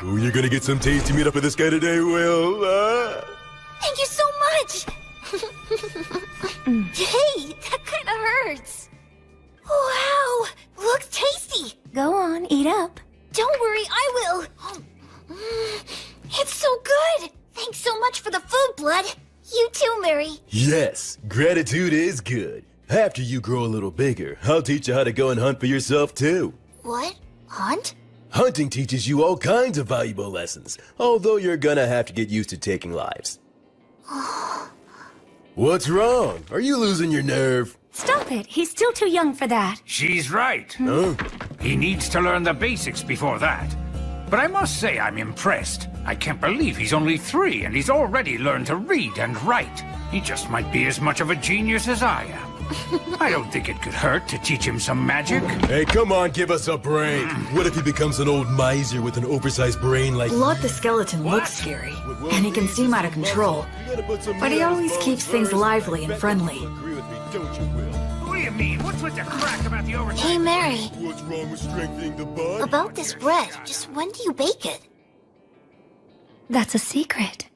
Ooh, you're gonna get some tasty meat up with this guy today, Will. Thank you so much! Hey, that kind of hurts. Wow, looks tasty. Go on, eat up. Don't worry, I will. It's so good. Thanks so much for the food, Blood. You too, Mary. Yes, gratitude is good. After you grow a little bigger, I'll teach you how to go and hunt for yourself, too. What? Hunt? Hunting teaches you all kinds of valuable lessons, although you're gonna have to get used to taking lives. What's wrong? Are you losing your nerve? Stop it. He's still too young for that. She's right. Huh? He needs to learn the basics before that. But I must say I'm impressed. I can't believe he's only 3 and he's already learned to read and write. He just might be as much of a genius as I am. I don't think it could hurt to teach him some magic. Hey, come on, give us a break. What if he becomes an old miser with an oversized brain like... Blood the skeleton looks scary, and he can seem out of control. But he always keeps things lively and friendly. What do you mean? What's with the crack about the overtime? Hey, Mary. What's wrong with strengthening the bond? About this bread, just when do you bake it? That's a secret.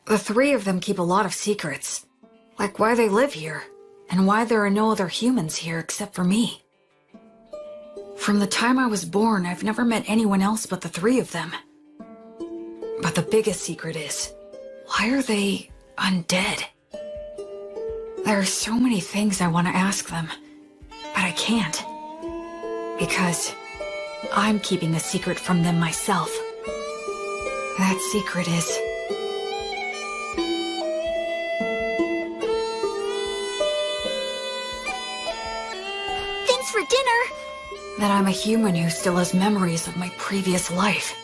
The 3 of them keep a lot of secrets. Like why they live here, and why there are no other humans here except for me. From the time I was born, I've never met anyone else but the 3 of them. But the biggest secret is, why are they undead? There are so many things I want to ask them, but I can't. Because I'm keeping a secret from them myself. That secret is... Thanks for dinner. that I'm a human who still has memories of my previous life.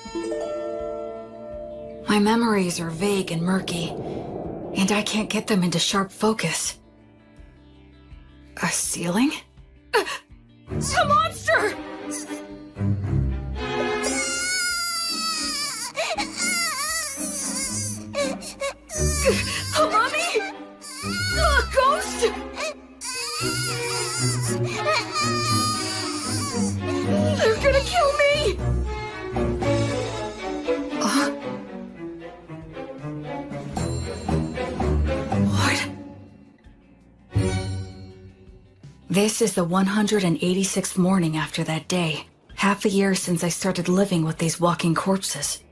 My memories are vague and murky, and I can't get them into sharp focus. A ceiling? A monster! A mummy? A ghost? They're gonna kill me! What? This is the 186th morning after that day. Half a year since I started living with these walking corpses.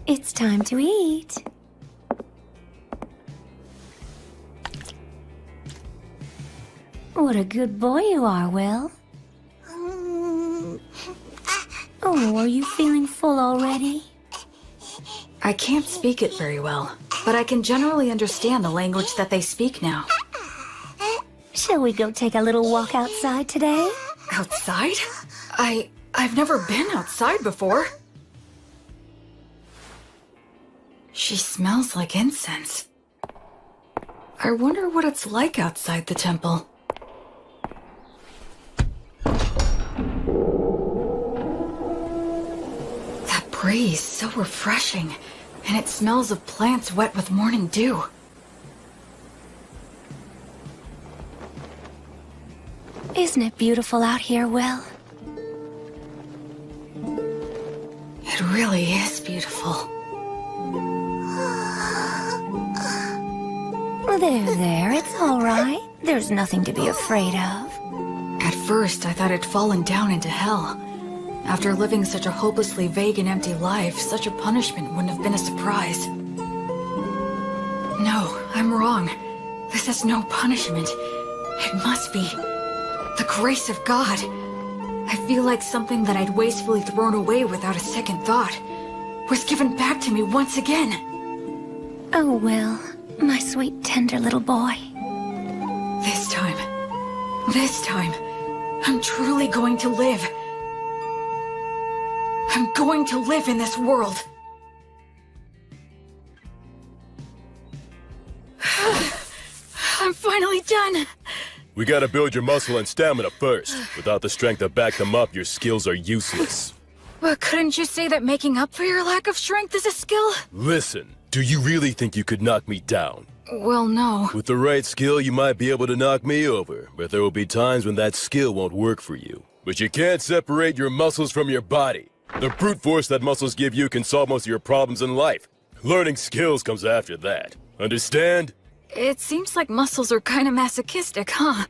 It's time to eat. What a good boy you are, Will. Oh, are you feeling full already? I can't speak it very well, but I can generally understand the language that they speak now. Shall we go take a little walk outside today? Outside? I've never been outside before. She smells like incense. I wonder what it's like outside the temple. That breeze, so refreshing, and it smells of plants wet with morning dew. Isn't it beautiful out here, Will? It really is beautiful. There, it's all right. There's nothing to be afraid of. At first, I thought I'd fallen down into hell. After living such a hopelessly vague and empty life, such a punishment wouldn't have been a surprise. No, I'm wrong. This is no punishment. It must be the grace of God. I feel like something that I'd wastefully thrown away without a second thought was given back to me once again. Oh, Will, my sweet, tender little boy. This time, I'm truly going to live. I'm going to live in this world. I'm finally done. We gotta build your muscle and stamina first. Without the strength to back them up, your skills are useless. But couldn't you say that making up for your lack of strength is a skill? Listen, do you really think you could knock me down? Well, no. With the right skill, you might be able to knock me over, but there will be times when that skill won't work for you. but you can't separate your muscles from your body. The brute force that muscles give you can solve most of your problems in life. Learning skills comes after that. Understand? It seems like muscles are kind of masochistic, huh?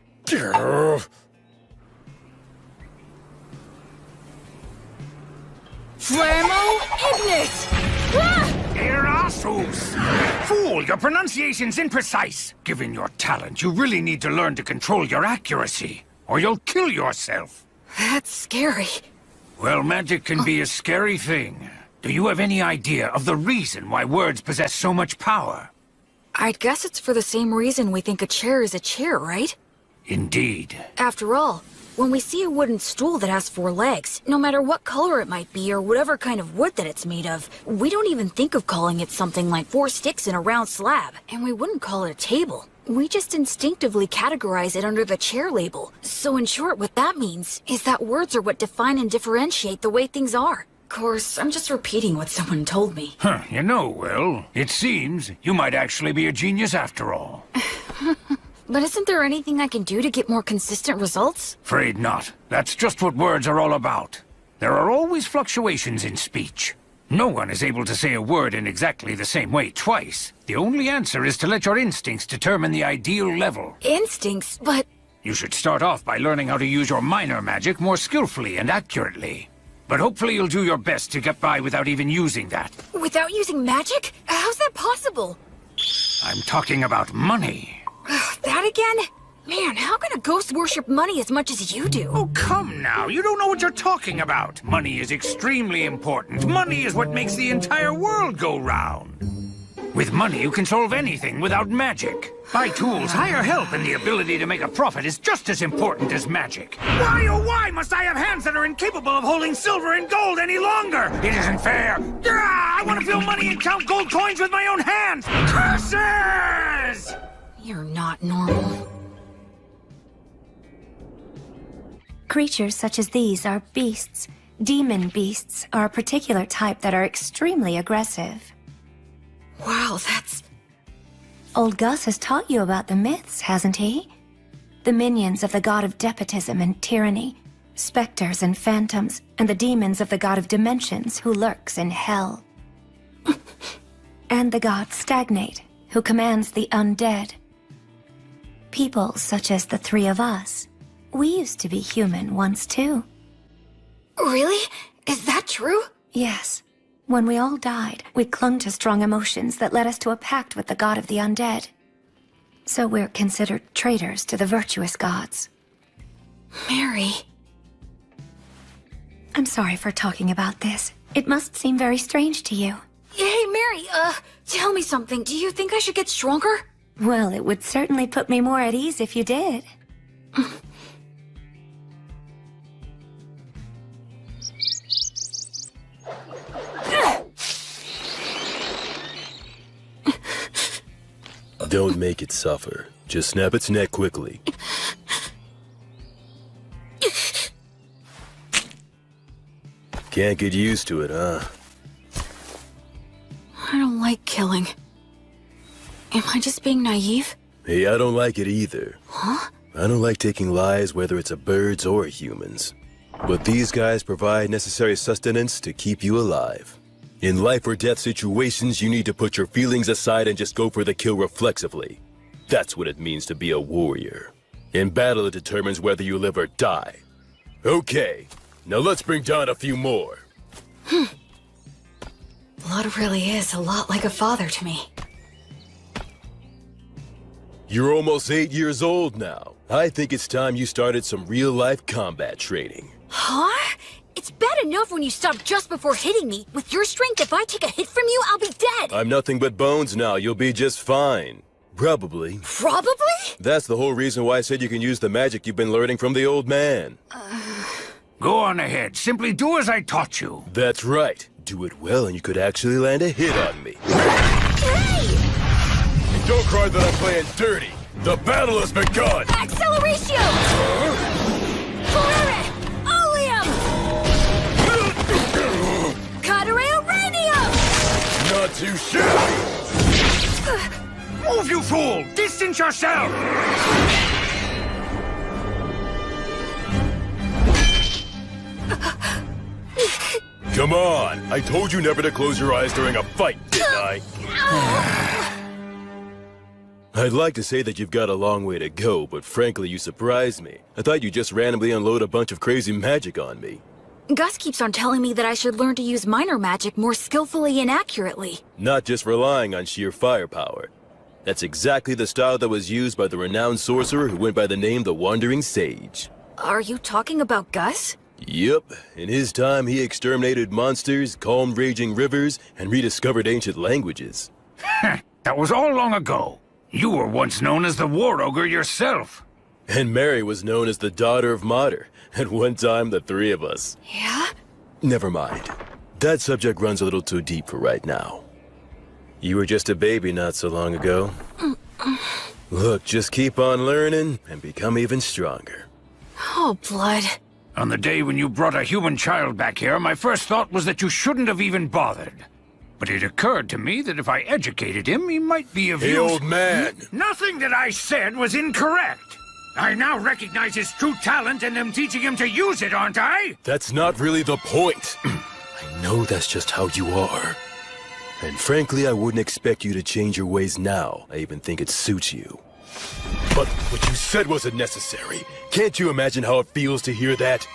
Flamo Ignit! Erasus! Fool, your pronunciation's imprecise. Given your talent, you really need to learn to control your accuracy, or you'll kill yourself. That's scary. Well, magic can be a scary thing. Do you have any idea of the reason why words possess so much power? I'd guess it's for the same reason we think a chair is a chair, right? Indeed. After all, when we see a wooden stool that has 4 legs, no matter what color it might be or whatever kind of wood that it's made of, we don't even think of calling it something like 4 sticks in a round slab, and we wouldn't call it a table. We just instinctively categorize it under the chair label. So in short, what that means is that words are what define and differentiate the way things are. Of course, I'm just repeating what someone told me. Huh, you know, Will, it seems you might actually be a genius after all. But isn't there anything I can do to get more consistent results? Afraid not. That's just what words are all about. There are always fluctuations in speech. No one is able to say a word in exactly the same way twice. The only answer is to let your instincts determine the ideal level. Instincts, but... You should start off by learning how to use your minor magic more skillfully and accurately. But hopefully you'll do your best to get by without even using that. Without using magic? How's that possible? I'm talking about money. That again? Man, how can a ghost worship money as much as you do? Oh, come now. You don't know what you're talking about. Money is extremely important. Money is what makes the entire world go round. With money, you can solve anything without magic. Buy tools, hire help, and the ability to make a profit is just as important as magic. Why, oh why must I have hands that are incapable of holding silver and gold any longer? It isn't fair. I want to feel money and count gold coins with my own hands. Curses! You're not normal. Creatures such as these are beasts. Demon beasts are a particular type that are extremely aggressive. Wow, that's... Old Gus has taught you about the myths, hasn't he? The minions of the god of despotism and tyranny, specters and phantoms, and the demons of the god of dimensions who lurks in hell. And the god Stagnate, who commands the undead. People such as the 3 of us. We used to be human once too. Really? Is that true? Yes. When we all died, we clung to strong emotions that led us to a pact with the god of the undead. So we're considered traitors to the virtuous gods. Mary... I'm sorry for talking about this. It must seem very strange to you. Hey, Mary, tell me something. Do you think I should get stronger? Well, it would certainly put me more at ease if you did. Don't make it suffer. Just snap its neck quickly. Can't get used to it, huh? I don't like killing. Am I just being naive? Hey, I don't like it either. Huh? I don't like taking lives, whether it's a birds or humans. But these guys provide necessary sustenance to keep you alive. In life or death situations, you need to put your feelings aside and just go for the kill reflexively. That's what it means to be a warrior. In battle, it determines whether you live or die. Okay, now let's bring down a few more. Blood really is a lot like a father to me. You're almost 8 years old now. I think it's time you started some real-life combat training. Huh? It's bad enough when you stop just before hitting me. With your strength, if I take a hit from you, I'll be dead. I'm nothing but bones now. You'll be just fine. Probably. Probably? That's the whole reason why I said you can use the magic you've been learning from the old man. Go on ahead. Simply do as I taught you. That's right. Do it well and you could actually land a hit on me. Hey! Don't cry that I'm playing dirty. The battle has begun. Acceleratio! Corere! Oleum! Cadere Uranium! Not too shabby. Move, you fool! Distance yourself! Come on! I told you never to close your eyes during a fight, didn't I? I'd like to say that you've got a long way to go, but frankly, you surprised me. I thought you'd just randomly unload a bunch of crazy magic on me. Gus keeps on telling me that I should learn to use minor magic more skillfully and accurately. Not just relying on sheer firepower. That's exactly the style that was used by the renowned sorcerer who went by the name the Wandering Sage. Are you talking about Gus? Yep, in his time he exterminated monsters, calmed raging rivers, and rediscovered ancient languages. That was all long ago. You were once known as the War Ogre yourself. And Mary was known as the Daughter of Mater. At one time, the three of us. Yeah? Never mind. That subject runs a little too deep for right now. You were just a baby not so long ago. Look, just keep on learning and become even stronger. Oh, Blood. On the day when you brought a human child back here, my first thought was that you shouldn't have even bothered. But it occurred to me that if I educated him, he might be of Hey, use. old man! Nothing that I said was incorrect. I now recognize his true talent and am teaching him to use it, aren't I? That's not really the point. I know that's just how you are. And frankly, I wouldn't expect you to change your ways now. I even think it suits you. But what you said wasn't necessary. Can't you imagine how it feels to hear that?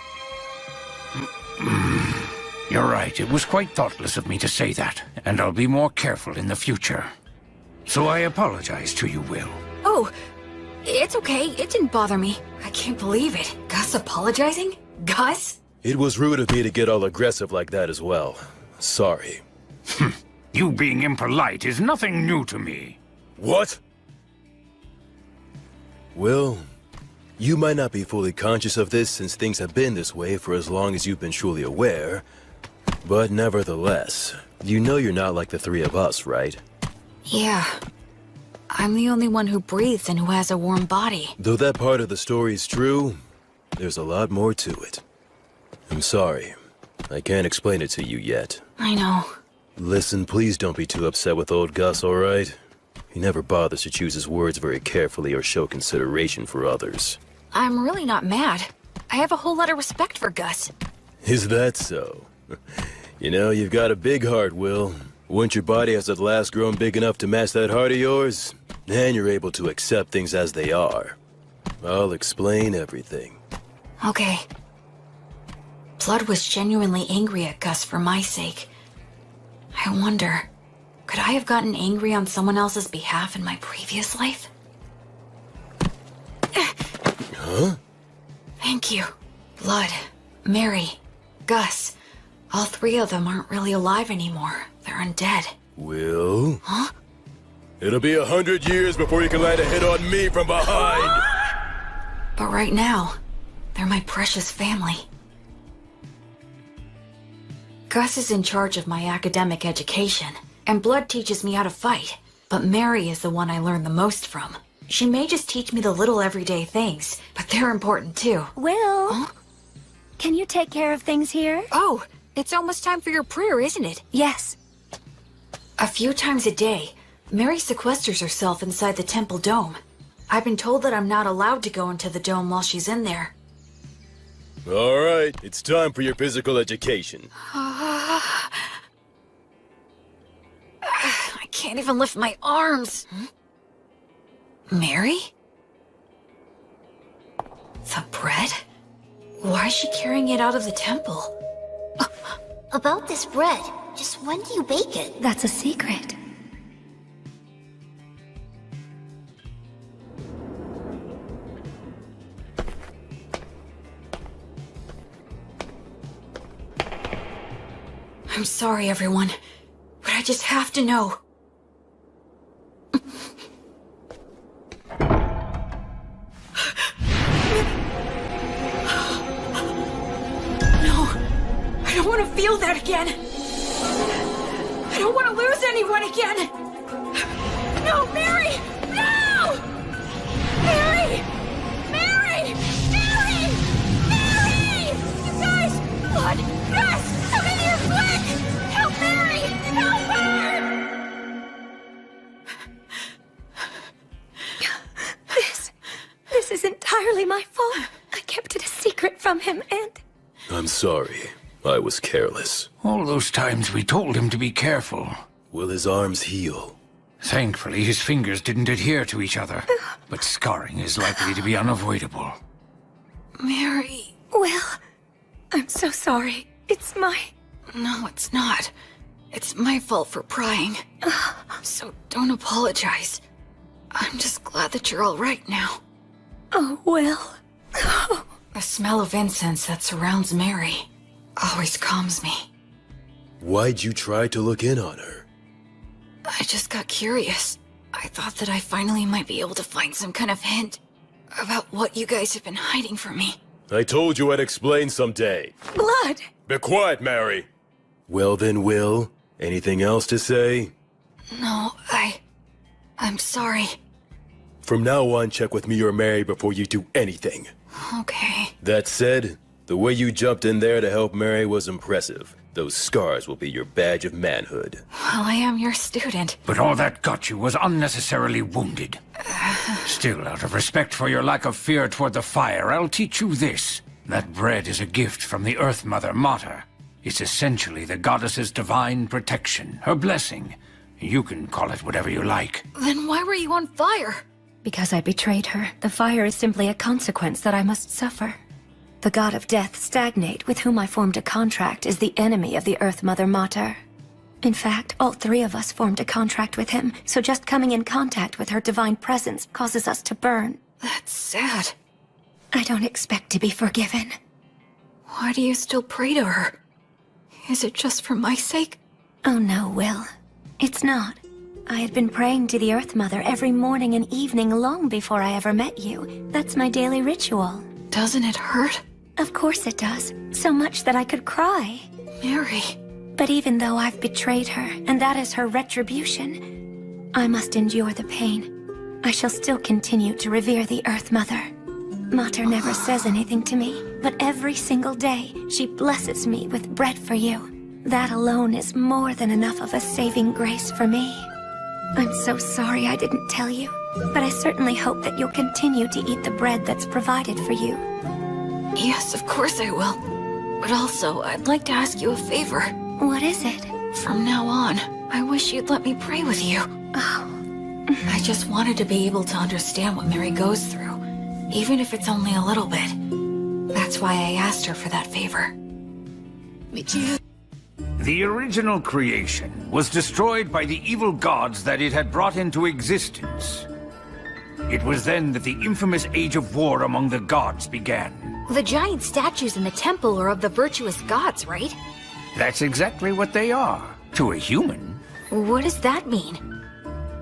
You're right. It was quite thoughtless of me to say that, and I'll be more careful in the future. So I apologize to you, Will. Oh, it's okay. It didn't bother me. I can't believe it. Gus apologizing? Gus? It was rude of me to get all aggressive like that as well. Sorry. You being impolite is nothing new to me. What? Well, you might not be fully conscious of this since things have been this way for as long as you've been truly aware. But nevertheless, you know you're not like the three of us, right? Yeah. I'm the only one who breathes and who has a warm body. Though that part of the story is true, there's a lot more to it. I'm sorry. I can't explain it to you yet. I know. Listen, please don't be too upset with old Gus, all right? He never bothers to choose his words very carefully or show consideration for others. I'm really not mad. I have a whole lot of respect for Gus. Is that so? You know, you've got a big heart, Will. Once your body has at last grown big enough to match that heart of yours, then you're able to accept things as they are. I'll explain everything. Okay. Blood was genuinely angry at Gus for my sake. I wonder, could I have gotten angry on someone else's behalf in my previous life? Huh? Thank you. Blood, Mary, Gus. All three of them aren't really alive anymore. They're undead. Will? Huh? It'll be 100 years before you can land a hit on me from behind! But right now, they're my precious family. Gus is in charge of my academic education, and Blood teaches me how to fight. But Mary is the one I learn the most from. She may just teach me the little everyday things, but they're important too. Will, Huh? can you take care of things here? Oh, it's almost time for your prayer, isn't it? Yes. A few times a day, Mary sequesters herself inside the temple dome. I've been told that I'm not allowed to go into the dome while she's in there. All right, it's time for your physical education. I can't even lift my arms. Mary? The bread? Why is she carrying it out of the temple? About this bread, just when do you bake it? That's a secret. I'm sorry, everyone, but I just have to know. No, I don't want to feel that again. I don't want to lose anyone again. No, Mary! No! Mary! Mary! Mary! Mary! You guys! Blood! Gus! Come in here quick! Help Mary! Help her! This is entirely my fault. I kept it a secret from him, and I'm sorry. I was careless. All those times we told him to be careful. Will his arms heal? Thankfully, his fingers didn't adhere to each other. But scarring is likely to be unavoidable. Mary. Will, I'm so sorry. It's my... No, it's not. It's my fault for prying. So don't apologize. I'm just glad that you're all right now. Oh, Will. The smell of incense that surrounds Mary always calms me. Why'd you try to look in on her? I just got curious. I thought that I finally might be able to find some kind of hint about what you guys have been hiding from me. I told you I'd explain someday. Blood! Be quiet, Mary. Well then, Will, anything else to say? No, I'm sorry. From now on, check with me or Mary before you do anything. Okay. That said, the way you jumped in there to help Mary was impressive. Those scars will be your badge of manhood. Well, I am your student. But all that got you was unnecessarily wounded. Still, out of respect for your lack of fear toward the fire, I'll teach you this. That bread is a gift from the Earth Mother Mater. It's essentially the goddess's divine protection, her blessing. You can call it whatever you like. Then why were you on fire? Because I betrayed her, the fire is simply a consequence that I must suffer. The god of death, Stagnate, with whom I formed a contract, is the enemy of the Earth Mother Mater. In fact, all three of us formed a contract with him, so just coming in contact with her divine presence causes us to burn. That's sad. I don't expect to be forgiven. Why do you still pray to her? Is it just for my sake? Oh no, Will. It's not. I had been praying to the Earth Mother every morning and evening long before I ever met you. That's my daily ritual. Doesn't it hurt? Of course it does. So much that I could cry. Mary. But even though I've betrayed her, and that is her retribution, I must endure the pain. I shall still continue to revere the Earth Mother. Mater never says anything to me, but every single day she blesses me with bread for you. That alone is more than enough of a saving grace for me. I'm so sorry I didn't tell you, but I certainly hope that you'll continue to eat the bread that's provided for you. Yes, of course I will. But also, I'd like to ask you a favor. What is it? From now on, I wish you'd let me pray with you. Oh. I just wanted to be able to understand what Mary goes through, even if it's only a little bit. That's why I asked her for that favor. The original creation was destroyed by the evil gods that it had brought into existence. It was then that the infamous age of war among the gods began. The giant statues in the temple are of the virtuous gods, right? That's exactly what they are, to a human. What does that mean?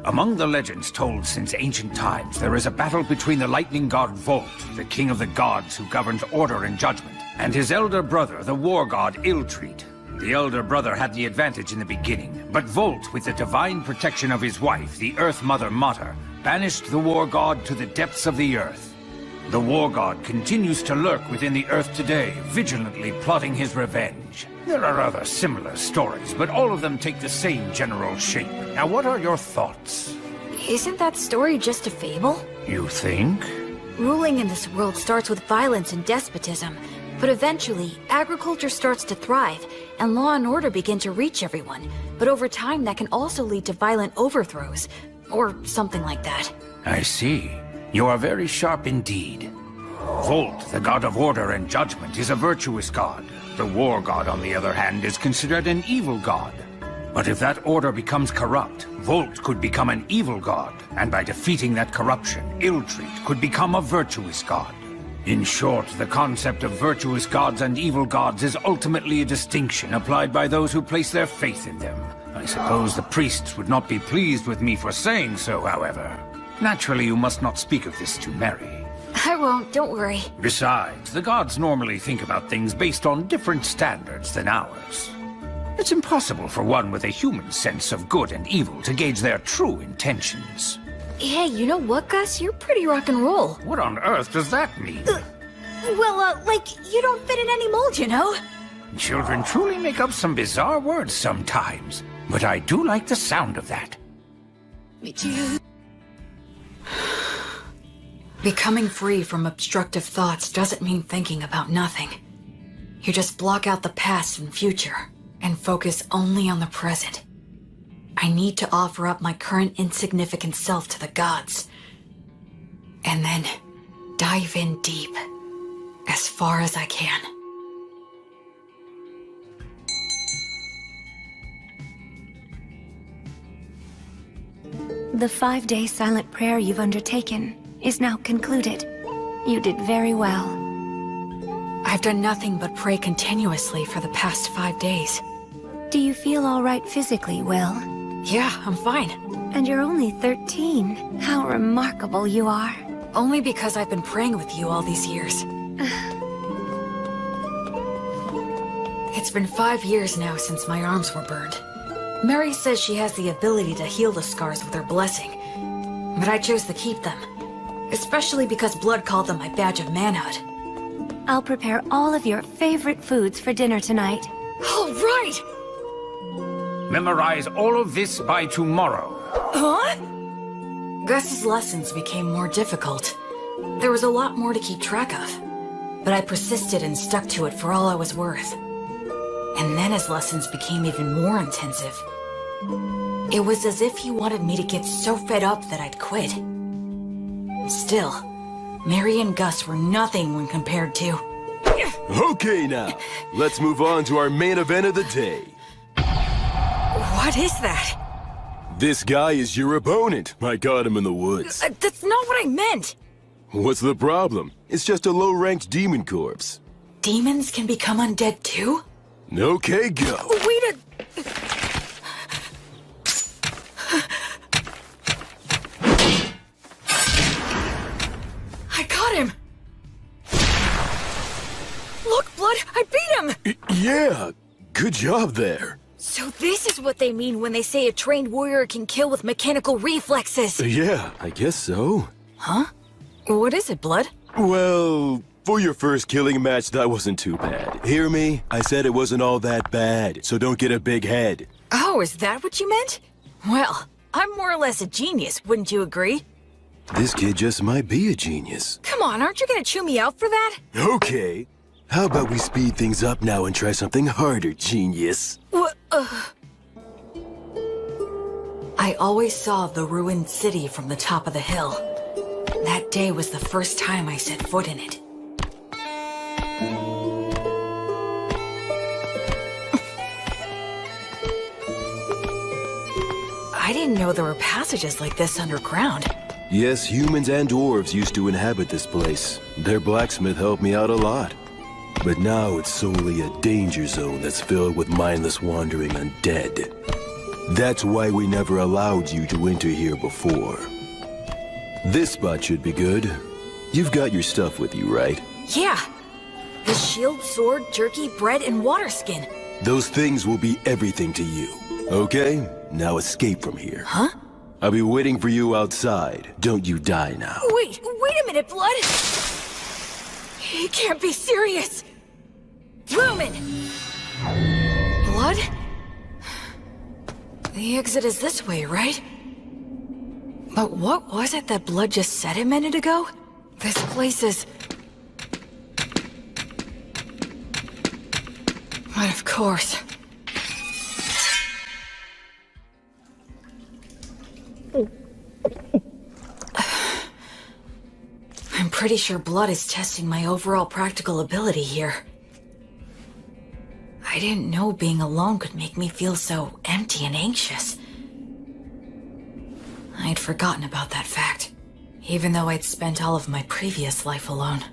Among the legends told since ancient times, there is a battle between the lightning god Volt, the king of the gods who governs order and judgment, and his elder brother, the war god Iltreat. The elder brother had the advantage in the beginning, but Volt, with the divine protection of his wife, the Earth Mother Mater, banished the war god to the depths of the earth. The war god continues to lurk within the earth today, vigilantly plotting his revenge. There are other similar stories, but all of them take the same general shape. Now, what are your thoughts? Isn't that story just a fable? You think? Ruling in this world starts with violence and despotism, but eventually, agriculture starts to thrive, and law and order begin to reach everyone. But over time, that can also lead to violent overthrows, or something like that. I see. You are very sharp indeed. Volt, the god of order and judgment, is a virtuous god. The war god, on the other hand, is considered an evil god. But if that order becomes corrupt, Volt could become an evil god, and by defeating that corruption, Iltreat could become a virtuous god. In short, the concept of virtuous gods and evil gods is ultimately a distinction applied by those who place their faith in them. I suppose the priests would not be pleased with me for saying so, however. Naturally, you must not speak of this to Mary. I won't, don't worry. Besides, the gods normally think about things based on different standards than ours. It's impossible for one with a human sense of good and evil to gauge their true intentions. Hey, you know what, Gus? You're pretty rock and roll. What on earth does that mean? Like, you don't fit in any mold, you know? Children truly make up some bizarre words sometimes, but I do like the sound of that. Becoming free from obstructive thoughts doesn't mean thinking about nothing. You just block out the past and future, and focus only on the present. I need to offer up my current insignificant self to the gods. And then dive in deep, as far as I can. The 5-day silent prayer you've undertaken is now concluded. You did very well. I've done nothing but pray continuously for the past 5 days. Do you feel all right physically, Will? Yeah, I'm fine. And you're only 13. How remarkable you are. Only because I've been praying with you all these years. It's been 5 years now since my arms were burned. Mary says she has the ability to heal the scars with her blessing, but I chose to keep them. Especially because Blood called them my badge of manhood. I'll prepare all of your favorite foods for dinner tonight. All right! Memorize all of this by tomorrow. Huh? Gus's lessons became more difficult. There was a lot more to keep track of. But I persisted and stuck to it for all I was worth. And then his lessons became even more intensive. It was as if he wanted me to get so fed up that I'd quit. Still, Mary and Gus were nothing when compared to... Okay now, let's move on to our main event of the day. What is that? This guy is your opponent. I got him in the woods. That's not what I meant! What's the problem? It's just a low-ranked demon corpse. Demons can become undead too? Okay, go. Wait a... I got him! Look, Blood, I beat him! Yeah, good job there. So this is what they mean when they say a trained warrior can kill with mechanical reflexes. Yeah, I guess so. Huh? What is it, Blood? Well, for your first killing match, that wasn't too bad. Hear me? I said it wasn't all that bad, so don't get a big head. Oh, is that what you meant? Well, I'm more or less a genius, wouldn't you agree? This kid just might be a genius. Come on, aren't you gonna chew me out for that? Okay. How about we speed things up now and try something harder, genius? I always saw the ruined city from the top of the hill. That day was the first time I set foot in it. I didn't know there were passages like this underground. Yes, humans and dwarves used to inhabit this place. Their blacksmith helped me out a lot. But now it's solely a danger zone that's filled with mindless wandering undead. That's why we never allowed you to enter here before. This spot should be good. You've got your stuff with you, right? Yeah. The shield, sword, jerky, bread, and water skin. Those things will be everything to you. Okay? Now escape from here. Huh? I'll be waiting for you outside. Don't you die now. Wait a minute, Blood! He can't be serious! Lumen! Blood? The exit is this way, right? But what was it that Blood just said a minute ago? This place is... But of course. I'm pretty sure Blood is testing my overall practical ability here. I didn't know being alone could make me feel so empty and anxious. I'd forgotten about that fact, even though I'd spent all of my previous life alone.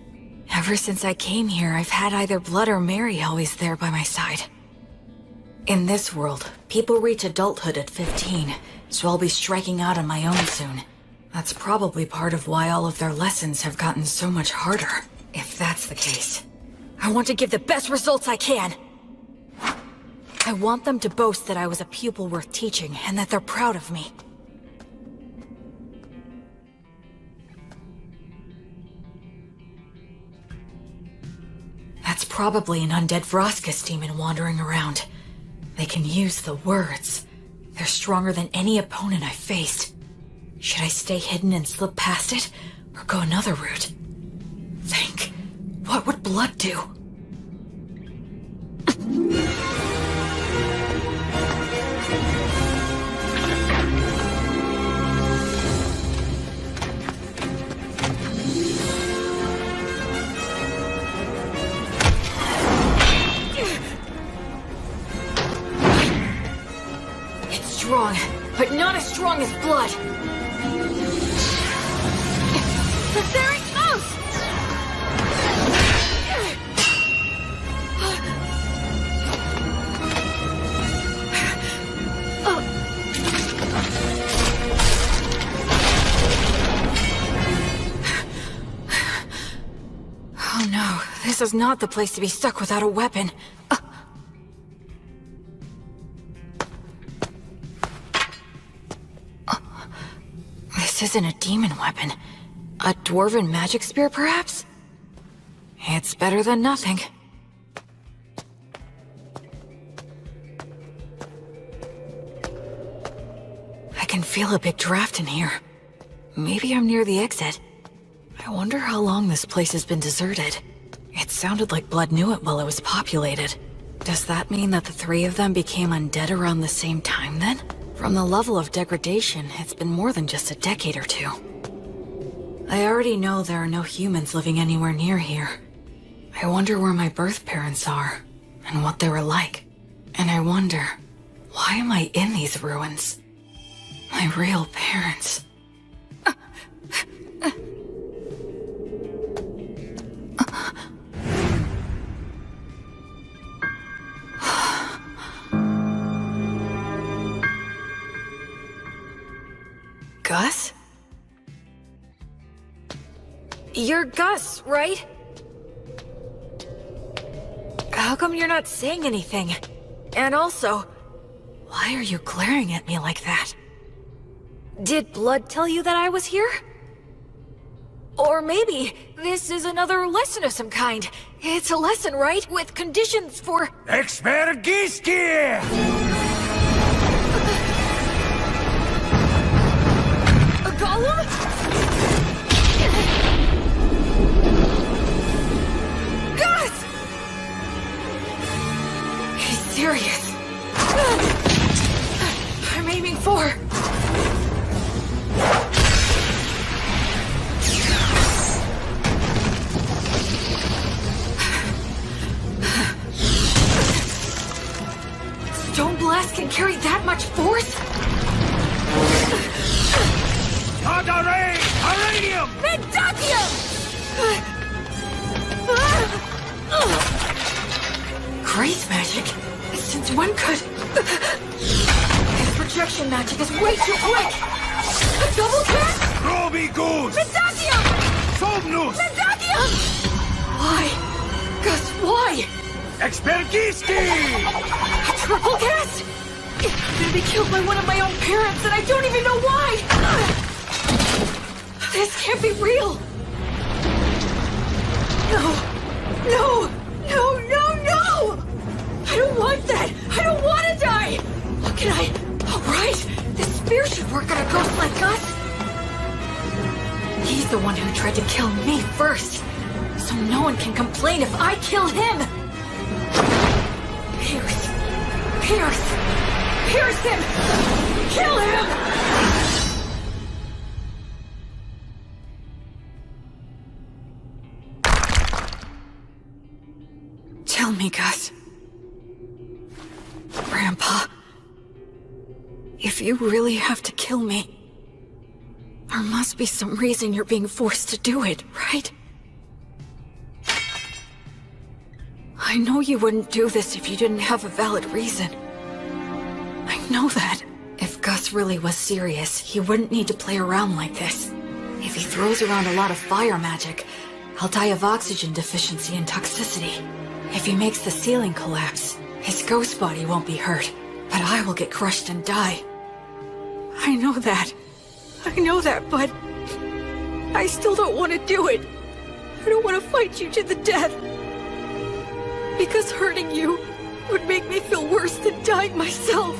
Ever since I came here, I've had either Blood or Mary always there by my side. In this world, people reach adulthood at 15, so I'll be striking out on my own soon. That's probably part of why all of their lessons have gotten so much harder. If that's the case, I want to give the best results I can. I want them to boast that I was a pupil worth teaching and that they're proud of me. That's probably an undead Vroskus demon wandering around. They can use the words. They're stronger than any opponent I've faced. Should I stay hidden and slip past it, or go another route? Think. What would Blood do? strong, but not as strong as blood. There it goes! Oh no, this is not the place to be stuck without a weapon. This isn't a demon weapon. A dwarven magic spear, perhaps? It's better than nothing. I can feel a big draft in here. Maybe I'm near the exit. I wonder how long this place has been deserted. It sounded like Blood knew it while it was populated. Does that mean that the three of them became undead around the same time then? From the level of degradation, it's been more than just a decade or two. I already know there are no humans living anywhere near here. I wonder where my birth parents are, and what they were like. And I wonder, why am I in these ruins? My real parents. Gus? You're Gus, right? How come you're not saying anything? And also, why are you glaring at me like that? Did Blood tell you that I was here? Or maybe this is another lesson of some kind. It's a lesson, right? With conditions for... Expergiski! A golem? Gus! He's serious. I'm aiming for... Stone Blast can carry that much force? Tagare! Aranium! Mendakium! Grace magic? Since when could... His projection magic is way too quick! A double cast? Roby Goose! Mendakium! Somnus! Mendakium! Why? Gus, why? Expergiski! A triple cast? I'm gonna be killed by one of my own parents and I don't even know why! This can't be real! No! No! No, no, no! I don't want that! I don't want to die! What can I... Alright! This spear should work on a ghost like Gus! He's the one who tried to kill me first! So no one can complain if I kill him! Pierce! Pierce! Pierce him! Kill him! Tell me, Gus. Grandpa. If you really have to kill me, there must be some reason you're being forced to do it, right? I know you wouldn't do this if you didn't have a valid reason. I know that. If Gus really was serious, he wouldn't need to play around like this. If he throws around a lot of fire magic, I'll die of oxygen deficiency and toxicity. If he makes the ceiling collapse, his ghost body won't be hurt, but I will get crushed and die. I know that, but I still don't want to do it. I don't want to fight you to the death. Because hurting you would make me feel worse than dying myself.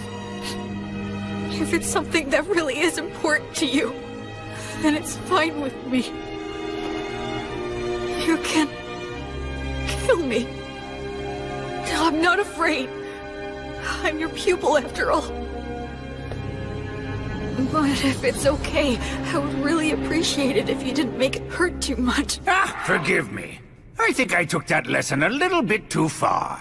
If it's something that really is important to you, then it's fine with me. You can kill me. I'm not afraid. I'm your pupil after all. But if it's okay, I would really appreciate it if you didn't make it hurt too much. Forgive me. I think I took that lesson a little bit too far.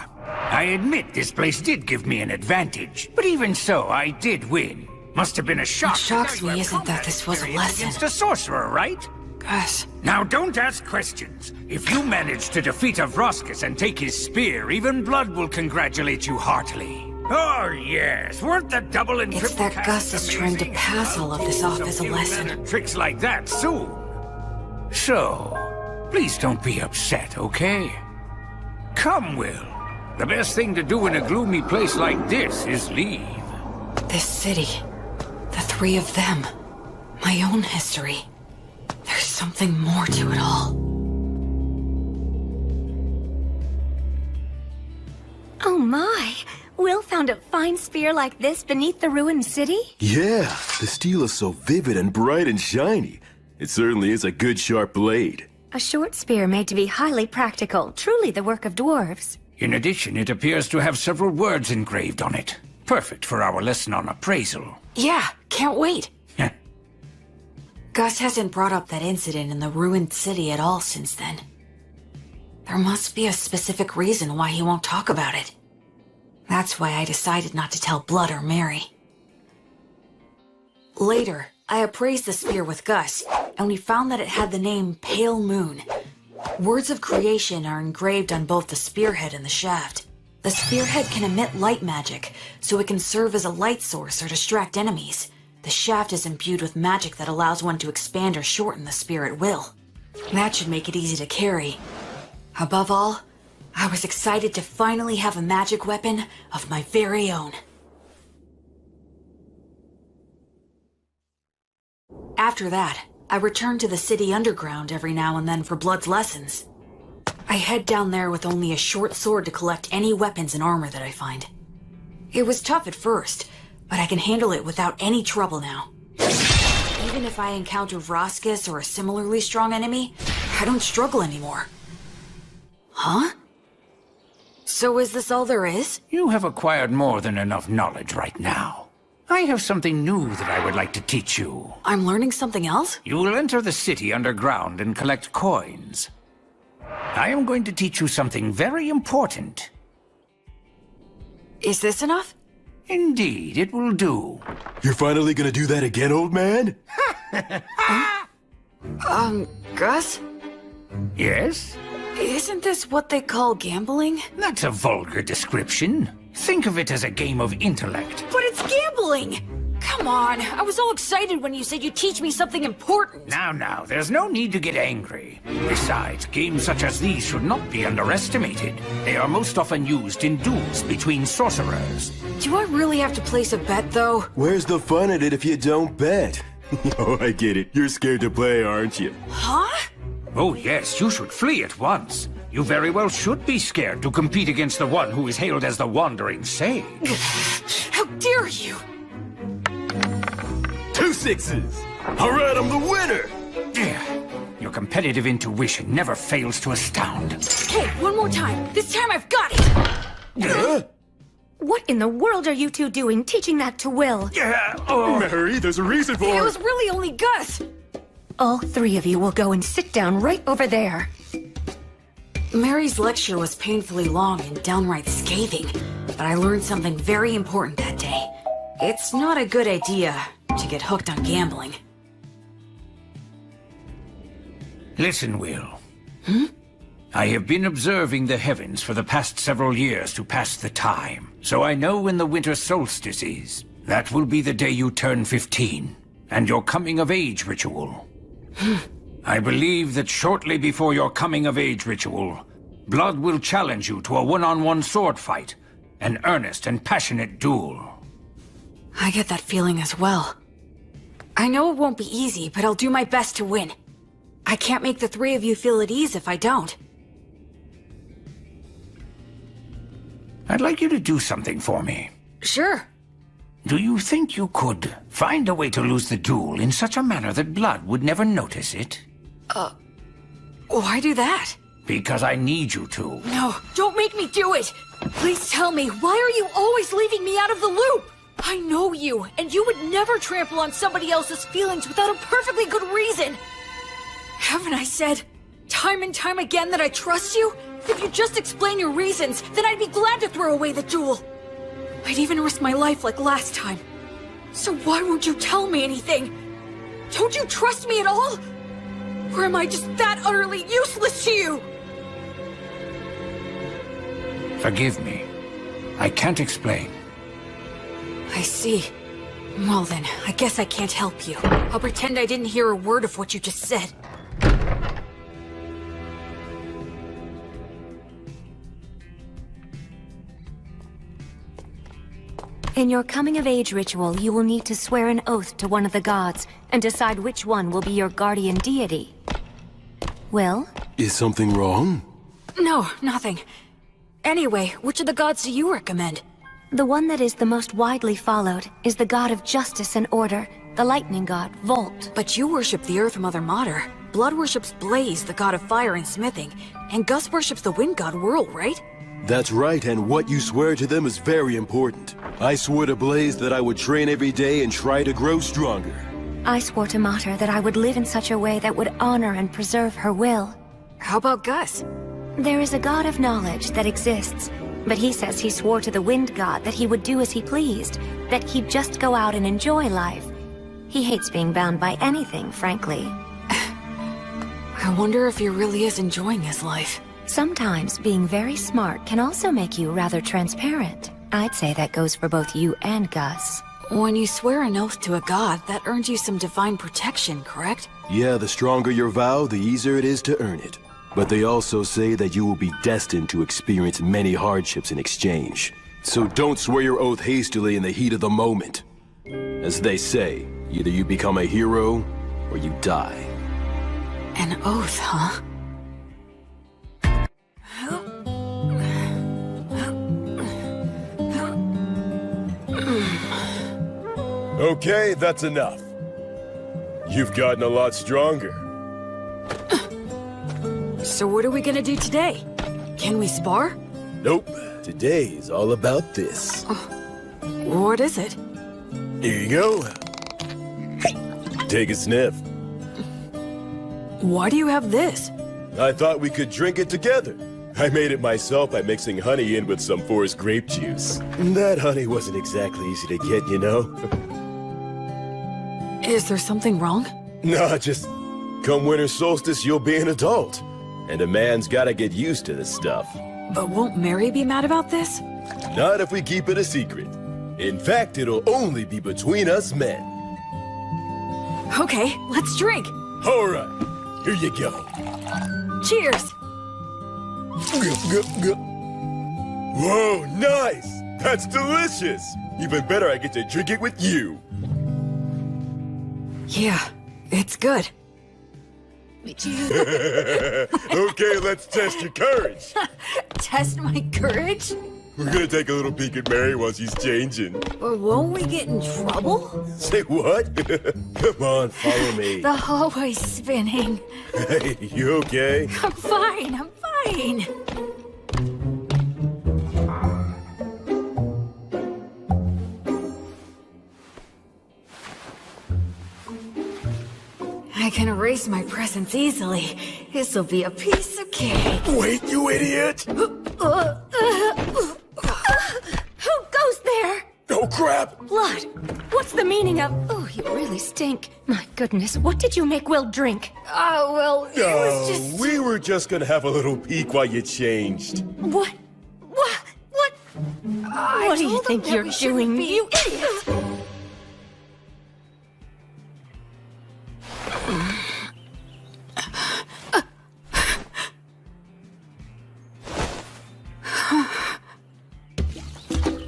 I admit this place did give me an advantage, but even so, I did win. Must have been a shock. What shocks to know you me have isn't that combat this was a experience lesson. against a sorcerer, right? Gus, Now don't ask questions. If you manage to defeat Avroskis and take his spear, even Blood will congratulate you heartily. Oh yes, weren't the double and It's triple that Gus casts is trying to amazing? pass all of this off as a You'll lesson. learn tricks like that soon. So, please don't be upset, okay? Come, Will. The best thing to do in a gloomy place like this is leave. this city, the three of them, my own history. There's something more to it all. Oh my! Will found a fine spear like this beneath the ruined city? Yeah, the steel is so vivid and bright and shiny. It certainly is a good sharp blade. A short spear made to be highly practical, truly the work of dwarves. In addition, it appears to have several words engraved on it. Perfect for our lesson on appraisal. Yeah, can't wait. Gus hasn't brought up that incident in the ruined city at all since then. There must be a specific reason why he won't talk about it. That's why I decided not to tell Blood or Mary. Later, I appraised the spear with Gus, and we found that it had the name Pale Moon. Words of creation are engraved on both the spearhead and the shaft. The spearhead can emit light magic, so it can serve as a light source or distract enemies. The shaft is imbued with magic that allows one to expand or shorten the spear at will. That should make it easy to carry. Above all, I was excited to finally have a magic weapon of my very own. After that, I return to the city underground every now and then for Blood's lessons. I head down there with only a short sword to collect any weapons and armor that I find. It was tough at first, but I can handle it without any trouble now. Even if I encounter Vroskis or a similarly strong enemy, I don't struggle anymore. Huh? So is this all there is? You have acquired more than enough knowledge right now. I have something new that I would like to teach you. I'm learning something else? You will enter the city underground and collect coins. I am going to teach you something very important. Is this enough? Indeed, it will do. You're finally gonna do that again, old man? Gus? Yes? Isn't this what they call gambling? That's a vulgar description. Think of it as a game of intellect. But it's gambling! Come on, I was all excited when you said you'd teach me something important. Now, there's no need to get angry. Besides, games such as these should not be underestimated. They are most often used in duels between sorcerers. Do I really have to place a bet, though? Where's the fun in it if you don't bet? Oh, I get it. You're scared to play, aren't you? Huh? Oh yes, you should flee at once. You very well should be scared to compete against the one who is hailed as the Wandering Sage. How dare you! 2 sixes! Alright, I'm the winner! Your competitive intuition never fails to astound. Okay, one more time. This time I've got it! What in the world are you two doing, teaching that to Will? Mary, there's a reason for It was really only Gus! All three of you will go and sit down right over there. Mary's lecture was painfully long and downright scathing, but I learned something very important that day. It's not a good idea to get hooked on gambling. Listen, Will. I have been observing the heavens for the past several years to pass the time, so I know when the winter solstice is. That will be the day you turn 15, and your coming-of-age ritual. I believe that shortly before your coming-of-age ritual, Blood will challenge you to a one-on-one sword fight, an earnest and passionate duel. I get that feeling as well. I know it won't be easy, but I'll do my best to win. I can't make the three of you feel at ease if I don't. I'd like you to do something for me. Sure. Do you think you could find a way to lose the duel in such a manner that Blood would never notice it? Why do that? Because I need you to. No, don't make me do it! Please tell me, why are you always leaving me out of the loop? I know you, and you would never trample on somebody else's feelings without a perfectly good reason. Haven't I said time and time again that I trust you? If you just explain your reasons, then I'd be glad to throw away the jewel. I'd even risk my life like last time. So why won't you tell me anything? Don't you trust me at all? Or am I just that utterly useless to you? Forgive me. I can't explain. I see. Well then, I guess I can't help you. I'll pretend I didn't hear a word of what you just said. In your coming-of-age ritual, you will need to swear an oath to one of the gods, and decide which one will be your guardian deity. Will? Is something wrong? No, nothing. Anyway, which of the gods do you recommend? The one that is the most widely followed is the god of justice and order, the lightning god, Volt. But you worship the Earth Mother Mater. Blood worships Blaze, the god of fire and smithing. And Gus worships the wind god Whirl, right? That's right, and what you swear to them is very important. I swore to Blaze that I would train every day and try to grow stronger. I swore to Mater that I would live in such a way that would honor and preserve her will. How about Gus? There is a god of knowledge that exists, but he says he swore to the wind god that he would do as he pleased, that he'd just go out and enjoy life. He hates being bound by anything, frankly. I wonder if he really is enjoying his life. Sometimes being very smart can also make you rather transparent. I'd say that goes for both you and Gus. When you swear an oath to a god, that earns you some divine protection, correct? Yeah, the stronger your vow, the easier it is to earn it. But they also say that you will be destined to experience many hardships in exchange. So don't swear your oath hastily in the heat of the moment. As they say, either you become a hero, or you die. An oath, huh? Okay, that's enough. You've gotten a lot stronger. So what are we gonna do today? Can we spar? Nope. Today is all about this. What is it? Here you go. Take a sniff. Why do you have this? I thought we could drink it together. I made it myself by mixing honey in with some forest grape juice. That honey wasn't exactly easy to get, you know? Is there something wrong? Nah, just come winter solstice, you'll be an adult. And a man's gotta get used to this stuff. But won't Mary be mad about this? Not if we keep it a secret. In fact, it'll only be between us men. Okay, let's drink. All right, here you go. Cheers! Whoa, nice! That's delicious! Even better, I get to drink it with you. Yeah, it's good. Okay, let's test your courage. Test my courage? We're gonna take a little peek at Mary while she's changing. Won't we get in trouble? Say what? Come on, follow me. The hallway's spinning. Hey, you okay? I'm fine, I'm fine. I can erase my presence easily. This'll be a piece of cake. Wait, you idiot! Who goes there? Oh, crap! Blood! What's the meaning of... Oh, you really stink. My goodness, what did you make Will drink? Oh, well, it was just... we were just gonna have a little peek while you changed. What? What? What do you told think them that you're we shouldn't doing, be- you idiot?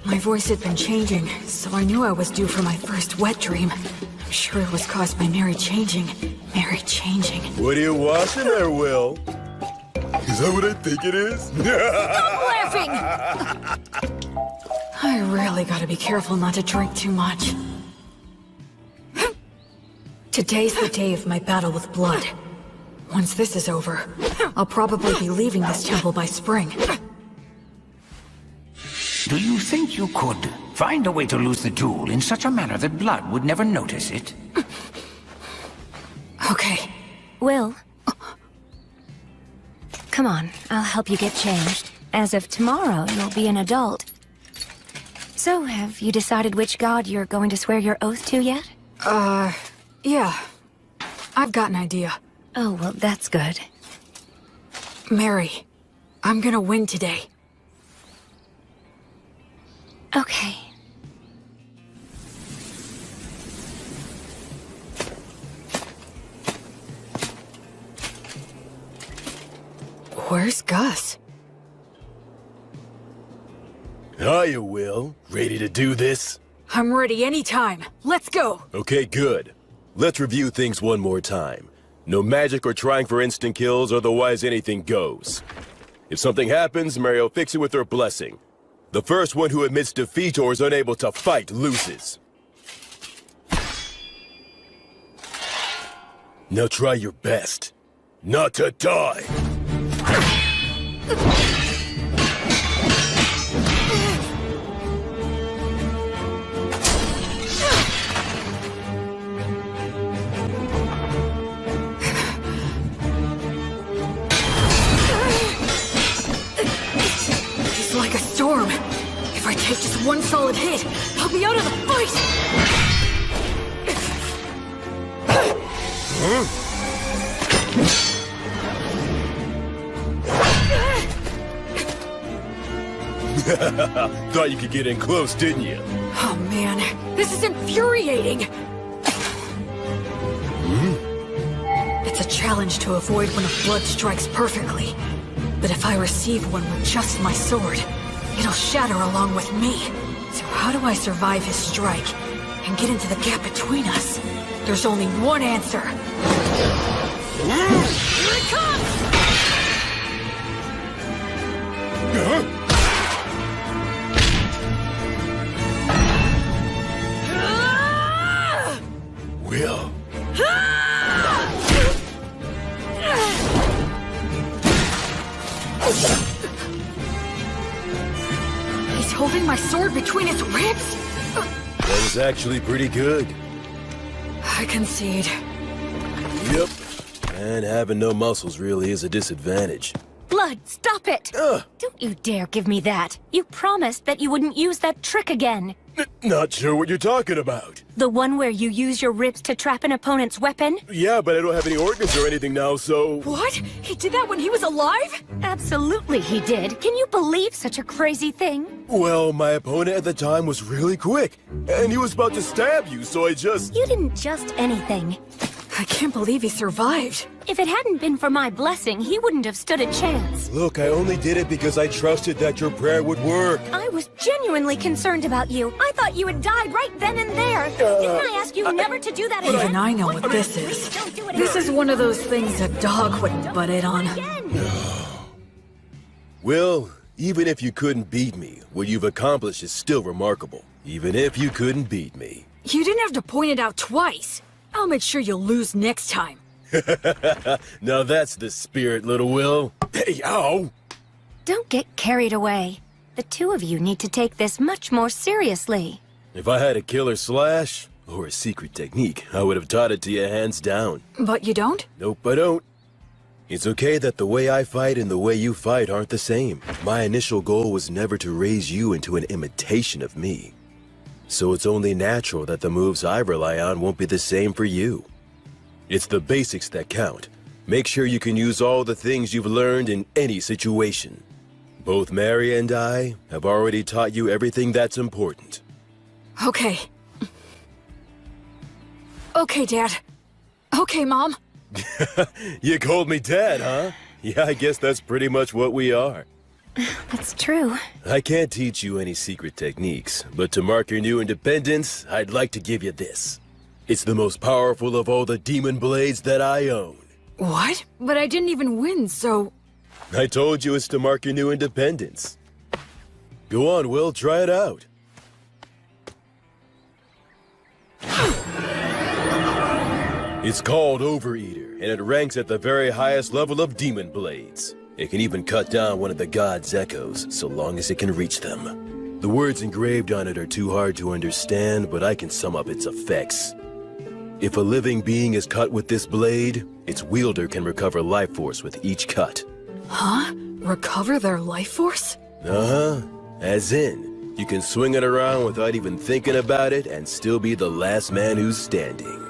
My voice had been changing, so I knew I was due for my first wet dream. I'm sure it was caused by Mary changing. Mary changing. What are you watching there, Will? Is that what I think it is? Laughing! I really gotta be careful not to drink too much. Today's the day of my battle with blood. Once this is over, I'll probably be leaving this temple by spring. Do you think you could find a way to lose the jewel in such a manner that Blood would never notice it? Okay. Will, Come on, I'll help you get changed. As of tomorrow, you'll be an adult. So, have you decided which god you're going to swear your oath to yet? Yeah. I've got an idea. Oh, well, that's good. Mary, I'm gonna win today. Okay. Where's Gus? Hiya, Will. Ready to do this? I'm ready anytime. Let's go! Okay, good. Let's review things one more time. No magic or trying for instant kills, otherwise anything goes. If something happens, Mary will fix it with her blessing. The first one who admits defeat or is unable to fight loses. Now try your best. Not to die! He's like a storm. If I take just one solid hit, I'll be out of the fight! Thought you could get in close, didn't you? Oh man, this is infuriating! It's a challenge to avoid when a blood strikes perfectly. But if I receive one with just my sword, it'll shatter along with me. So how do I survive his strike and get into the gap between us? There's only one answer. Here it comes! Will. He's holding my sword between his ribs? That was actually pretty good. I concede. Yep. And having no muscles really is a disadvantage. Blood, stop it! Don't you dare give me that. You promised that you wouldn't use that trick again. Not sure what you're talking about. The one where you use your ribs to trap an opponent's weapon? Yeah, but I don't have any organs or anything now, so... What? He did that when he was alive? Absolutely he did. Can you believe such a crazy thing? Well, my opponent at the time was really quick, and he was about to stab you, so I just... You didn't just anything. I can't believe he survived. If it hadn't been for my blessing, he wouldn't have stood a chance. Look, I only did it because I trusted that your prayer would work. I was genuinely concerned about you. I thought you had died right then and there. Didn't I ask you never to do that again? Even I know what this is. Don't do it This again. is one of those things a dog wouldn't butt in on. Again. Will, even if you couldn't beat me, what you've accomplished is still remarkable. Even if you couldn't beat me. You didn't have to point it out twice. I'll make sure you'll lose next time. Now that's the spirit, little Will. Hey, ow! Don't get carried away. The two of you need to take this much more seriously. If I had a killer slash, or a secret technique, I would have taught it to you hands down. But you don't? Nope, I don't. It's okay that the way I fight and the way you fight aren't the same. My initial goal was never to raise you into an imitation of me. So it's only natural that the moves I rely on won't be the same for you. It's the basics that count. Make sure you can use all the things you've learned in any situation. Both Mary and I have already taught you everything that's important. Okay. Okay, Dad. Okay, Mom. You called me Dad, huh? Yeah, I guess that's pretty much what we are. That's true. I can't teach you any secret techniques, but to mark your new independence, I'd like to give you this. It's the most powerful of all the demon blades that I own. What? But I didn't even win, so... I told you it's to mark your new independence. Go on, Will, try it out. It's called Overeater, and it ranks at the very highest level of demon blades. It can even cut down one of the god's echoes, so long as it can reach them. The words engraved on it are too hard to understand, but I can sum up its effects. If a living being is cut with this blade, its wielder can recover life force with each cut. Huh? Recover their life force? Uh-huh. As in, you can swing it around without even thinking about it and still be the last man who's standing.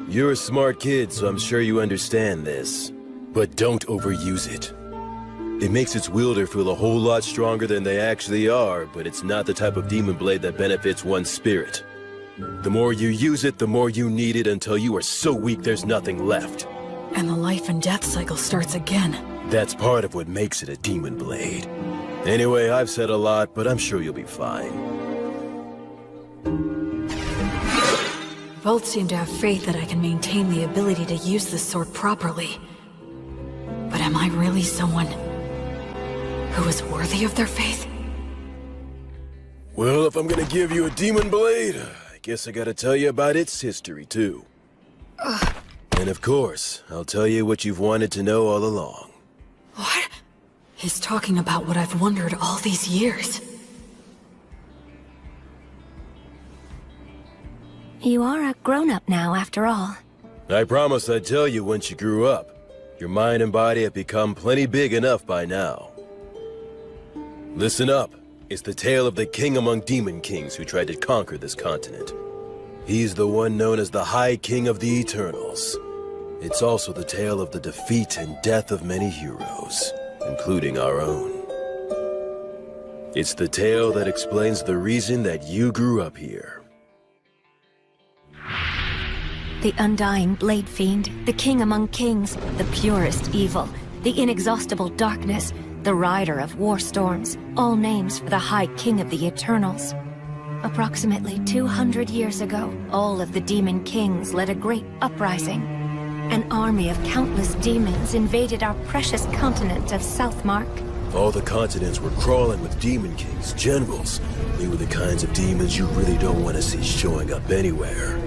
You're a smart kid, so I'm sure you understand this. But don't overuse it. It makes its wielder feel a whole lot stronger than they actually are, but it's not the type of demon blade that benefits one's spirit. The more you use it, the more you need it until you are so weak there's nothing left. And the life and death cycle starts again. That's part of what makes it a demon blade. Anyway, I've said a lot, but I'm sure you'll be fine. Both seem to have faith that I can maintain the ability to use this sword properly. But am I really someone who is worthy of their faith? Well, if I'm gonna give you a demon blade, I guess I gotta tell you about its history, too. And of course, I'll tell you what you've wanted to know all along. What? He's talking about what I've wondered all these years. You are a grown-up now, after all. I promised I'd tell you once you grew up. Your mind and body have become plenty big enough by now. Listen up. It's the tale of the king among demon kings who tried to conquer this continent. He's the one known as the High King of the Eternals. It's also the tale of the defeat and death of many heroes, including our own. It's the tale that explains the reason that you grew up here. The undying Blade Fiend, the king among kings, the purest evil, the inexhaustible darkness, the rider of war storms, all names for the High King of the Eternals. Approximately 200 years ago, all of the demon kings led a great uprising. An army of countless demons invaded our precious continent of Southmark. All the continents were crawling with demon kings, generals. They were the kinds of demons you really don't want to see showing up anywhere.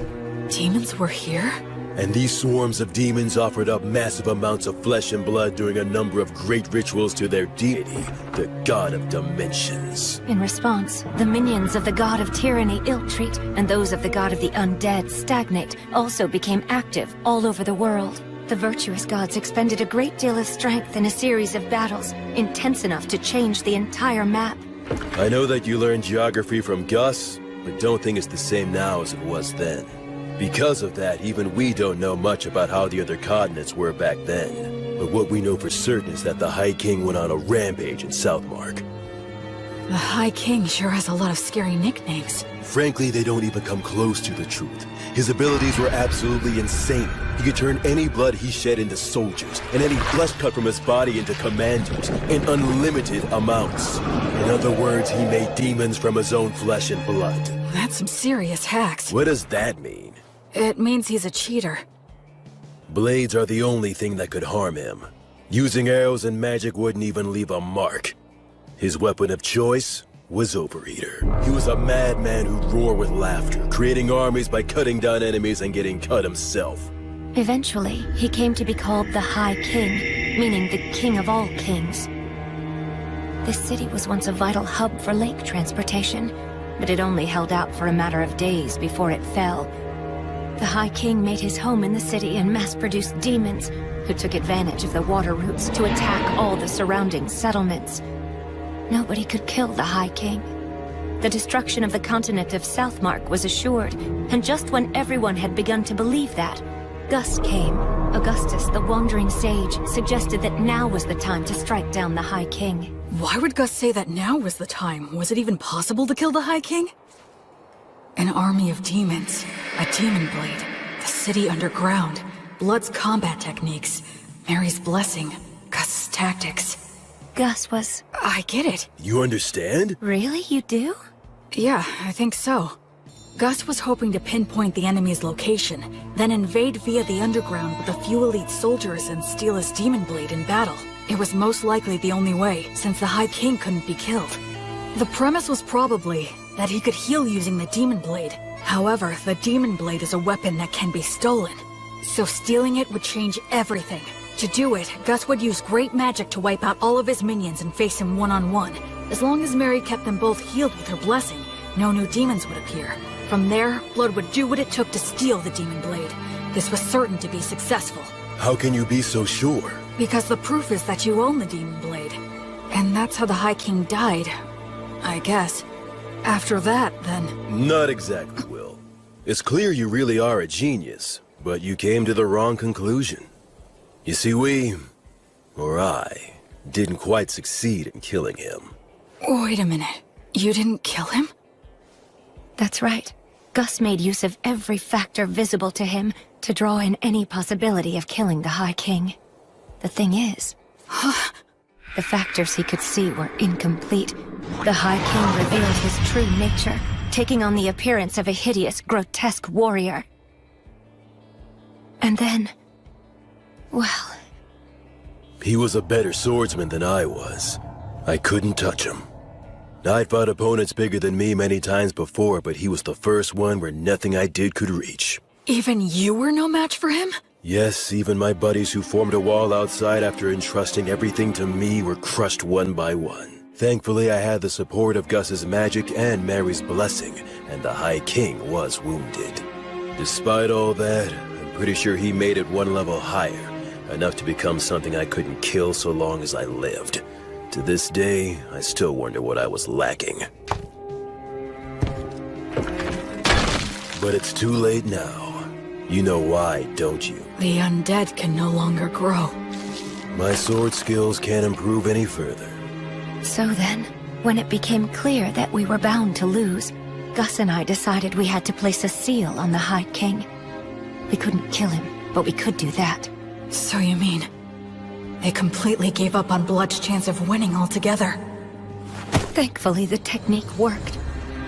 Demons were here? And these swarms of demons offered up massive amounts of flesh and blood during a number of great rituals to their deity, the God of Dimensions. In response, the minions of the God of Tyranny ill-treat, and those of the God of the Undead stagnate, also became active all over the world. The virtuous gods expended a great deal of strength in a series of battles, intense enough to change the entire map. I know that you learned geography from Gus, but don't think it's the same now as it was then. Because of that, even we don't know much about how the other continents were back then. But what we know for certain is that the High King went on a rampage in Southmark. The High King sure has a lot of scary nicknames. Frankly, they don't even come close to the truth. His abilities were absolutely insane. He could turn any blood he shed into soldiers, and any flesh cut from his body into commandos, in unlimited amounts. In other words, he made demons from his own flesh and blood. That's some serious hacks. What does that mean? It means he's a cheater. Blades are the only thing that could harm him. Using arrows and magic wouldn't even leave a mark. His weapon of choice was Overeater. He was a madman who'd roar with laughter, creating armies by cutting down enemies and getting cut himself. Eventually, he came to be called the High King, meaning the king of all kings. This city was once a vital hub for lake transportation, but it only held out for a matter of days before it fell. The High King made his home in the city and mass-produced demons, who took advantage of the water routes to attack all the surrounding settlements. Nobody could kill the High King. The destruction of the continent of Southmark was assured, and just when everyone had begun to believe that, Gus came. Augustus, the wandering sage, suggested that now was the time to strike down the High King. Why would Gus say that now was the time? Was it even possible to kill the High King? An army of demons, a demon blade, the city underground, Blood's combat techniques, Mary's blessing, Gus's tactics. Gus was... I get it. You understand? Really? You do? Yeah, I think so. Gus was hoping to pinpoint the enemy's location, then invade via the underground with a few elite soldiers and steal his demon blade in battle. It was most likely the only way, since the High King couldn't be killed. The premise was probably that he could heal using the demon blade. However, the demon blade is a weapon that can be stolen, so stealing it would change everything. To do it, Gus would use great magic to wipe out all of his minions and face him one-on-one. As long as Mary kept them both healed with her blessing, no new demons would appear. From there, Blood would do what it took to steal the demon blade. This was certain to be successful. How can you be so sure? Because the proof is that you own the Demon Blade. And that's how the High King died, I guess. After that, then... Not exactly, Will. It's clear you really are a genius, but you came to the wrong conclusion. You see, I, didn't quite succeed in killing him. Wait a minute. You didn't kill him? That's right. Gus made use of every factor visible to him to draw in any possibility of killing the High King. The thing is, the factors he could see were incomplete. The High King revealed his true nature, taking on the appearance of a hideous, grotesque warrior. And then... well... He was a better swordsman than I was. I couldn't touch him. I'd fought opponents bigger than me many times before, but he was the first one where nothing I did could reach. Even you were no match for him? Yes, even my buddies who formed a wall outside after entrusting everything to me were crushed one by one. Thankfully, I had the support of Gus's magic and Mary's blessing, and the High King was wounded. Despite all that, I'm pretty sure he made it one level higher, enough to become something I couldn't kill so long as I lived. To this day, I still wonder what I was lacking. But it's too late now. You know why, don't you? The undead can no longer grow. My sword skills can't improve any further. So then, when it became clear that we were bound to lose, Gus and I decided we had to place a seal on the High King. We couldn't kill him, but we could do that. So you mean... they completely gave up on Blood's chance of winning altogether? Thankfully, the technique worked,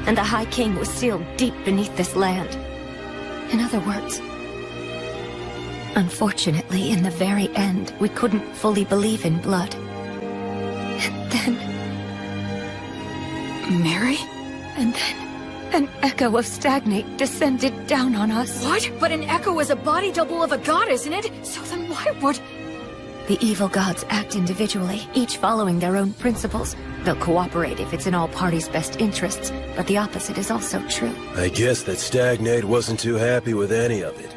and the High King was sealed deep beneath this land. In other words... unfortunately, in the very end, we couldn't fully believe in Blood. And then... Mary? and then... an echo of Stagnate descended down on us. What? But an echo is a body double of a god, isn't it? So then why would... The evil gods act individually, each following their own principles. They'll cooperate if it's in all parties' best interests, but the opposite is also true. I guess that Stagnate wasn't too happy with any of it.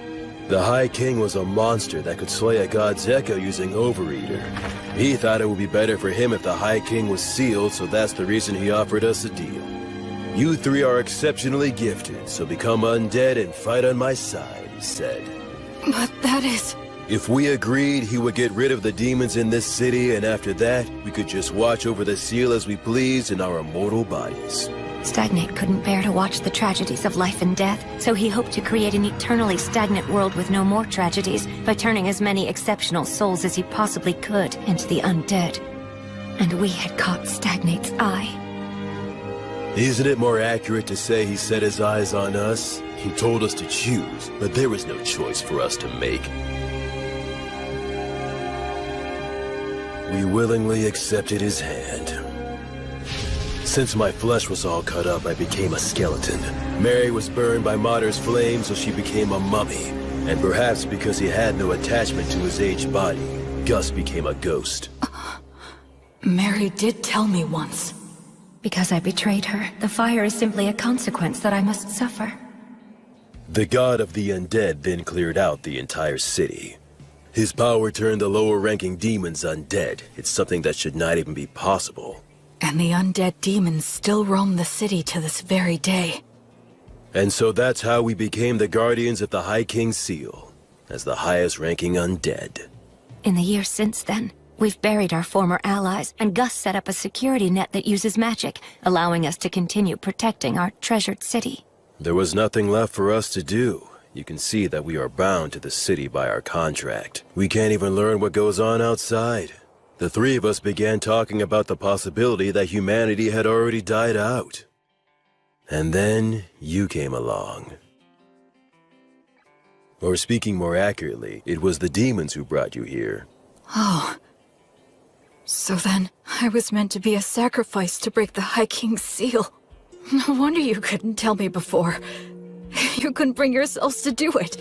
The High King was a monster that could slay a god's echo using Overeater. He thought it would be better for him if the High King was sealed, so that's the reason he offered us a deal. You three are exceptionally gifted, so become undead and fight on my side, he said. But that is... If we agreed, he would get rid of the demons in this city, and after that, we could just watch over the seal as we pleased in our immortal bodies. Stagnate couldn't bear to watch the tragedies of life and death, so he hoped to create an eternally stagnant world with no more tragedies by turning as many exceptional souls as he possibly could into the undead. And we had caught Stagnate's eye. Isn't it more accurate to say he set his eyes on us? He told us to choose, but there was no choice for us to make. We willingly accepted his hand. Since my flesh was all cut up, I became a skeleton. Mary was burned by Martyr's flame, so she became a mummy. And perhaps because he had no attachment to his aged body, Gus became a ghost. Mary did tell me once. Because I betrayed her, the fire is simply a consequence that I must suffer. The god of the undead then cleared out the entire city. His power turned the lower-ranking demons undead. It's something that should not even be possible. And the undead demons still roam the city to this very day. And so that's how we became the guardians of the High King's seal, as the highest-ranking undead. In the years since then, we've buried our former allies, and Gus set up a security net that uses magic, allowing us to continue protecting our treasured city. There was nothing left for us to do. You can see that we are bound to the city by our contract. We can't even learn what goes on outside. The three of us began talking about the possibility that humanity had already died out. And then you came along. Or speaking more accurately, it was the demons who brought you here. Oh. So then, I was meant to be a sacrifice to break the High King's seal. No wonder you couldn't tell me before. You couldn't bring yourselves to do it.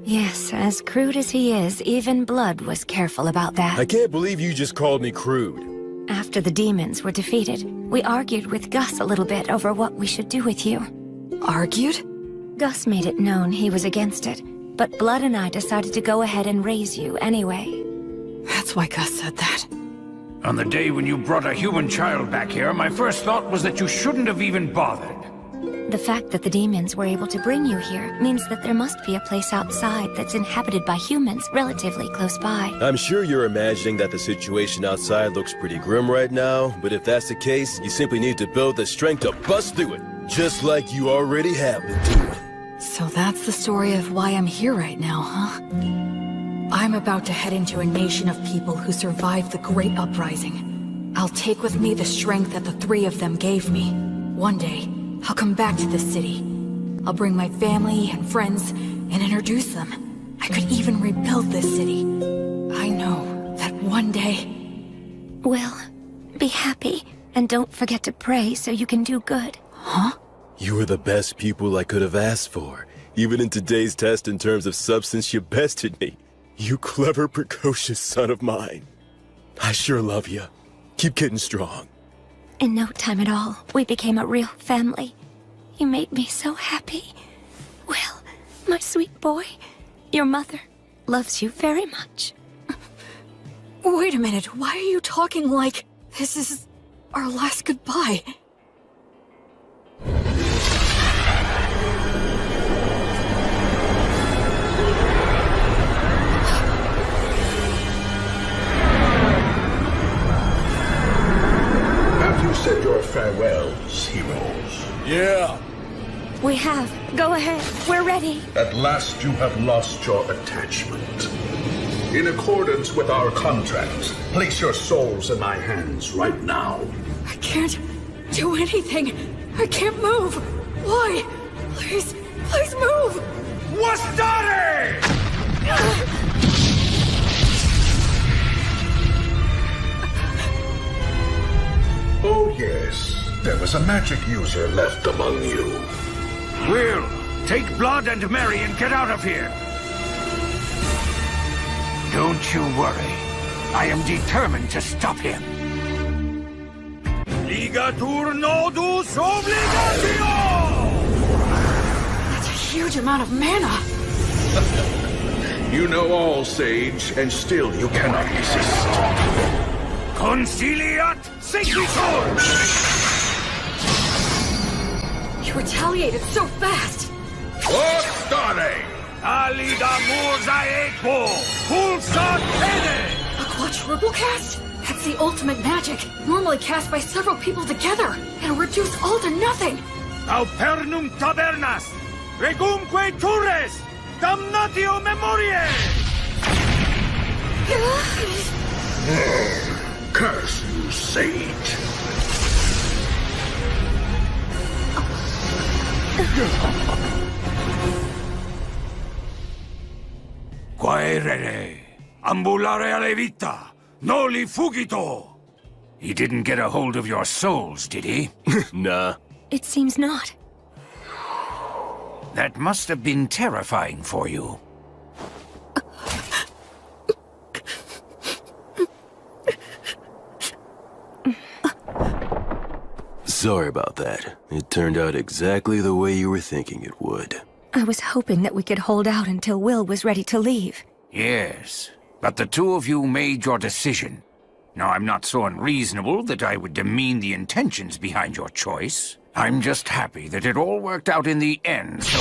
Yes, as crude as he is, even Blood was careful about that. I can't believe you just called me crude. After the demons were defeated, we argued with Gus a little bit over what we should do with you. Argued? Gus made it known he was against it, but Blood and I decided to go ahead and raise you anyway. That's why Gus said that. On the day when you brought a human child back here, my first thought was that you shouldn't have even bothered. The fact that the demons were able to bring you here means that there must be a place outside that's inhabited by humans relatively close by. I'm sure you're imagining that the situation outside looks pretty grim right now, but if that's the case, you simply need to build the strength to bust through it, just like you already have been doing. So that's the story of why I'm here right now, huh? I'm about to head into a nation of people who survived the Great Uprising. I'll take with me the strength that the three of them gave me. One day, I'll come back to this city. I'll bring my family and friends and introduce them. I could even rebuild this city. I know that one day... Will, be happy, and don't forget to pray so you can do good. Huh? You were the best people I could have asked for. Even in today's test in terms of substance, you bested me. You clever, precocious son of mine. I sure love you. Keep getting strong. In no time at all, we became a real family. You made me so happy. Will, my sweet boy, your mother loves you very much. Wait a minute, why are you talking like this is our last goodbye? Have you said your farewells, heroes? Yeah. We have. Go ahead. We're ready. At last you have lost your attachment. In accordance with our contract, place your souls in my hands right now. I can't do anything. I can't move. Why? Please, please move. Wastari! Oh yes, there was a magic user left among you. Will, take Blood and Mary and get out of here. Don't you worry. I am determined to stop him. Ligatur nodus obligatio! That's a huge amount of mana. You know all, Sage, and still you cannot resist. Conciliat sequitur! You retaliated so fast. Wastari! Alida murzaequo! Pulsar pene! A quadruple cast? That's the ultimate magic. Normally cast by several people together. It'll reduce all to nothing. Aupernum tabernas! Regumque turres! Damnatio memoriae! Curse you, Sage. Quaerere, ambulare alle vita, noli fugito. He didn't get a hold of your souls, did he? Nah. It seems not. That must have been terrifying for you. Sorry about that. It turned out exactly the way you were thinking it would. I was hoping that we could hold out until Will was ready to leave. Yes, but the two of you made your decision. Now, I'm not so unreasonable that I would demean the intentions behind your choice. I'm just happy that it all worked out in the end, so...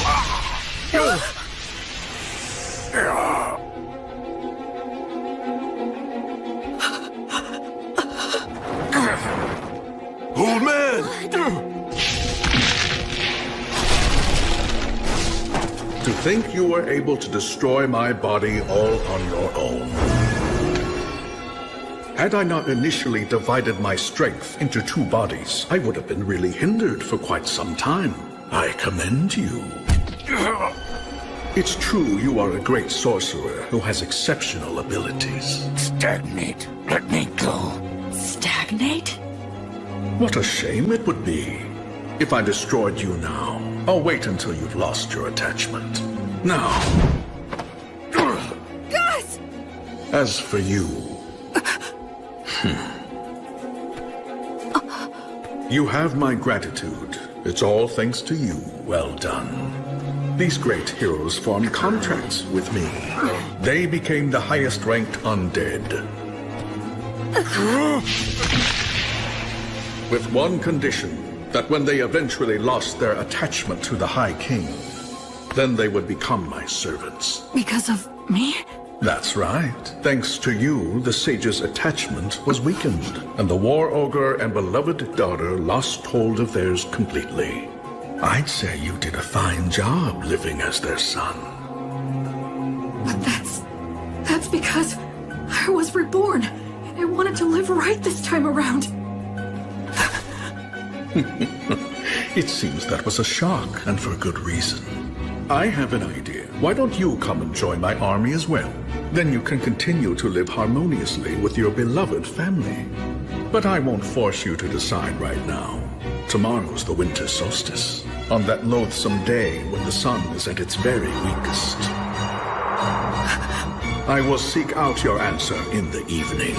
Old man! To think you were able to destroy my body all on your own. Had I not initially divided my strength into two bodies, I would have been really hindered for quite some time. I commend you. It's true you are a great sorcerer who has exceptional abilities. Stagnate. Let me go. Stagnate? What a shame it would be if I destroyed you now. I'll wait until you've lost your attachment. Now, Gus! as for you... You have my gratitude. It's all thanks to you. Well done. These great heroes formed contracts with me. They became the highest ranked undead. With one condition, that when they eventually lost their attachment to the High King, then they would become my servants. Because of me? That's right. Thanks to you, the sage's attachment was weakened, and the war ogre and beloved daughter lost hold of theirs completely. I'd say you did a fine job living as their son. But that's because I was reborn, and I wanted to live right this time around. It seems that was a shock, and for good reason. I have an idea. Why don't you come and join my army as well? Then you can continue to live harmoniously with your beloved family. But I won't force you to decide right now. Tomorrow's the winter solstice, on that loathsome day when the sun is at its very weakest. I will seek out your answer in the evening.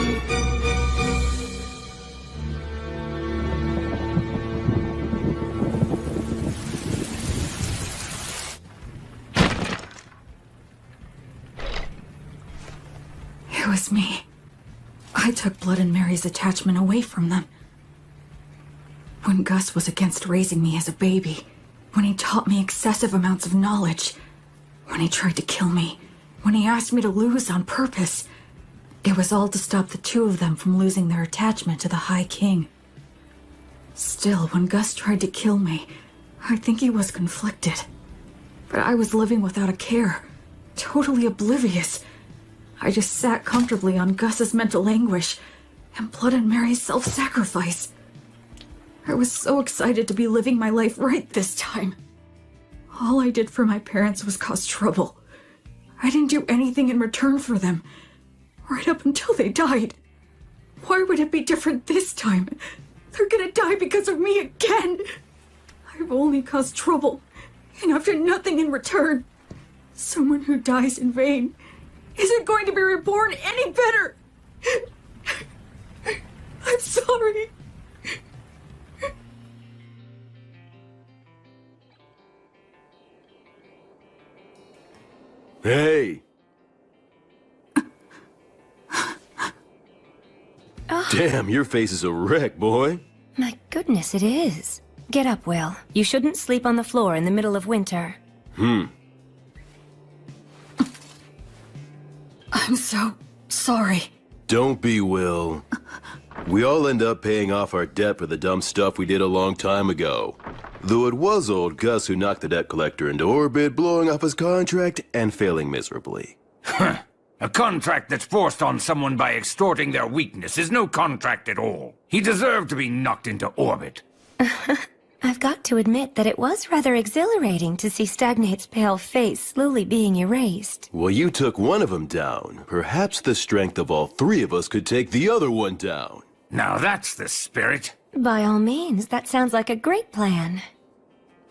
It was me. I took Blood and Mary's attachment away from them. When Gus was against raising me as a baby, when he taught me excessive amounts of knowledge, when he tried to kill me, when he asked me to lose on purpose, it was all to stop the two of them from losing their attachment to the High King. Still, when Gus tried to kill me, I think he was conflicted. But I was living without a care, totally oblivious. I just sat comfortably on Gus's mental anguish and Blood and Mary's self-sacrifice. I was so excited to be living my life right this time. All I did for my parents was cause trouble. I didn't do anything in return for them, right up until they died. Why would it be different this time? They're gonna die because of me again. I've only caused trouble, and I've done nothing in return. Someone who dies in vain isn't going to be reborn any better. I'm sorry. Hey! Damn, your face is a wreck, boy. My goodness, it is. Get up, Will. You shouldn't sleep on the floor in the middle of winter. I'm so sorry. Don't be, Will. We all end up paying off our debt for the dumb stuff we did a long time ago. Though it was old Gus who knocked the debt collector into orbit, blowing off his contract and failing miserably. A contract that's forced on someone by extorting their weakness is no contract at all. He deserved to be knocked into orbit. I've got to admit that it was rather exhilarating to see Stagnate's pale face slowly being erased. Well, you took one of them down. Perhaps the strength of all three of us could take the other one down. Now that's the spirit. By all means, that sounds like a great plan.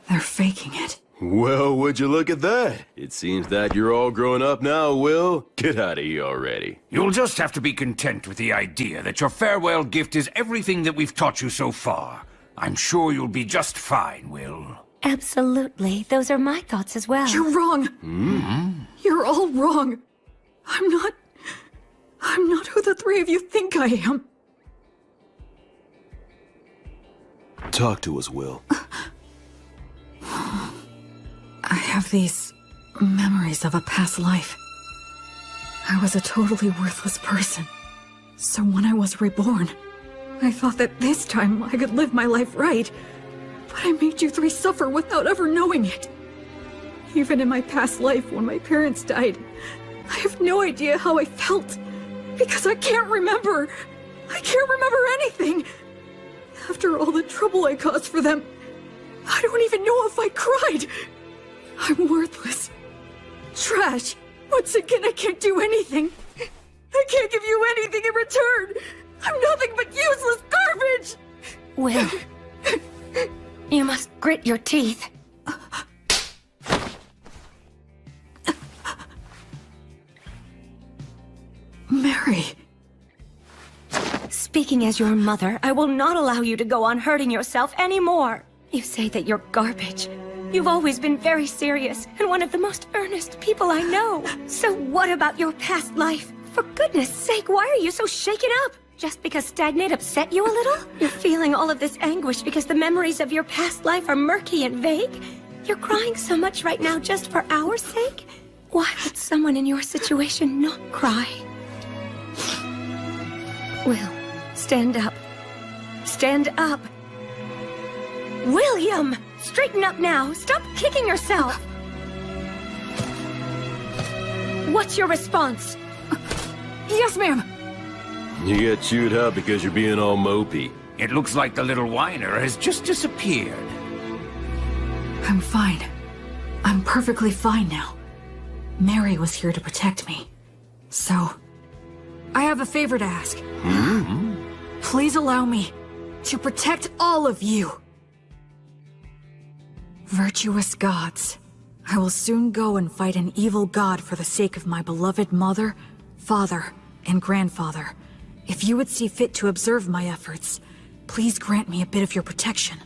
They're faking it. Well, would you look at that? It seems that you're all grown up now, Will. Get out of here already. You'll just have to be content with the idea that your farewell gift is everything that we've taught you so far. I'm sure you'll be just fine, Will. Absolutely. Those are my thoughts as well. You're wrong. You're all wrong. I'm not who the three of you think I am. Talk to us, Will. I have these memories of a past life. I was a totally worthless person. So when I was reborn, I thought that this time I could live my life right. But I made you three suffer without ever knowing it. Even in my past life when my parents died, I have no idea how I felt. Because I can't remember. I can't remember anything. After all the trouble I caused for them, I don't even know if I cried. I'm worthless. Trash. Once again, I can't do anything. I can't give you anything in return. I'm nothing but useless garbage. Will, you must grit your teeth. Mary. Speaking as your mother, I will not allow you to go on hurting yourself anymore. You say that you're garbage, You've always been very serious and one of the most earnest people I know. So what about your past life? For goodness sake, why are you so shaken up? Just because Stagnate upset you a little? You're feeling all of this anguish because the memories of your past life are murky and vague? You're crying so much right now just for our sake? Why would someone in your situation not cry? Will, stand up. Stand up. William! Straighten up now. Stop kicking yourself. What's your response? Yes, ma'am. You get chewed up because you're being all mopey. It looks like the little whiner has just disappeared. I'm fine. I'm perfectly fine now. Mary was here to protect me. So, I have a favor to ask. Please allow me to protect all of you. Virtuous gods, I will soon go and fight an evil god for the sake of my beloved mother, father, and grandfather. If you would see fit to observe my efforts, please grant me a bit of your protection.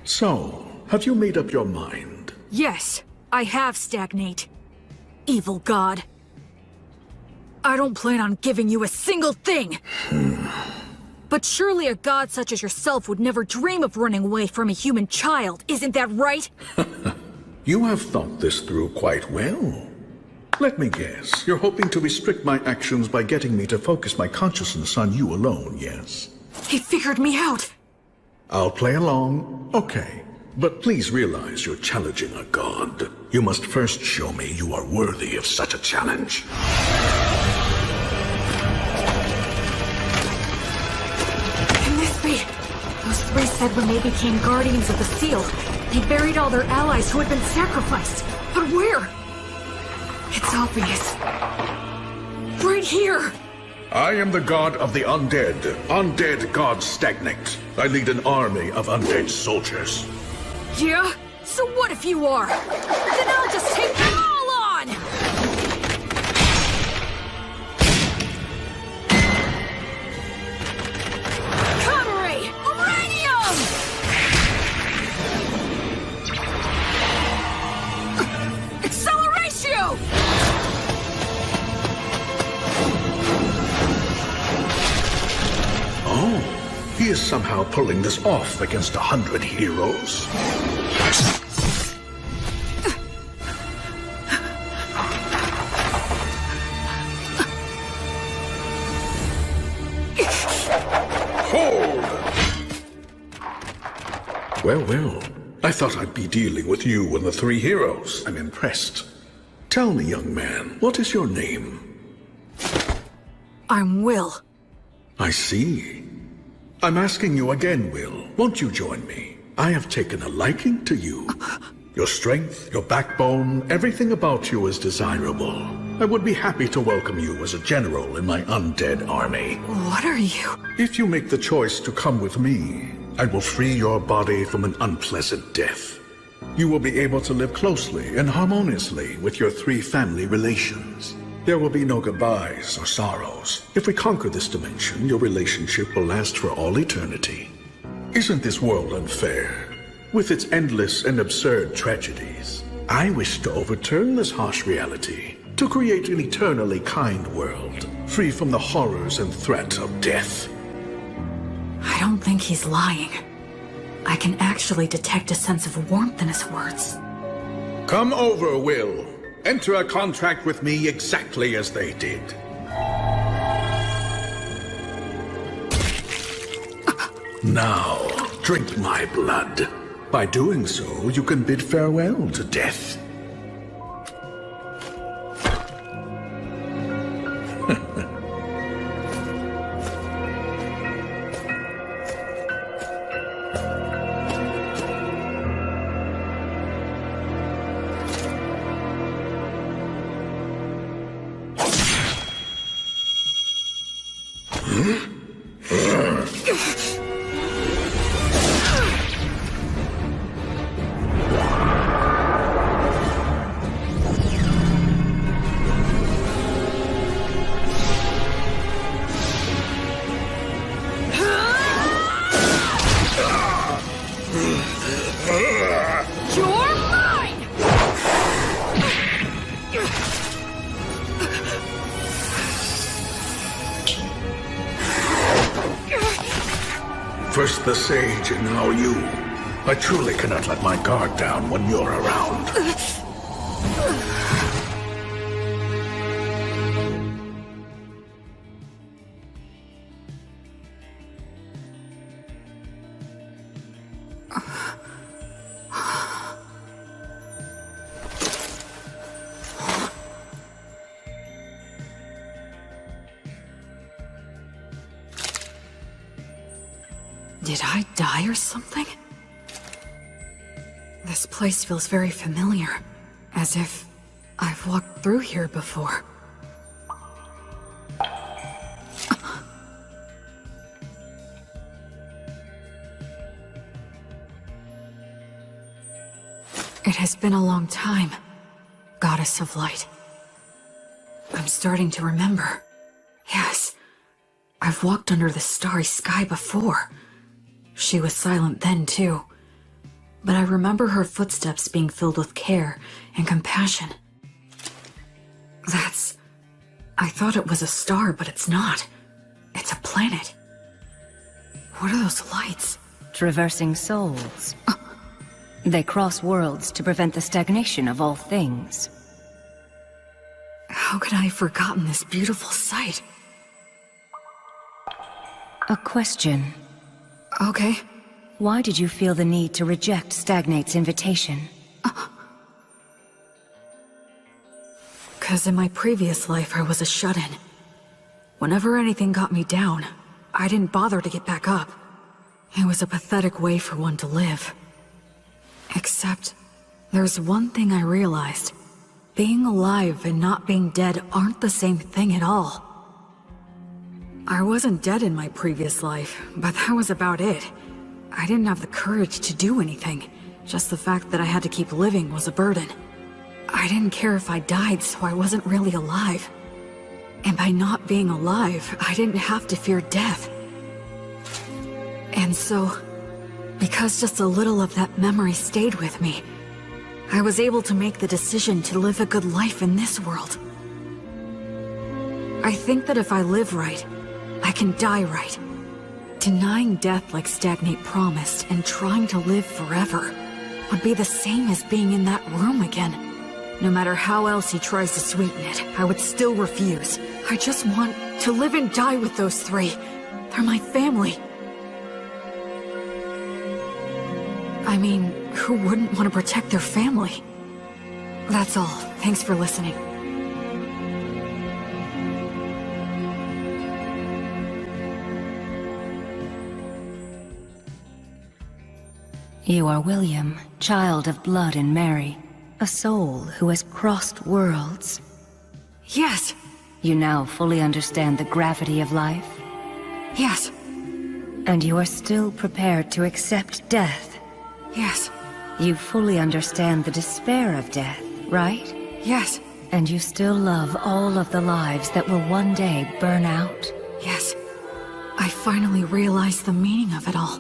So, have you made up your mind? Yes, I have, Stagnate. Evil god. I don't plan on giving you a single thing. But surely a god such as yourself would never dream of running away from a human child, isn't that right? You have thought this through quite well. Let me guess, you're hoping to restrict my actions by getting me to focus my consciousness on you alone, yes? He figured me out. I'll play along, okay. But please realize you're challenging a god. You must first show me you are worthy of such a challenge. Can this be? Those three said when they became guardians of the seal, they buried all their allies who had been sacrificed. But where? It's obvious. Right here! I am the god of the undead. Undead god Stagnate. I lead an army of undead soldiers. Yeah? So what if you are? Then I'll just take them all on! Connery! Uranium! Acceleratio! Oh, he is somehow pulling this off against 100 heroes. Hold! Well, I thought I'd be dealing with you and the three heroes. I'm impressed. Tell me, young man, what is your name? I'm Will. I see. I'm asking you again, Will. Won't you join me? I have taken a liking to you. Your strength, your backbone, everything about you is desirable. I would be happy to welcome you as a general in my undead army. What are you? If you make the choice to come with me, I will free your body from an unpleasant death. You will be able to live closely and harmoniously with your three family relations. There will be no goodbyes or sorrows. If we conquer this dimension, your relationship will last for all eternity. Isn't this world unfair? With its endless and absurd tragedies, I wish to overturn this harsh reality, to create an eternally kind world, free from the horrors and threat of death. I don't think he's lying. I can actually detect a sense of warmth in his words. Come over, Will. Enter a contract with me exactly as they did. Now, drink my blood. By doing so, you can bid farewell to death. You're mine! First the sage, and now you. I truly cannot let my guard down when you're around. Did I die or something? This place feels very familiar, as if I've walked through here before. It has been a long time, Goddess of Light. I'm starting to remember. Yes, I've walked under the starry sky before. She was silent then, too. But I remember her footsteps being filled with care and compassion. I thought it was a star, but it's not. It's a planet. What are those lights? Traversing souls. They cross worlds to prevent the stagnation of all things. How could I have forgotten this beautiful sight? A question. Okay. Why did you feel the need to reject Stagnate's invitation? 'Cause in my previous life, I was a shut-in. Whenever anything got me down, I didn't bother to get back up. It was a pathetic way for one to live. Except, there's one thing I realized. Being alive and not being dead aren't the same thing at all. I wasn't dead in my previous life, but that was about it. I didn't have the courage to do anything. Just the fact that I had to keep living was a burden. I didn't care if I died, so I wasn't really alive. And by not being alive, I didn't have to fear death. And so, because just a little of that memory stayed with me, I was able to make the decision to live a good life in this world. I think that if I live right, I can die right. Denying death like Stagnate promised and trying to live forever would be the same as being in that room again. No matter how else he tries to sweeten it, I would still refuse. I just want to live and die with those three. They're my family. I mean, who wouldn't want to protect their family? That's all. Thanks for listening. You are William, child of blood and Mary, a soul who has crossed worlds. Yes! You now fully understand the gravity of life, Yes! and you are still prepared to accept death. Yes! You fully understand the despair of death, right? Yes! And you still love all of the lives that will one day burn out. Yes. I finally realized the meaning of it all.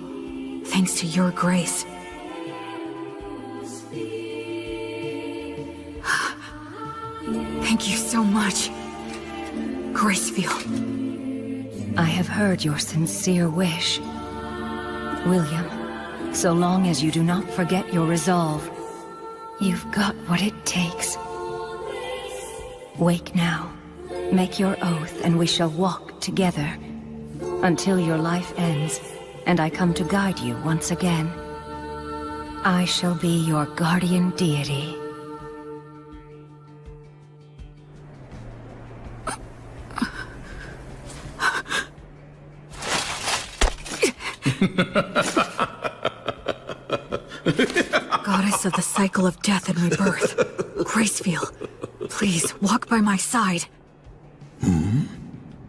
Thanks to your grace. Thank you so much, Gracefield. I have heard your sincere wish. William, so long as you do not forget your resolve, you've got what it takes. Wake now. Make your oath and we shall walk together until your life ends and I come to guide you once again. I shall be your guardian deity. Goddess of the cycle of death and rebirth, Gracefield, please walk by my side.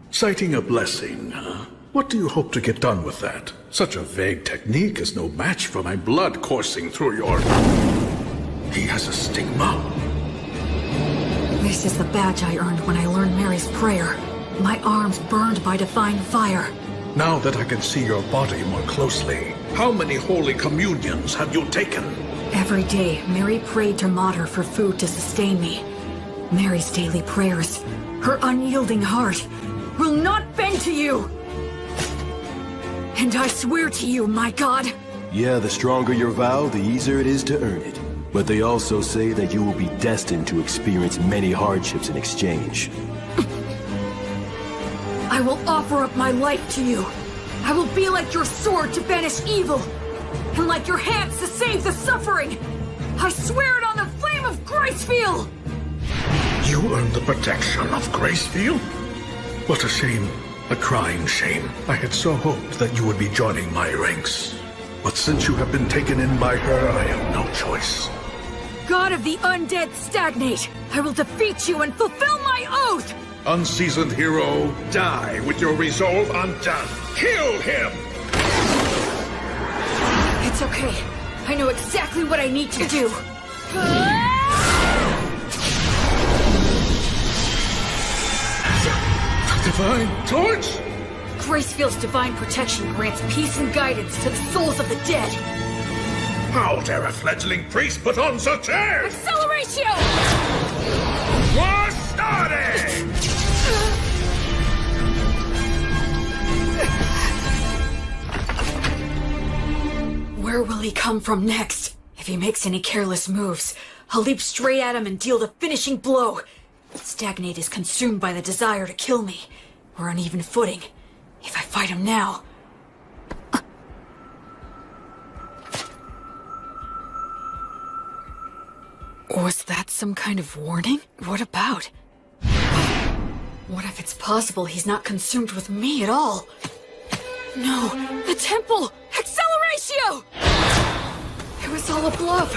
Citing a blessing, huh? What do you hope to get done with that? Such a vague technique is no match for my blood coursing through your... He has a stigma. This is the badge I earned when I learned Mary's prayer. My arms burned by divine fire. Now that I can see your body more closely, how many holy communions have you taken? Every day, Mary prayed to Mater for food to sustain me. Mary's daily prayers, her unyielding heart, will not bend to you! And I swear to you, my god, Yeah, the stronger your vow, the easier it is to earn it. But they also say that you will be destined to experience many hardships in exchange. I will offer up my life to you. I will be like your sword to banish evil, and like your hands to save the suffering. I swear it on the flame of Gracefield! You earned the protection of Gracefield? What a shame. A crying shame. I had so hoped that you would be joining my ranks. But since you have been taken in by her, I have no choice. God of the undead stagnate! I will defeat you and fulfill my oath! Unseasoned hero, die with your resolve undone. Kill him! It's okay. I know exactly what I need to do. Divine Torch? Gracefield's divine protection grants peace and guidance to the souls of the dead. How dare a fledgling priest put on such airs? Acceleratio! War started! Where will he come from next? If he makes any careless moves, I'll leap straight at him and deal the finishing blow. Stagnate is consumed by the desire to kill me. We're on even footing. If I fight him now... Was that some kind of warning? What about? What if it's possible he's not consumed with me at all? No, the temple! Acceleratio! It was all a bluff.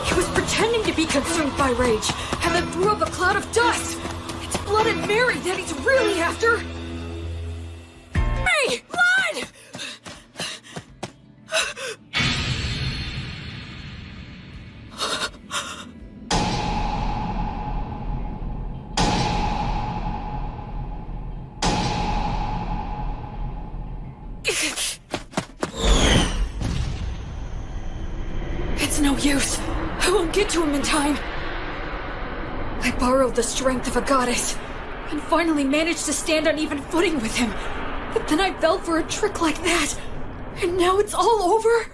He was pretending to be consumed by rage, and then threw up a cloud of dust. It's Blood and Mary that he's really after. Mary! Blood! It's no use. I won't get to him in time. I borrowed the strength of a goddess, and finally managed to stand on even footing with him. But then I fell for a trick like that, and now it's all over?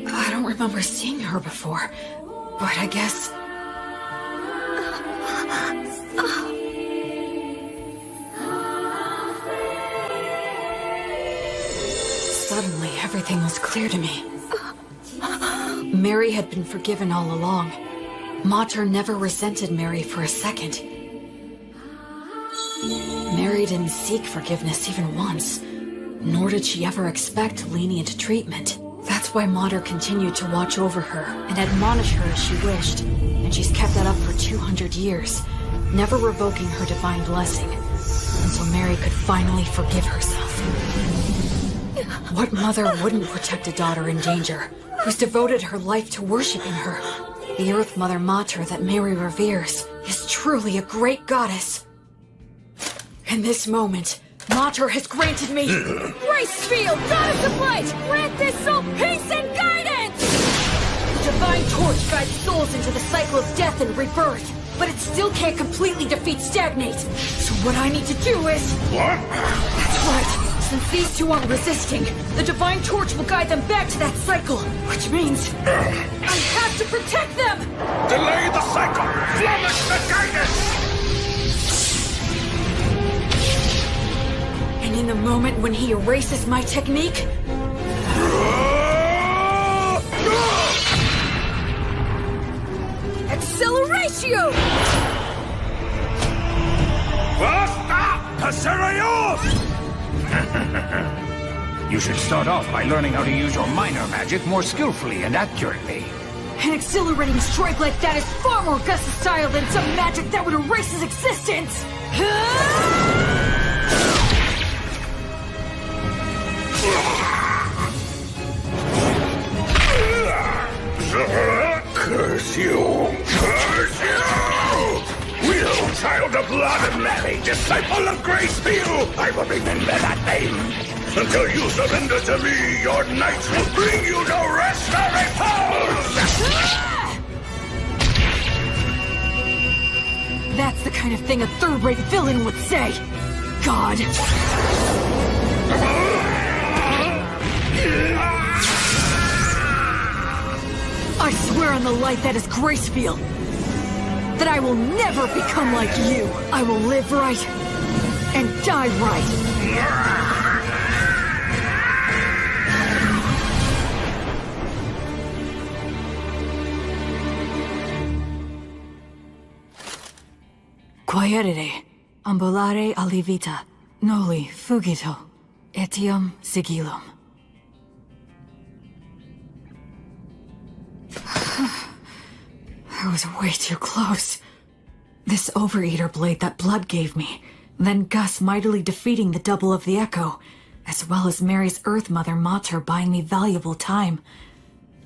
I don't remember seeing her before, but I guess... Suddenly, everything was clear to me. Mary had been forgiven all along. Mater never resented Mary for a second. Mary didn't seek forgiveness even once, nor did she ever expect lenient treatment. That's why Mater continued to watch over her and admonish her as she wished, and she's kept that up for 200 years, never revoking her divine blessing, until Mary could finally forgive herself. What mother wouldn't protect a daughter in danger, who's devoted her life to worshipping her? The Earth Mother Mater that Mary reveres is truly a great goddess. In this moment, Mater has granted me Gracefield, Goddess of Light! Grant this soul peace and guidance! The divine torch guides souls into the cycle of death and rebirth, but it still can't completely defeat Stagnate. So what I need to do is... What? That's right. Since these two aren't resisting, the divine torch will guide them back to that cycle, which means I have to protect them! Delay the cycle! Flourish the guidance! And in the moment when he erases my technique... Acceleratio! Basta! Passerios! You should start off by learning how to use your minor magic more skillfully and accurately. An exhilarating strike like that is far more Gus's style than some magic that would erase his existence! Curse you! Curse you! Will, child of blood and Mary, disciple of Gracefield! I will remember that name! Until you surrender to me, your knights will bring you no rest or repose! That's the kind of thing a third-rate villain would say! God! I swear on the light that is Gracefield, that I will never become like you! I will live right, and die right! Quaerere, ambulare alivita, noli fugito, etiam sigillum. I was way too close. This overeater blade that Blood gave me, then Gus mightily defeating the double of the Echo, as well as Mary's Earth Mother Mater buying me valuable time.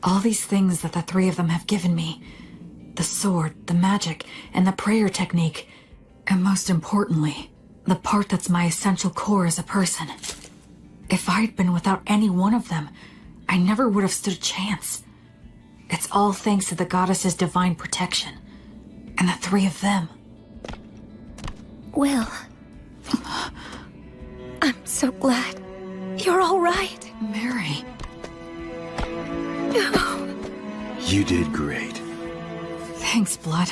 All these things that the three of them have given me. The sword, the magic, and the prayer technique. And most importantly, the part that's my essential core as a person. If I'd been without any one of them, I never would have stood a chance. It's all thanks to the goddess's divine protection. And the three of them. Will. I'm so glad. You're all right. Mary. You did great. Thanks, Blood.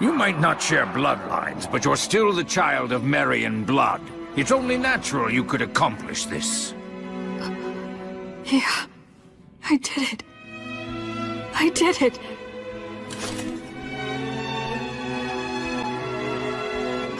You might not share bloodlines, but you're still the child of Marian blood. It's only natural you could accomplish this. Yeah, I did it. I did it.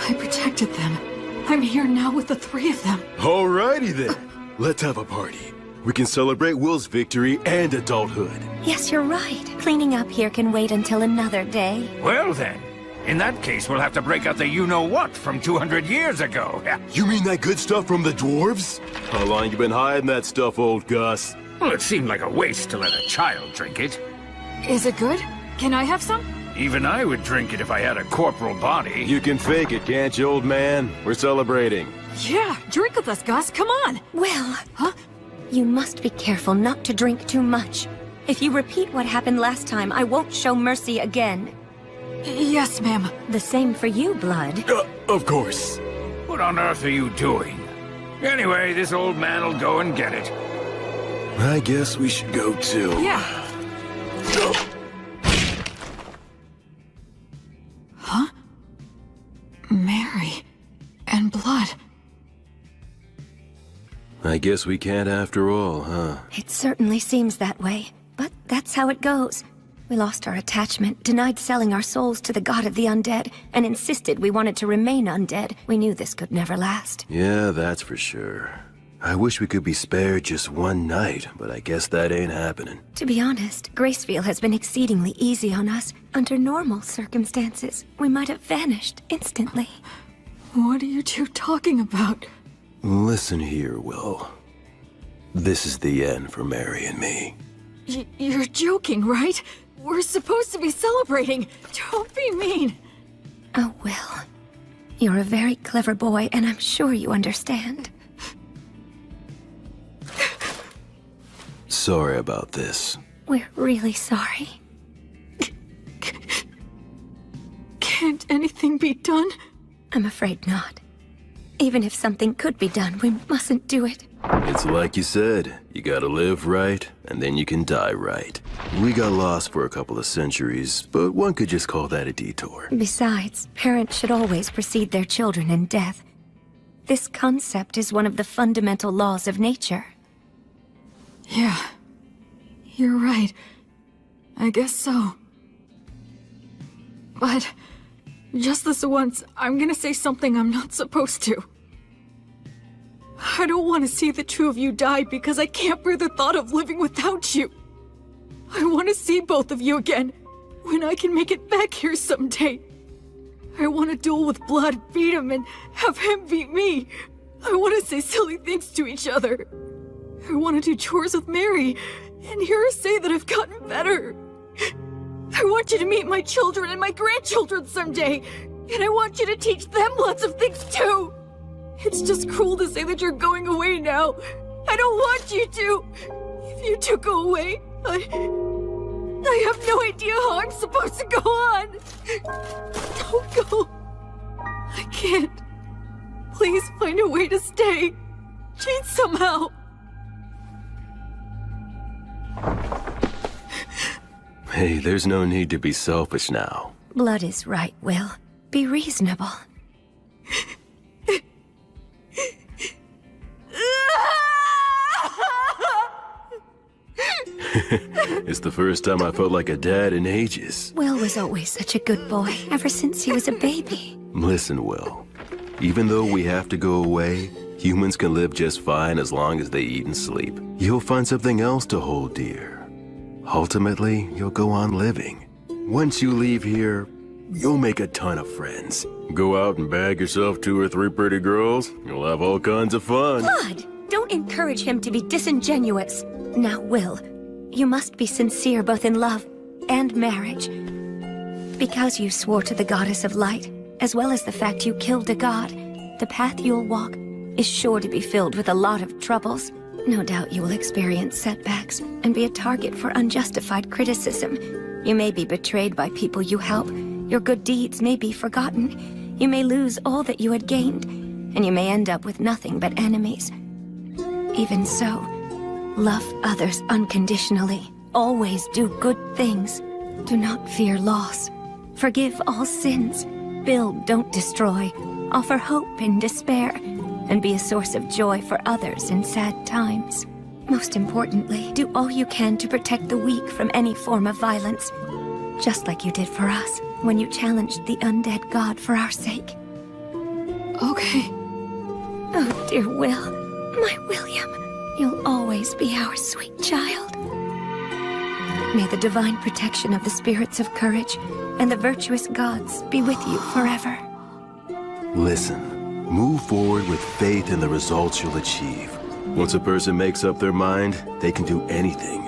I protected them. I'm here now with the three of them. Alrighty then. Let's have a party. We can celebrate Will's victory and adulthood. Yes, you're right. Cleaning up here can wait until another day. Well then, in that case we'll have to break out the you-know-what from 200 years ago. You mean that good stuff from the dwarves? How long you been hiding that stuff, old Gus? Well, it seemed like a waste to let a child drink it. Is it good? Can I have some? Even I would drink it if I had a corporal body. You can fake it, can't you, old man? We're celebrating. Yeah, drink with us, Gus. Come on. Will. Huh? You must be careful not to drink too much. If you repeat what happened last time, I won't show mercy again. Yes, ma'am. The same for you, Blood. Of course. What on earth are you doing? Anyway, this old man'll go and get it. I guess we should go too. Yeah. Huh? Mary and Blood. I guess we can't after all, huh? It certainly seems that way, but that's how it goes. We lost our attachment, denied selling our souls to the god of the undead, and insisted we wanted to remain undead. We knew this could never last. Yeah, that's for sure. I wish we could be spared just one night, but I guess that ain't happening. To be honest, Gracefield has been exceedingly easy on us. Under normal circumstances, we might have vanished instantly. What are you two talking about? Listen here, Will. This is the end for Mary and me. You're joking, right? We're supposed to be celebrating. Don't be mean. Oh, Will. You're a very clever boy, and I'm sure you understand. Sorry about this. We're really sorry. Can't anything be done? I'm afraid not. Even if something could be done, we mustn't do it. It's like you said, you gotta live right, and then you can die right. We got lost for a couple of centuries, but one could just call that a detour. Besides, parents should always precede their children in death. This concept is one of the fundamental laws of nature. Yeah. You're right. I guess so. But just this once, I'm gonna say something I'm not supposed to. I don't want to see the two of you die because I can't bear the thought of living without you. I want to see both of you again when I can make it back here someday. I want to duel with Blood, beat him, and have him beat me. I want to say silly things to each other. I want to do chores with Mary and hear her say that I've gotten better. I want you to meet my children and my grandchildren someday, and I want you to teach them lots of things too. It's just cruel to say that you're going away now. I don't want you to. If you do go away, I have no idea how I'm supposed to go on. Don't go. I can't. Please find a way to stay. Cheat somehow. Hey, there's no need to be selfish now. Blood is right, Will. Be reasonable. It's the first time I felt like a dad in ages. Will was always such a good boy, ever since he was a baby. Listen, Will. Even though we have to go away, humans can live just fine as long as they eat and sleep. You'll find something else to hold dear. Ultimately, you'll go on living. Once you leave here, you'll make a ton of friends. Go out and bag yourself 2 or 3 pretty girls. You'll have all kinds of fun. Blood! Don't encourage him to be disingenuous. Now, Will, you must be sincere both in love and marriage. Because you swore to the goddess of light, as well as the fact you killed a god, the path you'll walk is sure to be filled with a lot of troubles. No doubt you will experience setbacks and be a target for unjustified criticism. You may be betrayed by people you help. Your good deeds may be forgotten. You may lose all that you had gained, and you may end up with nothing but enemies. Even so, love others unconditionally. Always do good things. Do not fear loss. Forgive all sins. Build, don't destroy. Offer hope in despair. And be a source of joy for others in sad times. Most importantly, do all you can to protect the weak from any form of violence. Just like you did for us, when you challenged the undead god for our sake. Okay. Oh, dear Will, my William, you'll always be our sweet child. May the divine protection of the spirits of courage and the virtuous gods be with you forever. Listen. Move forward with faith in the results you'll achieve. Once a person makes up their mind, they can do anything.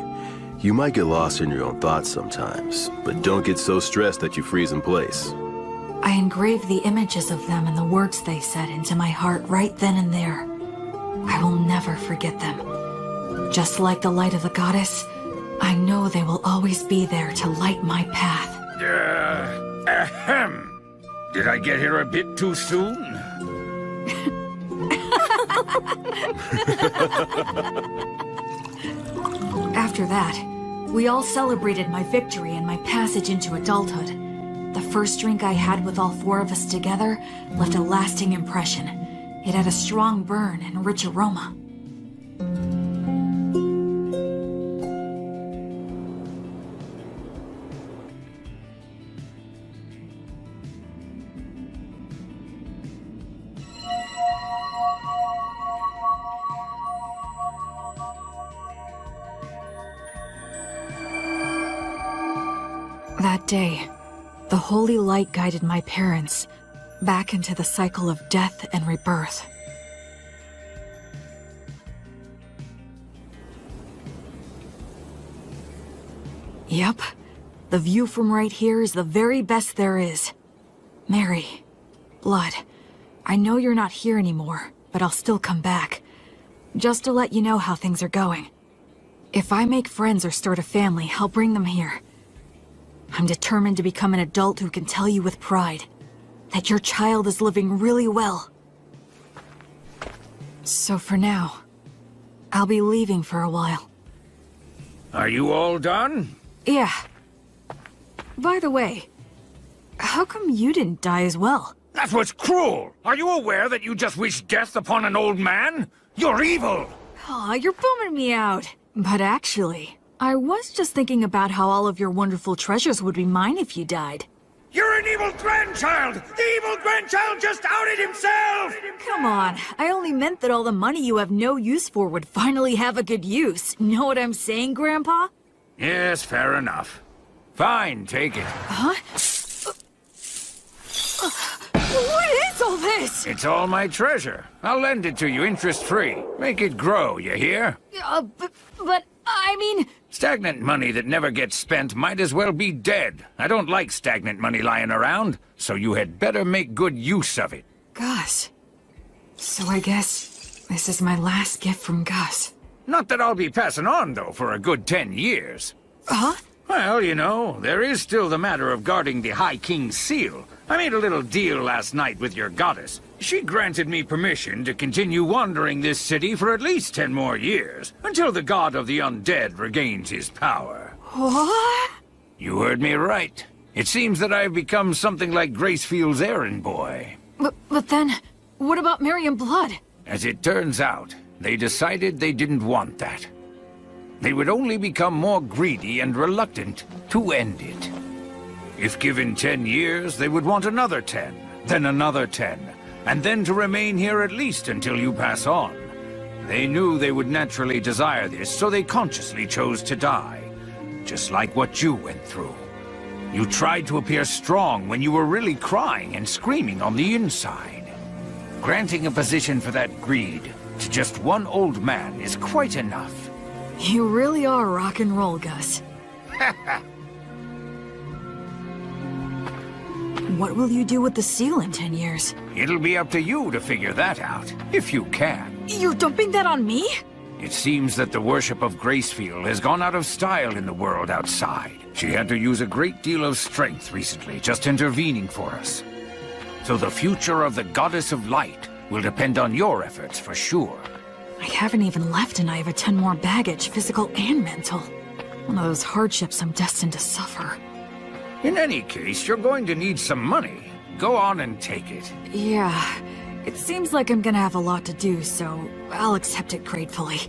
You might get lost in your own thoughts sometimes, but don't get so stressed that you freeze in place. I engraved the images of them and the words they said into my heart right then and there. I will never forget them. Just like the light of the goddess, I know they will always be there to light my path. Ahem. Did I get here a bit too soon? After that, we all celebrated my victory and my passage into adulthood. The first drink I had with all 4 of us together left a lasting impression. It had a strong burn and rich aroma. That day, the holy light guided my parents back into the cycle of death and rebirth. Yep, the view from right here is the very best there is. Mary, Blood, I know you're not here anymore, but I'll still come back. Just to let you know how things are going. If I make friends or start a family, I'll bring them here. I'm determined to become an adult who can tell you with pride that your child is living really well. So for now, I'll be leaving for a while. Are you all done? Yeah. By the way, how come you didn't die as well? That was cruel! Are you aware that you just wished death upon an old man? You're evil! Aw, you're bumming me out. But actually, I was just thinking about how all of your wonderful treasures would be mine if you died. You're an evil grandchild! The evil grandchild just outed himself! Come on, I only meant that all the money you have no use for would finally have a good use. Know what I'm saying, Grandpa? Yes, fair enough. Fine, take it. What is all this? It's all my treasure. I'll lend it to you interest-free. Make it grow, you hear? But I mean... Stagnant money that never gets spent might as well be dead. I don't like stagnant money lying around, so you had better make good use of it. Gus. So I guess this is my last gift from Gus. Not that I'll be passing on, though, for a good 10 years. Huh? Well, you know, there is still the matter of guarding the High King's seal. I made a little deal last night with your goddess. She granted me permission to continue wandering this city for at least 10 more years, until the god of the undead regains his power. What? You heard me right. It seems that I've become something like Gracefield's errand boy. But then, what about Miriam Blood? As it turns out, they decided they didn't want that. They would only become more greedy and reluctant to end it. If given 10 years, they would want another 10, then another 10, and then to remain here at least until you pass on. They knew they would naturally desire this, so they consciously chose to die. Just like what you went through. You tried to appear strong when you were really crying and screaming on the inside. Granting a position for that greed to just one old man is quite enough. You really are rock and roll, Gus. What will you do with the seal in 10 years? It'll be up to you to figure that out, if you can. You're dumping that on me? It seems that the worship of Gracefield has gone out of style in the world outside. She had to use a great deal of strength recently, just intervening for us. So the future of the Goddess of Light will depend on your efforts for sure. I haven't even left and I have a ton more baggage, physical and mental. One of those hardships I'm destined to suffer. In any case, you're going to need some money. Go on and take it. Yeah, it seems like I'm gonna have a lot to do, so I'll accept it gratefully.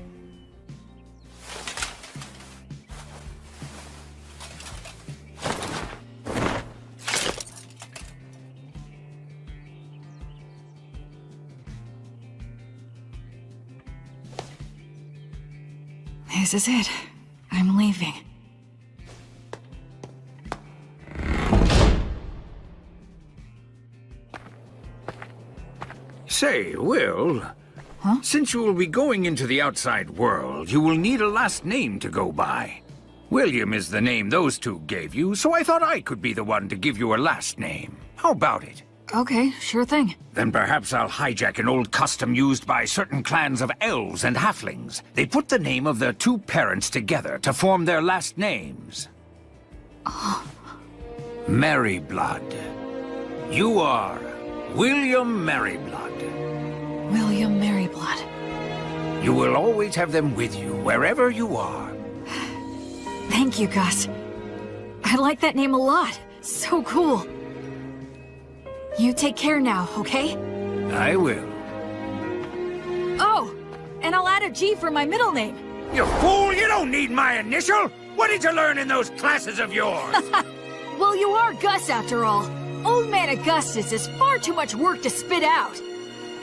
This is it. I'm leaving. Say, Will... Huh? Since you will be going into the outside world, you will need a last name to go by. William is the name those two gave you, so I thought I could be the one to give you a last name. How about it? Okay, sure thing. Then perhaps I'll hijack an old custom used by certain clans of elves and halflings. They put the name of their two parents together to form their last names. Merryblood. You are William Merryblood. William Merryblood. You will always have them with you, wherever you are. Thank you, Gus. I like that name a lot. So cool. You take care now, okay? I will. Oh, and I'll add a G for my middle name. You fool! You don't need my initial! What did you learn in those classes of yours? Well, you are Gus after all. Old Man Augustus is far too much work to spit out.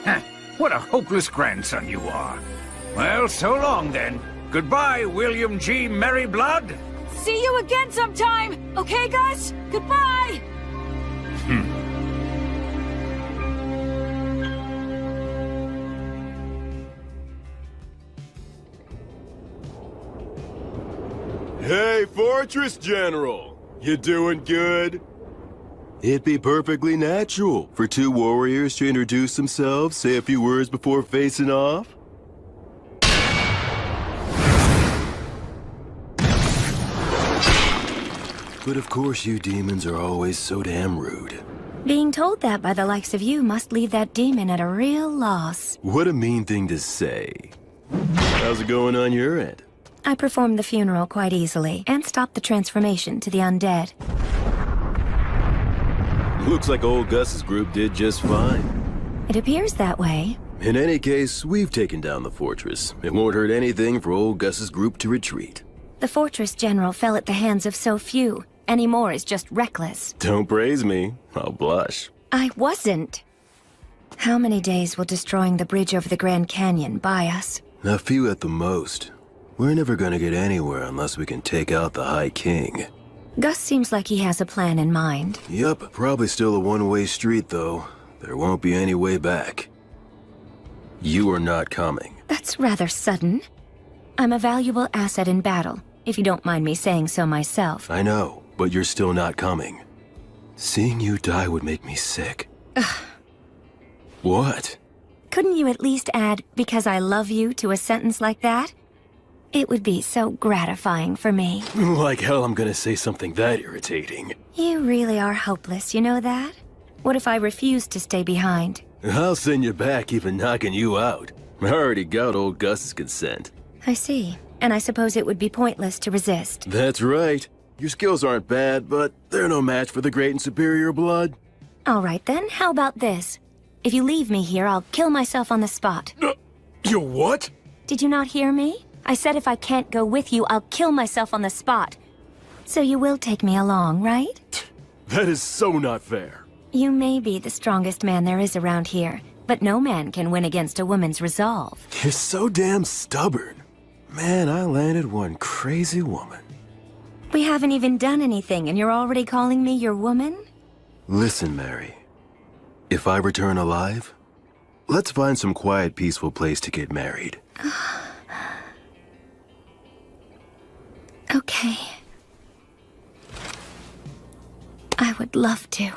Heh, what a hopeless grandson you are. Well, so long then. Goodbye, William G. Merryblood. See you again sometime, okay, Gus? Goodbye! Hey, Fortress General! You doing good? It'd be perfectly natural for two warriors to introduce themselves, say a few words before facing off. But of course you demons are always so damn rude. Being told that by the likes of you must leave that demon at a real loss. What a mean thing to say. How's it going on your end? I performed the funeral quite easily, and stopped the transformation to the undead. Looks like old Gus's group did just fine. It appears that way. In any case, we've taken down the fortress. It won't hurt anything for old Gus's group to retreat. The Fortress General fell at the hands of so few. Any more is just reckless. Don't praise me. I'll blush. I wasn't. How many days will destroying the bridge over the Grand Canyon buy us? A few at the most. We're never gonna get anywhere unless we can take out the High King. Gus seems like he has a plan in mind. Yup, probably still a one-way street, though. There won't be any way back. You are not coming. That's rather sudden. I'm a valuable asset in battle, if you don't mind me saying so myself. I know, but you're still not coming. Seeing you die would make me sick. What? Couldn't you at least add, "because I love you," to a sentence like that? It would be so gratifying for me. Like hell I'm gonna say something that irritating. You really are hopeless, you know that? What if I refuse to stay behind? I'll send you back even knocking you out. I already got old Gus's consent. I see. And I suppose it would be pointless to resist. That's right. Your skills aren't bad, but they're no match for the great and superior blood. All right then, how about this? If you leave me here, I'll kill myself on the spot. You what? Did you not hear me? I said if I can't go with you, I'll kill myself on the spot. So you will take me along, right? That is so not fair. You may be the strongest man there is around here, but no man can win against a woman's resolve. You're so damn stubborn. Man, I landed one crazy woman. We haven't even done anything, and you're already calling me your woman? Listen, Mary. If I return alive, let's find some quiet, peaceful place to get married. Okay. I would love to.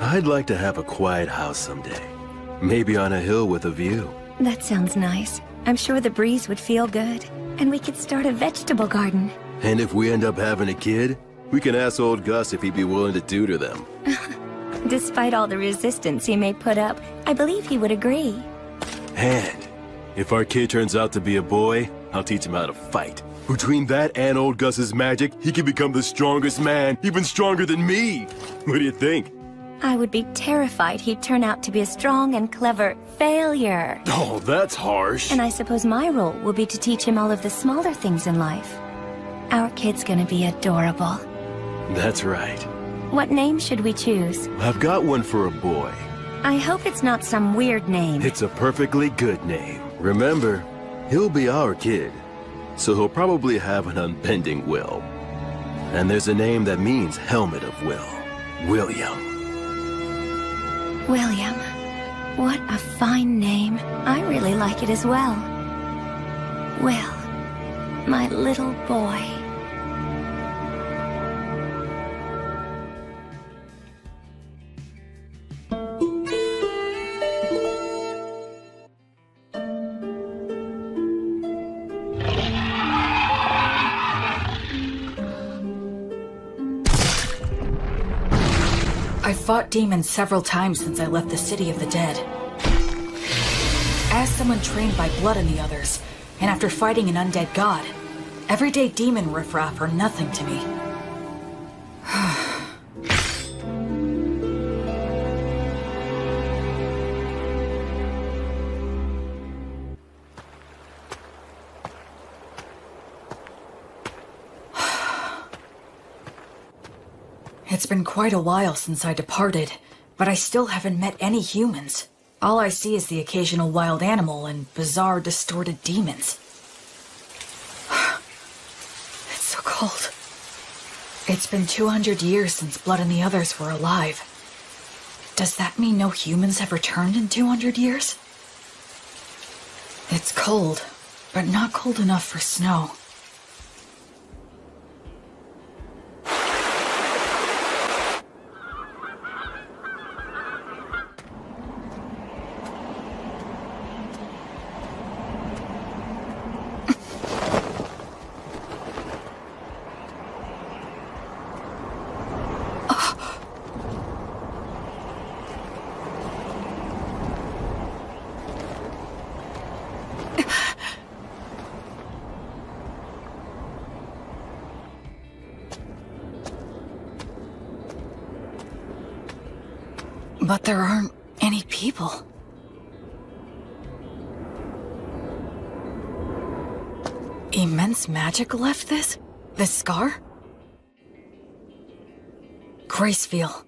I'd like to have a quiet house someday. Maybe on a hill with a view. That sounds nice. I'm sure the breeze would feel good. And we could start a vegetable garden. And if we end up having a kid, we can ask old Gus if he'd be willing to tutor them. Despite all the resistance he may put up, I believe he would agree. And if our kid turns out to be a boy, I'll teach him how to fight. Between that and old Gus's magic, he can become the strongest man, even stronger than me. What do you think? I would be terrified he'd turn out to be a strong and clever failure. Oh, that's harsh. And I suppose my role will be to teach him all of the smaller things in life. Our kid's gonna be adorable. That's right. What name should we choose? I've got one for a boy. I hope it's not some weird name. It's a perfectly good name. Remember, he'll be our kid, so he'll probably have an unbending will. And there's a name that means helmet of will. William. William. What a fine name. I really like it as well. Will, my little boy. I've fought demons several times since I left the City of the Dead. As someone trained by Blood and the others, and after fighting an undead god, everyday demon riffraff are nothing to me. It's been quite a while since I departed, but I still haven't met any humans. All I see is the occasional wild animal and bizarre, distorted demons. It's so cold. It's been 200 years since Blood and the others were alive. Does that mean no humans have returned in 200 years? It's cold, but not cold enough for snow. But there aren't any people. Immense magic left this? This scar? Gracefiel,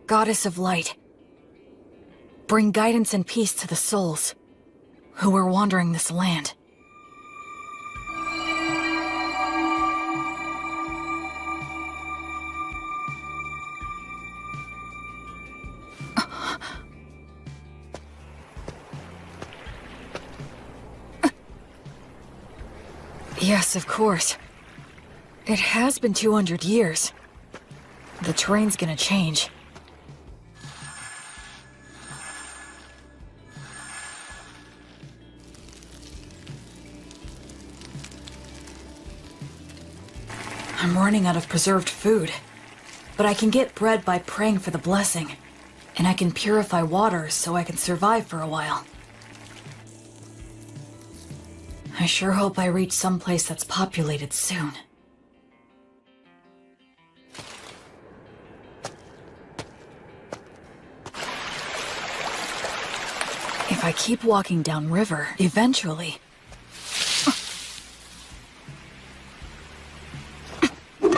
goddess of light. Bring guidance and peace to the souls who are wandering this land. Yes, of course. It has been 200 years. The terrain's gonna change. I'm running out of preserved food. But I can get bread by praying for the blessing. And I can purify water so I can survive for a while. I sure hope I reach someplace that's populated soon. If I keep walking downriver, eventually... A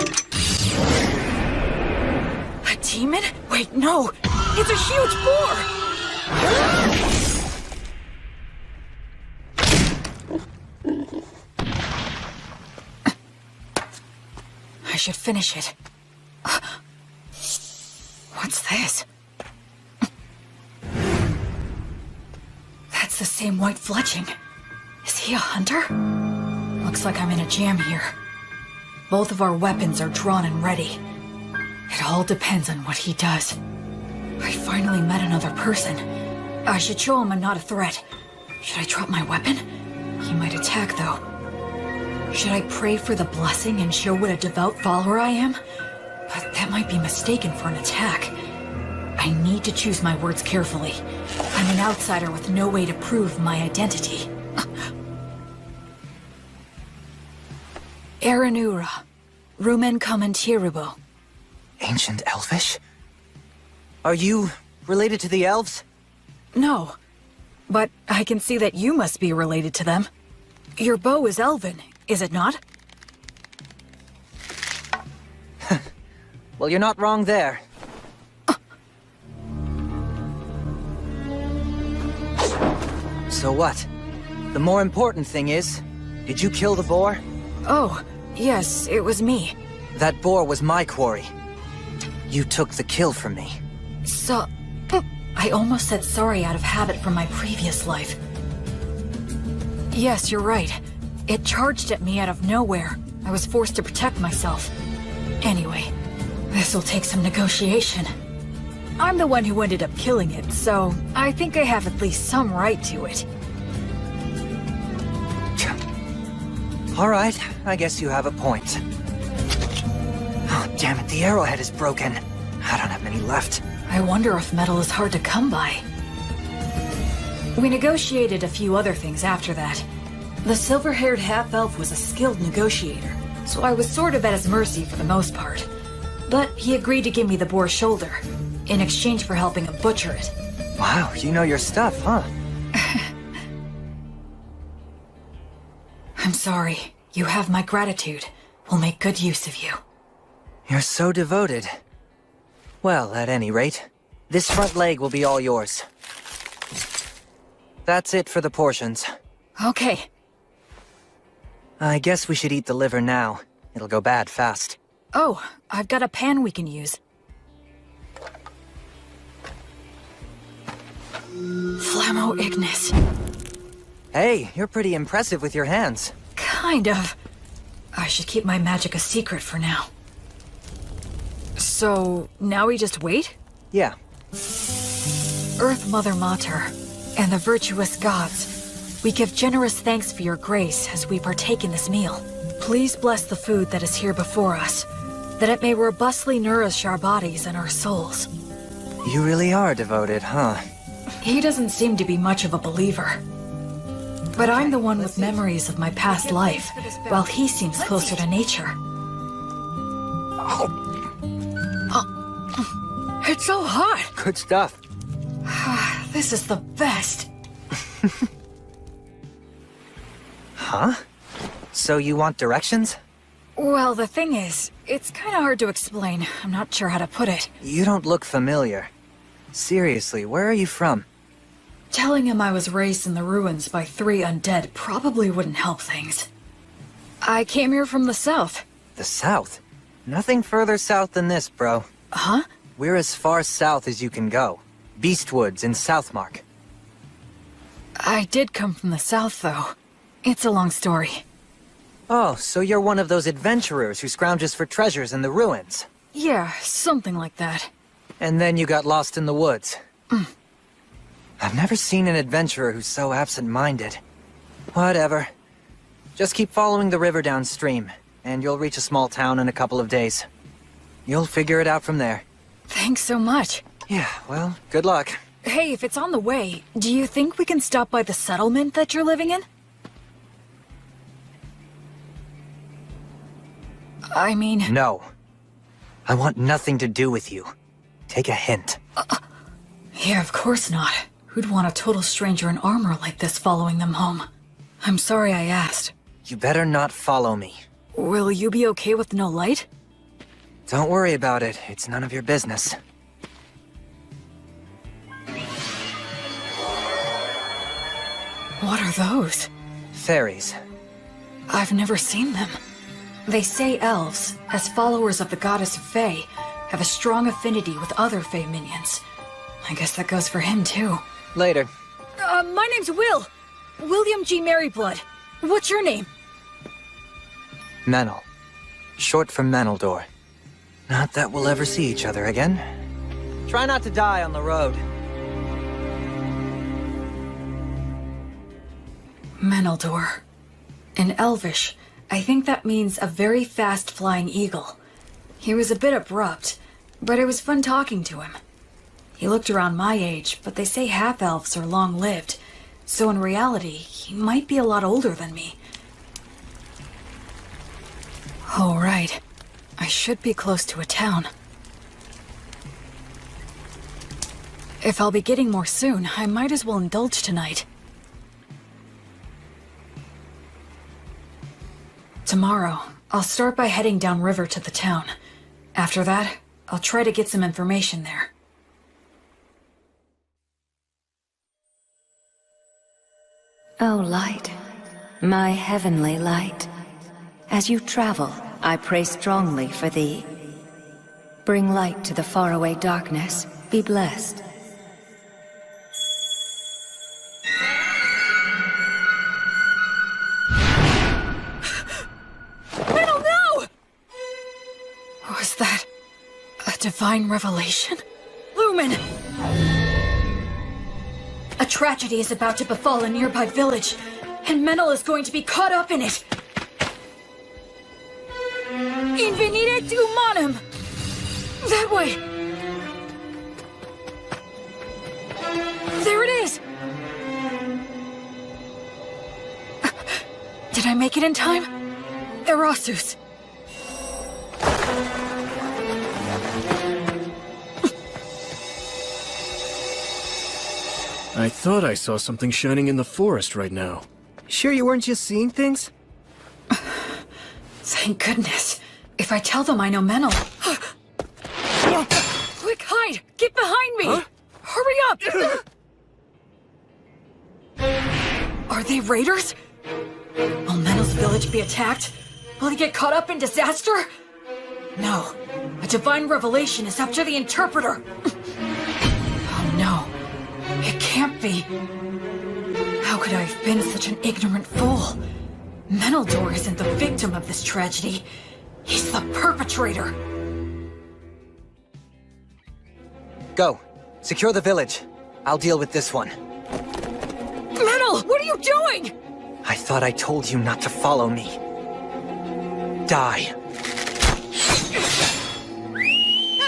demon? Wait, no! It's a huge boar! I should finish it. What's this? That's the same white fletching. Is he a hunter? Looks like I'm in a jam here. Both of our weapons are drawn and ready. It all depends on what he does. I finally met another person. I should show him I'm not a threat. Should I drop my weapon? He might attack, though. Should I pray for the blessing and show what a devout follower I am? But that might be mistaken for an attack. I need to choose my words carefully. I'm an outsider with no way to prove my identity. Erenura, Rumen Commentiribo. Ancient Elvish? Are you related to the elves? No, but I can see that you must be related to them. Your bow is elven, is it not? Well, you're not wrong there. So what? The more important thing is, did you kill the boar? Oh, yes, it was me. That boar was my quarry. You took the kill from me. So... I almost said sorry out of habit from my previous life. Yes, you're right. It charged at me out of nowhere. I was forced to protect myself. Anyway, this'll take some negotiation. I'm the one who ended up killing it, so I think I have at least some right to it. All right, I guess you have a point. Oh, damn it, the arrowhead is broken. I don't have many left. I wonder if metal is hard to come by. We negotiated a few other things after that. The silver-haired half-elf was a skilled negotiator, so I was sort of at his mercy for the most part. But he agreed to give me the boar's shoulder, in exchange for helping him butcher it. Wow, you know your stuff, huh? I'm sorry. You have my gratitude. We'll make good use of you. You're so devoted. Well, at any rate, this front leg will be all yours. That's it for the portions. Okay. I guess we should eat the liver now. It'll go bad fast. Oh, I've got a pan we can use. Flammo Ignis. Hey, you're pretty impressive with your hands. Kind of. I should keep my magic a secret for now. So, now we just wait? Yeah. Earth Mother Mater, and the virtuous gods, we give generous thanks for your grace as we partake in this meal. Please bless the food that is here before us, that it may robustly nourish our bodies and our souls. You really are devoted, huh? He doesn't seem to be much of a believer. But I'm the one with memories of my past life, while he seems closer to nature. It's so hot! Good stuff. This is the best. Huh? So you want directions? Well, the thing is, it's kind of hard to explain. I'm not sure how to put it. You don't look familiar. Seriously, where are you from? Telling him I was raised in the ruins by 3 undead probably wouldn't help things. I came here from the south. The south? Nothing further south than this, bro. Huh? We're as far south as you can go. Beastwoods in Southmark. I did come from the south, though. It's a long story. Oh, so you're one of those adventurers who scrounges for treasures in the ruins. Yeah, something like that. And then you got lost in the woods. I've never seen an adventurer who's so absent-minded. Whatever. Just keep following the river downstream, and you'll reach a small town in a couple of days. You'll figure it out from there. Thanks so much. Yeah, well, good luck. Hey, if it's on the way, do you think we can stop by the settlement that you're living in? I mean... No. I want nothing to do with you. Take a hint. Yeah, of course not. Who'd want a total stranger in armor like this following them home? I'm sorry I asked. You better not follow me. Will you be okay with no light? Don't worry about it. It's none of your business. What are those? Fairies. I've never seen them. They say elves, as followers of the goddess of Fae, have a strong affinity with other Fae minions. I guess that goes for him, too. Later. My name's Will. William G. Merryblood. What's your name? Menel. Short for Meneldor. Not that we'll ever see each other again. Try not to die on the road. Meneldor. In Elvish, I think that means a very fast-flying eagle. He was a bit abrupt, but it was fun talking to him. He looked around my age, but they say half-elves are long-lived, so in reality, he might be a lot older than me. Oh, right. I should be close to a town. If I'll be getting more soon, I might as well indulge tonight. Tomorrow, I'll start by heading downriver to the town. After that, I'll try to get some information there. O light, my heavenly light, as you travel, I pray strongly for thee. Bring light to the faraway darkness. Be blessed. Metal, no! Was that a divine revelation? Lumen! A tragedy is about to befall a nearby village, and Menel is going to be caught up in it. Invenire humanum! That way! There it is! Did I make it in time? Erasus. I thought I saw something shining in the forest right now. Sure you weren't just seeing things? Thank goodness. If I tell them I know Menel... Quick, hide! Get behind me! Huh? Hurry up! Are they raiders? Will Menel's village be attacked? Will he get caught up in disaster? No. A divine revelation is up to the interpreter. Oh no. It can't be. How could I have been such an ignorant fool? Meneldor isn't the victim of this tragedy. He's the perpetrator. Go. Secure the village. I'll deal with this one. Menel, what are you doing? I thought I told you not to follow me. Die.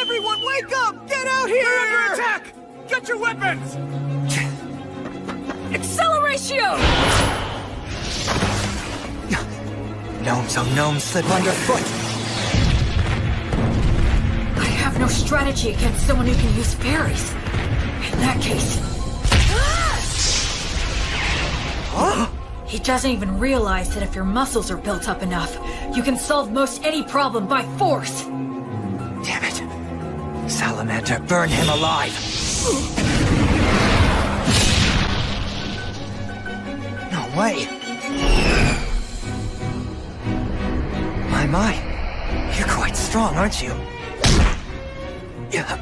Everyone wake up! Get out here! We're under attack! Get your weapons! Acceleratio! Gnomes on gnomes slip underfoot. I have no strategy against someone who can use fairies. In that case... He doesn't even realize that if your muscles are built up enough, you can solve most any problem by force. Damn it. Salamander, burn him alive. No way. My. You're quite strong, aren't you? Yeah.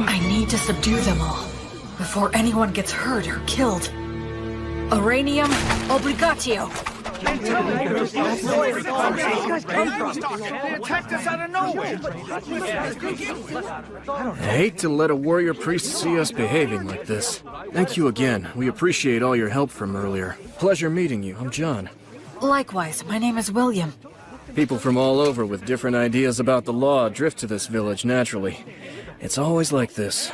I need to subdue them all before anyone gets hurt or killed. Uranium obligatio. I hate to let a warrior priest see us behaving like this. Thank you again. We appreciate all your help from earlier. Pleasure meeting you. I'm John. Likewise, my name is William. People from all over with different ideas about the law drift to this village naturally. It's always like this.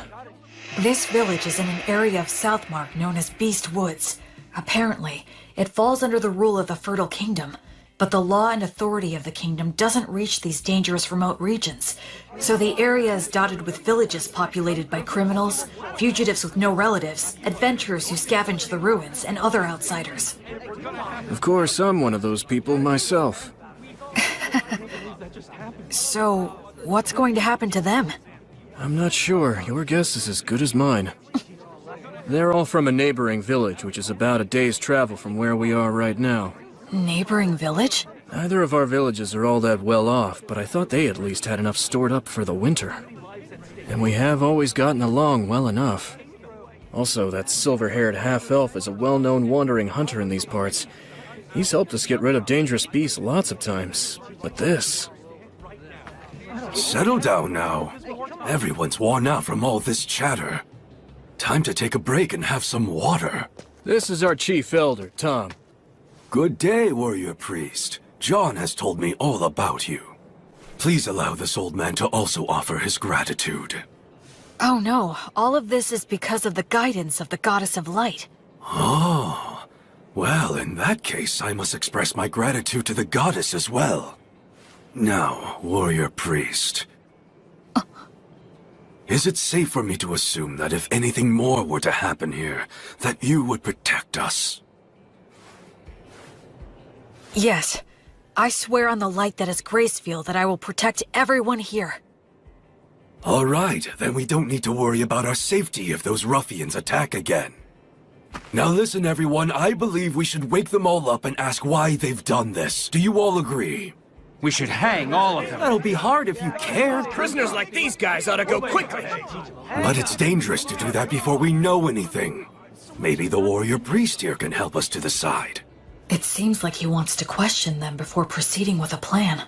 This village is in an area of Southmark known as Beast Woods. Apparently, it falls under the rule of the Fertile Kingdom, but the law and authority of the kingdom doesn't reach these dangerous remote regions. So the area is dotted with villages populated by criminals, fugitives with no relatives, adventurers who scavenge the ruins, and other outsiders. Of course, I'm one of those people myself. So, what's going to happen to them? I'm not sure. Your guess is as good as mine. They're all from a neighboring village, which is about a day's travel from where we are right now. Neighboring village? Neither of our villages are all that well off, but I thought they at least had enough stored up for the winter. And we have always gotten along well enough. Also, that silver-haired half-elf is a well-known wandering hunter in these parts. He's helped us get rid of dangerous beasts lots of times, but this... Settle down now. Everyone's worn out from all this chatter. Time to take a break and have some water. This is our chief elder, Tom. Good day, warrior priest. John has told me all about you. Please allow this old man to also offer his gratitude. Oh no, all of this is because of the guidance of the Goddess of Light. Oh, well, in that case, I must express my gratitude to the goddess as well. Now, warrior priest. Is it safe for me to assume that if anything more were to happen here, that you would protect us? Yes. I swear on the light that is Gracefield that I will protect everyone here. All right, then we don't need to worry about our safety if those ruffians attack again. Now listen, everyone, I believe we should wake them all up and ask why they've done this. Do you all agree? We should hang all of them. That'll be hard if you care. Prisoners like these guys ought to go quickly. But it's dangerous to do that before we know anything. Maybe the warrior priest here can help us to decide. It seems like he wants to question them before proceeding with a plan.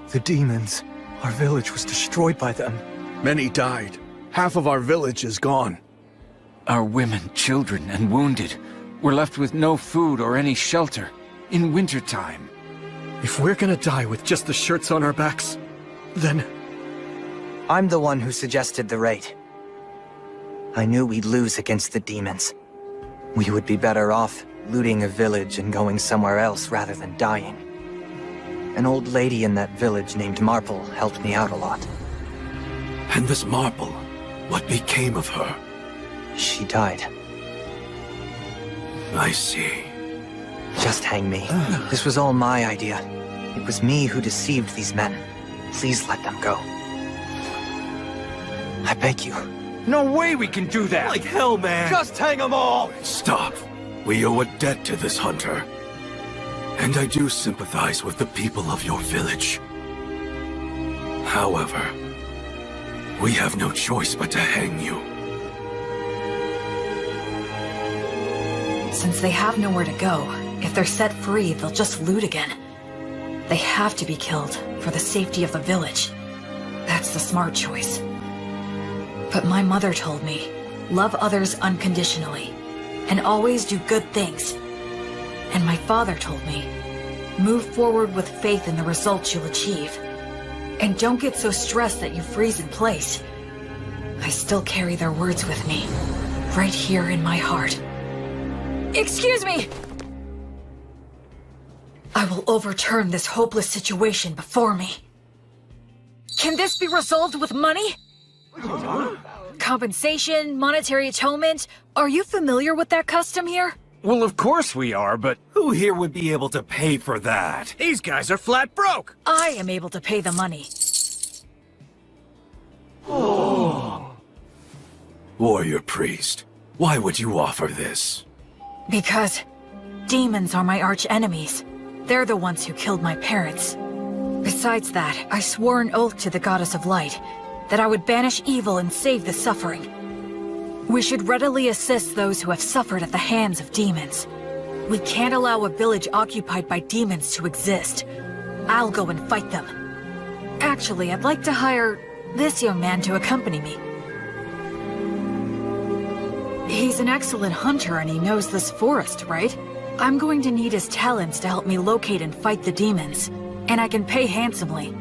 The demons. Our village was destroyed by them. Many died. Half of our village is gone. Our women, children, and wounded were left with no food or any shelter in wintertime. If we're gonna die with just the shirts on our backs, then... I'm the one who suggested the raid. I knew we'd lose against the demons. We would be better off looting a village and going somewhere else rather than dying. An old lady in that village named Marple helped me out a lot. And this Marple, what became of her? She died. I see. Just hang me. This was all my idea. It was me who deceived these men. Please let them go. I beg you. No way we can do that! Like hell, man. Just hang them all! Stop. We owe a debt to this hunter. And I do sympathize with the people of your village. However, we have no choice but to hang you. Since they have nowhere to go, if they're set free, they'll just loot again. They have to be killed for the safety of the village. That's the smart choice. But my mother told me, love others unconditionally, and always do good things. And my father told me, move forward with faith in the results you'll achieve. And don't get so stressed that you freeze in place. I still carry their words with me, right here in my heart. Excuse me! I will overturn this hopeless situation before me. Can this be resolved with money? Compensation, monetary atonement. Are you familiar with that custom here? Well, of course we are, but who here would be able to pay for that? These guys are flat broke! I am able to pay the money. Warrior priest, why would you offer this? Because demons are my arch enemies. They're the ones who killed my parents. Besides that, I swore an oath to the Goddess of Light that I would banish evil and save the suffering. We should readily assist those who have suffered at the hands of demons. We can't allow a village occupied by demons to exist. I'll go and fight them. Actually, I'd like to hire this young man to accompany me. He's an excellent hunter and he knows this forest, right? I'm going to need his talents to help me locate and fight the demons. And I can pay handsomely.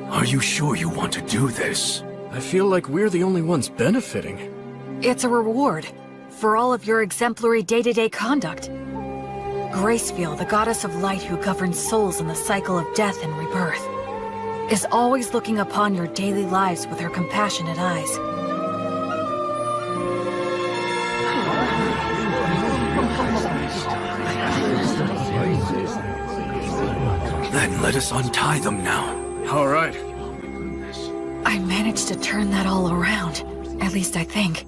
Are you sure you want to do this? I feel like we're the only ones benefiting. It's a reward for all of your exemplary day-to-day conduct. Gracefield, the Goddess of Light who governs souls in the cycle of death and rebirth, is always looking upon your daily lives with her compassionate eyes. Then let us untie them now. All right. I managed to turn that all around, at least I think.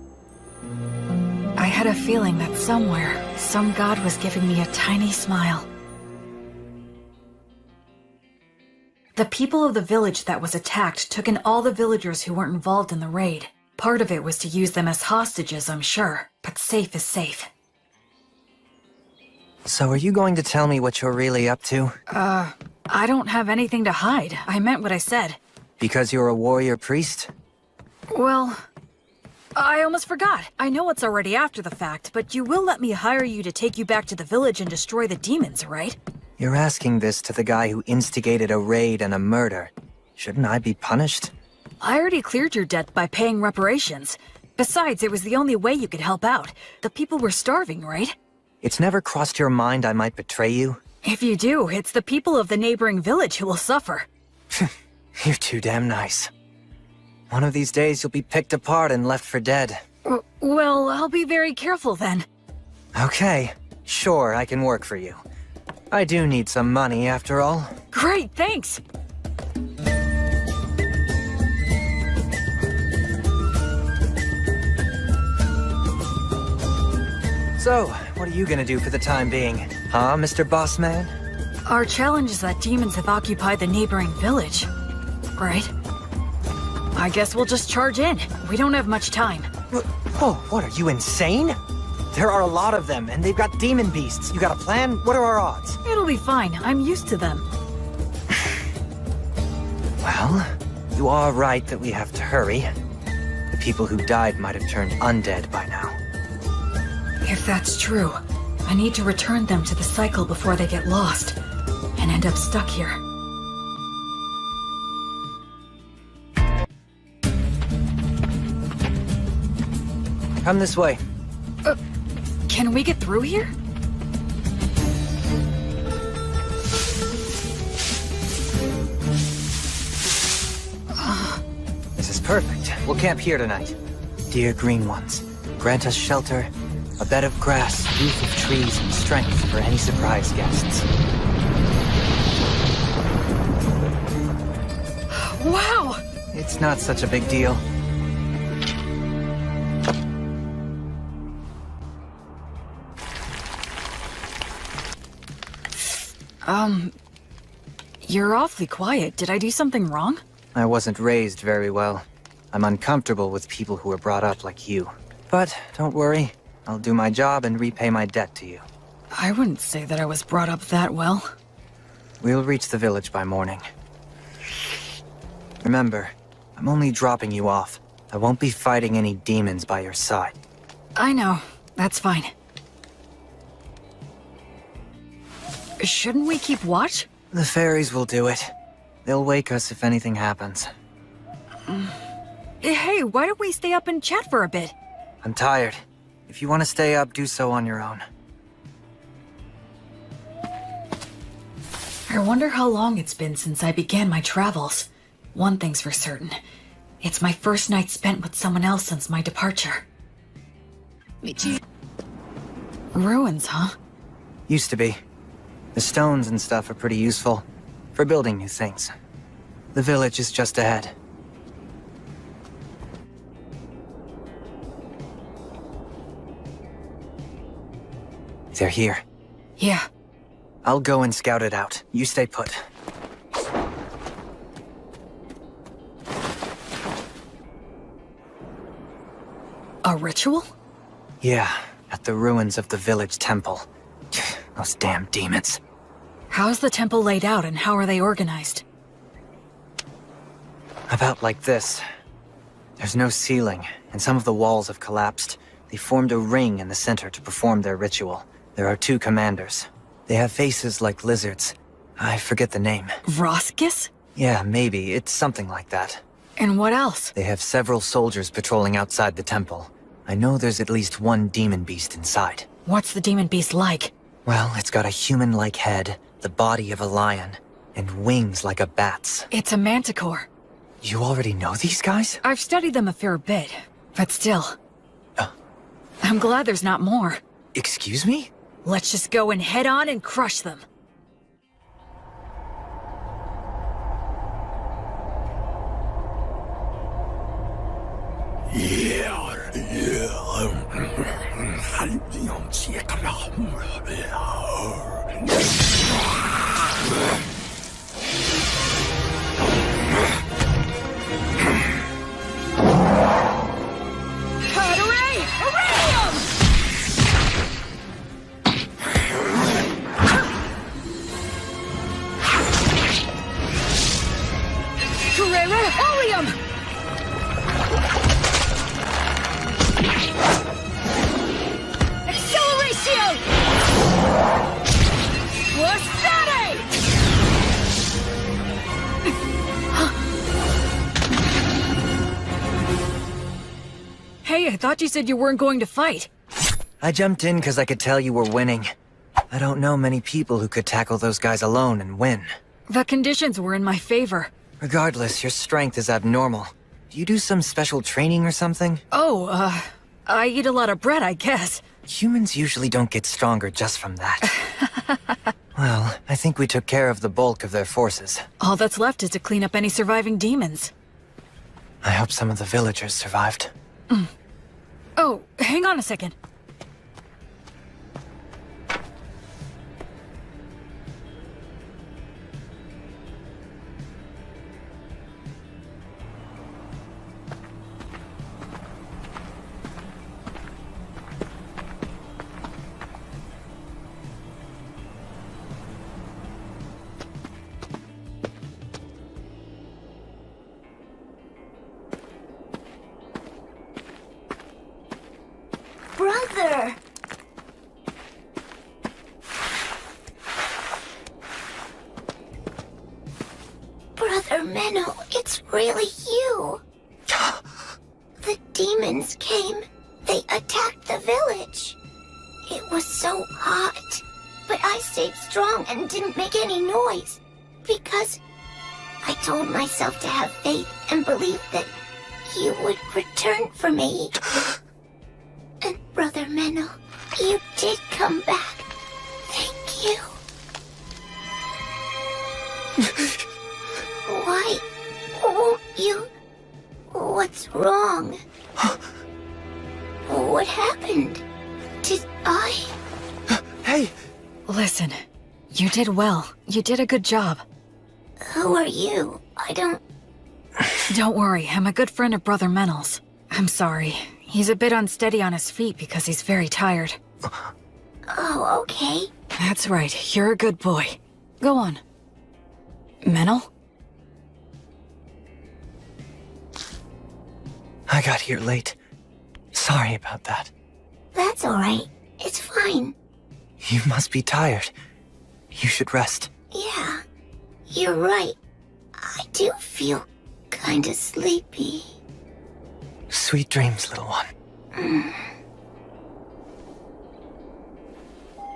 I had a feeling that somewhere, some god was giving me a tiny smile. The people of the village that was attacked took in all the villagers who weren't involved in the raid. Part of it was to use them as hostages, I'm sure, but safe is safe. So are you going to tell me what you're really up to? I don't have anything to hide. I meant what I said. Because you're a warrior priest? Well, I almost forgot. I know it's already after the fact, but you will let me hire you to take you back to the village and destroy the demons, right? You're asking this to the guy who instigated a raid and a murder. Shouldn't I be punished? I already cleared your debt by paying reparations. Besides, it was the only way you could help out. The people were starving, right? It's never crossed your mind I might betray you? If you do, it's the people of the neighboring village who will suffer. You're too damn nice. One of these days you'll be picked apart and left for dead. Well, I'll be very careful then. Okay, sure, I can work for you. I do need some money, after all. Great, thanks! So, what are you gonna do for the time being? Huh, Mr. Bossman? Our challenge is that demons have occupied the neighboring village, right? I guess we'll just charge in. We don't have much time. Oh, what, are you insane? There are a lot of them, and they've got demon beasts. You got a plan? What are our odds? It'll be fine. I'm used to them. Well, you are right that we have to hurry. The people who died might have turned undead by now. If that's true, I need to return them to the cycle before they get lost and end up stuck here. Come this way. Can we get through here? This is perfect. We'll camp here tonight. Dear Green Ones, grant us shelter, a bed of grass, roof of trees, and strength for any surprise guests. Wow! It's not such a big deal. You're awfully quiet. Did I do something wrong? I wasn't raised very well. I'm uncomfortable with people who were brought up like you. But don't worry, I'll do my job and repay my debt to you. I wouldn't say that I was brought up that well. We'll reach the village by morning. Remember, I'm only dropping you off. I won't be fighting any demons by your side. I know. That's fine. Shouldn't we keep watch? The fairies will do it. They'll wake us if anything happens. Hey, why don't we stay up and chat for a bit? I'm tired. If you want to stay up, do so on your own. I wonder how long it's been since I began my travels. One thing's for certain. It's my first night spent with someone else since my departure. Ruins, huh? Used to be. The stones and stuff are pretty useful for building new things. The village is just ahead. They're here. Yeah. I'll go and scout it out. You stay put. A ritual? Yeah, at the ruins of the village temple. Those damn demons. How's the temple laid out and how are they organized? About like this. There's no ceiling, and some of the walls have collapsed. They formed a ring in the center to perform their ritual. There are 2 commanders. They have faces like lizards. I forget the name. Roskis? Yeah, maybe. It's something like that. And what else? They have several soldiers patrolling outside the temple. I know there's at least 1 demon beast inside. What's the demon beast like? Well, it's got a human-like head, the body of a lion, and wings like a bat's. It's a manticore. You already know these guys? I've studied them a fair bit, but still. I'm glad there's not more. Excuse me? Let's just go and head on and crush them. Oleum! Acceleratio! Glissade! Hey, I thought you said you weren't going to fight. I jumped in because I could tell you were winning. I don't know many people who could tackle those guys alone and win. The conditions were in my favor. Regardless, your strength is abnormal. Do you do some special training or something? Oh, I eat a lot of bread, I guess. Humans usually don't get stronger just from that. Well, I think we took care of the bulk of their forces. All that's left is to clean up any surviving demons. I hope some of the villagers survived. Oh, hang on a second. Brother! Brother Menno, it's really you. The demons came. They attacked the village. It was so hot, but I stayed strong and didn't make any noise because I told myself to have faith and believe that you would return for me. And Brother Menno, you did come back. Thank you. Why won't you? What's wrong? What happened? Did I? Hey! Listen, you did well. You did a good job. Who are you? I don't... Don't worry, I'm a good friend of Brother Menel's. I'm sorry. He's a bit unsteady on his feet because he's very tired. Oh, okay. That's right, you're a good boy. Go on. Menel? I got here late. Sorry about that. That's alright. It's fine. You must be tired. You should rest. Yeah, you're right. I do feel kinda sleepy. Sweet dreams, little one.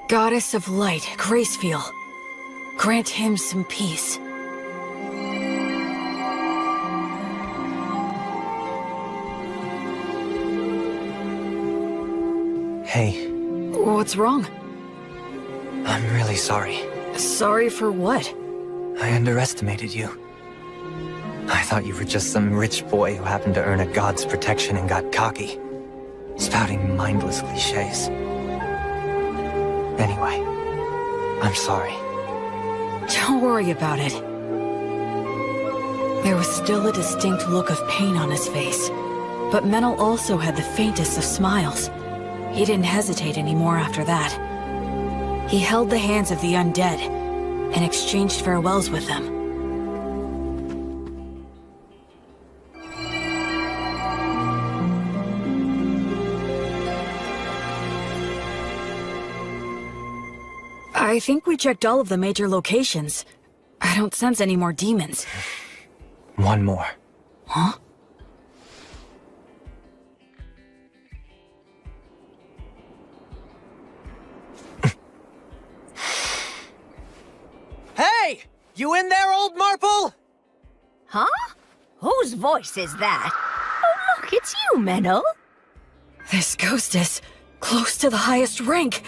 Goddess of Light, Gracefeel. Grant him some peace. Hey, What's wrong? I'm really sorry. Sorry for what? I underestimated you. I thought you were just some rich boy who happened to earn a god's protection and got cocky, spouting mindless cliches. Anyway, I'm sorry. Don't worry about it. There was still a distinct look of pain on his face, but Menel also had the faintest of smiles. He didn't hesitate anymore after that. He held the hands of the undead and exchanged farewells with them. I think we checked all of the major locations. I don't sense any more demons. One more. Huh? Hey! You in there, old Marple? Huh? Whose voice is that? Oh, look, it's you, Menel. This ghost is close to the highest rank.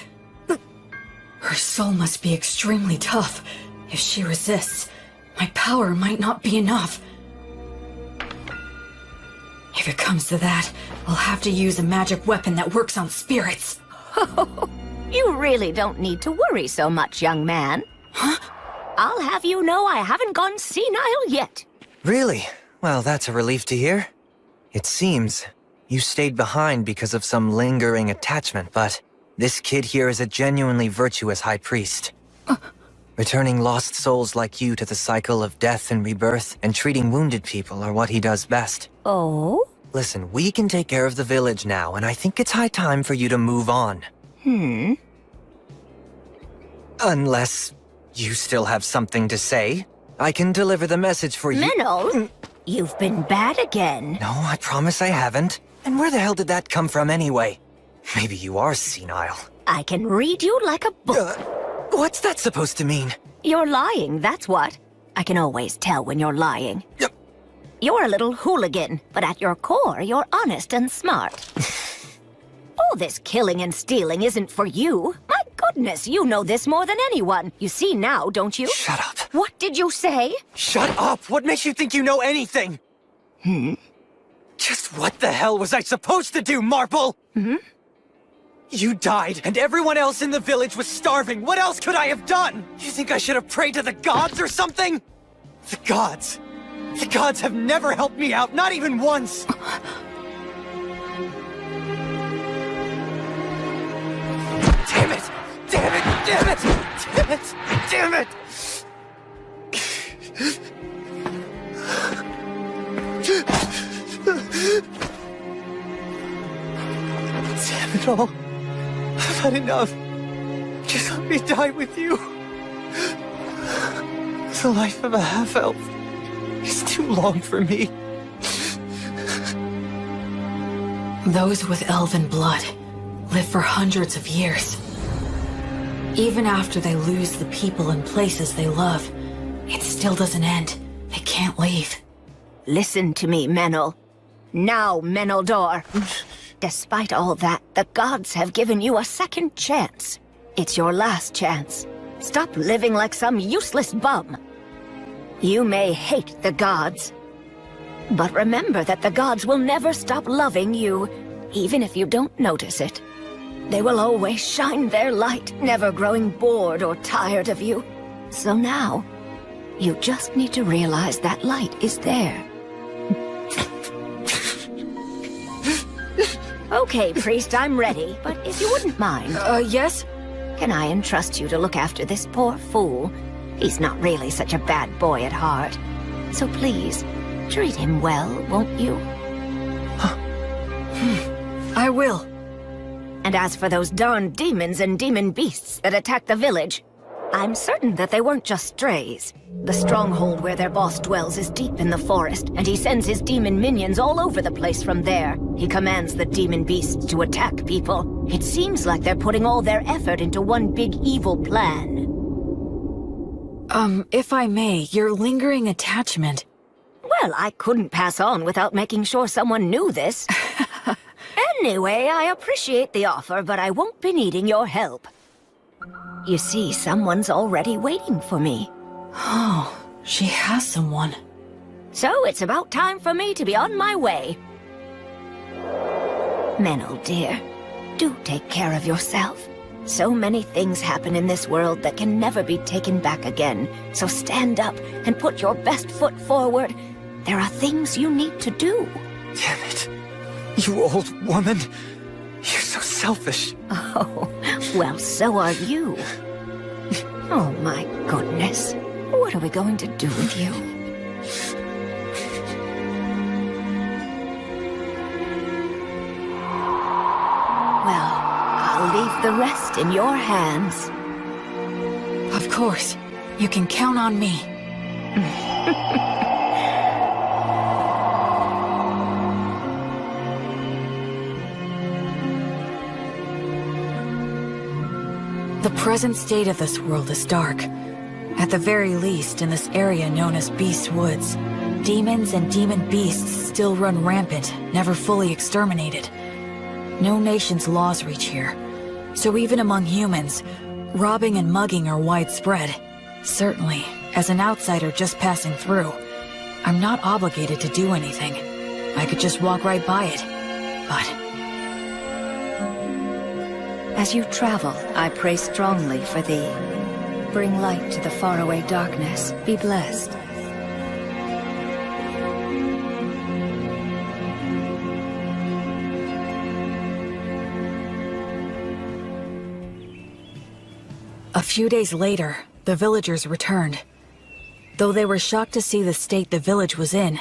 Her soul must be extremely tough. If she resists, my power might not be enough. If it comes to that, I'll have to use a magic weapon that works on spirits. You really don't need to worry so much, young man. Huh? I'll have you know I haven't gone senile yet. Really? Well, that's a relief to hear. It seems you stayed behind because of some lingering attachment, but this kid here is a genuinely virtuous high priest. Returning lost souls like you to the cycle of death and rebirth and treating wounded people are what he does best. Oh? Listen, we can take care of the village now, and I think it's high time for you to move on. Unless you still have something to say. I can deliver the message for you. Menel, you've been bad again. No, I promise I haven't. And where the hell did that come from anyway? Maybe you are senile. I can read you like a book. What's that supposed to mean? You're lying, that's what. I can always tell when you're lying. Yep. You're a little hooligan, but at your core, you're honest and smart. All this killing and stealing isn't for you. My goodness, you know this more than anyone. You see now, don't you? Shut up. What did you say? Shut up! What makes you think you know anything? Just what the hell was I supposed to do, Marple? You died, and everyone else in the village was starving. What else could I have done? You think I should have prayed to the gods or something? The gods. The gods have never helped me out, not even once. Damn it! Damn it! Damn it! Damn it! Damn it! Damn it all. I've had enough. Just let me die with you. The life of a half-elf is too long for me. Those with elven blood live for hundreds of years. Even after they lose the people and places they love, it still doesn't end. They can't leave. Listen to me, Menel. Now, Meneldor. Despite all that, the gods have given you a second chance. It's your last chance. Stop living like some useless bum. You may hate the gods, but remember that the gods will never stop loving you, even if you don't notice it. They will always shine their light, never growing bored or tired of you. So now, you just need to realize that light is there. Okay, priest, I'm ready, but if you wouldn't mind... Yes? Can I entrust you to look after this poor fool? He's not really such a bad boy at heart. So please, treat him well, won't you? I will. And as for those darn demons and demon beasts that attacked the village, I'm certain that they weren't just strays. The stronghold where their boss dwells is deep in the forest, and he sends his demon minions all over the place from there. He commands the demon beasts to attack people. It seems like they're putting all their effort into one big evil plan. If I may, your lingering attachment. Well, I couldn't pass on without making sure someone knew this. And Anyway, I appreciate the offer, but I won't be needing your help. You see, someone's already waiting for me. Oh, she has someone. So it's about time for me to be on my way. Menel, dear, do take care of yourself. So many things happen in this world that can never be taken back again. So stand up and put your best foot forward. There are things you need to do. Damn it. You old woman. You're so selfish. Oh, well, so are you. Oh my goodness. What are we going to do with you? Well, I'll leave the rest in your hands. Of course. You can count on me. The present state of this world is dark. At the very least, in this area known as Beast Woods, demons and demon beasts still run rampant, never fully exterminated. No nation's laws reach here. So even among humans, robbing and mugging are widespread. Certainly, as an outsider just passing through, I'm not obligated to do anything. I could just walk right by it. But As you travel, I pray strongly for thee. Bring light to the faraway darkness. Be blessed. a few days later, the villagers returned. Though they were shocked to see the state the village was in,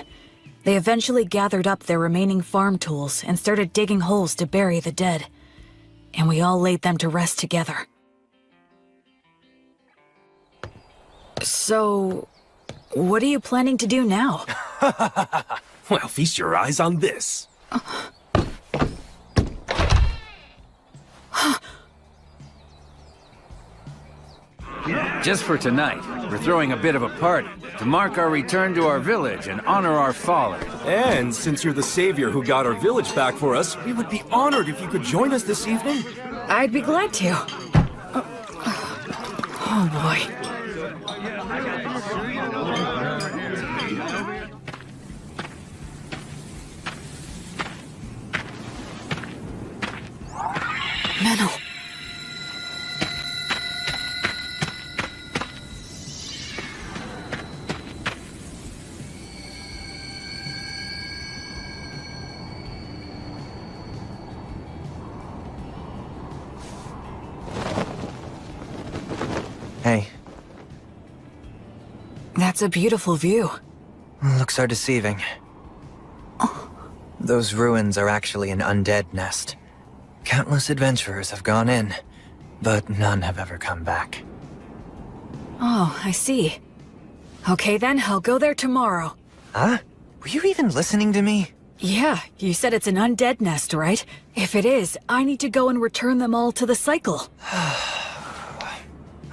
they eventually gathered up their remaining farm tools and started digging holes to bury the dead. And we all laid them to rest together. So, what are you planning to do now? Well, feast your eyes on this. Just for tonight, we're throwing a bit of a party to mark our return to our village and honor our fallen. And since you're the savior who got our village back for us, we would be honored if you could join us this evening. I'd be glad to. Oh boy. Menel. Hey. That's a beautiful view. Looks are deceiving. Those ruins are actually an undead nest. Countless adventurers have gone in, but none have ever come back. Oh, I see. Okay then, I'll go there tomorrow. Huh? Were you even listening to me? Yeah, you said it's an undead nest, right? If it is, I need to go and return them all to the cycle.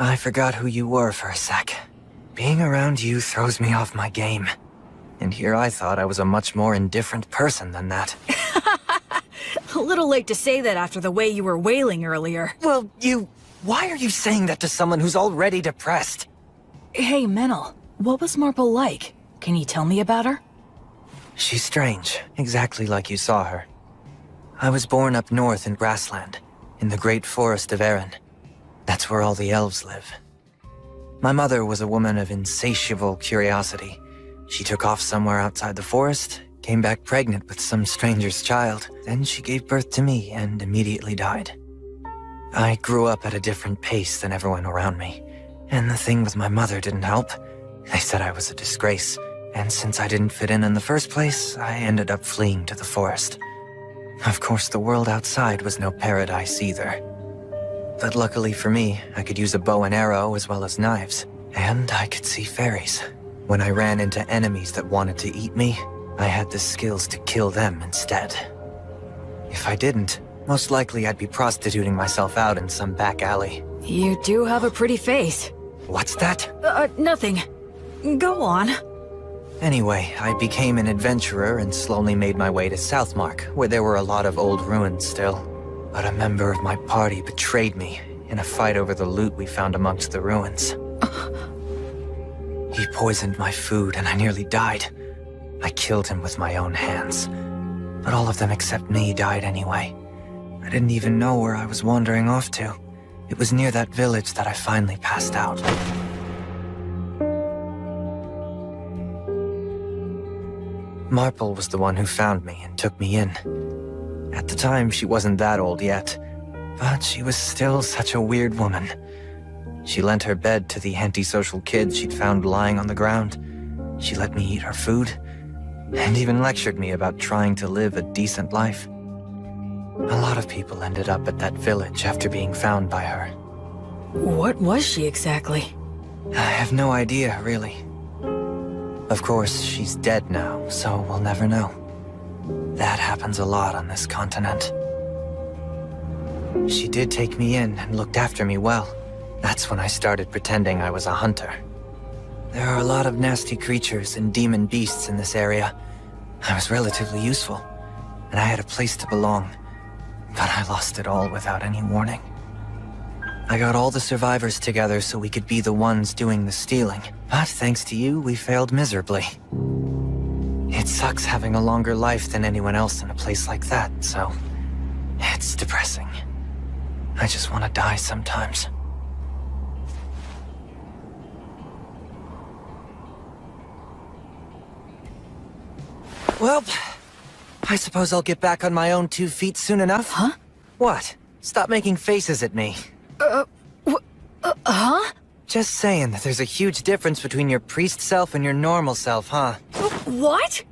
I forgot who you were for a sec. Being around you throws me off my game. And here I thought I was a much more indifferent person than that. A little late to say that after the way you were wailing earlier. Well, why are you saying that to someone who's already depressed? Hey, Menel, what was Marple like? Can you tell me about her? She's strange, exactly like you saw her. I was born up north in Grassland, in the great forest of Erin. That's where all the elves live. My mother was a woman of insatiable curiosity. She took off somewhere outside the forest, came back pregnant with some stranger's child. Then she gave birth to me and immediately died. I grew up at a different pace than everyone around me. And the thing with my mother didn't help. They said I was a disgrace. And since I didn't fit in the first place, I ended up fleeing to the forest. Of course, the world outside was no paradise either. But luckily for me, I could use a bow and arrow as well as knives. And I could see fairies. When I ran into enemies that wanted to eat me, I had the skills to kill them instead. If I didn't, most likely I'd be prostituting myself out in some back alley. You do have a pretty face. What's that? Nothing. Go on. Anyway, I became an adventurer and slowly made my way to Southmark, where there were a lot of old ruins still. But a member of my party betrayed me in a fight over the loot we found amongst the ruins. He poisoned my food and I nearly died. I killed him with my own hands. But all of them except me died anyway. I didn't even know where I was wandering off to. It was near that village that I finally passed out. Marple was the one who found me and took me in. At the time, she wasn't that old yet, but she was still such a weird woman. She lent her bed to the antisocial kids she'd found lying on the ground. She let me eat her food, and even lectured me about trying to live a decent life. A lot of people ended up at that village after being found by her. What was she exactly? I have no idea, really. Of course, she's dead now, so we'll never know. That happens a lot on this continent. She did take me in and looked after me well. That's when I started pretending I was a hunter. There are a lot of nasty creatures and demon beasts in this area. I was relatively useful, and I had a place to belong. But I lost it all without any warning. I got all the survivors together so we could be the ones doing the stealing. But thanks to you, we failed miserably. It sucks having a longer life than anyone else in a place like that, so... it's depressing. I just want to die sometimes. Well, I suppose I'll get back on my own 2 feet soon enough. Huh? What? Stop making faces at me. Huh? Just saying that there's a huge difference between your priest self and your normal self, huh? What?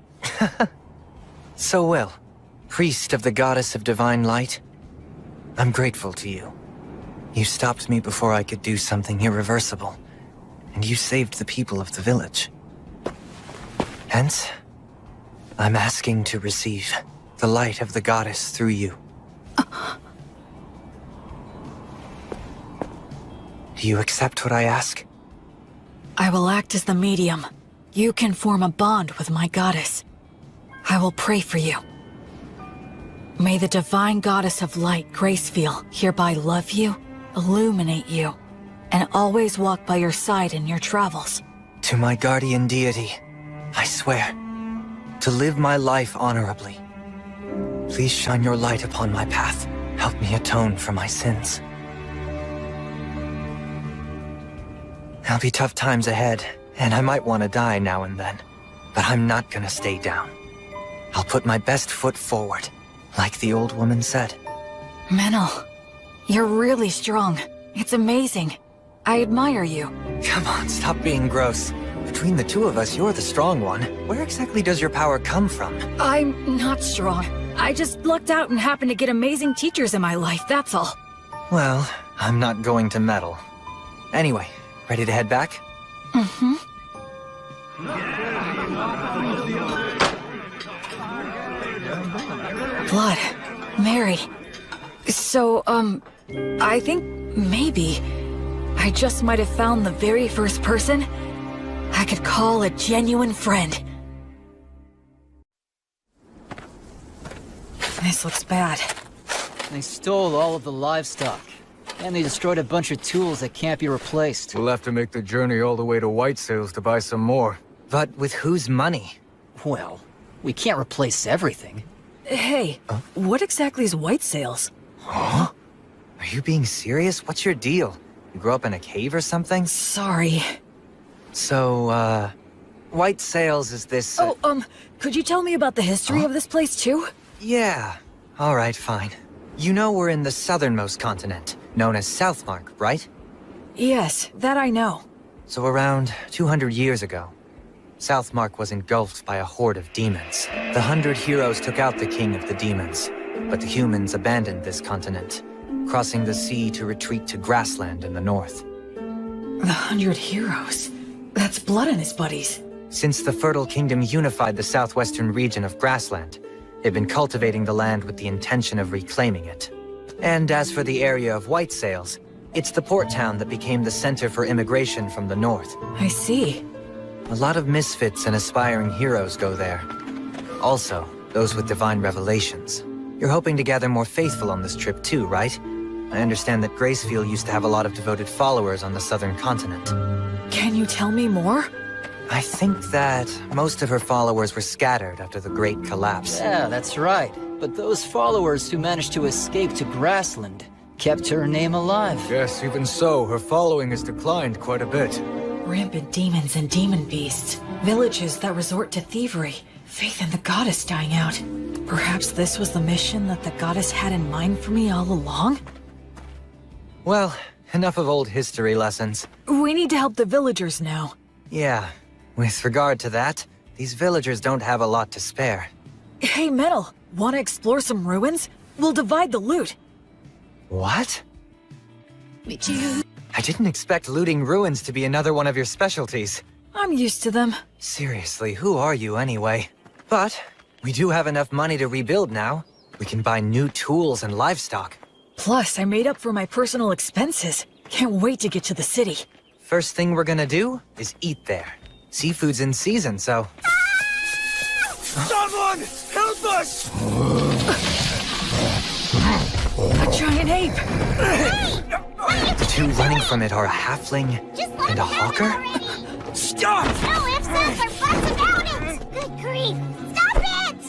So Will, priest of the goddess of divine light, I'm grateful to you. You stopped me before I could do something irreversible, and you saved the people of the village. Hence, I'm asking to receive the light of the goddess through you. Do you accept what I ask? I will act as the medium. You can form a bond with my goddess. I will pray for you. May the divine goddess of light, Gracefiel, hereby love you, illuminate you, and always walk by your side in your travels. To my guardian deity, I swear to live my life honorably. Please shine your light upon my path. Help me atone for my sins. There'll be tough times ahead, and I might want to die now and then. But I'm not gonna stay down. I'll put my best foot forward, like the old woman said. Menel, you're really strong. It's amazing. I admire you. Come on, stop being gross. Between the two of us, you're the strong one. Where exactly does your power come from? I'm not strong. I just lucked out and happened to get amazing teachers in my life, that's all. Well, I'm not going to meddle. Anyway, ready to head back? Mm-hmm. Blood. Mary. So, I think maybe I just might have found the very first person I could call a genuine friend. This looks bad. They stole all of the livestock, and they destroyed a bunch of tools that can't be replaced. We'll have to make the journey all the way to White Sails to buy some more. But with whose money? Well, we can't replace everything. Hey, what exactly is White Sails? Huh? Are you being serious? What's your deal? You grew up in a cave or something? Sorry. So, White Sails is this... could you tell me about the history of this place, too? Yeah. All right, fine. You know we're in the southernmost continent, known as Southmark, right? Yes, that I know. So around 200 years ago, Southmark was engulfed by a horde of demons. The 100 heroes took out the king of the demons, but the humans abandoned this continent, crossing the sea to retreat to Grassland in the north. The 100 heroes? That's Blood and his buddies. Since the Fertile Kingdom unified the southwestern region of Grassland, they've been cultivating the land with the intention of reclaiming it. And as for the area of White Sails, it's the port town that became the center for immigration from the north. I see. A lot of misfits and aspiring heroes go there. Also, those with divine revelations. You're hoping to gather more faithful on this trip too, right? I understand that Gracefield used to have a lot of devoted followers on the southern continent. Can you tell me more? I think that most of her followers were scattered after the Great Collapse. Yeah, that's right. But those followers who managed to escape to Grassland kept her name alive. Yes, even so, her following has declined quite a bit. Rampant demons and demon beasts. Villages that resort to thievery. Faith in the goddess dying out. Perhaps this was the mission that the goddess had in mind for me all along? Well, enough of old history lessons. We need to help the villagers now. Yeah, with regard to that, these villagers don't have a lot to spare. Hey, Metal, want to explore some ruins? We'll divide the loot. What? I didn't expect looting ruins to be another one of your specialties. I'm used to them. Seriously, who are you anyway? But we do have enough money to rebuild now. We can buy new tools and livestock. Plus, I made up for my personal expenses. Can't wait to get to the city. First thing we're gonna do is eat there. Seafood's in season, so... Someone help us! A giant ape! The two running from it are a halfling and a hawker? Stop! No ifs, ands, or buts about it! Good grief! Stop it!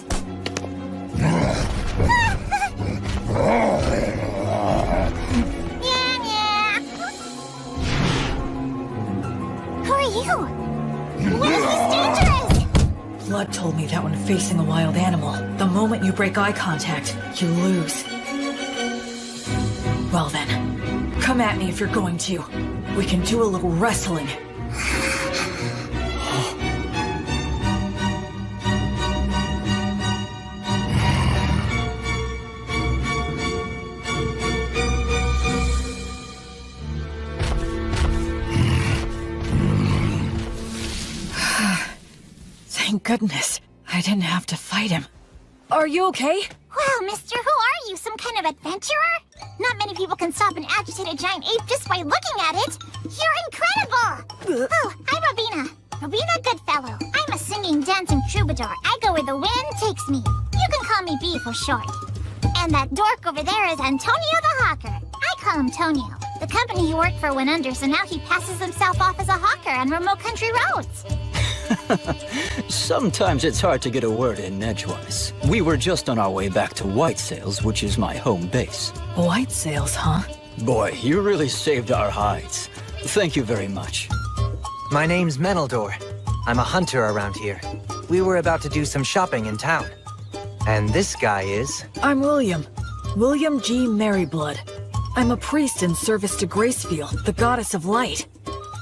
Yeah. Who are you? What is this dangerous? Blood told me that when facing a wild animal, the moment you break eye contact, you lose. Well then, come at me if you're going to. We can do a little wrestling. Thank goodness, I didn't have to fight him. Are you okay? Wow, mister, who are you? Some kind of adventurer? Not many people can stop an agitated giant ape just by looking at it. You're incredible! Oh, I'm Robina. Robina Goodfellow. I'm a singing, dancing troubadour. I go where the wind takes me. You can call me B for short. And that dork over there is Antonio the Hawker. I call him Tonio. The company he worked for went under, so now he passes himself off as a hawker on remote country roads. Sometimes it's hard to get a word in edgewise. We were just on our way back to White Sails, which is my home base. White Sails, huh? Boy, you really saved our hides. Thank you very much. My name's Meneldor. I'm a hunter around here. We were about to do some shopping in town. And this guy is... I'm William. William G. Merryblood. I'm a priest in service to Gracefield, the goddess of light.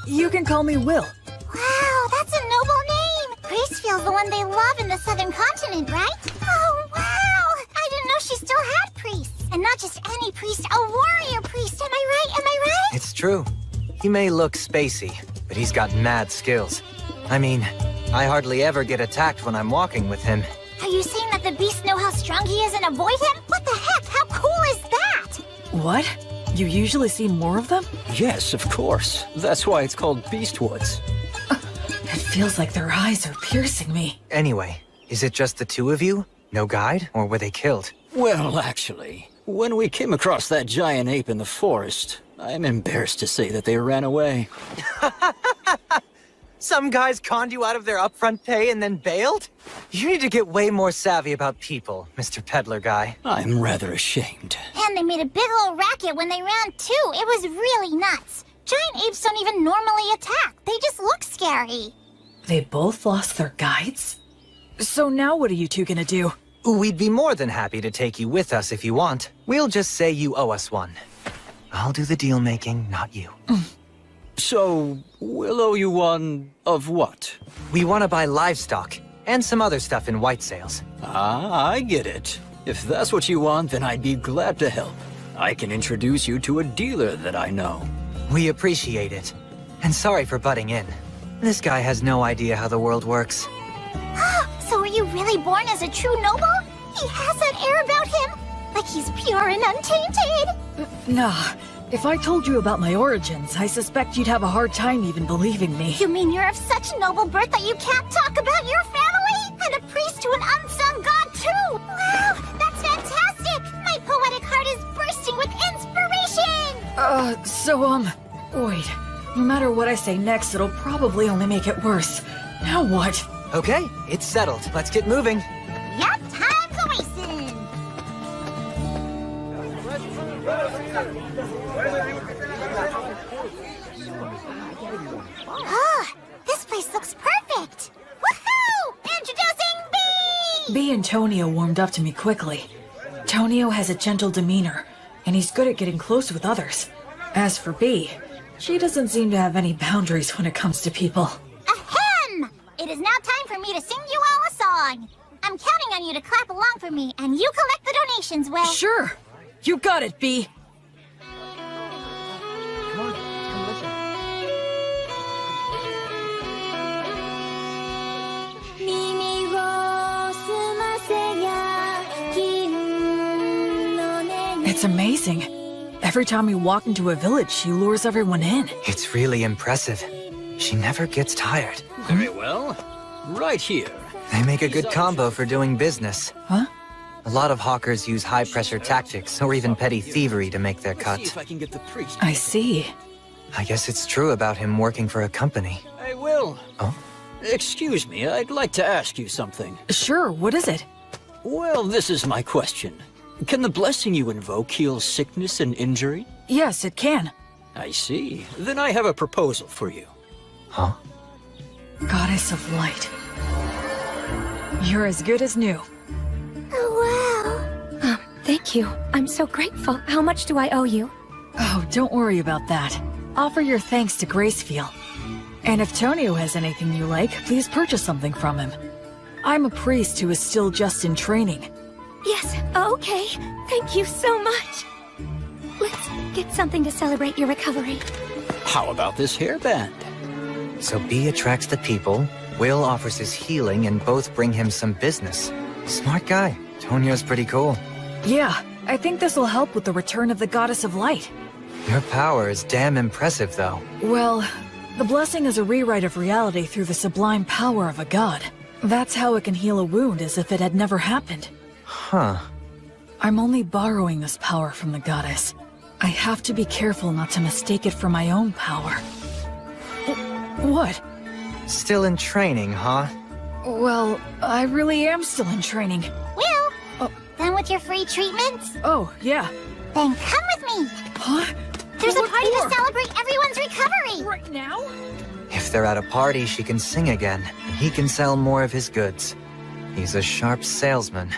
You can call me Will. Wow, that's a noble name! Gracefield's the one they love in the southern continent, right? Oh, wow! I didn't know she still had priests. And not just any priest, a warrior priest. Am I right? Am I right? It's true. He may look spacey, but he's got mad skills. I mean, I hardly ever get attacked when I'm walking with him. Are you saying that the beasts know how strong he is and avoid him? What the heck? How cool is that? What? You usually see more of them? Yes, of course. That's why it's called Beastwoods. It feels like their eyes are piercing me. Anyway, is it just the two of you? No guide? Or were they killed? Well, actually, when we came across that giant ape in the forest, I'm embarrassed to say that they ran away. Some guys conned you out of their upfront pay and then bailed? You need to get way more savvy about people, Mr. Peddler Guy. I'm rather ashamed. And they made a big old racket when they ran too. It was really nuts. Giant apes don't even normally attack. They just look scary. They both lost their guides? So now what are you two gonna do? We'd be more than happy to take you with us if you want. We'll just say you owe us one. I'll do the deal making, not you. So, we'll owe you one of what? We want to buy livestock and some other stuff in White Sails. Ah, I get it. If that's what you want, then I'd be glad to help. I can introduce you to a dealer that I know. We appreciate it. And sorry for butting in. This guy has no idea how the world works. So were you really born as a true noble? He has that air about him? Like he's pure and untainted? Nah, If I told you about my origins, I suspect you'd have a hard time even believing me. You mean you're of such noble birth that you can't talk about your family? And a priest to an unsung god, too! Wow, that's fantastic! My poetic heart is bursting with inspiration! Wait. No matter what I say next, it'll probably only make it worse. Now what? Okay, it's settled. Let's get moving. Yup, time's a wasting! Oh, this place looks perfect! Woohoo! Introducing B! B and Tonio warmed up to me quickly. Tonio has a gentle demeanor, and he's good at getting close with others. As for B, she doesn't seem to have any boundaries when it comes to people. Ahem! It is now time for me to sing you all a song. I'm counting on you to clap along for me, and you collect the donations, Will. Sure! You got it, B! It's amazing. Every time we walk into a village, she lures everyone in. It's really impressive. She never gets tired. Very well. Right here. They make a good combo for doing business. Huh? A lot of hawkers use high-pressure tactics or even petty thievery to make their cut. See if I can get the priest. I see. I guess it's true about him working for a company. Hey, Will. Oh? Excuse me, I'd like to ask you something. Sure, what is it? Well, this is my question. Can the blessing you invoke heal sickness and injury? Yes, it can. I see. Then I have a proposal for you. Huh? Goddess of Light. You're as good as new. Oh, wow. Thank you. I'm so grateful. How much do I owe you? Oh, don't worry about that. Offer your thanks to Gracefield. And if Tonio has anything you like, please purchase something from him. I'm a priest who is still just in training. Yes, okay. Thank you so much. Let's get something to celebrate your recovery. How about this hairband? So B attracts the people, Will offers his healing, and both bring him some business. Smart guy. Tonio's pretty cool. Yeah, I think this will help with the return of the Goddess of Light. Your power is damn impressive, though. Well, the blessing is a rewrite of reality through the sublime power of a god. That's how it can heal a wound as if it had never happened. Huh. I'm only borrowing this power from the goddess. I have to be careful not to mistake it for my own power. What? Still in training, huh? Well, I really am still in training. Will? Done with your free treatments? Oh, yeah. Then come with me. Huh? There's a What party for? to celebrate everyone's recovery. Right now? If they're at a party, she can sing again, and he can sell more of his goods. He's a sharp salesman.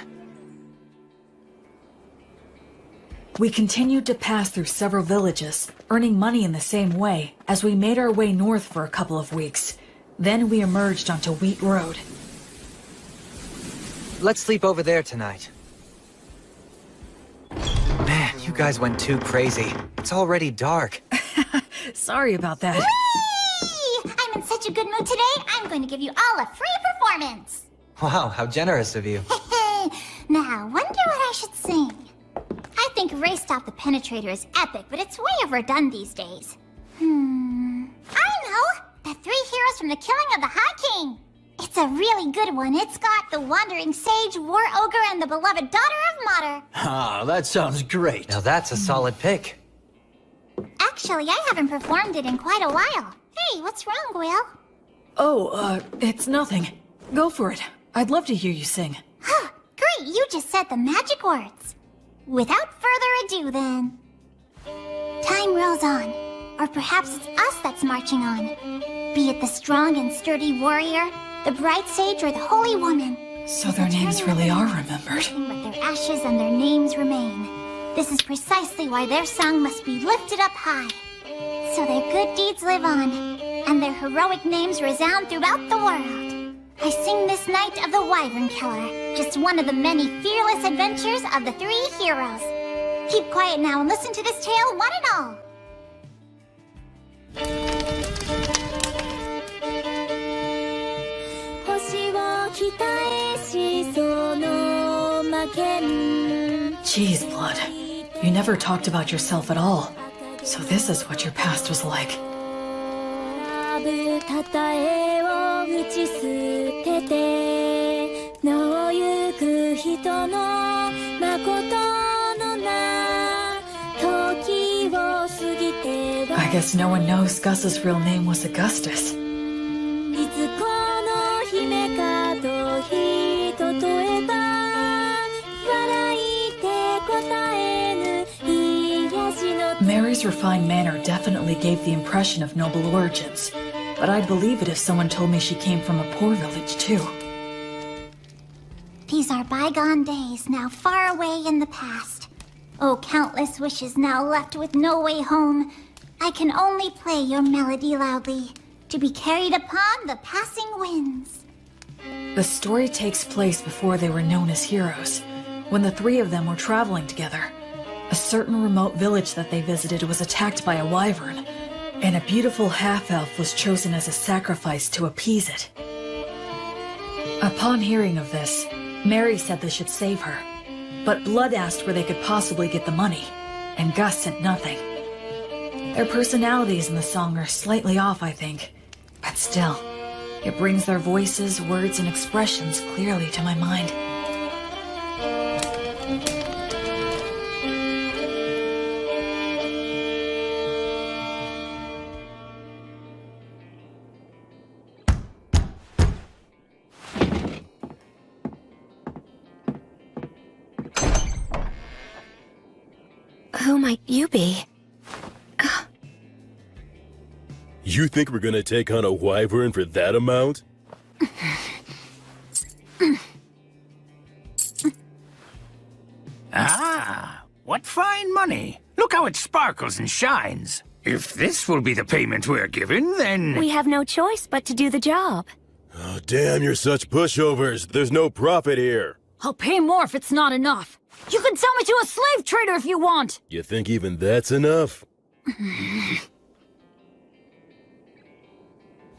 We continued to pass through several villages, earning money in the same way, as we made our way north for a couple of weeks. Then we emerged onto Wheat Road. Let's sleep over there tonight. Man, you guys went too crazy. It's already dark. Sorry about that. Whee! I'm in such a good mood today, I'm going to give you all a free performance. Wow, how generous of you. Now, wonder what I should sing. I think Race Stop the Penetrator is epic, but it's way overdone these days. I know! The three heroes from the killing of the High King. It's a really good one. It's got the Wandering Sage, War Ogre, and the beloved daughter of Mater. Ah, that sounds great. Now that's a solid pick. Actually, I haven't performed it in quite a while. Hey, what's wrong, Will? Oh, it's nothing. Go for it. I'd love to hear you sing. Great, you just said the magic words. Without further ado, then. Time rolls on. Or perhaps it's us that's marching on. Be it the strong and sturdy warrior, the bright sage, or the holy woman. So their names really are remembered. But their ashes and their names remain. This is precisely why their song must be lifted up high. So their good deeds live on, and their heroic names resound throughout the world. I sing this night of the Wyvern Killer, just one of the many fearless adventures of the three heroes. Keep quiet now and listen to this tale, one and all. Jeez, Blood. You never talked about yourself at all. So this is what your past was like. I guess no one knows Gus's real name was Augustus. Mary's refined manner definitely gave the impression of noble origins, but I'd believe it if someone told me she came from a poor village too. These are bygone days, now far away in the past. Oh, countless wishes now left with no way home. I can only play your melody loudly, to be carried upon the passing winds. The story takes place before they were known as heroes, when the three of them were traveling together. A certain remote village that they visited was attacked by a wyvern, and a beautiful half-elf was chosen as a sacrifice to appease it. Upon hearing of this, Mary said they should save her, but Blood asked where they could possibly get the money, and Gus sent nothing. Their personalities in the song are slightly off, I think, but still, it brings their voices, words, and expressions clearly to my mind. Who might you be? You think we're gonna take on a wyvern for that amount? Ah, what fine money. Look how it sparkles and shines. If this will be the payment we're given, then... We have no choice but to do the job. Oh, damn, you're such pushovers. There's no profit here. I'll pay more if it's not enough. You can sell me to a slave trader if you want. You think even that's enough?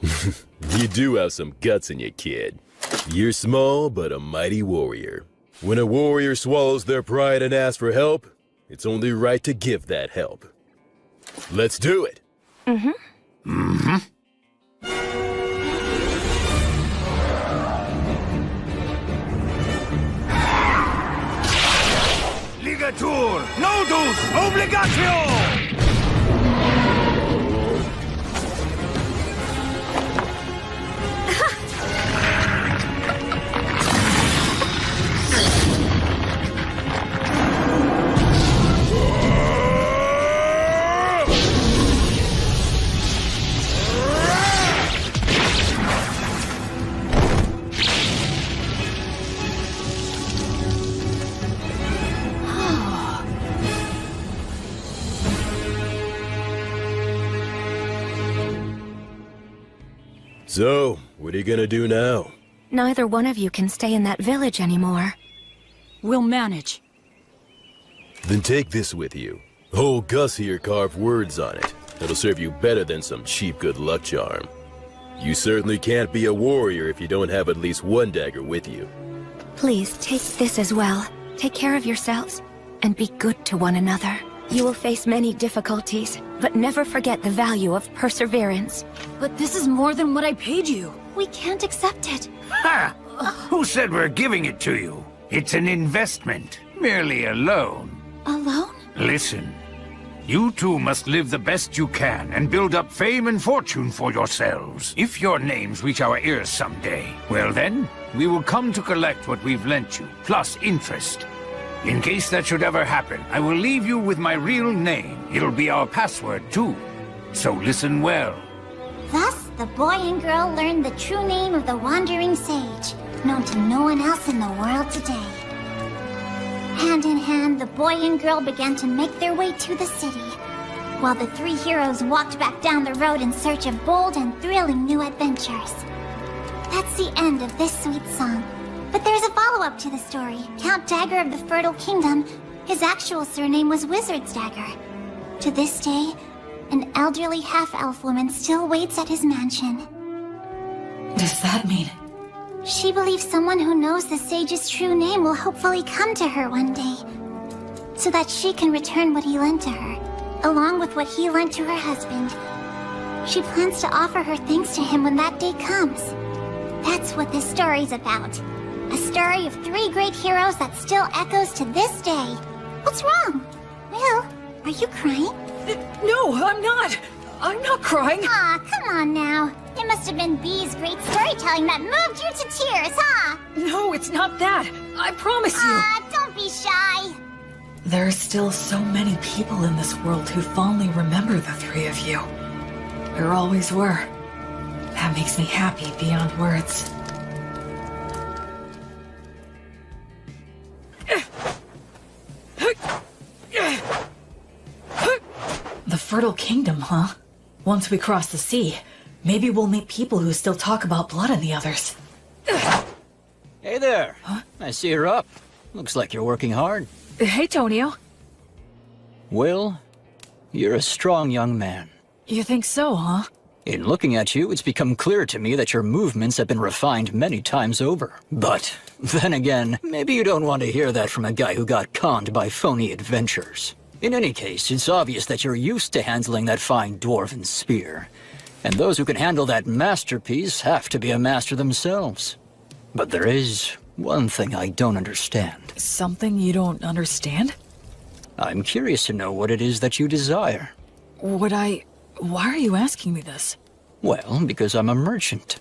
You do have some guts in you, kid. You're small, but a mighty warrior. When a warrior swallows their pride and asks for help, it's only right to give that help. Let's do it! Ligatur, nodus, obligatio! So, what are you gonna do now? Neither one of you can stay in that village anymore. We'll manage. Then take this with you. Old Gus here carved words on it. It'll serve you better than some cheap good luck charm. You certainly can't be a warrior if you don't have at least one dagger with you. Please take this as well. Take care of yourselves, and be good to one another. You will face many difficulties, but never forget the value of perseverance. But this is more than what I paid you. We can't accept it. Ha! Who said we're giving it to you? It's an investment, merely a loan. A loan? Listen, you two must live the best you can and build up fame and fortune for yourselves. If your names reach our ears someday, well then, we will come to collect what we've lent you, plus interest. In case that should ever happen, I will leave you with my real name. It'll be our password, too. So listen well. Thus, the boy and girl learned the true name of the Wandering Sage, known to no one else in the world today. Hand in hand, the boy and girl began to make their way to the city, while the three heroes walked back down the road in search of bold and thrilling new adventures. That's the end of this sweet song. But there's a follow-up to the story. Count Dagger of the Fertile Kingdom, his actual surname was Wizard's Dagger. To this day, an elderly half-elf woman still waits at his mansion. Does that mean? She believes someone who knows the sage's true name will hopefully come to her one day, so that she can return what he lent to her. along with what he lent to her husband. She plans to offer her thanks to him when that day comes. That's what this story's about. A story of 3 great heroes that still echoes to this day. What's wrong? Will, are you crying? No, I'm not. I'm not crying. Aw, come on now. It must have been Bee's great storytelling that moved you to tears, huh? No, it's not that. I promise you. Aw, don't be shy. There are still so many people in this world who fondly remember the 3 of you. There always were. That makes me happy beyond words. The Fertile Kingdom, huh? Once we cross the sea, maybe we'll meet people who still talk about blood and the others. Hey there. Huh? I see you're up. Looks like you're working hard. Hey, Tonio. Will, you're a strong young man. You think so, huh? In looking at you, it's become clear to me that your movements have been refined many times over. But, then again, maybe you don't want to hear that from a guy who got conned by phony adventures. In any case, it's obvious that you're used to handling that fine dwarven spear. And those who can handle that masterpiece have to be a master themselves. But there is one thing I don't understand. Something you don't understand? I'm curious to know what it is that you desire. Why are you asking me this? Well, because I'm a merchant.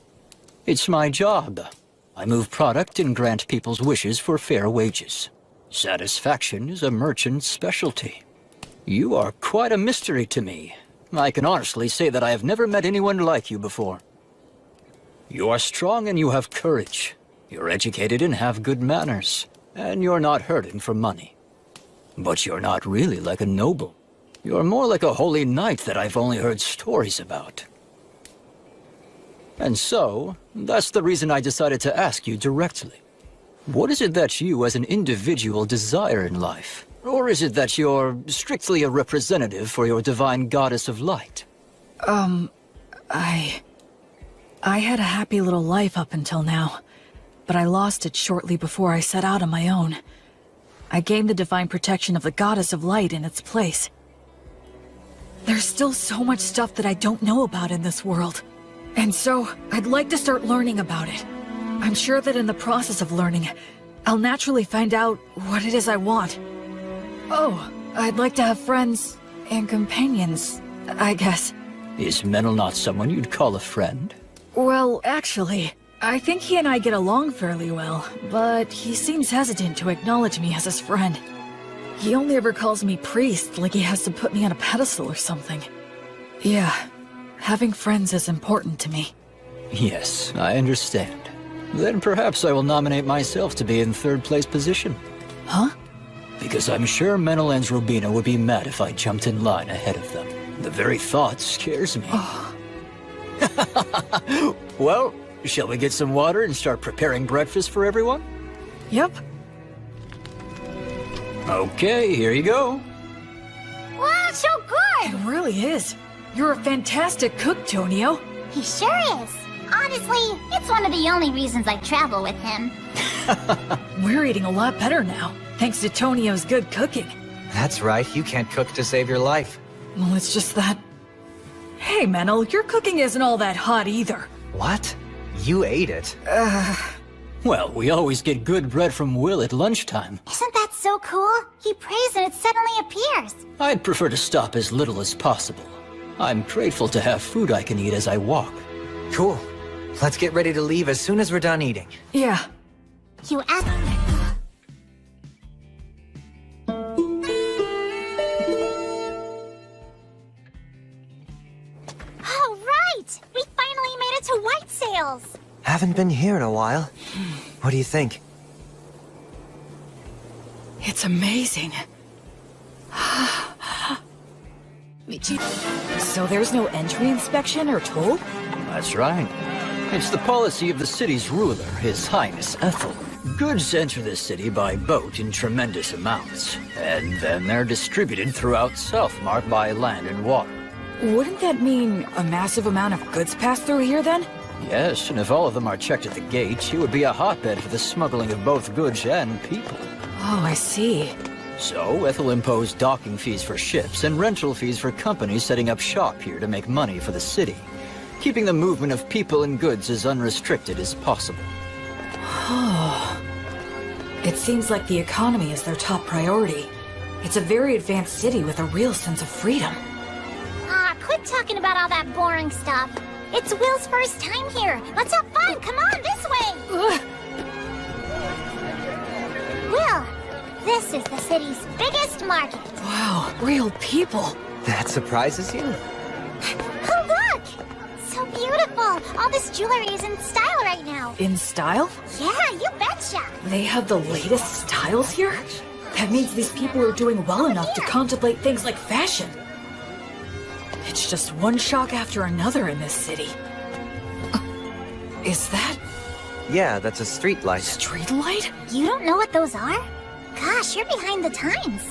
It's my job. I move product and grant people's wishes for fair wages. Satisfaction is a merchant's specialty. You are quite a mystery to me. I can honestly say that I have never met anyone like you before. You are strong and you have courage. You're educated and have good manners. And you're not hurting for money. But you're not really like a noble. You're more like a holy knight that I've only heard stories about. And so, that's the reason I decided to ask you directly. What is it that you as an individual desire in life? Or is it that you're strictly a representative for your divine goddess of light? I had a happy little life up until now, but I lost it shortly before I set out on my own. I gained the divine protection of the goddess of light in its place. There's still so much stuff that I don't know about in this world. And so, I'd like to start learning about it. I'm sure that in the process of learning, I'll naturally find out what it is I want. Oh, I'd like to have friends and companions, I guess. Is Menel not someone you'd call a friend? Well, actually, I think he and I get along fairly well, but he seems hesitant to acknowledge me as his friend. He only ever calls me priest, like he has to put me on a pedestal or something. Yeah, having friends is important to me. Yes, I understand. Then perhaps I will nominate myself to be in 3rd place position. Huh? Because I'm sure Menel and Rubina would be mad if I jumped in line ahead of them. The very thought scares me. Oh. Well, shall we get some water and start preparing breakfast for everyone? Yep. Okay, here you go. Wow, so good! It really is. You're a fantastic cook, Tonio. He sure is. Honestly, it's one of the only reasons I travel with him. We're eating a lot better now, thanks to Tonio's good cooking. That's right, you can't cook to save your life. Well, it's just that... Hey, Menel, your cooking isn't all that hot either. What? You ate it. Well, we always get good bread from Will at lunchtime. Isn't that so cool? He prays and it suddenly appears. I'd prefer to stop as little as possible. I'm grateful to have food I can eat as I walk. Cool. Let's get ready to leave as soon as we're done eating. Yeah. You asked... Oh, right! We finally made it to White Sails! Haven't been here in a while. What do you think? It's amazing. So there's no entry inspection or toll? That's right. It's the policy of the city's ruler, His Highness Ethel. Goods enter the city by boat in tremendous amounts, and then they're distributed throughout Southmark by land and water. Wouldn't that mean a massive amount of goods pass through here then? Yes, and if all of them are checked at the gate, it would be a hotbed for the smuggling of both goods and people. Oh, I see. So, Ethel imposed docking fees for ships and rental fees for companies setting up shop here to make money for the city, keeping the movement of people and goods as unrestricted as possible. It seems like the economy is their top priority. It's a very advanced city with a real sense of freedom. Quit talking about all that boring stuff. It's Will's first time here. Let's have fun. Come on, this way. Will, this is the city's biggest market. Wow, real people. That surprises you? Oh, look! So beautiful. All this jewelry is in style right now. In style? Yeah, you betcha. They have the latest styles here? That means these people are doing well enough to contemplate things like fashion. It's just one shock after another in this city. Is that Yeah, that's a street light. street light? You don't know what those are? Gosh, you're behind the times.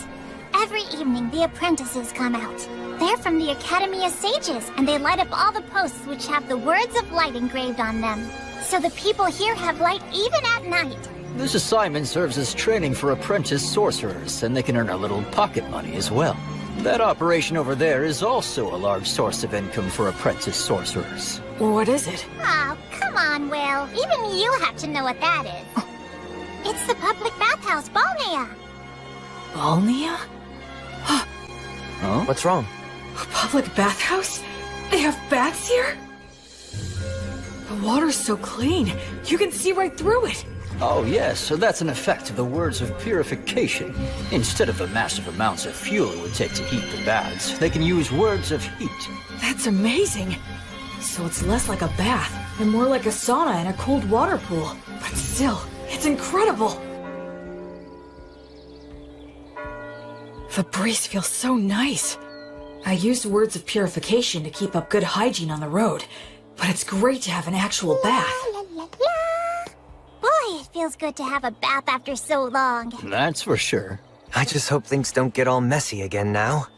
Every evening, the apprentices come out. They're from the Academy of Sages, and they light up all the posts which have the words of light engraved on them. So the people here have light even at night. This assignment serves as training for apprentice sorcerers, and they can earn a little pocket money as well. That operation over there is also a large source of income for apprentice sorcerers. What is it? Oh, come on, Will. Even you have to know what that is. It's the public bathhouse, Balnea. Balnea? Huh? What's wrong? A public bathhouse? They have baths here? The water's so clean, you can see right through it. Oh yes, so that's an effect of the words of purification. Instead of the massive amounts of fuel it would take to heat the baths, they can use words of heat. That's amazing. So it's less like a bath and more like a sauna and a cold water pool. But still, it's incredible. The breeze feels so nice. I used words of purification to keep up good hygiene on the road, but it's great to have an actual bath. La, la, la. Boy, it feels good to have a bath after so long. That's for sure. I just hope things don't get all messy again now.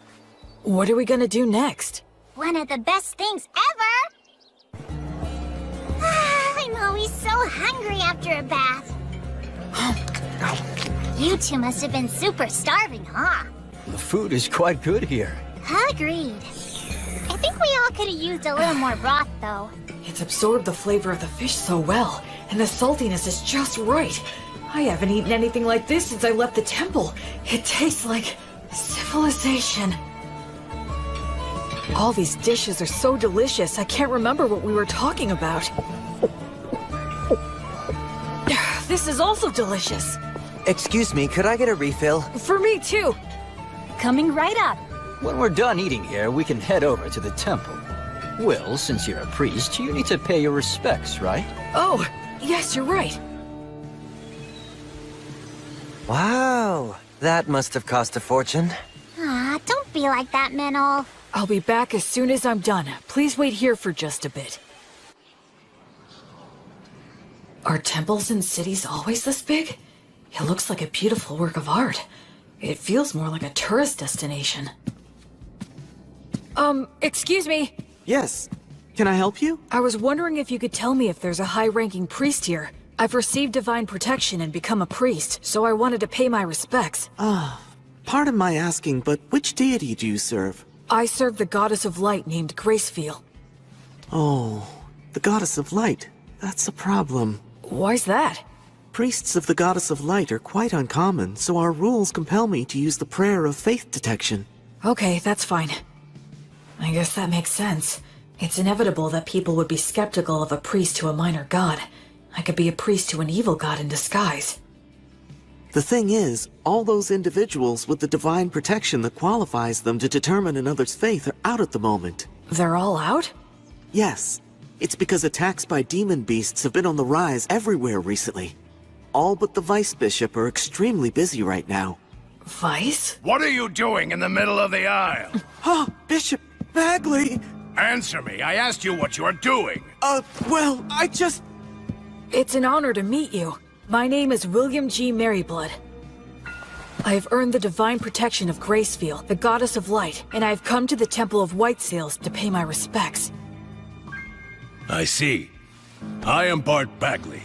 What are we gonna do next? One of the best things ever! I'm always so hungry after a bath. You two must have been super starving, huh? The food is quite good here. Agreed. I think we all could have used a little more broth, though. It's absorbed the flavor of the fish so well, and the saltiness is just right. I haven't eaten anything like this since I left the temple. It tastes like civilization. All these dishes are so delicious, I can't remember what we were talking about. This is also delicious. Excuse me, could I get a refill? For me, too. Coming right up. When we're done eating here, we can head over to the temple. Will, since you're a priest, you need to pay your respects, right? Oh, yes, you're right. Wow, that must have cost a fortune. Don't be like that, Minol. I'll be back as soon as I'm done. Please wait here for just a bit. Are temples in cities always this big? It looks like a beautiful work of art. It feels more like a tourist destination. Excuse me. Yes. Can I help you? I was wondering if you could tell me if there's a high-ranking priest here. I've received divine protection and become a priest, so I wanted to pay my respects. Pardon my asking, but which deity do you serve? I serve the goddess of light named Gracefeel. Oh, the goddess of light. That's a problem. Why's that? Priests of the goddess of light are quite uncommon, so our rules compel me to use the prayer of faith detection. Okay, that's fine. I guess that makes sense. It's inevitable that people would be skeptical of a priest to a minor god. I could be a priest to an evil god in disguise. The thing is, all those individuals with the divine protection that qualifies them to determine another's faith are out at the moment. They're all out? Yes. It's because attacks by demon beasts have been on the rise everywhere recently. All but the vice bishop are extremely busy right now. Vice? What are you doing in the middle of the aisle? Bishop Bagley! Answer me. I asked you what you're doing. Well, I just... It's an honor to meet you. My name is William G. Merryblood. I have earned the divine protection of Gracefeel, the goddess of light, and I have come to the Temple of Whitesails to pay my respects. I see. I am Bart Bagley.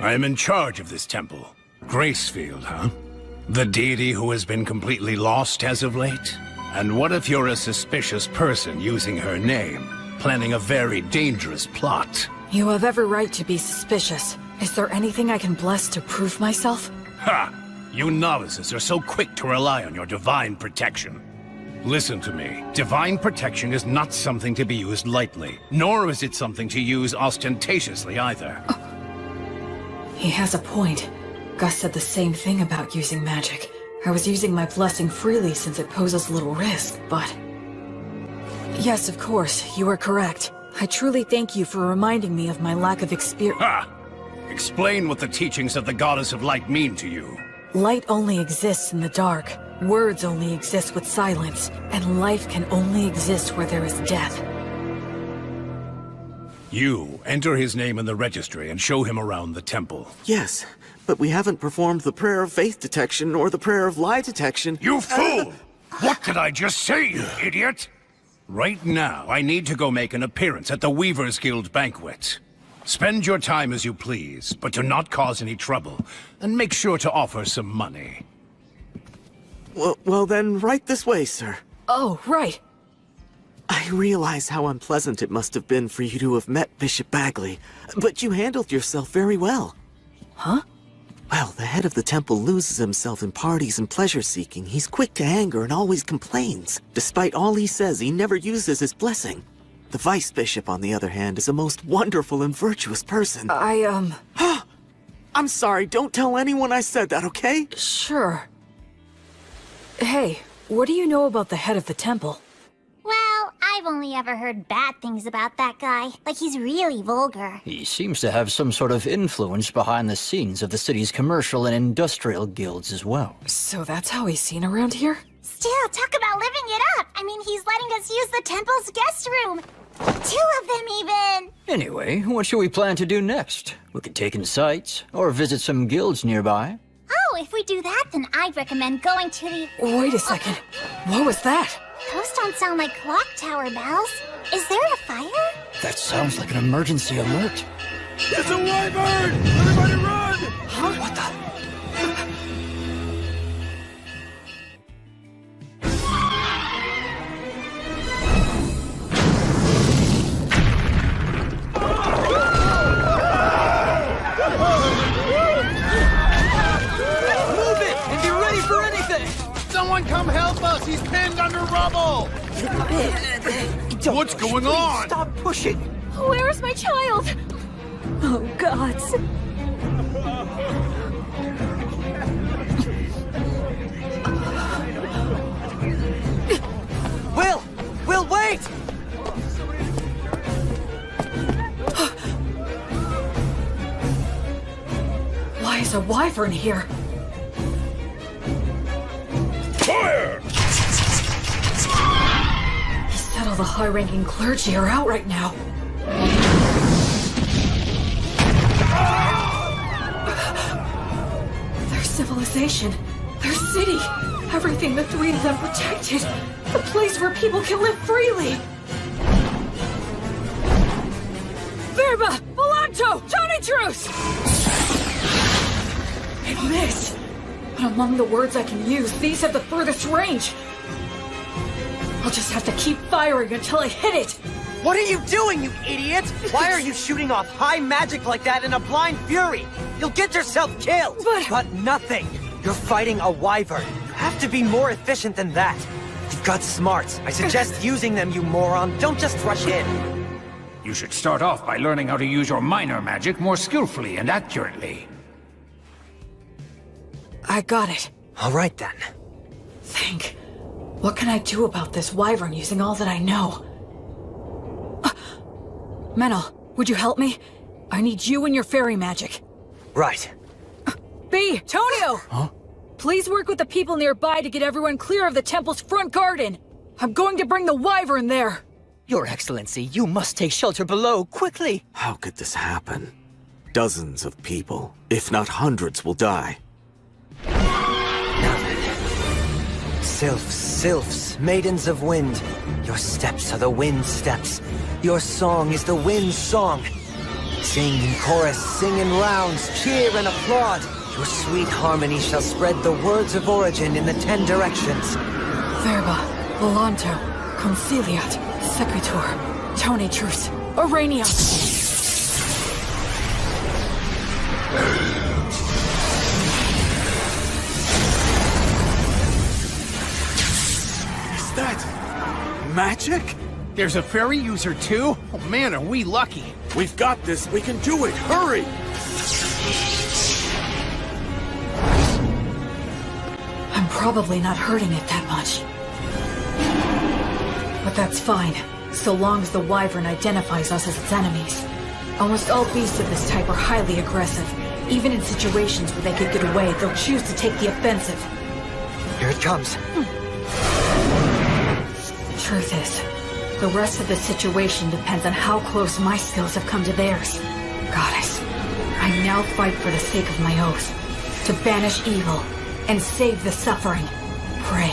I am in charge of this temple. Gracefield, huh? The deity who has been completely lost as of late? And what if you're a suspicious person using her name, planning a very dangerous plot? You have every right to be suspicious. Is there anything I can bless to prove myself? Ha! You novices are so quick to rely on your divine protection. Listen to me. Divine protection is not something to be used lightly, nor is it something to use ostentatiously either. He has a point. Gus said the same thing about using magic. I was using my blessing freely since it poses little risk, but... Yes, of course, you are correct. I truly thank you for reminding me of my lack of experience. Ha! Explain what the teachings of the Goddess of Light mean to you. Light only exists in the dark. Words only exist with silence. And life can only exist where there is death. You enter his name in the registry and show him around the temple. Yes, but we haven't performed the prayer of faith detection or the prayer of lie detection. You fool! What did I just say, you idiot? Right now, I need to go make an appearance at the Weavers Guild banquet. Spend your time as you please, but do not cause any trouble. And make sure to offer some money. Well then, right this way, sir. Oh, right. I realize how unpleasant it must have been for you to have met Bishop Bagley, but you handled yourself very well. Huh? Well, the head of the temple loses himself in parties and pleasure-seeking. He's quick to anger and always complains. Despite all he says, he never uses his blessing. The vice bishop, on the other hand, is a most wonderful and virtuous person. I'm sorry, don't tell anyone I said that, okay? Sure. Hey, what do you know about the head of the temple? Well, I've only ever heard bad things about that guy. Like he's really vulgar. He seems to have some sort of influence behind the scenes of the city's commercial and industrial guilds as well. So that's how he's seen around here? Still, talk about living it up. I mean, he's letting us use the temple's guest room. 2 of them, even. Anyway, what should we plan to do next? We could take in sights, or visit some guilds nearby. Oh, if we do that, then I'd recommend going to the... Wait a second. What was that? Those don't sound like clock tower bells. Is there a fire? That sounds like an emergency alert. It's a wyvern! Everybody run! Huh? What the... Someone come help us! He's pinned under rubble! What's going on? Stop pushing! Where is my child? Oh, gods. Will, wait! Why is a wyvern here? Fire! He said all the high-ranking clergy are out right now. Their civilization, their city, everything the 3 of them protected. A place where people can live freely. Verba! Volanto! Johnny Truce! It missed. But among the words I can use, these have the furthest range. I'll just have to keep firing until I hit it. What are you doing, you idiot? Why are you shooting off high magic like that in a blind fury? You'll get yourself killed! But nothing! You're fighting a wyvern. You have to be more efficient than that. You've got smarts. I suggest using them, you moron. Don't just rush in. You should start off by learning how to use your minor magic more skillfully and accurately. I got it. All right, then. Think. What can I do about this wyvern using all that I know? Menel, would you help me? I need you and your fairy magic. Right. B, Tonio! Huh? Please work with the people nearby to get everyone clear of the temple's front garden. I'm going to bring the wyvern there. Your Excellency, you must take shelter below, quickly! How could this happen? Dozens of people, if not hundreds, will die. Sylphs, maidens of wind. Your steps are the wind steps. Your song is the wind's song. Sing in chorus, sing in rounds, cheer and applaud. Your sweet harmony shall spread the words of origin in the 10 directions. Verba, Volanto, Conciliat, Sequitur, Tonitrus, Aurania. Is that magic? There's a fairy user too? Oh man, are we lucky. We've got this. We can do it. Hurry! I'm probably not hurting it that much. But that's fine, so long as the Wyvern identifies us as its enemies. Almost all beasts of this type are highly aggressive. Even in situations where they could get away, they'll choose to take the offensive. Here it comes. Truth is, the rest of the situation depends on how close my skills have come to theirs. Goddess, I now fight for the sake of my oath, to banish evil and save the suffering. Pray,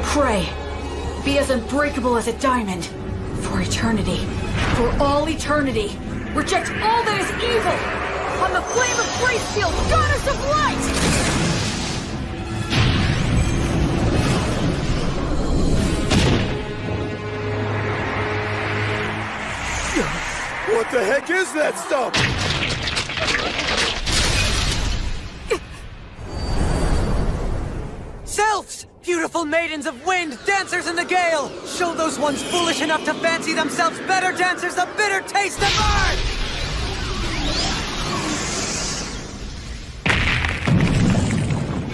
pray, be as unbreakable as a diamond. For eternity, for all eternity, reject all that is evil! On the flame of Gracefield, goddess of light! What the heck is that stuff? Selves! Beautiful maidens of wind, dancers in the gale! Show those ones foolish enough to fancy themselves better dancers the bitter taste of art!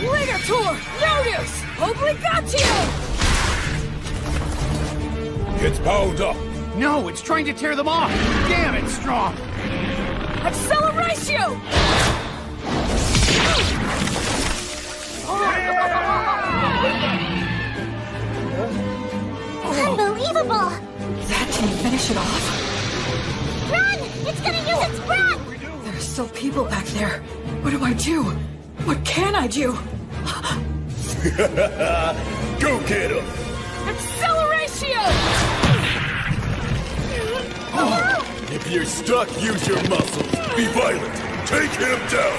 Ligator! Notice! Obligatio! It's bound up. No, it's trying to tear them off. Damn, it's strong. Acceleratio! Unbelievable! That didn't finish it off. Run! It's gonna use its breath! There are still people back there. What do I do? What can I do? Go get him! Acceleratio! If you're stuck, use your muscles. Be violent. Take him down.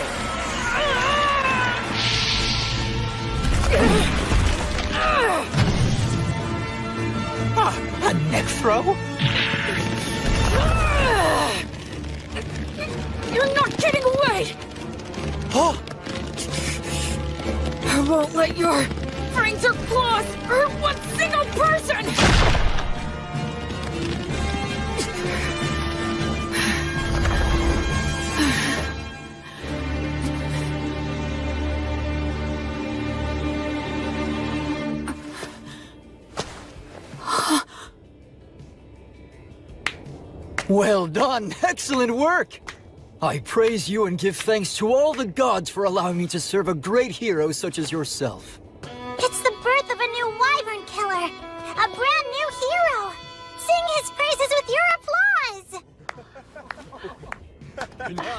A neck throw? You're not getting away! Oh! I won't let your fangs or claws hurt one single person! Well done! Excellent work! I praise you and give thanks to all the gods for allowing me to serve a great hero such as yourself. It's the birth of a new Wyvern killer! A brand new hero! Sing his praises with your applause! Thank you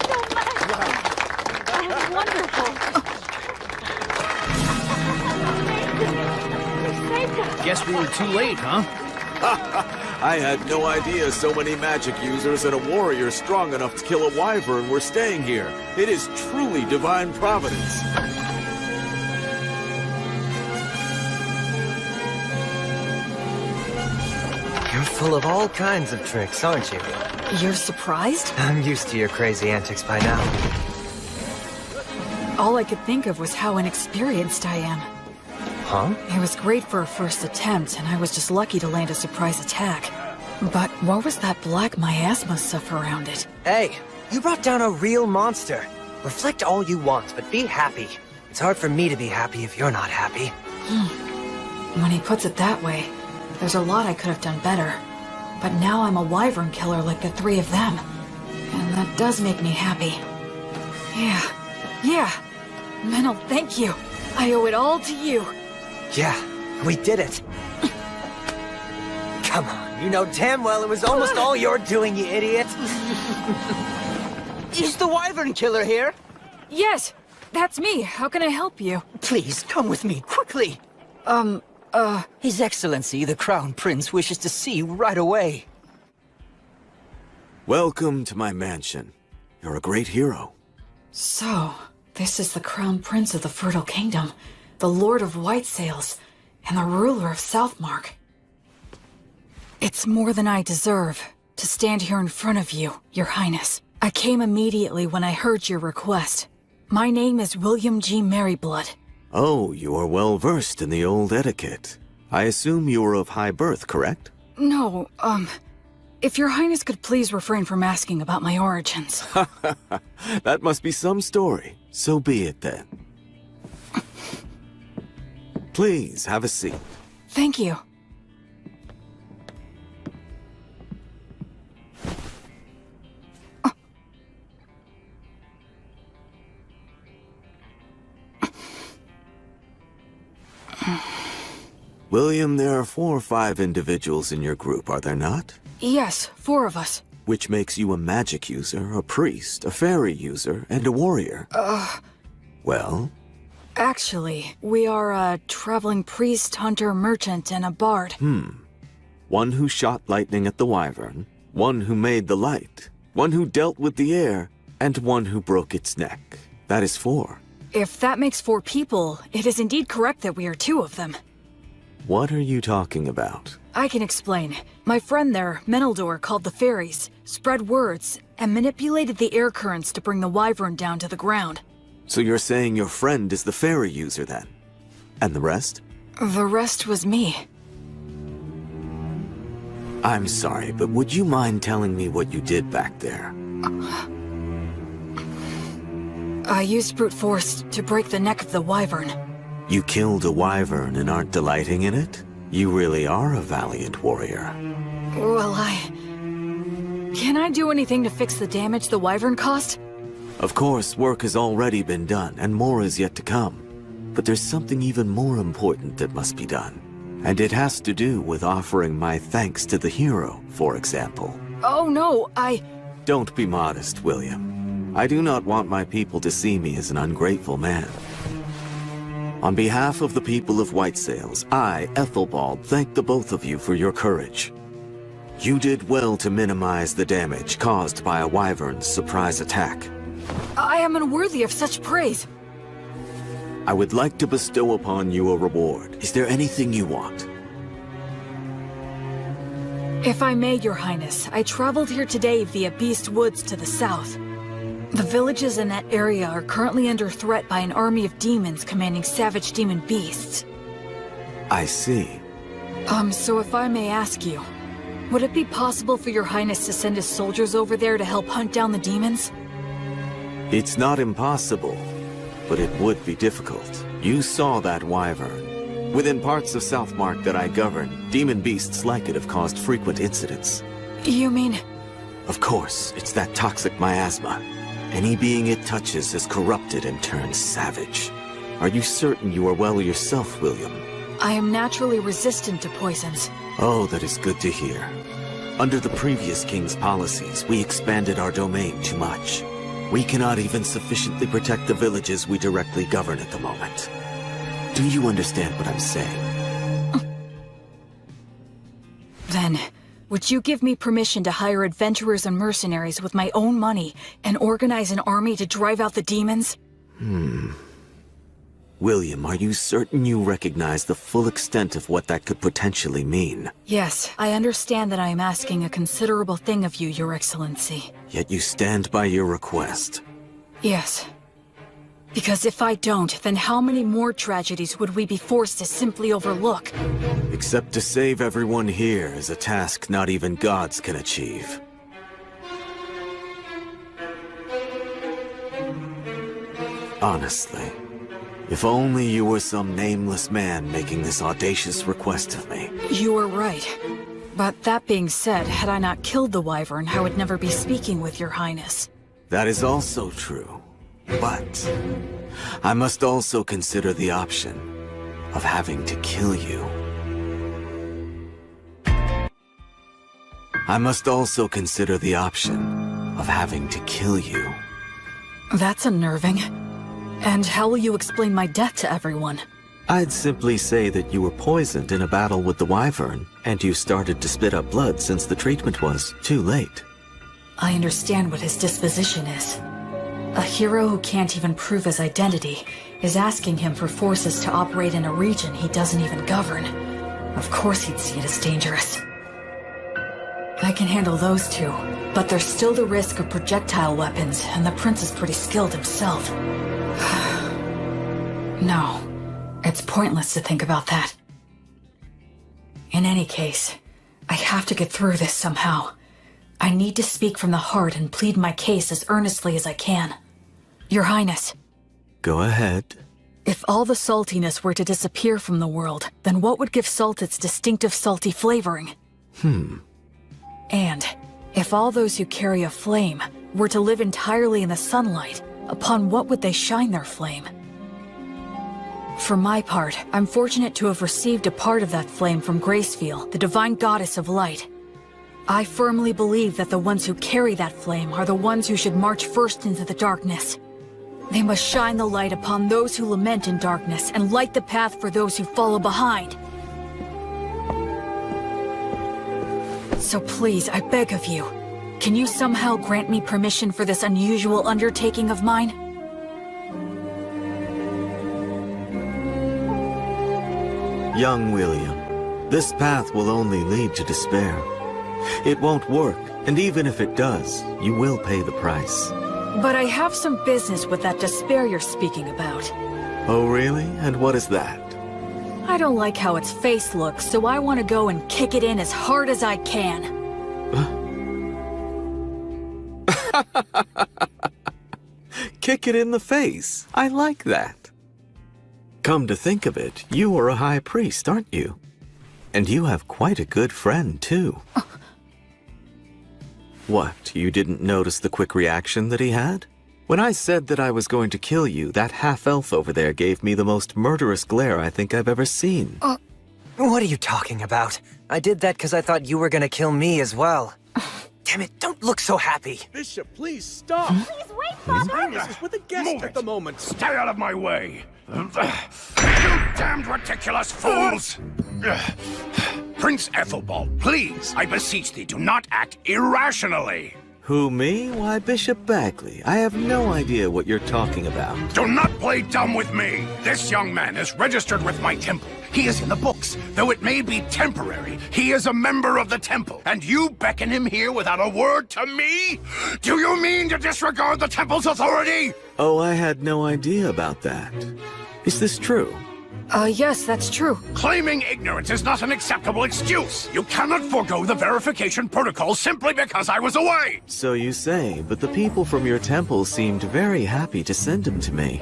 so much! That was wonderful! Guess we were too late, huh? I had no idea so many magic users and a warrior strong enough to kill a wyvern were staying here. It is truly divine providence. You're full of all kinds of tricks, aren't you? You're surprised? I'm used to your crazy antics by now. All I could think of was how inexperienced I am. Huh? It was great for a first attempt, and I was just lucky to land a surprise attack. But what was that black miasma stuff around it? Hey, you brought down a real monster. Reflect all you want, but be happy. It's hard for me to be happy if you're not happy. When he puts it that way, there's a lot I could have done better. But now I'm a wyvern killer like the three of them. And that does make me happy. Yeah. Menel, thank you. I owe it all to you. Yeah, we did it. Come on, you know damn well it was almost all your doing, you idiot. Is the Wyvern Killer here? Yes, that's me. How can I help you? Please, come with me, quickly. His Excellency, the Crown Prince, wishes to see you right away. Welcome to my mansion. You're a great hero. So, this is the Crown Prince of the Fertile Kingdom, the Lord of White Sails, and the ruler of Southmark. It's more than I deserve to stand here in front of you, Your Highness. I came immediately when I heard your request. My name is William G. Merryblood. Oh, you are well versed in the old etiquette. I assume you are of high birth, correct? No, if Your Highness could please refrain from asking about my origins. That must be some story. So be it then. Please, have a seat. Thank you. William, there are 4 or 5 individuals in your group, are there not? Yes, 4 of us. Which makes you a magic user, a priest, a fairy user, and a warrior. Well? Actually, we are a traveling priest, hunter, merchant, and a bard. One who shot lightning at the wyvern, one who made the light, one who dealt with the air, and one who broke its neck. That is 4. If that makes 4 people, it is indeed correct that we are 2 of them. What are you talking about? I can explain. My friend there, Meneldor, called the fairies, spread words, and manipulated the air currents to bring the wyvern down to the ground. So you're saying your friend is the fairy user then? And the rest? The rest was me. I'm sorry, but would you mind telling me what you did back there? I used brute force to break the neck of the wyvern. You killed a wyvern and aren't delighting in it? You really are a valiant warrior. Well, Can I do anything to fix the damage the wyvern caused? Of course, work has already been done, and more is yet to come. But there's something even more important that must be done. And it has to do with offering my thanks to the hero, for example. Oh no, Don't be modest, William. I do not want my people to see me as an ungrateful man. On behalf of the people of White Sails, I, Ethelbald, thank the both of you for your courage. You did well to minimize the damage caused by a wyvern's surprise attack. I am unworthy of such praise. I would like to bestow upon you a reward. Is there anything you want? If I may, Your Highness, I traveled here today via Beast Woods to the south. The villages in that area are currently under threat by an army of demons commanding savage demon beasts. I see. So if I may ask you, would it be possible for Your Highness to send his soldiers over there to help hunt down the demons? It's not impossible, but it would be difficult. You saw that wyvern. Within parts of Southmark that I govern, demon beasts like it have caused frequent incidents. You mean? Of course, it's that toxic miasma. Any being it touches is corrupted and turns savage. Are you certain you are well yourself, William? I am naturally resistant to poisons. Oh, that is good to hear. Under the previous king's policies, we expanded our domain too much. We cannot even sufficiently protect the villages we directly govern at the moment. Do you understand what I'm saying? Then, would you give me permission to hire adventurers and mercenaries with my own money and organize an army to drive out the demons? William, are you certain you recognize the full extent of what that could potentially mean? Yes, I understand that I am asking a considerable thing of you, Your Excellency. Yet you stand by your request. Yes. Because if I don't, then how many more tragedies would we be forced to simply overlook? Except to save everyone here is a task not even gods can achieve. Honestly, if only you were some nameless man making this audacious request of me. You are right. But that being said, had I not killed the wyvern, I would never be speaking with Your Highness. That is also true. But I must also consider the option of having to kill you. I must also consider the option of having to kill you. That's unnerving. And how will you explain my death to everyone? I'd simply say that you were poisoned in a battle with the wyvern, and you started to spit up blood since the treatment was too late. I understand what his disposition is. A hero who can't even prove his identity is asking him for forces to operate in a region he doesn't even govern. Of course he'd see it as dangerous. I can handle those two, but there's still the risk of projectile weapons, and the prince is pretty skilled himself. No, it's pointless to think about that. In any case, I have to get through this somehow. I need to speak from the heart and plead my case as earnestly as I can. Your Highness. Go ahead. If all the saltiness were to disappear from the world, then what would give salt its distinctive salty flavoring? And if all those who carry a flame were to live entirely in the sunlight, upon what would they shine their flame? For my part, I'm fortunate to have received a part of that flame from Gracefiel, the divine goddess of light. I firmly believe that the ones who carry that flame are the ones who should march first into the darkness. They must shine the light upon those who lament in darkness and light the path for those who follow behind. So please, I beg of you, can you somehow grant me permission for this unusual undertaking of mine? Young William, this path will only lead to despair. It won't work, and even if it does, you will pay the price. But I have some business with that despair you're speaking about. Oh, really? And what is that? I don't like how its face looks, so I want to go and kick it in as hard as I can. Kick it in the face. I like that. Come to think of it, you are a high priest, aren't you? And you have quite a good friend, too. What, you didn't notice the quick reaction that he had? When I said that I was going to kill you, that half-elf over there gave me the most murderous glare I think I've ever seen. What are you talking about? I did that because I thought you were gonna kill me as well. Damn it, don't look so happy. Bishop, please stop. Please wait, Father! Highness is with a guest Move at it. the moment. Stay out of my way! You damned ridiculous fools! Prince Ethelbald, please, I beseech thee, do not act irrationally! Who, me? Why, Bishop Bagley. I have no idea what you're talking about. Do not play dumb with me! This young man is registered with my temple. He is in the books. Though it may be temporary, he is a member of the temple. And you beckon him here without a word to me? Do you mean to disregard the temple's authority? Oh, I had no idea about that. Is this true? Yes, that's true. Claiming ignorance is not an acceptable excuse. You cannot forego the verification protocol simply because I was away. So you say, but the people from your temple seemed very happy to send him to me.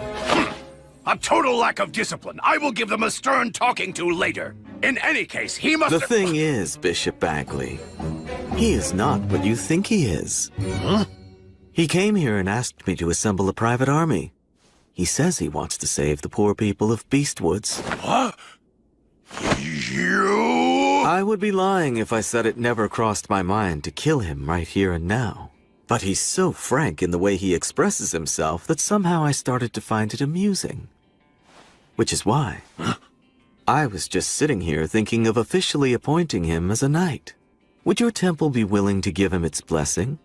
A total lack of discipline. I will give them a stern talking to later. In any case, he must... The thing is, Bishop Bagley, he is not what you think he is. Huh? He came here and asked me to assemble a private army. He says he wants to save the poor people of Beastwoods. What? You? I would be lying if I said it never crossed my mind to kill him right here and now. But he's so frank in the way he expresses himself that somehow I started to find it amusing. Which is why I was just sitting here thinking of officially appointing him as a knight. Would your temple be willing to give him its blessing?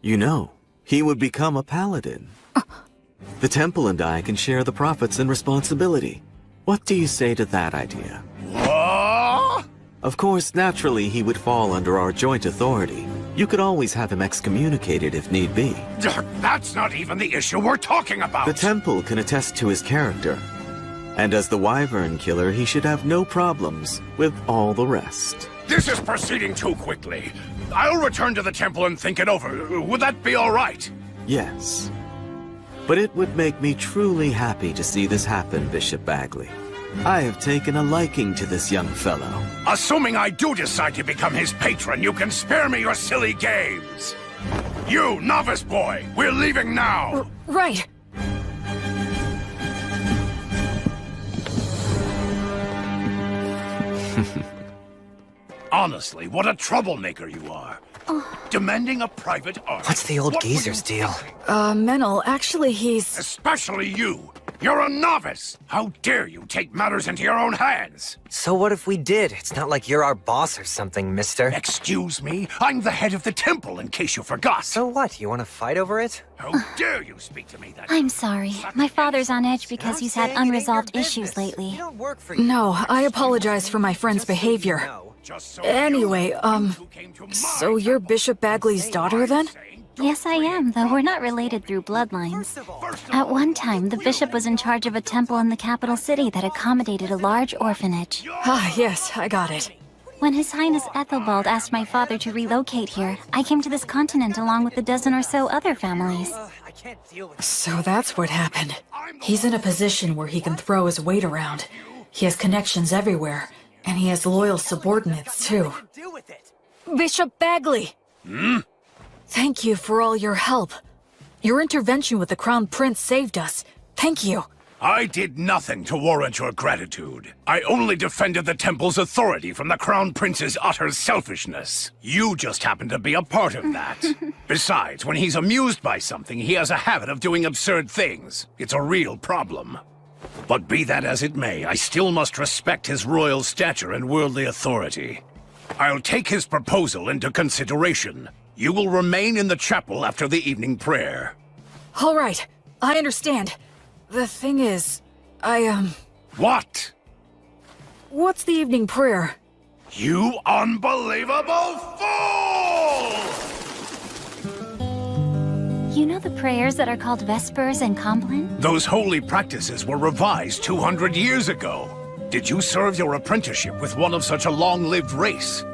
You know, he would become a paladin. The temple and I can share the profits and responsibility. What do you say to that idea? What? Of course, naturally, he would fall under our joint authority. You could always have him excommunicated if need be. That's not even the issue we're talking about. The temple can attest to his character. And as the Wyvern Killer, he should have no problems with all the rest. This is proceeding too quickly. I'll return to the temple and think it over. Would that be all right? Yes. But it would make me truly happy to see this happen, Bishop Bagley. I have taken a liking to this young fellow. Assuming I do decide to become his patron, you can spare me your silly games. You, novice boy, we're leaving now. Right. Honestly, what a troublemaker you are. Demanding a private army. What's the old geezer's deal? Menel, actually he's... Especially you. You're a novice! How dare you take matters into your own hands? So what if we did? It's not like you're our boss or something, mister. Excuse me? I'm the head of the temple, in case you forgot. So what? You want to fight over it? How dare you speak to me that I'm sorry. My father's on edge because he's had unresolved issues lately. No, I apologize for my friend's behavior. Anyway, so you're Bishop Bagley's daughter then? Yes, I am, though we're not related through bloodlines. At one time, the bishop was in charge of a temple in the capital city that accommodated a large orphanage. Ah, yes, I got it. When His Highness Ethelbald asked my father to relocate here, I came to this continent along with a dozen or so other families. So that's what happened. He's in a position where he can throw his weight around. He has connections everywhere, and he has loyal subordinates, too. Bishop Bagley! Thank you for all your help. Your intervention with the Crown Prince saved us. Thank you. I did nothing to warrant your gratitude. I only defended the temple's authority from the Crown Prince's utter selfishness. You just happened to be a part of that. Besides, when he's amused by something, he has a habit of doing absurd things. It's a real problem. But be that as it may, I still must respect his royal stature and worldly authority. I'll take his proposal into consideration. You will remain in the chapel after the evening prayer. All right, I understand. The thing is, What? What's the evening prayer? You unbelievable fool! You know the prayers that are called Vespers and Compline? Those holy practices were revised 200 years ago. Did you serve your apprenticeship with one of such a long-lived race?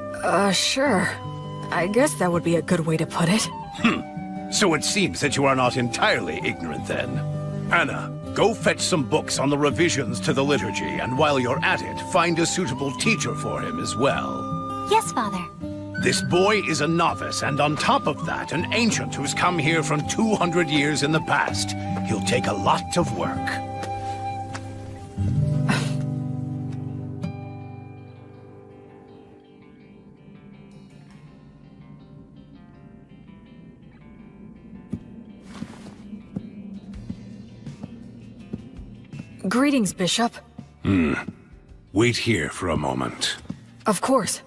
Sure. I guess that would be a good way to put it. So it seems that you are not entirely ignorant then. Anna, go fetch some books on the revisions to the liturgy, and while you're at it, find a suitable teacher for him as well. Yes, Father. This boy is a novice, and on top of that, an ancient who's come here from 200 years in the past. He'll take a lot of work. Greetings, Bishop. Wait here for a moment. Of course.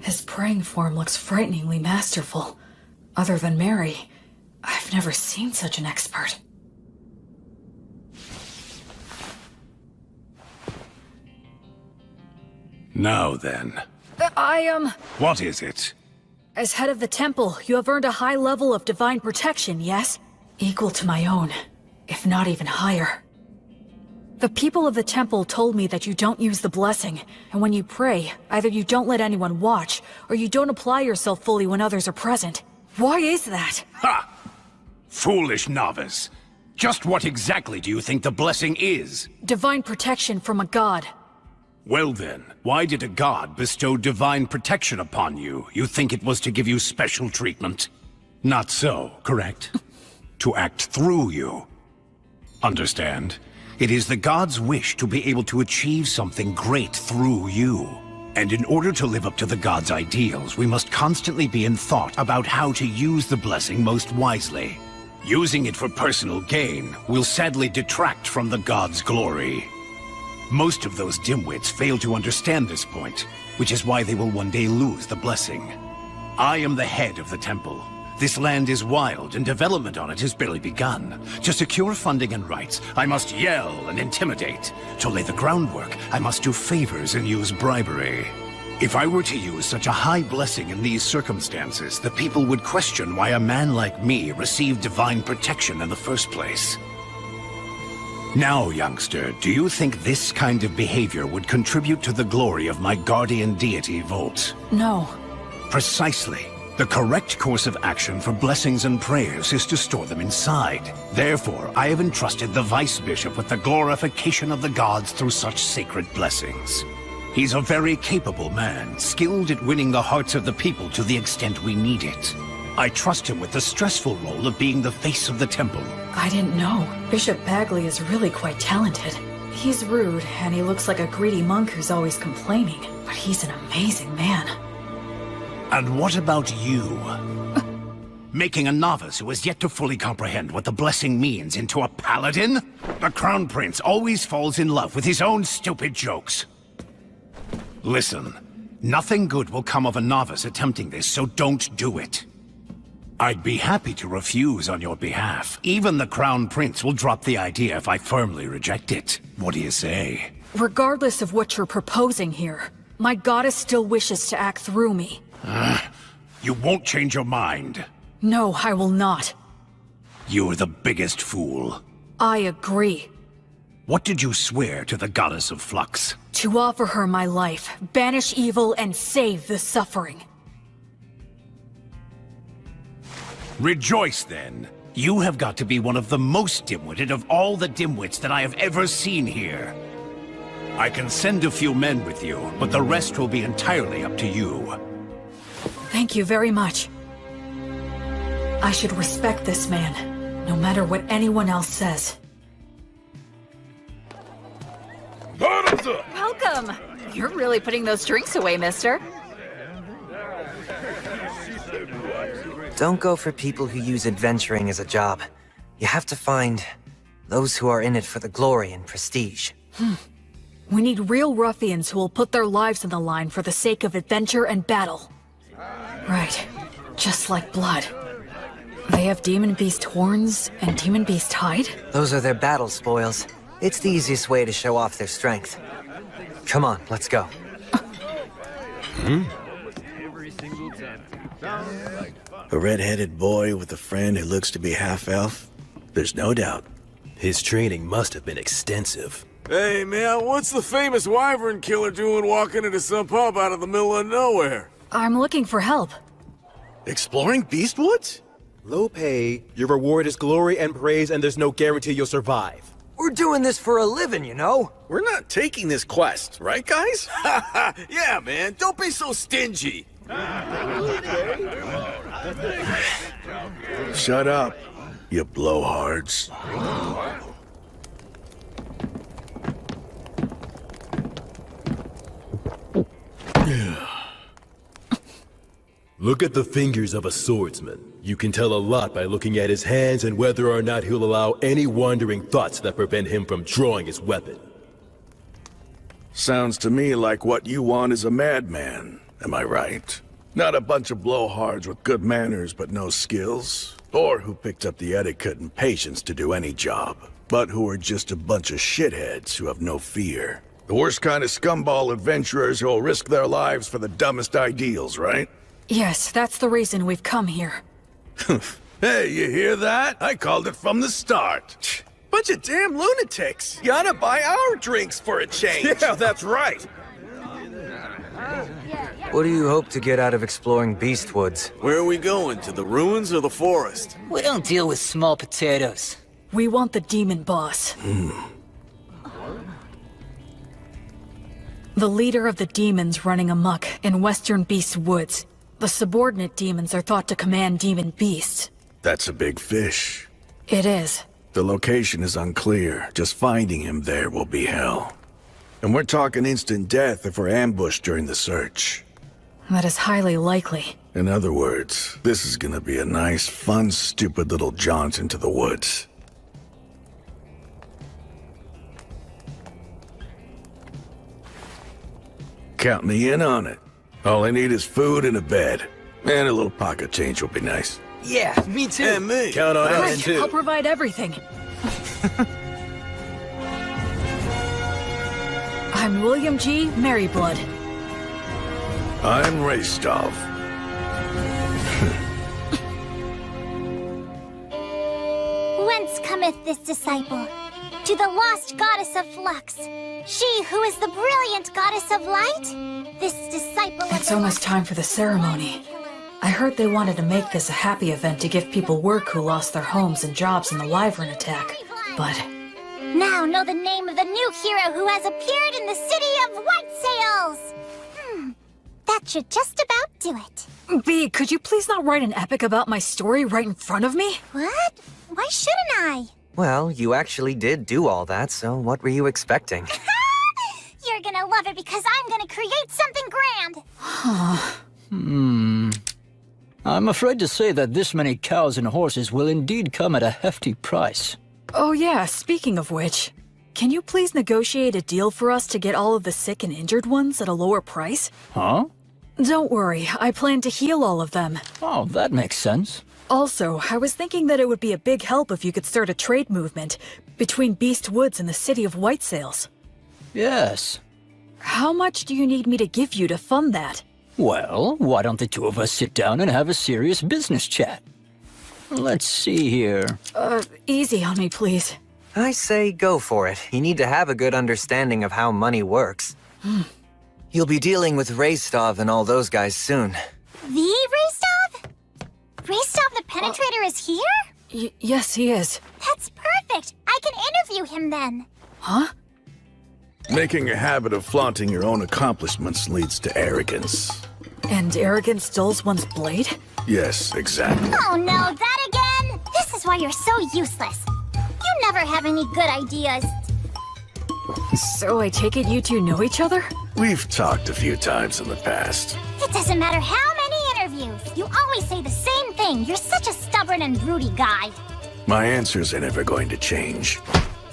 His praying form looks frighteningly masterful. Other than Mary, I've never seen such an expert. Now then. What is it? As head of the temple, you have earned a high level of divine protection, yes? Equal to my own, if not even higher. The people of the temple told me that you don't use the blessing, and when you pray, either you don't let anyone watch, or you don't apply yourself fully when others are present. Why is that? Ha! Foolish novice. Just what exactly do you think the blessing is? Divine protection from a god. Well then, why did a god bestow divine protection upon you? You think it was to give you special treatment? Not so, correct? To act through you. Understand? It is the god's wish to be able to achieve something great through you. And in order to live up to the god's ideals, we must constantly be in thought about how to use the blessing most wisely. Using it for personal gain will sadly detract from the god's glory. Most of those dimwits fail to understand this point, which is why they will one day lose the blessing. I am the head of the temple. This land is wild, and development on it has barely begun. To secure funding and rights, I must yell and intimidate. To lay the groundwork, I must do favors and use bribery. If I were to use such a high blessing in these circumstances, the people would question why a man like me received divine protection in the first place. Now, youngster, do you think this kind of behavior would contribute to the glory of my guardian deity, Volt? No. Precisely. The correct course of action for blessings and prayers is to store them inside. Therefore, I have entrusted the Vice Bishop with the glorification of the gods through such sacred blessings. He's a very capable man, skilled at winning the hearts of the people to the extent we need it. I trust him with the stressful role of being the face of the temple. I didn't know. Bishop Bagley is really quite talented. He's rude, and he looks like a greedy monk who's always complaining. But he's an amazing man. And what about you? Making a novice who has yet to fully comprehend what the blessing means into a paladin? The Crown Prince always falls in love with his own stupid jokes. Listen, nothing good will come of a novice attempting this, so don't do it. I'd be happy to refuse on your behalf. Even the Crown Prince will drop the idea if I firmly reject it. What do you say? Regardless of what you're proposing here, my goddess still wishes to act through me. You won't change your mind. No, I will not. You're the biggest fool. I agree. What did you swear to the Goddess of Flux? To offer her my life, banish evil, and save the suffering. Rejoice, then. You have got to be one of the most dim-witted of all the dimwits that I have ever seen here. I can send a few men with you, but the rest will be entirely up to you. Thank you very much. I should respect this man, no matter what anyone else says. Welcome! You're really putting those drinks away, mister. Don't go for people who use adventuring as a job. You have to find those who are in it for the glory and prestige. We need real ruffians who will put their lives on the line for the sake of adventure and battle. Right. Just like blood. They have Demon Beast horns and Demon Beast hide? Those are their battle spoils. It's the easiest way to show off their strength. Come on, let's go. A red-headed boy with a friend who looks to be half-elf? There's no doubt. His training must have been extensive. Hey, man, what's the famous wyvern killer doing walking into some pub out of the middle of nowhere? I'm looking for help. Exploring Beastwoods? Low pay, your reward is glory and praise, and there's no guarantee you'll survive. We're doing this for a living, you know? We're not taking this quest, right, guys? Yeah, man, don't be so stingy. Shut up, you blowhards. Look at the fingers of a swordsman. You can tell a lot by looking at his hands and whether or not he'll allow any wandering thoughts that prevent him from drawing his weapon. Sounds to me like what you want is a madman. Am I right? Not a bunch of blowhards with good manners but no skills, or who picked up the etiquette and patience to do any job, but who are just a bunch of shitheads who have no fear. The worst kind of scumball adventurers who'll risk their lives for the dumbest ideals, right? Yes, that's the reason we've come here. Hey, you hear that? I called it from the start. Bunch of damn lunatics! You ought to buy our drinks for a change! Yeah, that's right. What do you hope to get out of exploring Beastwoods? Where are we going? To the ruins or the forest? We don't deal with small potatoes. We want the demon boss. The leader of the demons running amok in Western Beast Woods. The subordinate demons are thought to command demon beasts. That's a big fish. It is. The location is unclear. Just finding him there will be hell. And we're talking instant death if we're ambushed during the search. That is highly likely. In other words, this is gonna be a nice, fun, stupid little jaunt into the woods. Count me in on it. All I need is food and a bed. And a little pocket change will be nice. Yeah, me too. And me. Count on us, Right, too. I'll provide everything. I'm William G. Merryblood. I'm Raistov. Whence cometh this disciple? To the lost goddess of Flux. She who is the brilliant goddess of light? This disciple of It's the almost lost time for the ceremony. I heard they wanted to make this a happy event to give people work who lost their homes and jobs in the Wyvern attack. But Now know the name of the new hero who has appeared in the city of White Sails! That should just about do it. B, could you please not write an epic about my story right in front of me? What? Why shouldn't I? Well, you actually did do all that, so what were you expecting? You're gonna love it because I'm gonna create something grand! I'm afraid to say that this many cows and horses will indeed come at a hefty price. Oh yeah, speaking of which, can you please negotiate a deal for us to get all of the sick and injured ones at a lower price? Huh? Don't worry, I plan to heal all of them. Oh, that makes sense. Also, I was thinking that it would be a big help if you could start a trade movement between Beast Woods and the city of White Sails. Yes. How much do you need me to give you to fund that? Well, why don't the two of us sit down and have a serious business chat? Let's see here. Easy on me, please. I say go for it. You need to have a good understanding of how money works. You'll be dealing with Raystov and all those guys soon. The Raystov? Raystov the Penetrator is here? Yes, he is. That's perfect! I can interview him then. Huh? Making a habit of flaunting your own accomplishments leads to arrogance. And arrogance dulls one's blade? Yes, exactly. Oh no, that again? This is why you're so useless. You never have any good ideas. So I take it you two know each other? We've talked a few times in the past. It doesn't matter how many interviews. You always say the same thing. You're such a stubborn and broody guy. My answers are never going to change.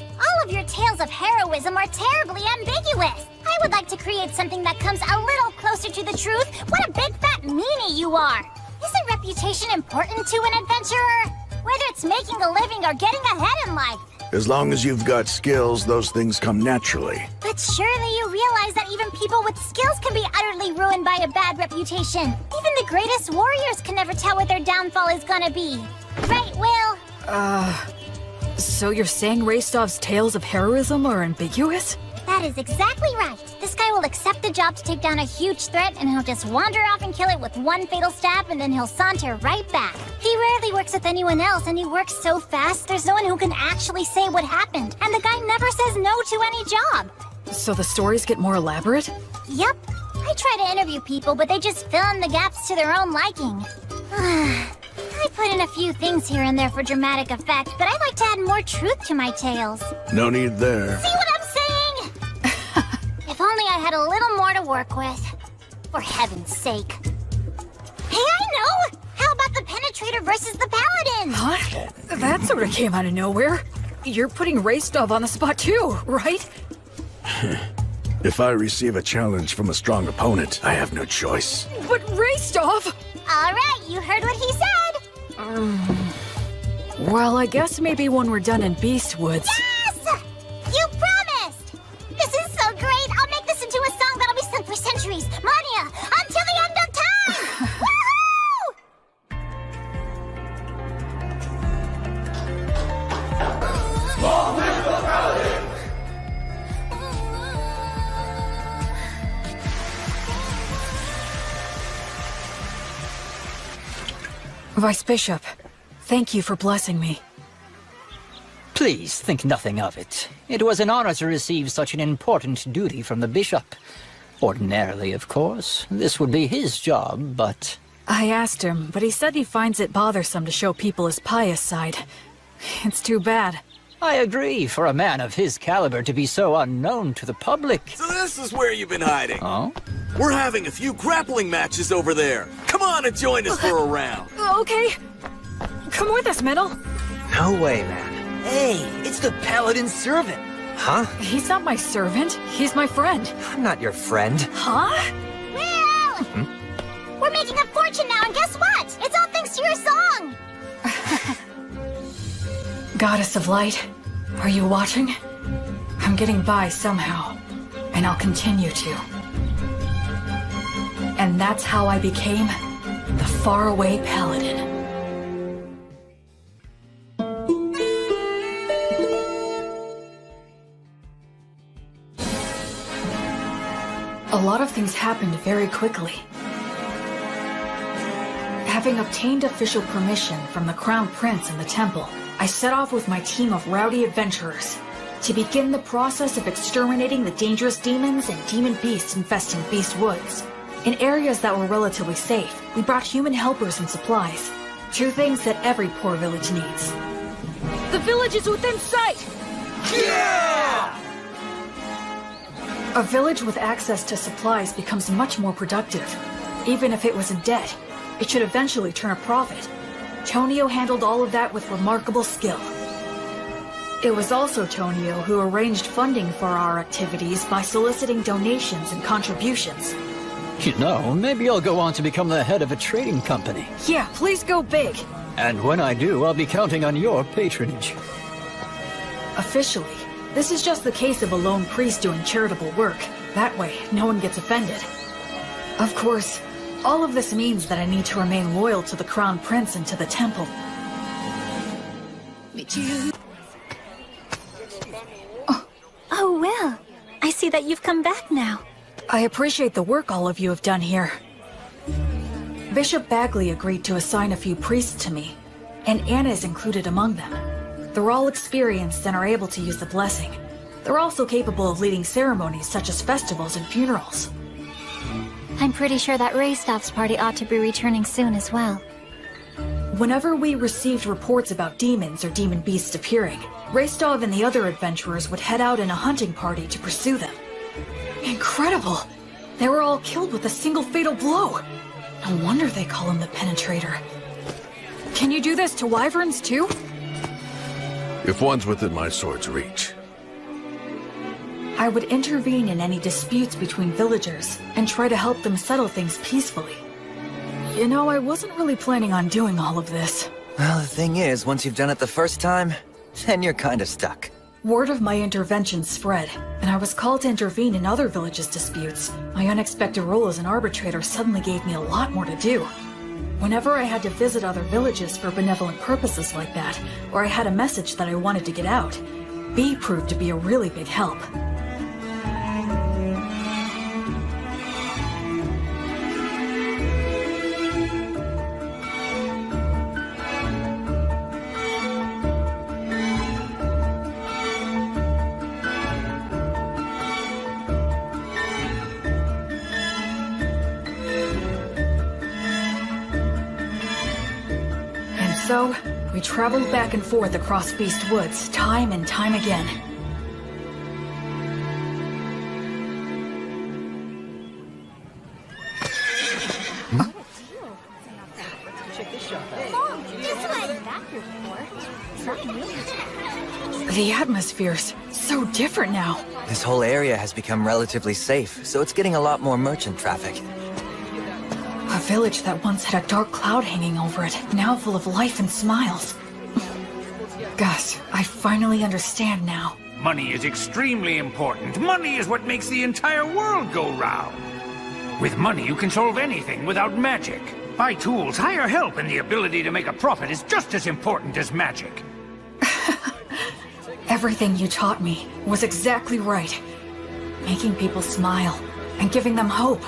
All of your tales of heroism are terribly ambiguous. I would like to create something that comes a little closer to the truth. What a big fat meanie you are! Isn't reputation important to an adventurer? Whether it's making a living or getting ahead in life. As long as you've got skills, those things come naturally. But surely you realize that even people with skills can be utterly ruined by a bad reputation. Even the greatest warriors can never tell what their downfall is gonna be. Right, Will? So you're saying Raystov's tales of heroism are ambiguous? That is exactly right. This guy will accept the job to take down a huge threat, and he'll just wander off and kill it with one fatal stab, and then he'll saunter right back. He rarely works with anyone else, and he works so fast, there's no one who can actually say what happened. And the guy never says no to any job. So the stories get more elaborate? Yep. I try to interview people, but they just fill in the gaps to their own liking. I put in a few things here and there for dramatic effect, but I'd like to add more truth to my tales. No need there. See what I'm saying? If only I had a little more to work with. For heaven's sake. Hey, I know! How about the Penetrator versus the Paladin? Huh? That sort of came out of nowhere. You're putting Raystov on the spot too, right? If I receive a challenge from a strong opponent, I have no choice. But Raystov! Alright, you heard what he said! Well, I guess maybe when we're done in Beast Woods. Yes! You promised! This is so great! I'll make this into a song that'll be sung for centuries! Millennia! Until the end of time! Vice Bishop, thank you for blessing me. Please think nothing of it. It was an honor to receive such an important duty from the bishop. Ordinarily, of course, this would be his job, but... I asked him, but he said he finds it bothersome to show people his pious side. It's too bad. I agree, for a man of his caliber to be so unknown to the public. So this is where you've been hiding. Oh? We're having a few grappling matches over there. Come on and join us for a round. Okay. Come with us, Metal. No way, man. Hey, it's the Paladin's servant. Huh? He's not my servant. He's my friend. I'm not your friend. Huh? Will! We're making a fortune now, and guess what? It's all thanks to your song! Goddess of Light, are you watching? I'm getting by somehow, and I'll continue to. And that's how I became the Faraway Paladin. A lot of things happened very quickly. Having obtained official permission from the Crown Prince and the Temple, I set off with my team of rowdy adventurers to begin the process of exterminating the dangerous demons and demon beasts infesting Beast Woods. In areas that were relatively safe, we brought human helpers and supplies. Two things that every poor village needs. The village is within sight! Yeah! A village with access to supplies becomes much more productive. Even if it was in debt, it should eventually turn a profit. Tonio handled all of that with remarkable skill. It was also Tonio who arranged funding for our activities by soliciting donations and contributions. You know, maybe I'll go on to become the head of a trading company. Yeah, please go big. And when I do, I'll be counting on your patronage. Officially, this is just the case of a lone priest doing charitable work. That way, no one gets offended. Of course, all of this means that I need to remain loyal to the Crown Prince and to the temple. Oh, Will. I see that you've come back now. I appreciate the work all of you have done here. Bishop Bagley agreed to assign a few priests to me, and Anna is included among them. They're all experienced and are able to use the blessing. They're also capable of leading ceremonies such as festivals and funerals. I'm pretty sure that Raystav's party ought to be returning soon as well. Whenever we received reports about demons or demon beasts appearing, Raystav and the other adventurers would head out in a hunting party to pursue them. Incredible! They were all killed with a single fatal blow. No wonder they call him the Penetrator. Can you do this to wyverns too? If one's within my sword's reach. I would intervene in any disputes between villagers and try to help them settle things peacefully. You know, I wasn't really planning on doing all of this. Well, the thing is, once you've done it the first time, then you're kind of stuck. Word of my intervention spread, and I was called to intervene in other villages' disputes. My unexpected role as an arbitrator suddenly gave me a lot more to do. Whenever I had to visit other villages for benevolent purposes like that, or I had a message that I wanted to get out, B proved to be a really big help. So, we traveled back and forth across Beast Woods, time and time again. The atmosphere's so different now. This whole area has become relatively safe, so it's getting a lot more merchant traffic. A village that once had a dark cloud hanging over it, now full of life and smiles. Gus, I finally understand now. Money is extremely important. Money is what makes the entire world go round. With money, you can solve anything without magic. Buy tools, hire help, and the ability to make a profit is just as important as magic. Everything you taught me was exactly right. Making people smile and giving them hope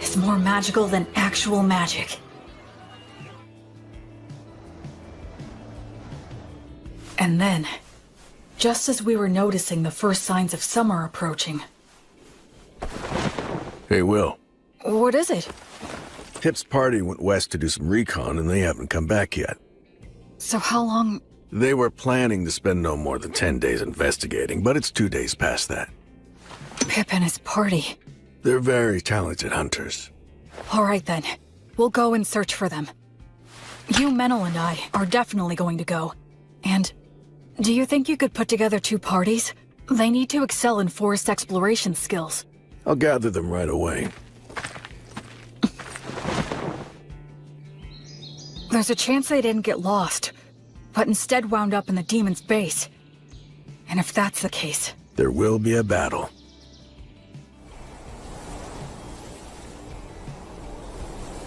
is more magical than actual magic. And then, just as we were noticing the first signs of summer approaching... Hey, Will. What is it? Pip's party went west to do some recon and they haven't come back yet. So how long... They were planning to spend no more than 10 days investigating, but it's 2 days past that. Pip and his party. They're very talented hunters. All right then. We'll go and search for them. You, Menel, and I are definitely going to go. And do you think you could put together 2 parties? They need to excel in forest exploration skills. I'll gather them right away. There's a chance they didn't get lost, but instead wound up in the demon's base. And if that's the case... There will be a battle.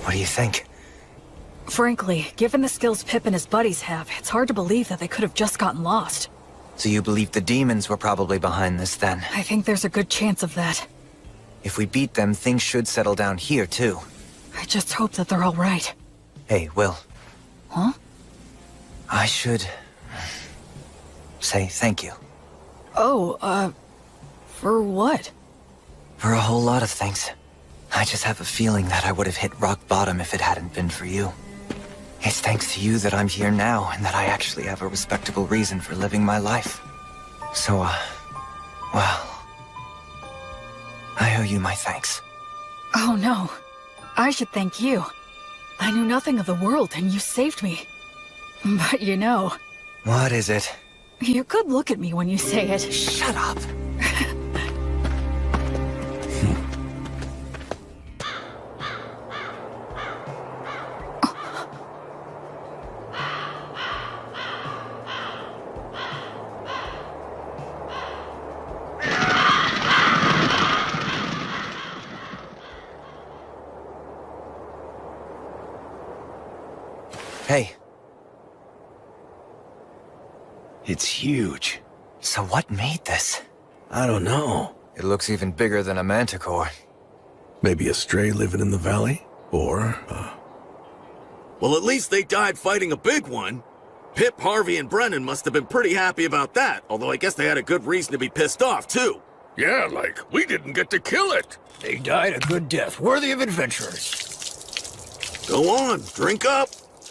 What do you think? Frankly, given the skills Pip and his buddies have, it's hard to believe that they could have just gotten lost. So you believe the demons were probably behind this then? I think there's a good chance of that. If we beat them, things should settle down here too. I just hope that they're all right. Hey, Will. Huh? I should... say thank you. Oh, for what? For a whole lot of things. I just have a feeling that I would have hit rock bottom if it hadn't been for you. It's thanks to you that I'm here now and that I actually have a respectable reason for living my life. So, well, I owe you my thanks. Oh no. I should thank you. I knew nothing of the world and you saved me. But you know... What is it? You could look at me when you say it. Shut up. Hey. It's huge. So what made this? I don't know. It looks even bigger than a manticore. Maybe a stray living in the valley? Or, Well, at least they died fighting a big one. Pip, Harvey, and Brennan must have been pretty happy about that, although I guess they had a good reason to be pissed off, too. Yeah, like, we didn't get to kill it. They died a good death, worthy of adventurers. Go on, drink up.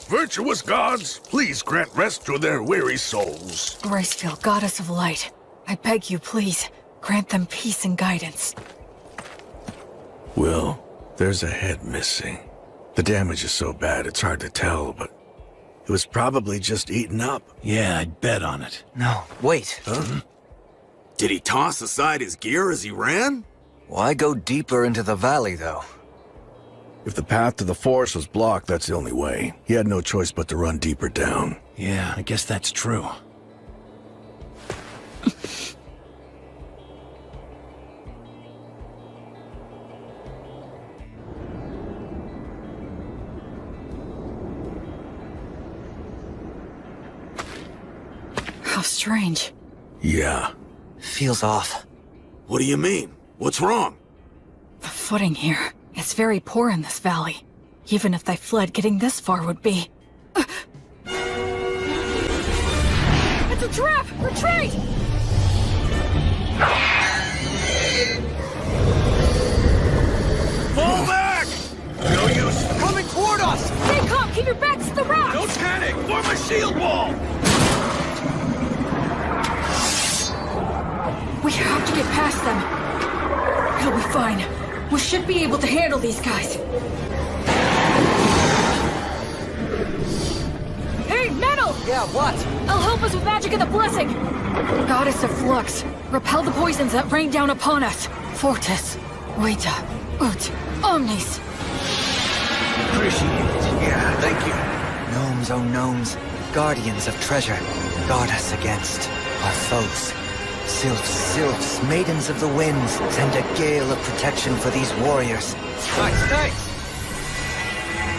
Virtuous gods, please grant rest to their weary souls. Gracefield, goddess of light, I beg you, please, grant them peace and guidance. Will, there's a head missing. The damage is so bad it's hard to tell, but it was probably just eaten up. Yeah, I'd bet on it. No, wait. Huh? Did he toss aside his gear as he ran? Why go deeper into the valley, though? If the path to the forest was blocked, that's the only way. He had no choice but to run deeper down. Yeah, I guess that's true. How strange. Yeah. Feels off. What do you mean? What's wrong? The footing here. It's very poor in this valley. Even if they fled, getting this far would be... It's a trap! Retreat! Fall back! No use. Coming toward us! Stay calm! Keep your backs to the rocks! Don't panic! Form a shield wall! We have to get past them. It'll be fine. We should be able to handle these guys. Hey, Metal! Yeah, what? I'll help us with magic and the blessing. Goddess of Flux, repel the poisons that rain down upon us. Fortis, Vita, Ut, Omnis. Appreciate it. Yeah, thank you. Gnomes, oh gnomes, guardians of treasure, guard us against our foes. Sylphs, maidens of the winds, send a gale of protection for these warriors. Nice.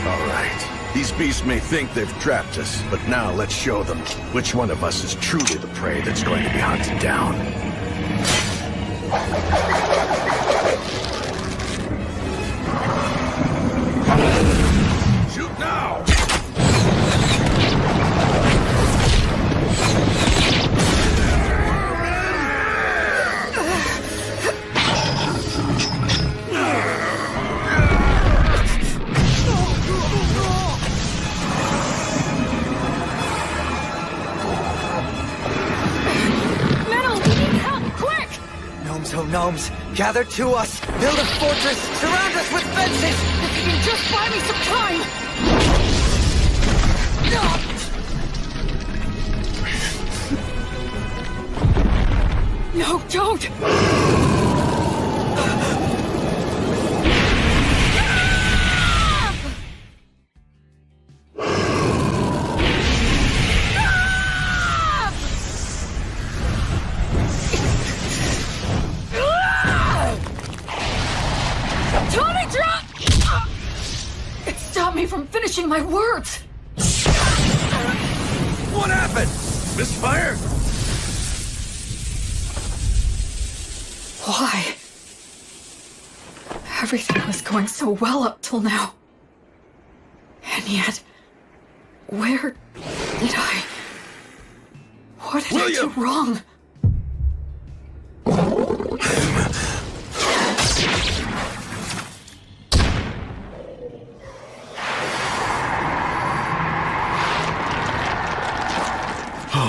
All right. These beasts may think they've trapped us, but now let's show them which one of us is truly the prey that's going to be hunted down. Shoot now! Gnomes, gather to us! Build a fortress! Surround us with fences! If you can just buy me some time! No, don't! From finishing my words! What happened? Misfire? Why? Everything was going so well up till now. And yet, where did I... What did I do wrong? The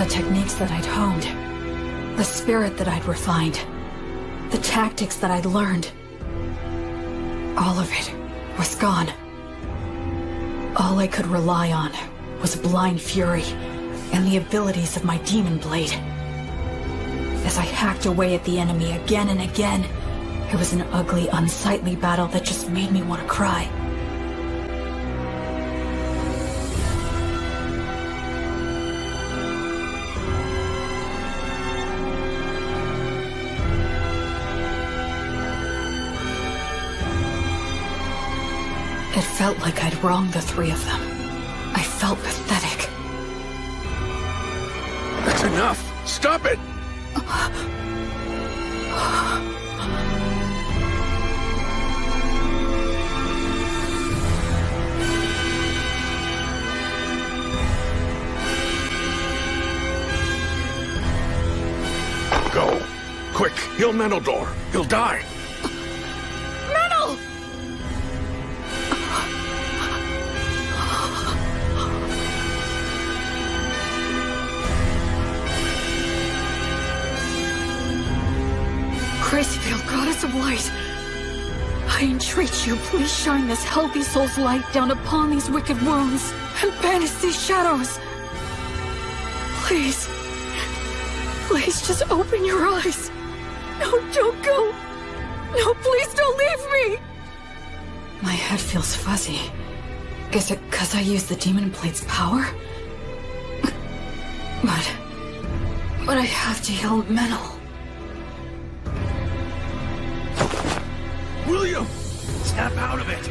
techniques that I'd honed, the spirit that I'd refined, the tactics that I'd learned, all of it was gone. All I could rely on was blind fury and the abilities of my demon blade. As I hacked away at the enemy again and again, it was an ugly, unsightly battle that just made me want to cry. It felt like I'd wronged the three of them. I felt pathetic. That's enough! Stop it! Go. Quick, heal Menildor. He'll die. Menel! Gracefield, goddess of light, I entreat you, please shine this healthy soul's light down upon these wicked wounds and banish these shadows. Please, please just open your eyes. No, don't go. No, please don't leave me. My head feels fuzzy. Is it 'cause I used the Demon Blade's power? But I have to heal Menel. William! Snap out of it!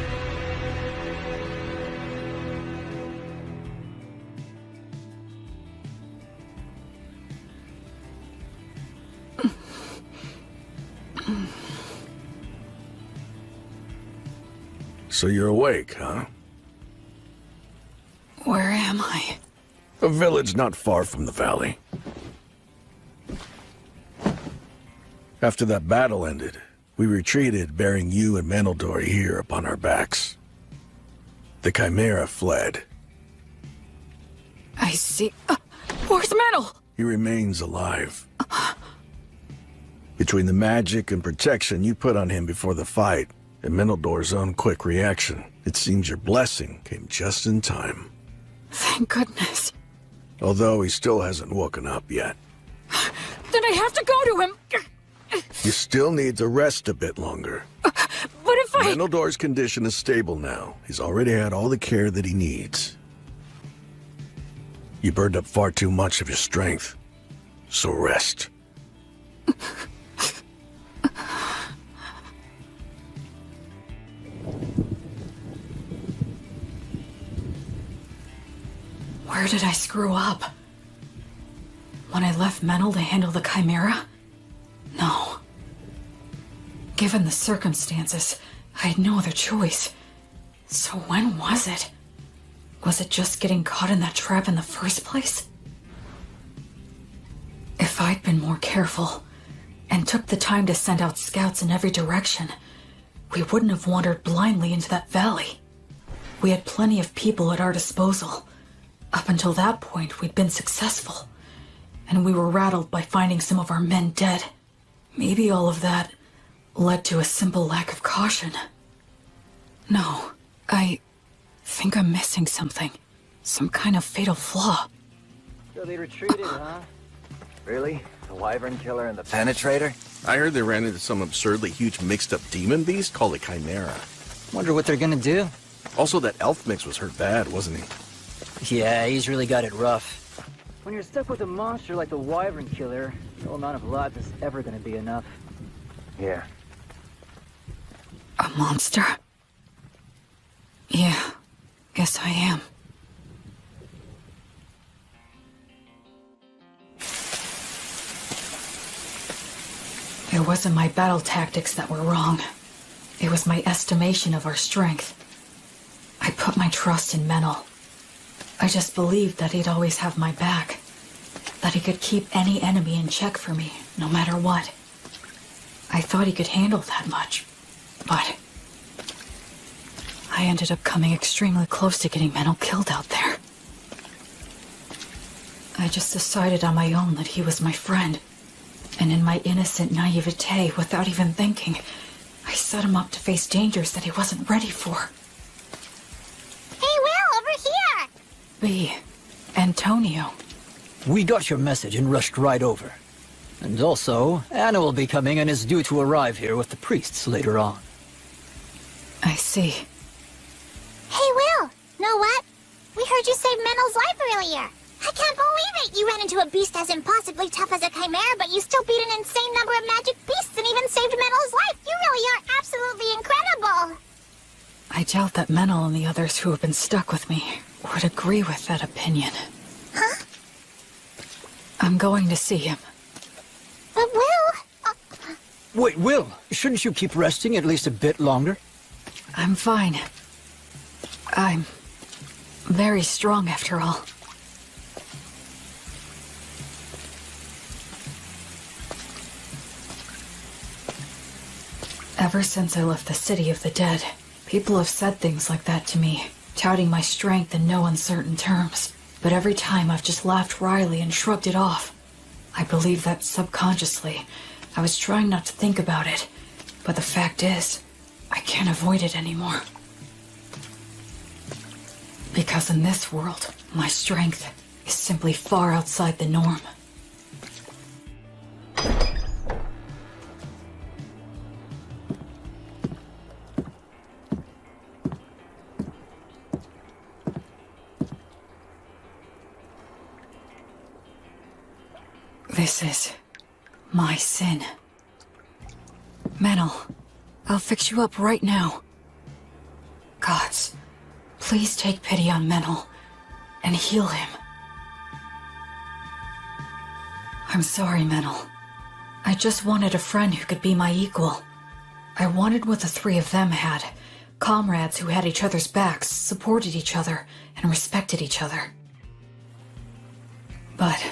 So you're awake, huh? Where am I? A village not far from the valley. After that battle ended, we retreated, bearing you and Menildor here upon our backs. The Chimera fled. I see. Where's Menel? He remains alive. Between the magic and protection you put on him before the fight, and Menildor's own quick reaction, it seems your blessing came just in time. Thank goodness. Although he still hasn't woken up yet. Then I have to go to him. You still need to rest a bit longer. But if I... Menildor's condition is stable now. He's already had all the care that he needs. You burned up far too much of your strength. So rest. Where did I screw up? When I left Menel to handle the Chimera? No. Given the circumstances, I had no other choice. So when was it? Was it just getting caught in that trap in the first place? If I'd been more careful, and took the time to send out scouts in every direction, we wouldn't have wandered blindly into that valley. We had plenty of people at our disposal. Up until that point, we'd been successful, and we were rattled by finding some of our men dead. Maybe all of that led to a simple lack of caution. No, I think I'm missing something. Some kind of fatal flaw. So they retreated, huh? Really? The Wyvern Killer and the Penetrator? I heard they ran into some absurdly huge mixed-up demon beast called a Chimera. Wonder what they're gonna do. Also, that elf mix was hurt bad, wasn't he? Yeah, he's really got it rough. When you're stuck with a monster like the Wyvern Killer, no amount of lives is ever gonna be enough. Yeah. A monster? Yeah, guess I am. It wasn't my battle tactics that were wrong. It was my estimation of our strength. I put my trust in Menel. I just believed that he'd always have my back. That he could keep any enemy in check for me, no matter what. I thought he could handle that much, but I ended up coming extremely close to getting Menel killed out there. I just decided on my own that he was my friend, and in my innocent naivete, without even thinking, I set him up to face dangers that he wasn't ready for. Hey, Will, over here! B. Antonio. We got your message and rushed right over. And also, Anna will be coming and is due to arrive here with the priests later on. I see. Hey, Will, know what? We heard you saved Menel's life earlier. I can't believe it! You ran into a beast as impossibly tough as a chimera, but you still beat an insane number of magic beasts and even saved Menel's life! You really are absolutely incredible! I doubt that Menel and the others who have been stuck with me would agree with that opinion. Huh? I'm going to see him. But Will... Wait, Will, shouldn't you keep resting at least a bit longer? I'm fine. I'm very strong after all. Ever since I left the City of the Dead, people have said things like that to me, touting my strength in no uncertain terms. But every time I've just laughed wryly and shrugged it off. I believe that subconsciously, I was trying not to think about it. But the fact is, I can't avoid it anymore. Because in this world, my strength is simply far outside the norm. This is my sin. Menel, I'll fix you up right now. Gods, please take pity on Menel and heal him. I'm sorry, Menel. I just wanted a friend who could be my equal. I wanted what the three of them had. Comrades who had each other's backs, supported each other, and respected each other. But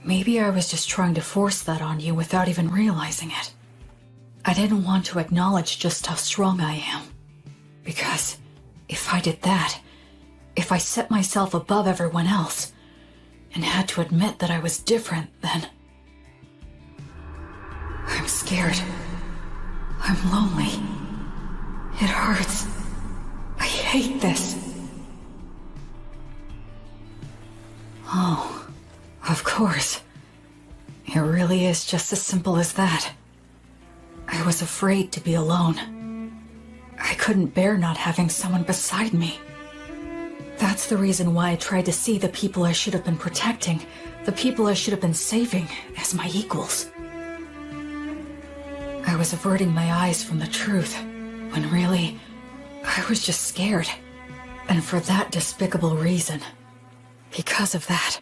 maybe I was just trying to force that on you without even realizing it. I didn't want to acknowledge just how strong I am. Because if I did that, if I set myself above everyone else, and had to admit that I was different, then I'm scared. I'm lonely. It hurts. I hate this. Oh, of course. It really is just as simple as that. I was afraid to be alone. I couldn't bear not having someone beside me. That's the reason why I tried to see the people I should have been protecting, the people I should have been saving, as my equals. I was averting my eyes from the truth, when really, I was just scared. And for that despicable reason, because of that,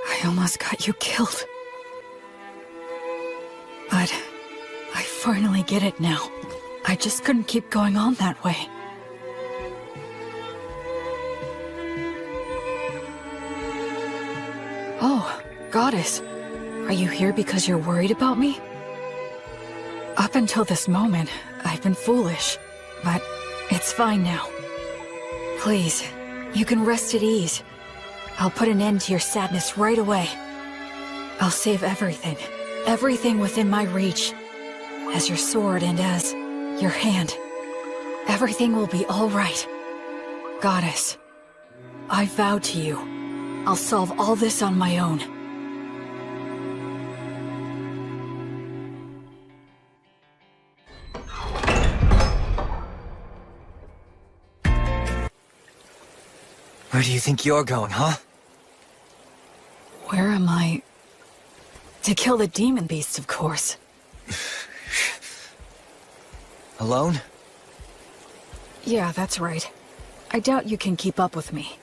I almost got you killed. But I finally get it now. I just couldn't keep going on that way. Oh, Goddess. Are you here because you're worried about me? Up until this moment, I've been foolish. But it's fine now. Please, you can rest at ease. I'll put an end to your sadness right away. I'll save everything. Everything within my reach. As your sword and as your hand. Everything will be all right. Goddess, I vow to you, I'll solve all this on my own. Where do you think you're going, huh? Where am I? To kill the demon beasts, of course. Alone? Yeah, that's right. I doubt you can keep up with me.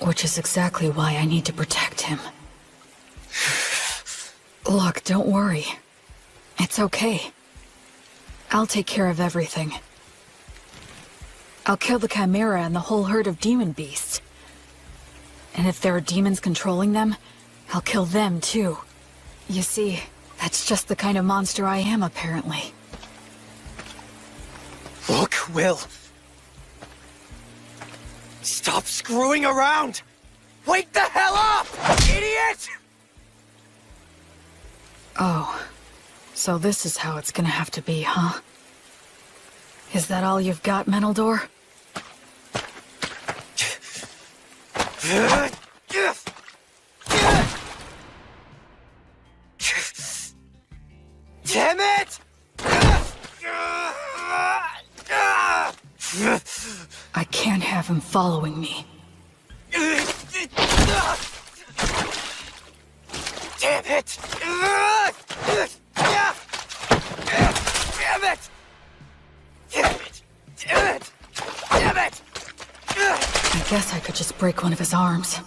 Which is exactly why I need to protect him. Look, don't worry. It's okay. I'll take care of everything. I'll kill the Chimera and the whole herd of demon beasts. And if there are demons controlling them, I'll kill them too. You see, That's just the kind of monster I am, apparently. Look, Will. Stop screwing around! Wake the hell up, idiot! Oh. So this is how it's gonna have to be, huh? Is that all you've got, Meneldor? Damn it! I can't have him following me. Damn it! Damn it! Damn it! Damn it! Damn it! I guess I could just break one of his arms.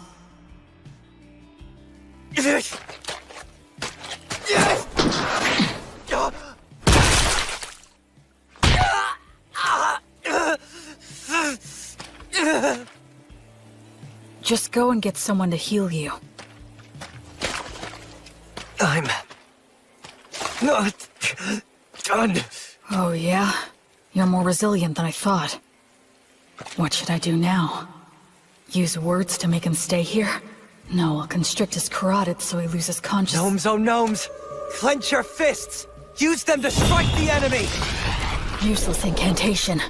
Just go and get someone to heal you. I'm not done. Oh, yeah? You're more resilient than I thought. What should I do now? Use words to make him stay here? No, I'll constrict his carotid so he loses consciousness. Gnomes, oh gnomes! Clench your fists! Use them to strike the enemy! Useless incantation.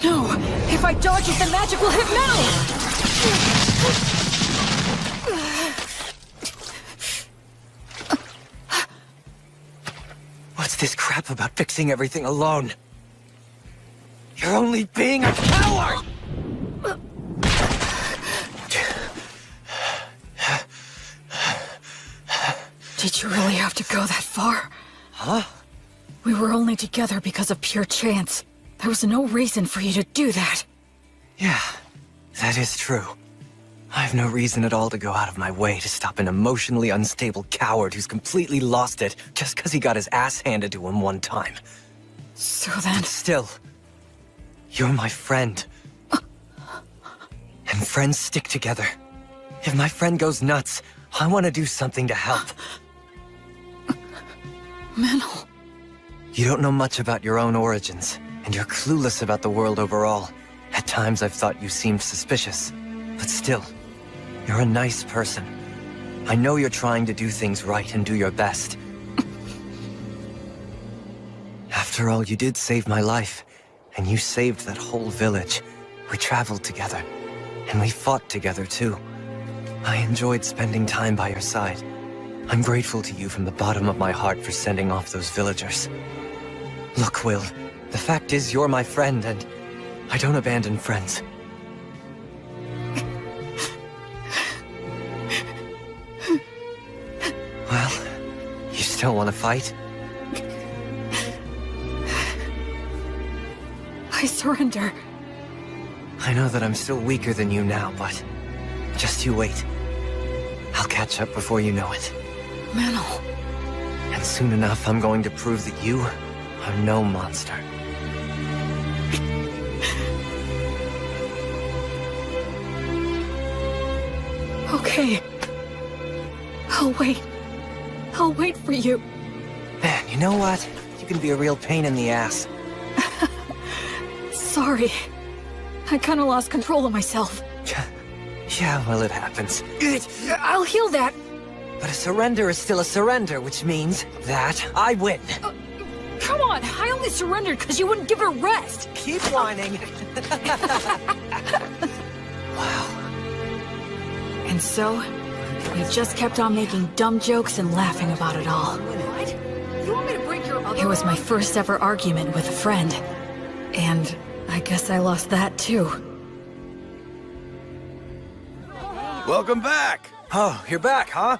No! If I dodge it, the magic will hit What's this crap about fixing everything alone? You're only being a coward! Did you really have to go that far? Huh? We were only together because of pure chance. There was no reason for you to do that. Yeah, that is true. I have no reason at all to go out of my way to stop an emotionally unstable coward who's completely lost it just because he got his ass handed to him one time. So then... But still, you're my friend. And friends stick together. If my friend goes nuts, I want to do something to help. Menel. You don't know much about your own origins, and you're clueless about the world overall. At times I've thought you seemed suspicious, but still, you're a nice person. I know you're trying to do things right and do your best. After all, you did save my life, and you saved that whole village. We traveled together, and we fought together too. I enjoyed spending time by your side. I'm grateful to you from the bottom of my heart for sending off those villagers. Look, Will, the fact is you're my friend, and I don't abandon friends. Well, you still want to fight? I surrender. I know that I'm still weaker than you now, but just you wait. I'll catch up before you know it. Menel. And soon enough, I'm going to prove that you are no monster. Okay. I'll wait. I'll wait for you. Man, you know what? You can be a real pain in the ass. Sorry. I kinda lost control of myself. Yeah, well, it happens. I'll heal that. But a surrender is still a surrender, which means that I win. Come on, I only surrendered because you wouldn't give it a rest. Keep whining. Wow. And so, we just kept on making dumb jokes and laughing about it all. What? You want me to break your other It was my first ever argument with a friend. And I guess I lost that too. Welcome back! Oh, you're back, huh?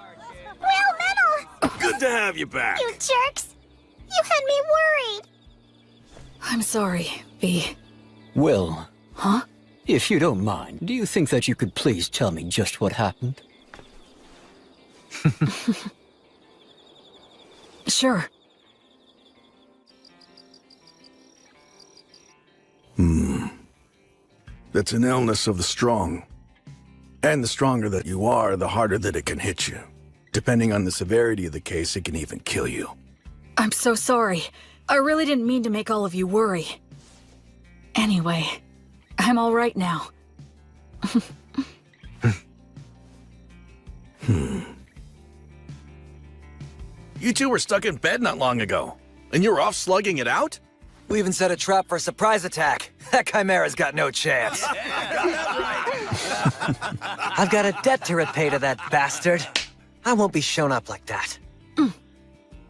Will, Menel! Good to have you back. You jerks! You had me worried! I'm sorry, V. Will. Huh? If you don't mind, do you think that you could please tell me just what happened? Sure. That's an illness of the strong. And the stronger that you are, the harder that it can hit you. Depending on the severity of the case, it can even kill you. I'm so sorry. I really didn't mean to make all of you worry. Anyway, I'm all right now. You two were stuck in bed not long ago, and you were off slugging it out? We even set a trap for a surprise attack. That Chimera's got no chance. I've got a debt to repay to that bastard. I won't be shown up like that.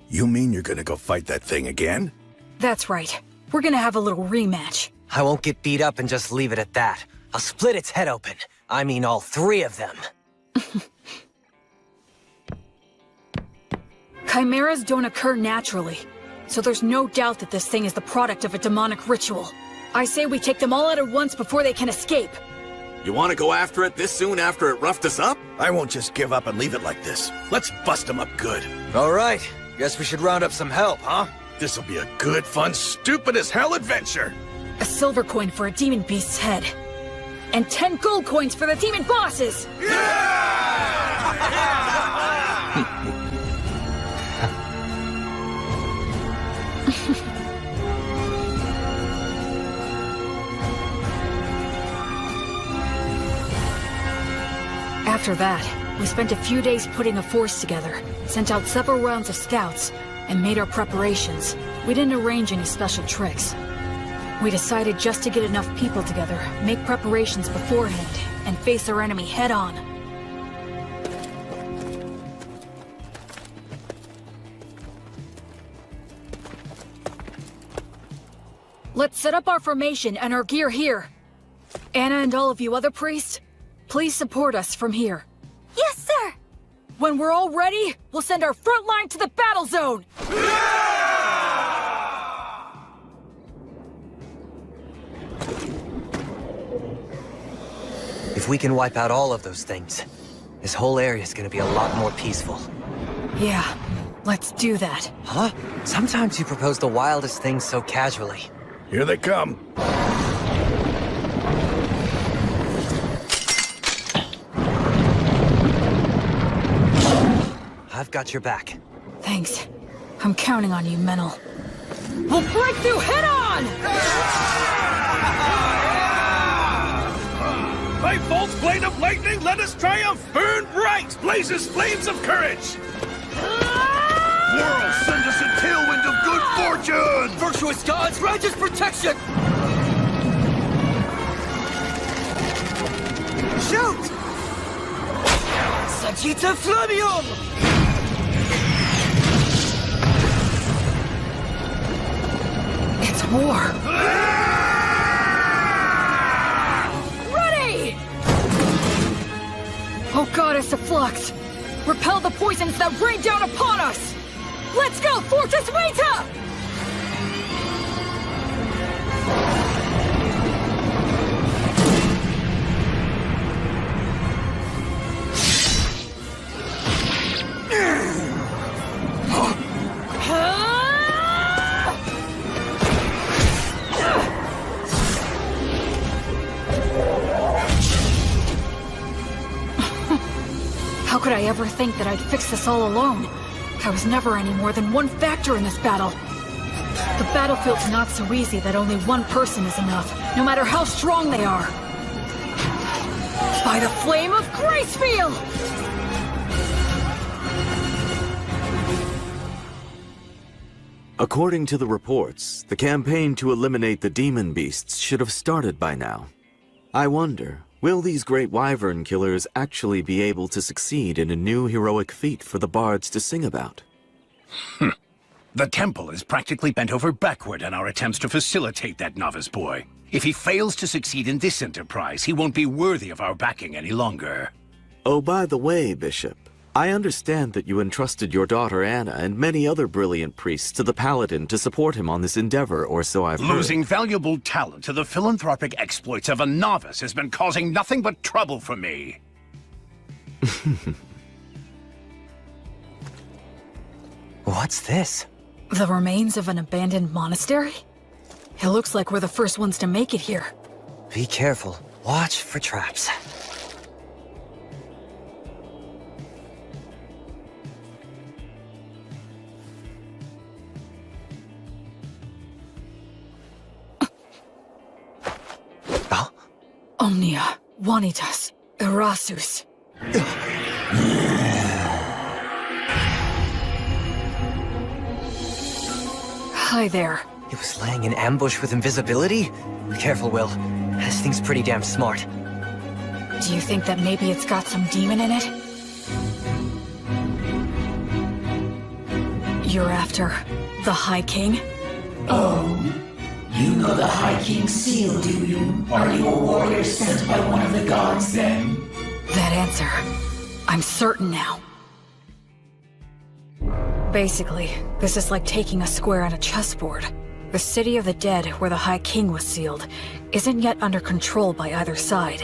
You mean you're gonna go fight that thing again? That's right. We're gonna have a little rematch. I won't get beat up and just leave it at that. I'll split its head open. I mean all 3 of them. Chimeras don't occur naturally, so there's no doubt that this thing is the product of a demonic ritual. I say we take them all out at once before they can escape. You want to go after it this soon after it roughed us up? I won't just give up and leave it like this. Let's bust them up good. All right. Guess we should round up some help, huh? This'll be a good, fun, stupid as hell adventure. A silver coin for a demon beast's head. And 10 gold coins for the demon bosses! After that, we spent a few days putting a force together, sent out several rounds of scouts, and made our preparations. We didn't arrange any special tricks. We decided just to get enough people together, make preparations beforehand, and face our enemy head-on. Let's set up our formation and our gear here. Anna and all of you other priests, please support us from here. Yes, sir! When we're all ready, we'll send our front line to the battle zone! If we can wipe out all of those things, this whole area's gonna be a lot more peaceful. Yeah, let's do that. Huh? Sometimes you propose the wildest things so casually. Here they come. I've got your back. Thanks. I'm counting on you, Menel. We'll break through head-on! By Volt's blade of lightning, let us triumph! Burn bright! Blazes flames of courage! World, send us a tailwind of good fortune! Virtuous gods, righteous protection! Shoot! Sagitta Flamium! It's war! Ready! Oh, Goddess of Flux! Repel the poisons that rain down upon us! Let's go, Fortress Vita! How could I ever think that I'd fix this all alone? I was never any more than one factor in this battle. The battlefield's not so easy that only one person is enough, no matter how strong they are. By the flame of Gracefield! According to the reports, the campaign to eliminate the demon beasts should have started by now. I wonder, will these great wyvern killers actually be able to succeed in a new heroic feat for the bards to sing about? The temple is practically bent over backward in our attempts to facilitate that novice boy. If he fails to succeed in this enterprise, he won't be worthy of our backing any longer. Oh, by the way, Bishop, I understand that you entrusted your daughter Anna and many other brilliant priests to the Paladin to support him on this endeavor, or so I've heard. Losing valuable talent to the philanthropic exploits of a novice has been causing nothing but trouble for me. What's this? The remains of an abandoned monastery? It looks like we're the first ones to make it here. Be careful. Watch for traps. Omnia, Vanitas, Erasus. Hi there. It was laying in ambush with invisibility? Careful, Will. This thing's pretty damn smart. Do you think that maybe it's got some demon in it? You're after the High King? Oh, you know the High King's seal, do you? Are you a warrior sent by one of the gods, then? That answer, I'm certain now. Basically, this is like taking a square on a chessboard. The City of the Dead, where the High King was sealed, isn't yet under control by either side.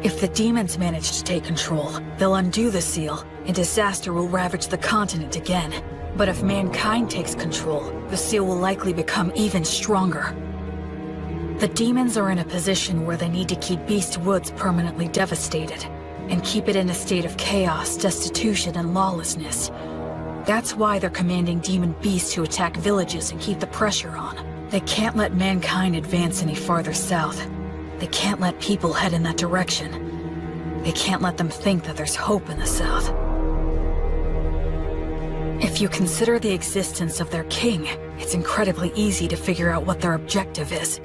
If the demons manage to take control, they'll undo the seal, and disaster will ravage the continent again. But if mankind takes control, the seal will likely become even stronger. The demons are in a position where they need to keep Beast Woods permanently devastated, and keep it in a state of chaos, destitution, and lawlessness. That's why they're commanding demon beasts to attack villages and keep the pressure on. They can't let mankind advance any farther south. They can't let people head in that direction. They can't let them think that there's hope in the south. If you consider the existence of their king, it's incredibly easy to figure out what their objective is.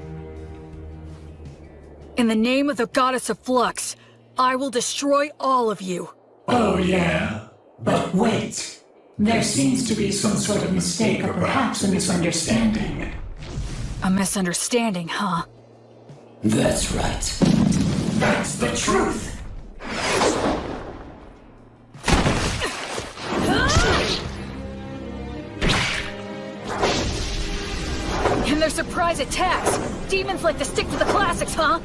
In the name of the Goddess of Flux, I will destroy all of you. Oh yeah, but wait. There seems to be some sort of mistake or perhaps a misunderstanding. A misunderstanding, huh? That's right. That's the truth. And their surprise attacks! Demons like to stick to the classics, huh?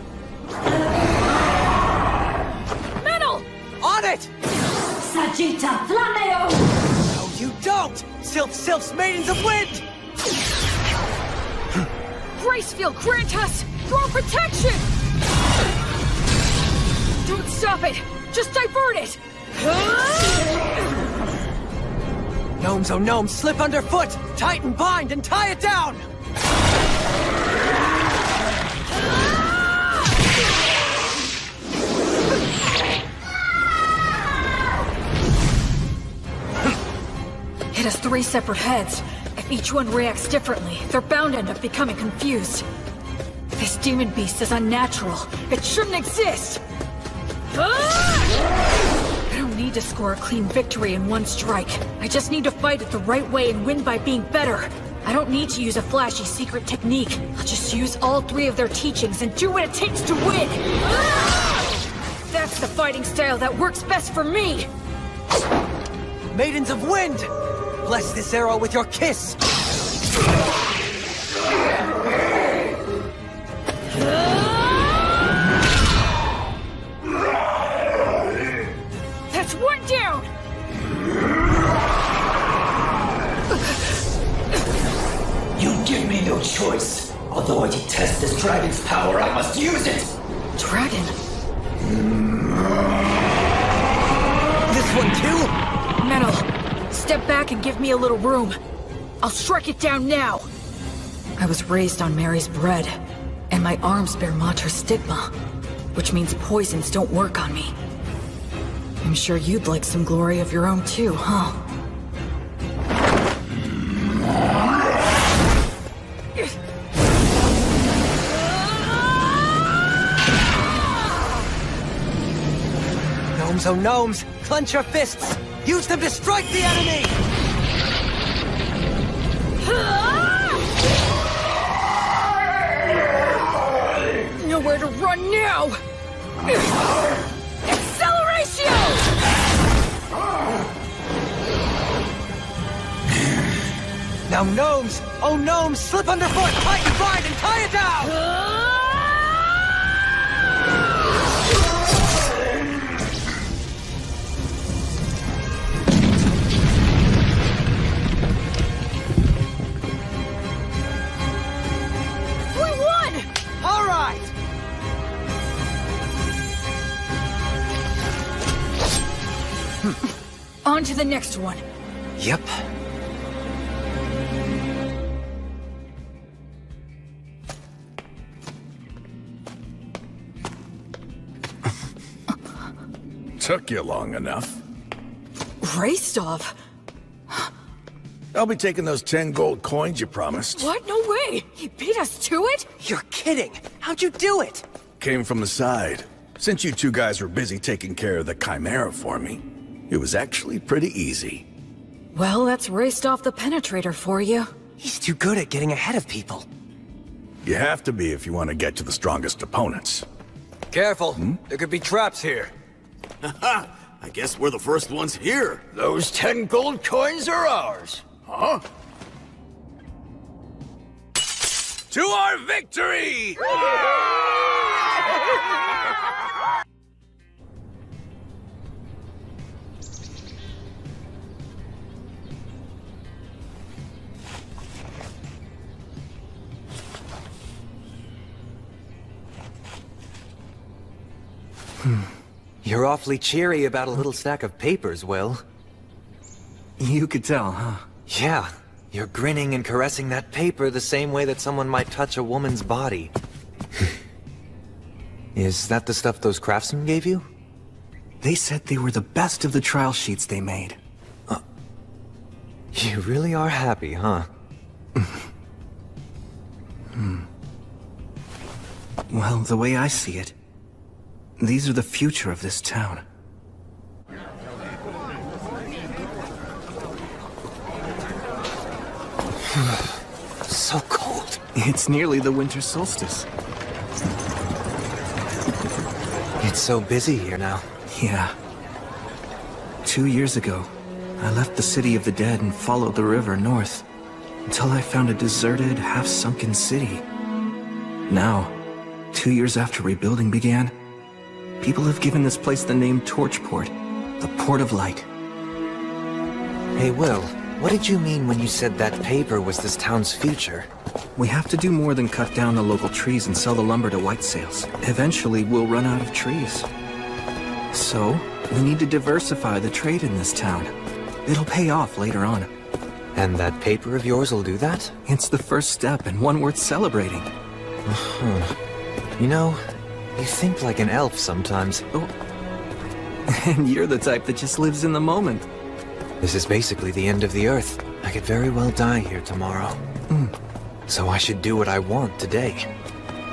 Metal! On it! Sagitta Flameo! No, you don't! Sylph's Maidens of Wind! Gracefield, grant us your protection! Don't stop it! Just divert it! Gnomes, oh gnomes, slip underfoot! Tighten, bind, and tie it down! It has 3 separate heads. If each one reacts differently, they're bound to end up becoming confused. This demon beast is unnatural. It shouldn't exist! I don't need to score a clean victory in one strike. I just need to fight it the right way and win by being better. I don't need to use a flashy secret technique. I'll just use all 3 of their teachings and do what it takes to win! That's the fighting style that works best for me! Maidens of Wind! Bless this arrow with your kiss! That's 1 down! You give me no choice. Although I detest this dragon's power, I must use it! Dragon? This one too? Metal, step back and give me a little room. I'll strike it down now. I was raised on Mary's bread, and my arms bear Mater stigma, which means poisons don't work on me. I'm sure you'd like some glory of your own too, huh? Gnomes, oh gnomes, clench your fists! Use them to strike the enemy! Nowhere to run now! Acceleratio! Now gnomes, oh gnomes, slip underfoot, tighten, bind, and tie it down! All right! On to the next one. Yep. Took you long enough. Raistov? I'll be taking those 10 gold coins you promised. What? No way! He beat us to it? You're kidding! How'd you do it? Came from the side. Since you two guys were busy taking care of the Chimera for me, it was actually pretty easy. Well, that's Raistov the Penetrator for you. He's too good at getting ahead of people. You have to be if you want to get to the strongest opponents. Careful, there could be traps here. Haha! I guess we're the first ones here. Those 10 gold coins are ours. Huh? To our victory! You're awfully cheery about a little stack of papers, Will. You could tell, huh? Yeah. You're grinning and caressing that paper the same way that someone might touch a woman's body. Is that the stuff those craftsmen gave you? They said they were the best of the trial sheets they made. You really are happy, huh? Well, the way I see it, these are the future of this town. So cold. It's nearly the winter solstice. It's so busy here now. Yeah. 2 years ago, I left the city of the dead and followed the river north, until I found a deserted, half-sunken city. Now, 2 years after rebuilding began, people have given this place the name Torchport, the Port of Light. Hey, Will, what did you mean when you said that paper was this town's future? We have to do more than cut down the local trees and sell the lumber to white sales. Eventually, we'll run out of trees. So, we need to diversify the trade in this town. It'll pay off later on. And that paper of yours will do that? It's the first step and one worth celebrating. You know, you think like an elf sometimes. Oh. And you're the type that just lives in the moment. This is basically the end of the Earth. I could very well die here tomorrow. So I should do what I want today.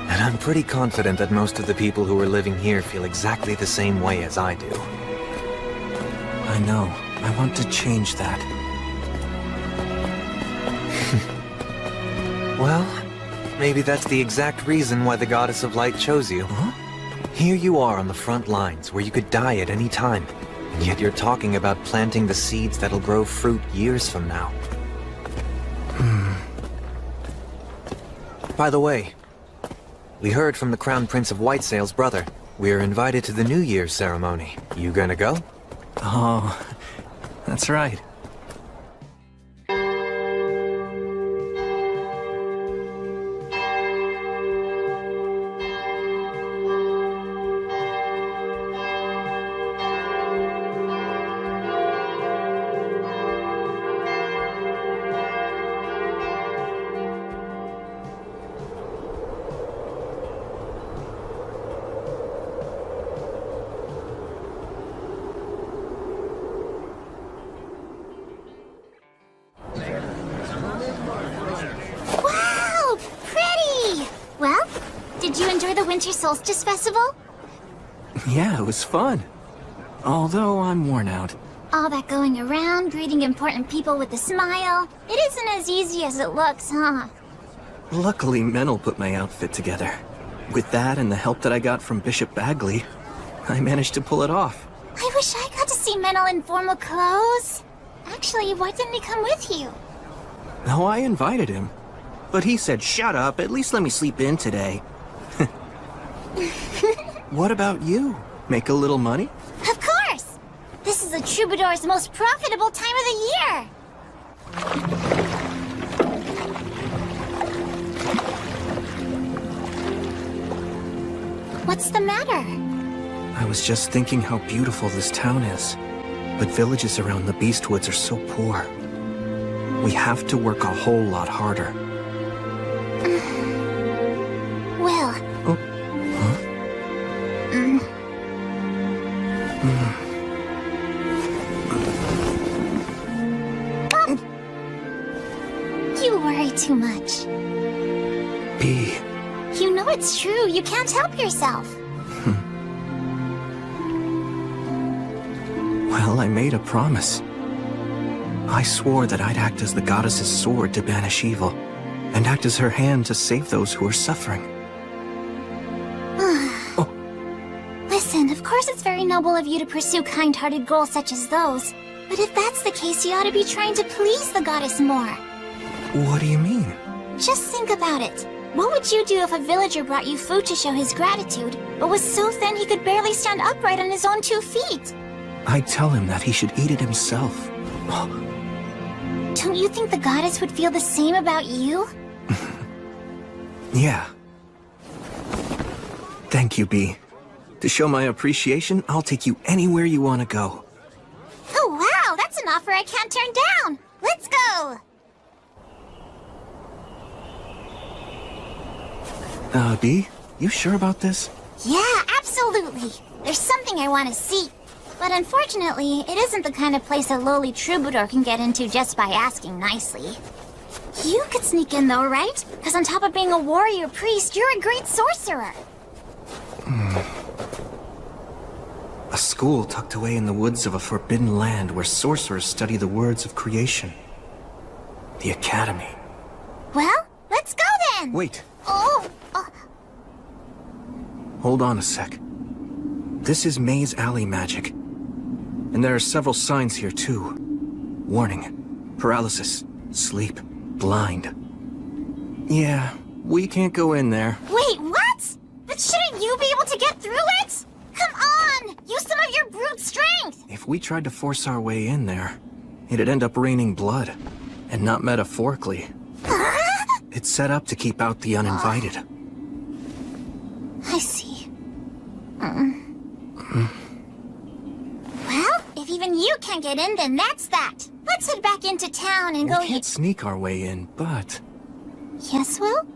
And I'm pretty confident that most of the people who are living here feel exactly the same way as I do. I know. I want to change that. Well, maybe that's the exact reason why the Goddess of Light chose you. Huh? Here you are on the front lines, where you could die at any time. And yet you're talking about planting the seeds that'll grow fruit years from now. By the way, we heard from the Crown Prince of Whitesail's brother. We're invited to the New Year's ceremony. You gonna go? Oh, that's right. Winter Solstice Festival? Yeah, it was fun. Although I'm worn out. All that going around, greeting important people with a smile. It isn't as easy as it looks, huh? Luckily, Menel put my outfit together. With that and the help that I got from Bishop Bagley, I managed to pull it off. I wish I got to see Menel in formal clothes. Actually, why didn't he come with you? No, I invited him. But he said, shut up, at least let me sleep in today. What about you? Make a little money? Of course! This is the Troubadour's most profitable time of the year! What's the matter? I was just thinking how beautiful this town is. But villages around the Beastwoods are so poor. We have to work a whole lot harder. Will. Oh. Huh? too much. Bee. You know it's true. You can't help yourself. Well, I made a promise. I swore that I'd act as the goddess's sword to banish evil, and act as her hand to save those who are suffering. Listen, of course it's very noble of you to pursue kind-hearted goals such as those. But if that's the case, you ought to be trying to please the goddess more. What do you mean? Just think about it. What would you do if a villager brought you food to show his gratitude, but was so thin he could barely stand upright on his own 2 feet? I'd tell him that he should eat it himself. Don't you think the goddess would feel the same about you? Yeah. Thank you, Bee. To show my appreciation, I'll take you anywhere you want to go. Oh wow, that's an offer I can't turn down! Let's go! Bee, you sure about this? Yeah, absolutely! There's something I want to see. But unfortunately, it isn't the kind of place a lowly troubadour can get into just by asking nicely. You could sneak in though, right? Because on top of being a warrior priest, you're a great sorcerer. A school tucked away in the woods of a forbidden land where sorcerers study the words of creation. The Academy. Well, let's go then! Wait. Oh! Hold on a sec. This is Maze Alley magic. And there are several signs here too. Warning. Paralysis. Sleep. Blind. Yeah, we can't go in there. Wait, what? But shouldn't you be able to get through it? Come on! Use some of your brute strength! If we tried to force our way in there, it'd end up raining blood. And not metaphorically. It's set up to keep out the uninvited. I see. Well, if even you can't get in, then that's that. Let's head back into town and go We can't sneak our way in, but... Yes, Will?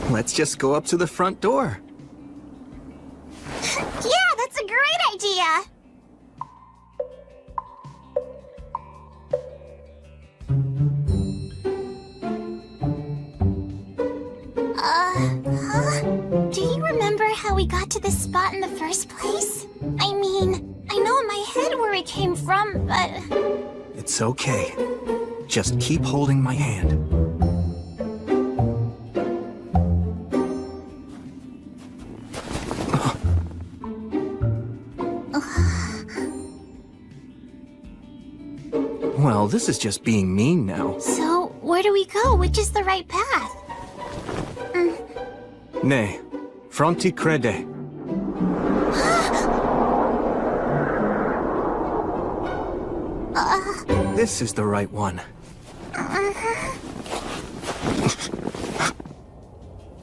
Let's just go up to the front door. Yeah, that's a great idea! Do you remember how we got to this spot in the first place? I mean, I know in my head where it came from, but... It's okay. Just keep holding my hand. Well, this is just being mean now. So, where do we go? Which is the right path? Ne, fronti crede. This is the right one.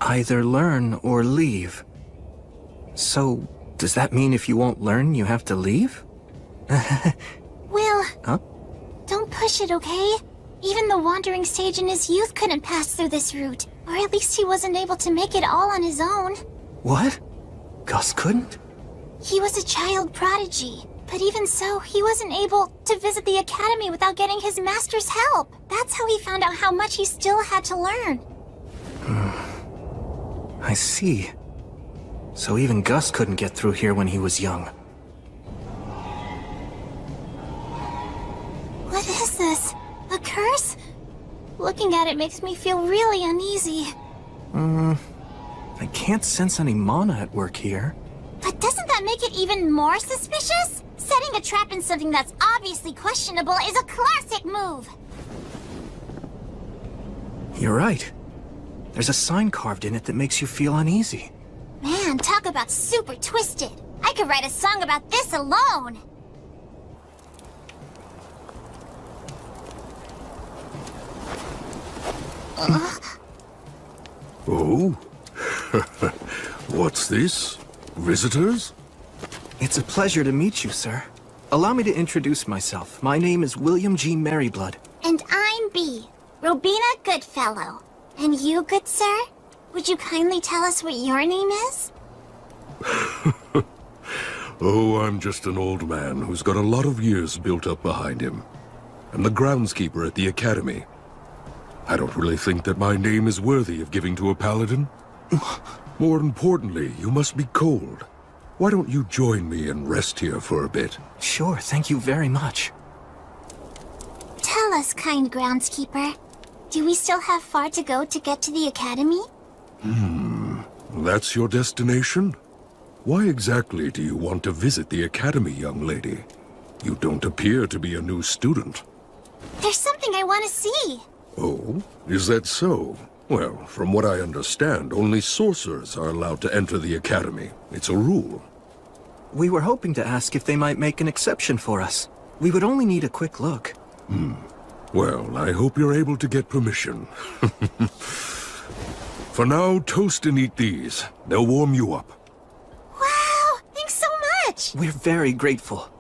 Either learn or leave. So, does that mean if you won't learn, you have to leave? Will, Huh? don't push it, okay? Even the wandering sage in his youth couldn't pass through this route. Or at least he wasn't able to make it all on his own. What? Gus couldn't? He was a child prodigy. But even so, he wasn't able to visit the academy without getting his master's help. That's how he found out how much he still had to learn. I see. So even Gus couldn't get through here when he was young. What is this? A curse? Looking at it makes me feel really uneasy. I can't sense any mana at work here. But doesn't that make it even more suspicious? Setting a trap in something that's obviously questionable is a classic move! You're right. There's a sign carved in it that makes you feel uneasy. Man, talk about super twisted. I could write a song about this alone. Oh? What's this? Visitors? It's a pleasure to meet you, sir. Allow me to introduce myself. My name is William G. Merryblood. And I'm Bee, Robina Goodfellow. And you, good sir? Would you kindly tell us what your name is? Oh, I'm just an old man who's got a lot of years built up behind him. I'm the groundskeeper at the academy. I don't really think that my name is worthy of giving to a paladin. More importantly, you must be cold. Why don't you join me and rest here for a bit? Sure, thank you very much. Tell us, kind groundskeeper. Do we still have far to go to get to the academy? That's your destination? Why exactly do you want to visit the academy, young lady? You don't appear to be a new student. There's something I want to see. Oh, is that so? Well, from what I understand, only sorcerers are allowed to enter the academy. It's a rule. We were hoping to ask if they might make an exception for us. We would only need a quick look. Well, I hope you're able to get permission. For now, toast and eat these. They'll warm you up. Wow, thanks so much. We're very grateful.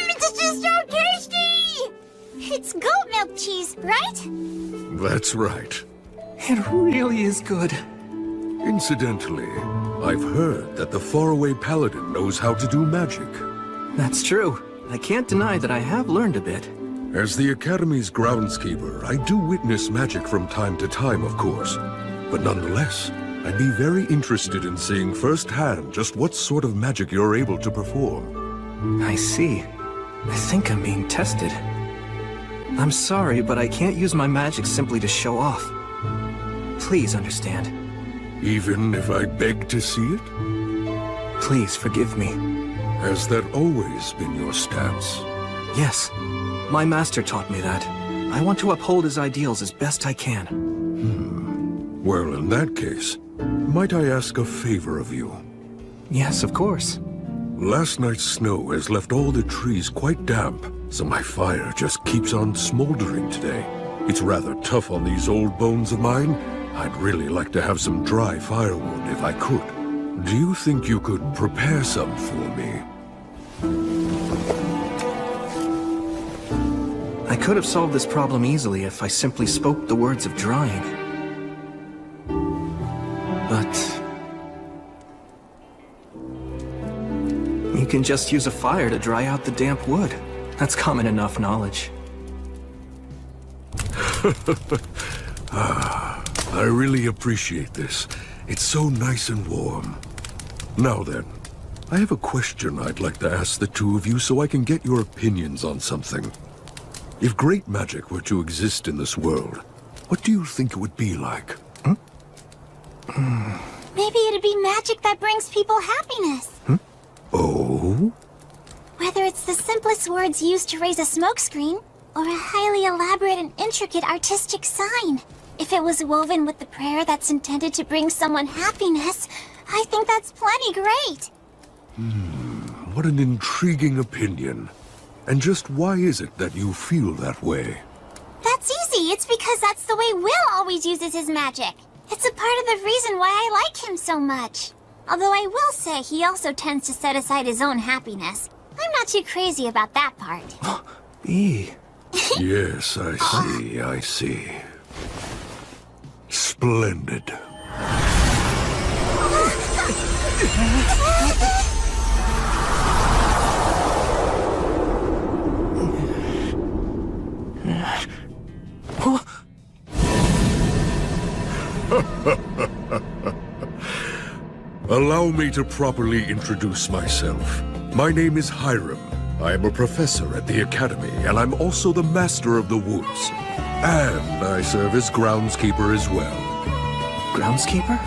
This is so tasty! It's goat milk cheese, right? That's right. It really is good. Incidentally, I've heard that the faraway paladin knows how to do magic. That's true. I can't deny that I have learned a bit. As the Academy's groundskeeper, I do witness magic from time to time, of course. But nonetheless, I'd be very interested in seeing firsthand just what sort of magic you're able to perform. I see. I think I'm being tested. I'm sorry, but I can't use my magic simply to show off. Please understand. Even if I beg to see it? Please forgive me. Has that always been your stance? Yes. My master taught me that. I want to uphold his ideals as best I can. Well, in that case, might I ask a favor of you? Yes, of course. Last night's snow has left all the trees quite damp, so my fire just keeps on smoldering today. It's rather tough on these old bones of mine. I'd really like to have some dry firewood if I could. Do you think you could prepare some for me? I could have solved this problem easily if I simply spoke the words of drying. But you can just use a fire to dry out the damp wood. That's common enough knowledge. I really appreciate this. It's so nice and warm. Now then, I have a question I'd like to ask the two of you so I can get your opinions on something. If great magic were to exist in this world, what do you think it would be like? Maybe it'd be magic that brings people happiness. Oh? Whether it's the simplest words used to raise a smokescreen, or a highly elaborate and intricate artistic sign. If it was woven with the prayer that's intended to bring someone happiness, I think that's plenty great. What an intriguing opinion. And just why is it that you feel that way? That's easy. It's because that's the way Will always uses his magic. It's a part of the reason why I like him so much. Although I will say he also tends to set aside his own happiness. I'm not too crazy about that part. Yes, I see. Splendid. Allow me to properly introduce myself. My name is Hiram. I am a professor at the Academy, and I'm also the Master of the Woods. And I serve as groundskeeper as well. Groundskeeper?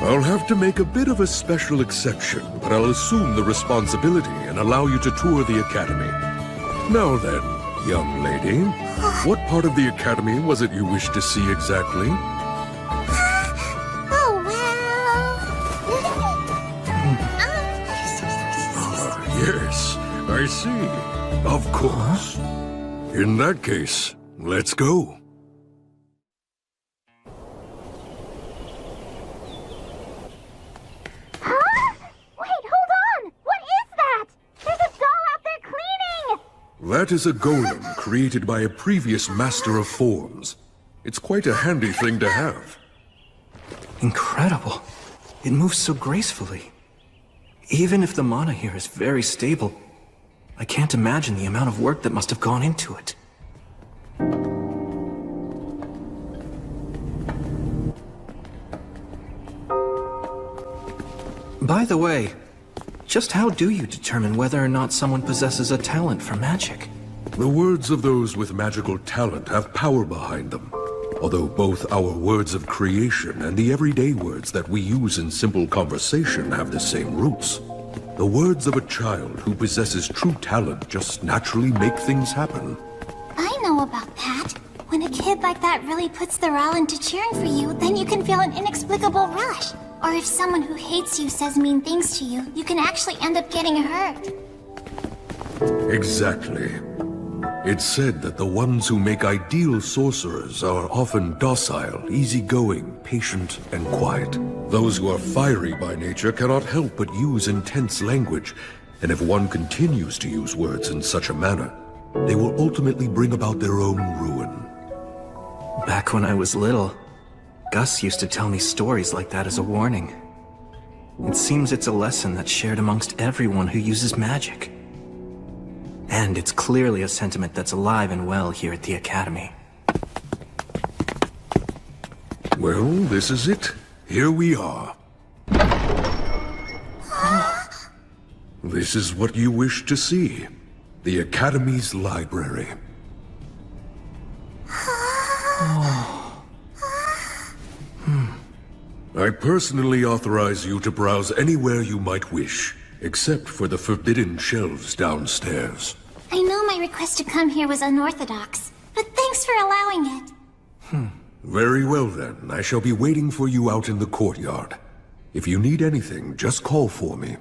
I'll have to make a bit of a special exception, but I'll assume the responsibility and allow you to tour the Academy. Now then, young lady, what part of the Academy was it you wished to see exactly? Yes, I see. Of course. In that case, let's go. Huh? Wait, hold on! What is that? There's a doll out there cleaning! That is a golem created by a previous master of forms. It's quite a handy thing to have. Incredible. It moves so gracefully. Even if the mana here is very stable, I can't imagine the amount of work that must have gone into it. By the way, just how do you determine whether or not someone possesses a talent for magic? The words of those with magical talent have power behind them. Although both our words of creation and the everyday words that we use in simple conversation have the same roots. The words of a child who possesses true talent just naturally make things happen. I know about that. When a kid like that really puts their all into cheering for you, then you can feel an inexplicable rush. Or if someone who hates you says mean things to you, you can actually end up getting hurt. Exactly. It's said that the ones who make ideal sorcerers are often docile, easygoing, patient, and quiet. Those who are fiery by nature cannot help but use intense language, and if one continues to use words in such a manner, they will ultimately bring about their own ruin. Back when I was little, Gus used to tell me stories like that as a warning. It seems it's a lesson that's shared amongst everyone who uses magic. And it's clearly a sentiment that's alive and well here at the Academy. Well, this is it. Here we are. This is what you wish to see. The Academy's library. I personally authorize you to browse anywhere you might wish, except for the forbidden shelves downstairs. I know my request to come here was unorthodox, but thanks for allowing it. Very well then, I shall be waiting for you out in the courtyard. If you need anything, just call for me.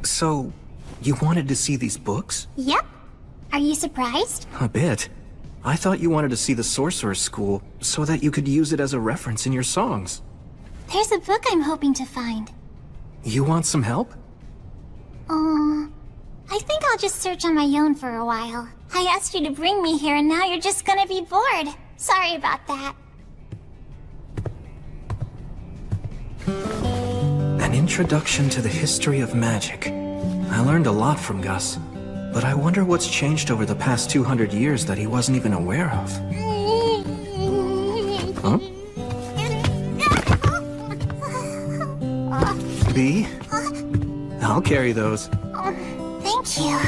So, you wanted to see these books? Yep. Are you surprised? A bit. I thought you wanted to see the Sorcerer's School so that you could use it as a reference in your songs. There's a book I'm hoping to find. You want some help? I think I'll just search on my own for a while. I asked you to bring me here and now you're just gonna be bored. Sorry about that. An introduction to the history of magic. I learned a lot from Gus, but I wonder what's changed over the past 200 years that he wasn't even aware of. Huh? B? I'll carry those. Thank you.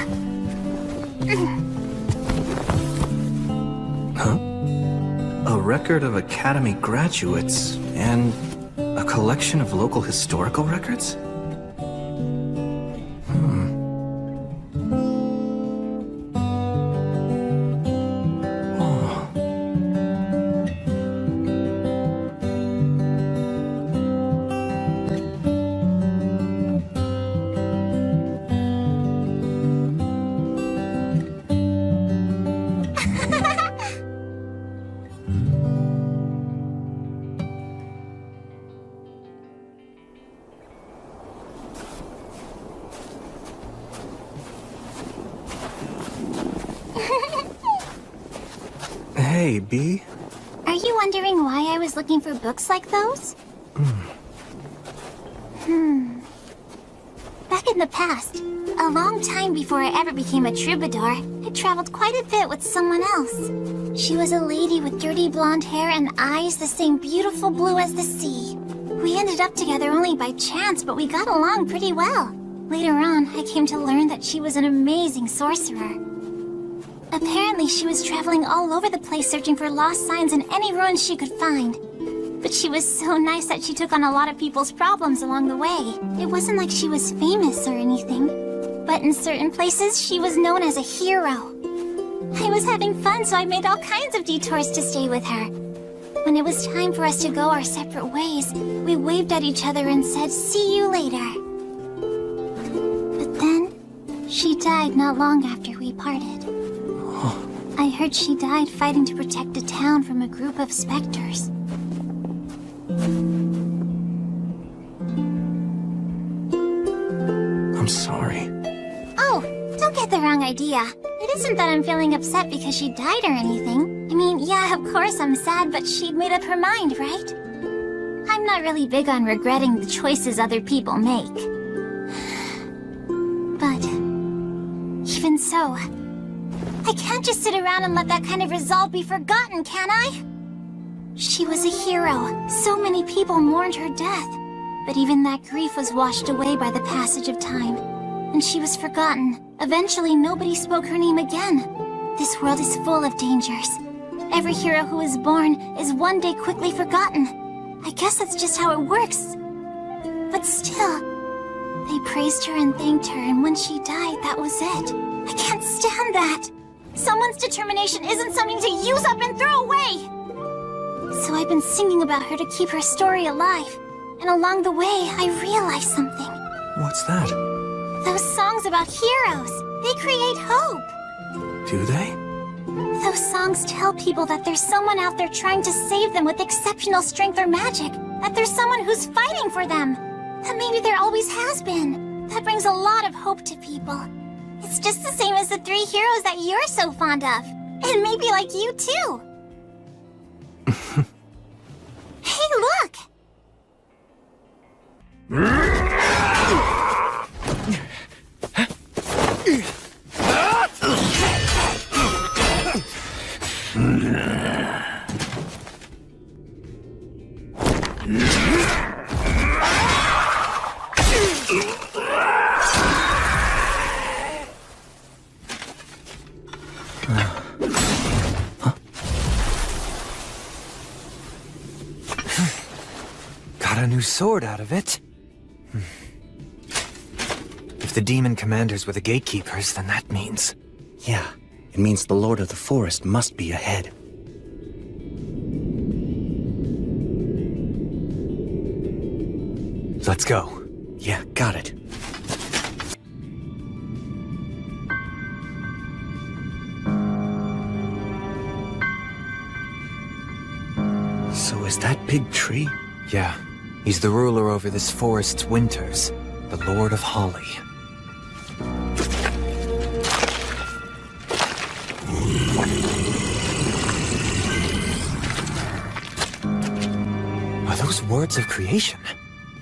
Huh? A record of Academy graduates and a collection of local historical records? Hey, B. Are you wondering why I was looking for books like those? Back in the past, a long time before I ever became a troubadour, I traveled quite a bit with someone else. She was a lady with dirty blonde hair and eyes the same beautiful blue as the sea. We ended up together only by chance, but we got along pretty well. Later on, I came to learn that she was an amazing sorcerer. Apparently, she was traveling all over the place searching for lost signs in any ruins she could find. But she was so nice that she took on a lot of people's problems along the way. It wasn't like she was famous or anything. But in certain places, she was known as a hero. I was having fun, so I made all kinds of detours to stay with her. When it was time for us to go our separate ways, we waved at each other and said, "See you later." But then, she died not long after we parted. I heard she died fighting to protect a town from a group of specters. I'm sorry. Oh, get the wrong idea. It isn't that I'm feeling upset because she died or anything. I mean, yeah, of course I'm sad, but she'd made up her mind, right? I'm not really big on regretting the choices other people make. But even so, I can't just sit around and let that kind of resolve be forgotten, can I? She was a hero. So many people mourned her death. But even that grief was washed away by the passage of time. And she was forgotten. Eventually, nobody spoke her name again. This world is full of dangers. Every hero who is born is one day quickly forgotten. I guess that's just how it works. But still, they praised her and thanked her, and when she died, that was it. I can't stand that. Someone's determination isn't something to use up and throw away. So I've been singing about her to keep her story alive. And along the way, I realized something. What's that? Those songs about heroes, they create hope. Do they? Those songs tell people that there's someone out there trying to save them with exceptional strength or magic. That there's someone who's fighting for them. That maybe there always has been. That brings a lot of hope to people. It's just the same as the 3 heroes that you're so fond of. And maybe like you too. Hey, look! Got a new sword out of it. If the demon commanders were the gatekeepers, then that means... Yeah, it means the Lord of the Forest must be ahead. Let's go. Yeah, got it. So is that big tree? Yeah. He's the ruler over this forest's winters, the Lord of Holly. Are those words of creation?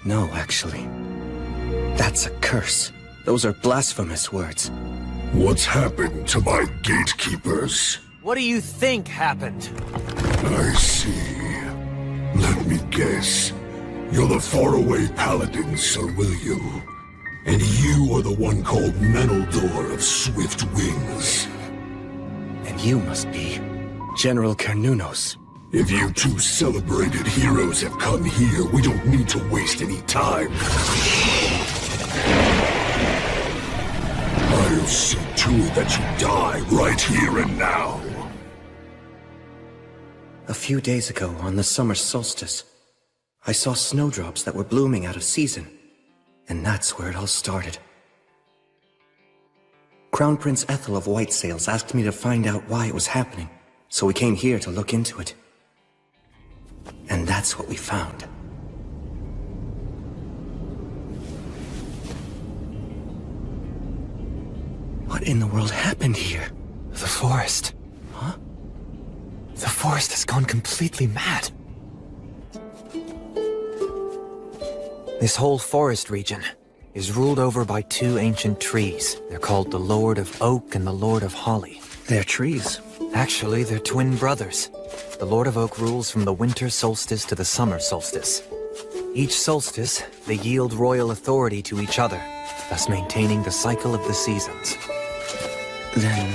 No, actually. That's a curse. Those are blasphemous words. What's happened to my gatekeepers? What do you think happened? I see. Let me guess. You're the faraway paladin, Sir William. And you are the one called Menaldor of Swift Wings. And you must be General Carnunos. If you two celebrated heroes have come here, we don't need to waste any time. I'll see to it that you die right here and now. A few days ago, on the summer solstice, I saw snowdrops that were blooming out of season, and that's where it all started. Crown Prince Ethel of White Sails asked me to find out why it was happening, so we came here to look into it. And that's what we found. What in the world happened here? The forest. Huh? The forest has gone completely mad. This whole forest region is ruled over by 2 ancient trees. They're called the Lord of Oak and the Lord of Holly. They're trees? Actually, they're twin brothers. The Lord of Oak rules from the winter solstice to the summer solstice. Each solstice, they yield royal authority to each other, thus maintaining the cycle of the seasons. Then...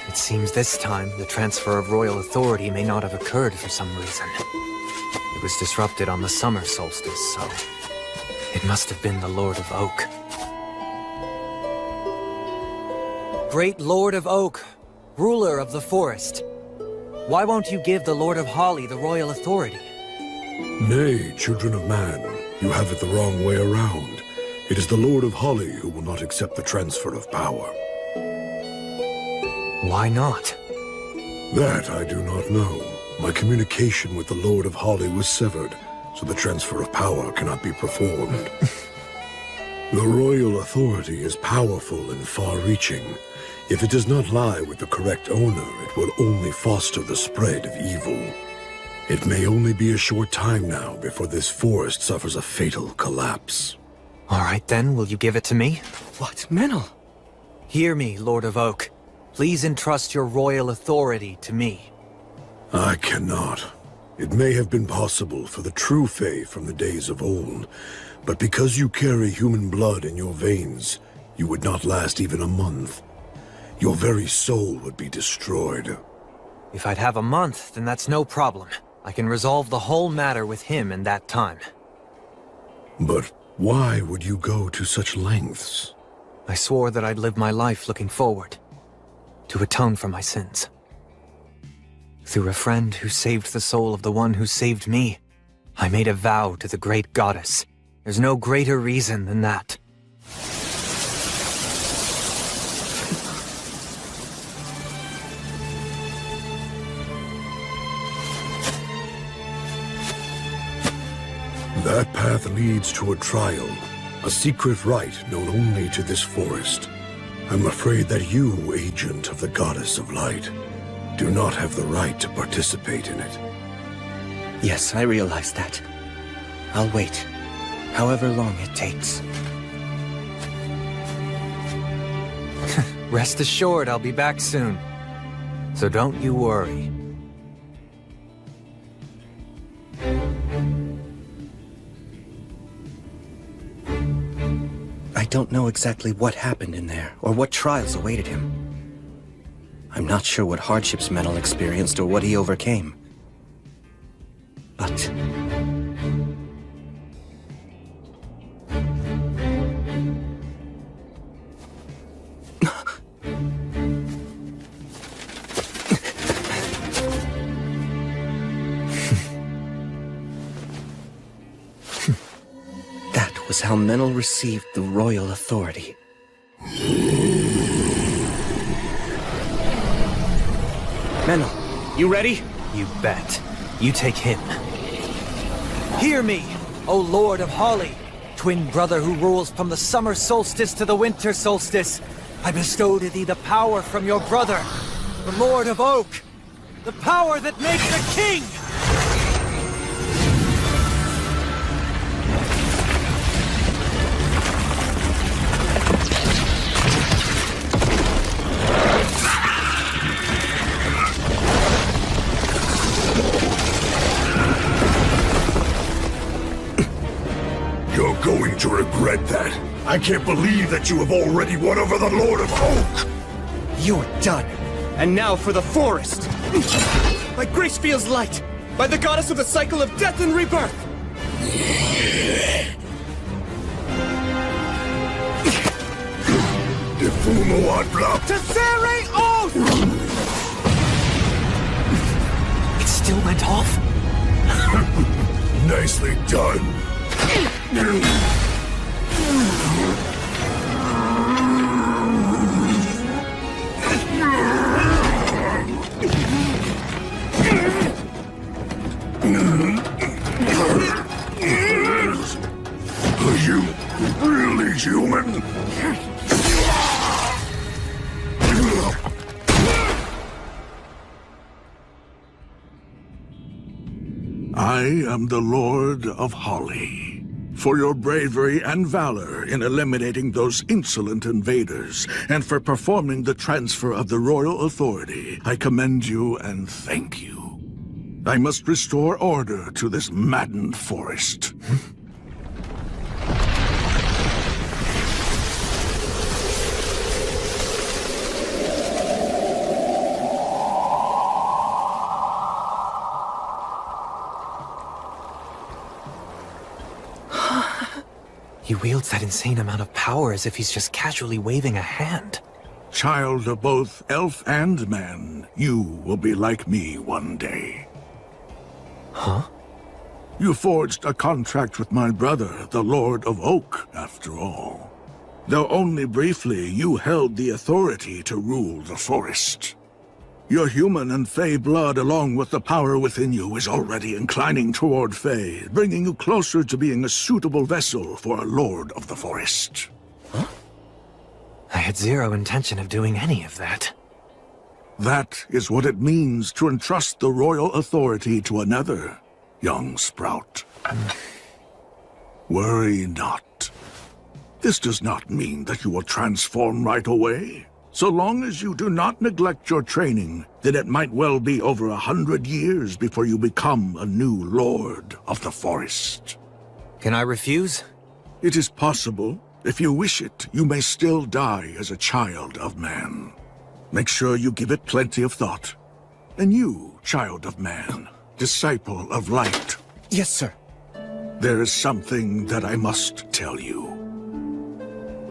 It seems this time, the transfer of royal authority may not have occurred for some reason. It was disrupted on the summer solstice, so... It must have been the Lord of Oak. Great Lord of Oak, ruler of the forest. Why won't you give the Lord of Holly the royal authority? Nay, children of man, you have it the wrong way around. It is the Lord of Holly who will not accept the transfer of power. Why not? That I do not know. My communication with the Lord of Holly was severed, so the transfer of power cannot be performed. The royal authority is powerful and far-reaching. If it does not lie with the correct owner, it will only foster the spread of evil. It may only be a short time now before this forest suffers a fatal collapse. All right then, will you give it to me? What, Menel? Hear me, Lord of Oak. Please entrust your royal authority to me. I cannot. It may have been possible for the true Fae from the days of old, but because you carry human blood in your veins, you would not last even a month. Your very soul would be destroyed. If I'd have a month, then that's no problem. I can resolve the whole matter with him in that time. But why would you go to such lengths? I swore that I'd live my life looking forward, to atone for my sins. Through a friend who saved the soul of the one who saved me, I made a vow to the great goddess. There's no greater reason than that. That path leads to a trial, a secret rite known only to this forest. I'm afraid that you, agent of the Goddess of Light, do not have the right to participate in it. Yes, I realize that. I'll wait, however long it takes. Rest assured, I'll be back soon. So don't you worry. I don't know exactly what happened in there, or what trials awaited him. I'm not sure what hardships Menel experienced or what he overcame. But... that was how Menel received the royal authority. Menel, you ready? You bet. You take him. Hear me, O Lord of Holly, twin brother who rules from the summer solstice to the winter solstice. I bestow to thee the power from your brother, the Lord of Oak, the power that makes a king! You're going to regret that. I can't believe that you have already won over the Lord of Oak! You're done. And now for the forest! By Gracefiel's light! By the goddess of the cycle of death and rebirth! Defumo Adbla! Tessere Oath! It still went off? Nicely done. Are you really human? I am the Lord of Holly. For your bravery and valor in eliminating those insolent invaders, and for performing the transfer of the royal authority, I commend you and thank you. I must restore order to this maddened forest. He wields that insane amount of power as if he's just casually waving a hand. Child of both elf and man, you will be like me one day. Huh? You forged a contract with my brother, the Lord of Oak, after all. Though only briefly, you held the authority to rule the forest. Your human and Fey blood, along with the power within you, is already inclining toward Fey, bringing you closer to being a suitable vessel for a Lord of the Forest. Huh? I had zero intention of doing any of that. That is what it means to entrust the royal authority to another, young Sprout. Worry not. This does not mean that you will transform right away. So long as you do not neglect your training, then it might well be over 100 years before you become a new Lord of the Forest. Can I refuse? It is possible. If you wish it, you may still die as a child of man. Make sure you give it plenty of thought. And you, child of man, disciple of light. Yes, sir. There is something that I must tell you.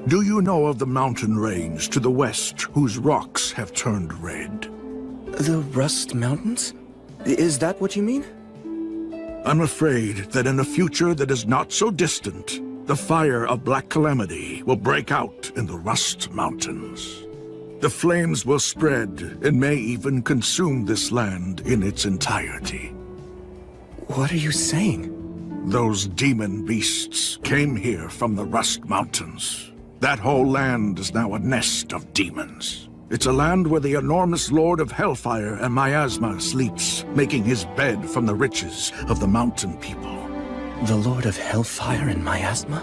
Do you know of the mountain range to the west whose rocks have turned red? The Rust Mountains? Is that what you mean? I'm afraid that in a future that is not so distant, the fire of Black Calamity will break out in the Rust Mountains. The flames will spread and may even consume this land in its entirety. What are you saying? Those demon beasts came here from the Rust Mountains. That whole land is now a nest of demons. It's a land where the enormous Lord of Hellfire and Miasma sleeps, making his bed from the riches of the mountain people. The Lord of Hellfire and Miasma?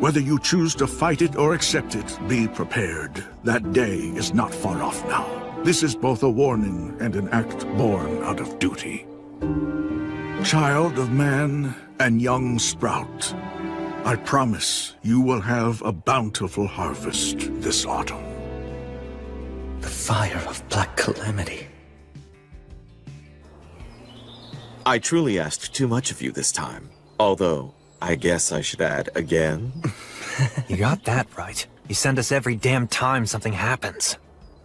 Whether you choose to fight it or accept it, be prepared. That day is not far off now. This is both a warning and an act born out of duty. Child of man and young Sprout, I promise you will have a bountiful harvest this autumn. The fire of Black Calamity. I truly asked too much of you this time. Although, I guess I should add again. You got that right. You send us every damn time something happens.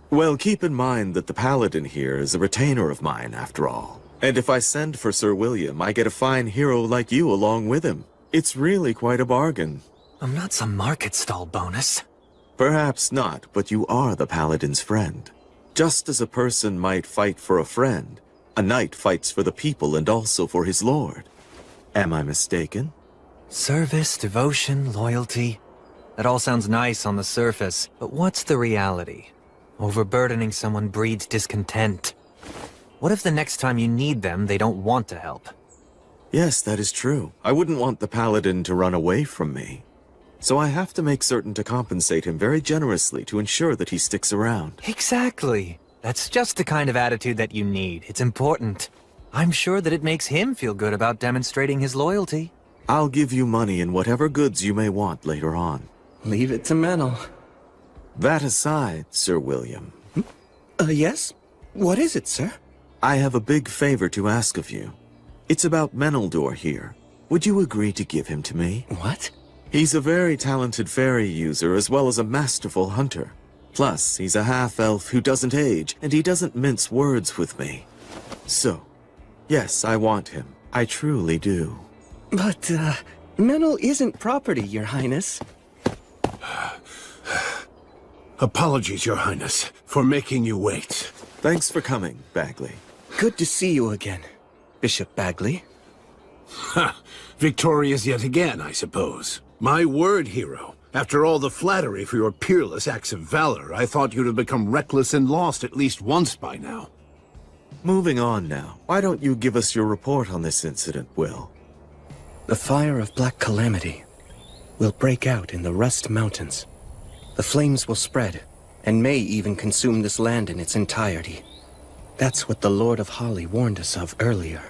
Well, keep in mind that the Paladin here is a retainer of mine, after all. And if I send for Sir William, I get a fine hero like you along with him. It's really quite a bargain. I'm not some market stall bonus. Perhaps not, but you are the Paladin's friend. Just as a person might fight for a friend, a knight fights for the people and also for his lord. Am I mistaken? Service, devotion, loyalty. That all sounds nice on the surface, but what's the reality? Overburdening someone breeds discontent. What if the next time you need them, they don't want to help? Yes, that is true. I wouldn't want the Paladin to run away from me. So I have to make certain to compensate him very generously to ensure that he sticks around. Exactly. That's just the kind of attitude that you need. It's important. I'm sure that it makes him feel good about demonstrating his loyalty. I'll give you money and whatever goods you may want later on. Leave it to Menel. That aside, Sir William. Yes? What is it, sir? I have a big favor to ask of you. It's about Meneldor here. Would you agree to give him to me? What? He's a very talented fairy user as well as a masterful hunter. Plus, he's a half-elf who doesn't age, and he doesn't mince words with me. So, yes, I want him. I truly do. But, Menel isn't property, Your Highness. Apologies, Your Highness, for making you wait. Thanks for coming, Bagley. Good to see you again, Bishop Bagley. Ha! Victorious yet again, I suppose. My word, hero. After all the flattery for your peerless acts of valor, I thought you'd have become reckless and lost at least once by now. Moving on now. Why don't you give us your report on this incident, Will? The fire of Black Calamity will break out in the Rust Mountains. The flames will spread, and may even consume this land in its entirety. That's what the Lord of Holly warned us of earlier.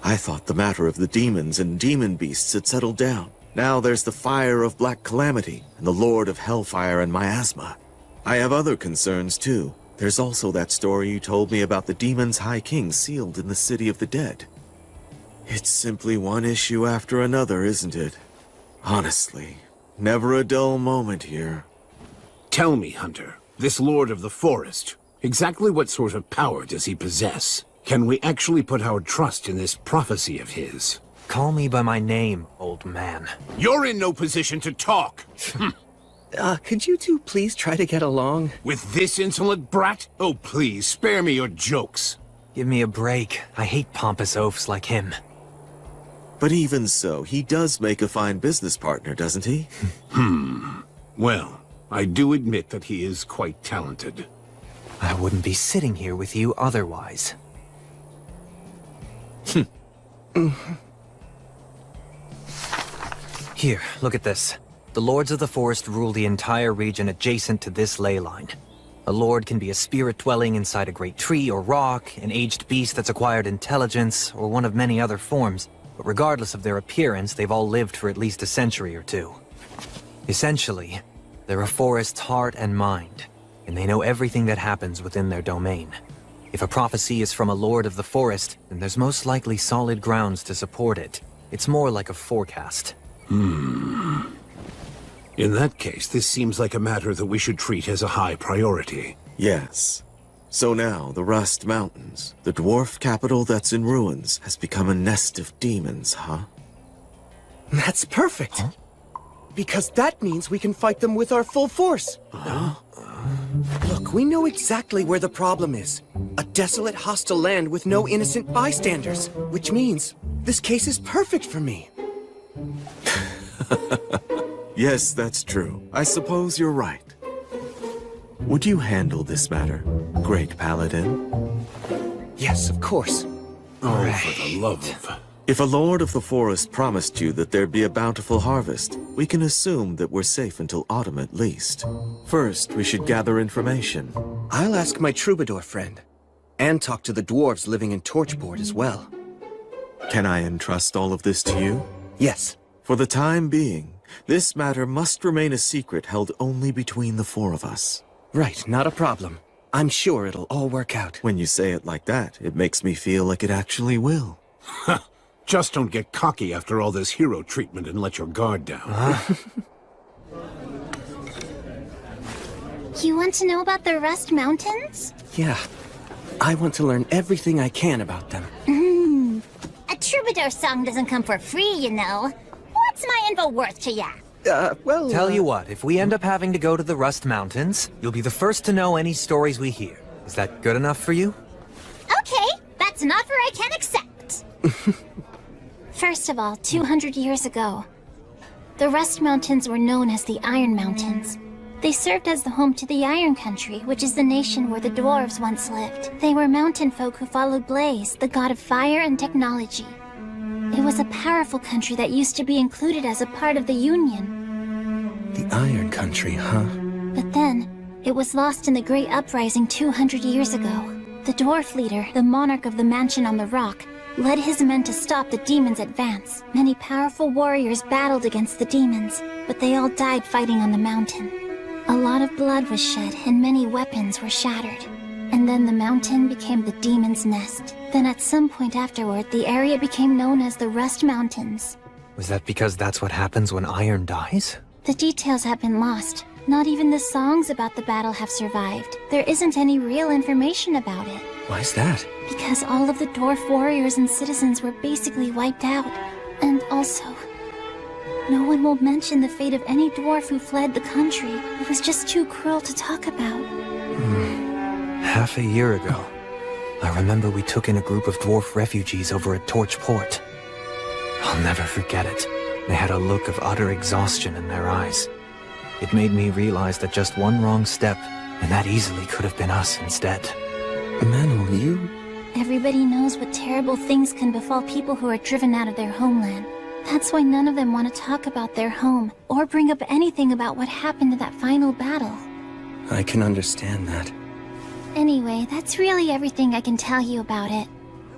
I thought the matter of the demons and demon beasts had settled down. Now there's the fire of Black Calamity, and the Lord of Hellfire and Miasma. I have other concerns, too. There's also that story you told me about the Demon's High King sealed in the City of the Dead. It's simply one issue after another, isn't it? Honestly, never a dull moment here. Tell me, Hunter, this Lord of the Forest, exactly what sort of power does he possess? Can we actually put our trust in this prophecy of his? Call me by my name, old man. You're in no position to talk! Could you two please try to get along? With this insolent brat? Oh, please, spare me your jokes. Give me a break. I hate pompous oafs like him. But even so, he does make a fine business partner, doesn't he? Well, I do admit that he is quite talented. I wouldn't be sitting here with you otherwise. Here, look at this. The Lords of the Forest rule the entire region adjacent to this ley line. A lord can be a spirit dwelling inside a great tree or rock, an aged beast that's acquired intelligence, or one of many other forms. But regardless of their appearance, they've all lived for at least a century or two. Essentially, they're a forest's heart and mind, and they know everything that happens within their domain. If a prophecy is from a Lord of the Forest, then there's most likely solid grounds to support it. It's more like a forecast. In that case, this seems like a matter that we should treat as a high priority. Yes. So now, the Rust Mountains, the dwarf capital that's in ruins, has become a nest of demons, huh? That's perfect. Huh? Because that means we can fight them with our full force. Look, we know exactly where the problem is. A desolate, hostile land with no innocent bystanders. Which means this case is perfect for me. Yes, that's true. I suppose you're right. Would you handle this matter, Great Paladin? Yes, of course. Oh, for the love of... If a Lord of the Forest promised you that there'd be a bountiful harvest, we can assume that we're safe until autumn at least. First, we should gather information. I'll ask my troubadour friend, and talk to the dwarves living in Torchboard as well. Can I entrust all of this to you? Yes. For the time being, this matter must remain a secret held only between the four of us. Right, not a problem. I'm sure it'll all work out. When you say it like that, it makes me feel like it actually will. Just don't get cocky after all this hero treatment and let your guard down. You want to know about the Rust Mountains? Yeah. I want to learn everything I can about them. A troubadour song doesn't come for free, you know. What's my info worth to ya? Tell you what, if we end up having to go to the Rust Mountains, you'll be the first to know any stories we hear. Is that good enough for you? Okay, that's an offer I can accept. First of all, 200 years ago, the Rust Mountains were known as the Iron Mountains. They served as the home to the Iron Country, which is the nation where the dwarves once lived. They were mountain folk who followed Blaze, the god of fire and technology. It was a powerful country that used to be included as a part of the Union. The Iron Country, huh? But then, it was lost in the Great Uprising 200 years ago. The dwarf leader, the monarch of the mansion on the rock, led his men to stop the demons' advance. Many powerful warriors battled against the demons, but they all died fighting on the mountain. A lot of blood was shed, and many weapons were shattered. And then the mountain became the demon's nest. Then at some point afterward, the area became known as the Rust Mountains. Was that because that's what happens when iron dies? The details have been lost. Not even the songs about the battle have survived. There isn't any real information about it. Why's that? Because all of the dwarf warriors and citizens were basically wiped out. And also, no one will mention the fate of any dwarf who fled the country. It was just too cruel to talk about. Half a year ago, I remember we took in a group of dwarf refugees over at Torchport. I'll never forget it. They had a look of utter exhaustion in their eyes. It made me realize that just one wrong step, and that easily could have been us instead. Manuel, you... Everybody knows what terrible things can befall people who are driven out of their homeland. That's why none of them want to talk about their home, or bring up anything about what happened in that final battle. I can understand that. Anyway, that's really everything I can tell you about it.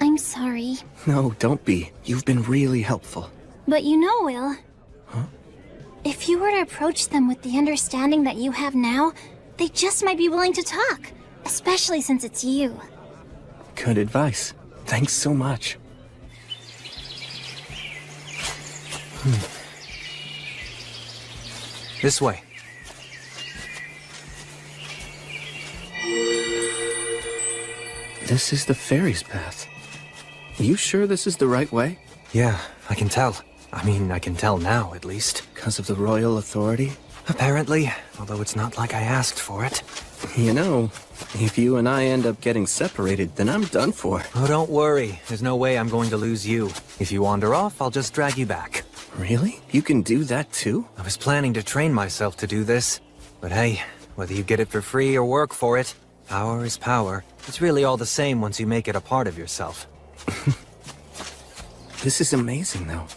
I'm sorry. No, don't be. You've been really helpful. But you know, Will... Huh? If you were to approach them with the understanding that you have now, they just might be willing to talk. Especially since it's you. Good advice. Thanks so much. This way. This is the fairy's path. You sure this is the right way? Yeah, I can tell. I mean, I can tell now, at least. Because of the royal authority? Apparently, although it's not like I asked for it. You know, if you and I end up getting separated, then I'm done for. Oh, don't worry. There's no way I'm going to lose you. If you wander off, I'll just drag you back. Really? You can do that too? I was planning to train myself to do this. But hey, whether you get it for free or work for it, power is power. It's really all the same once you make it a part of yourself. This is amazing, though.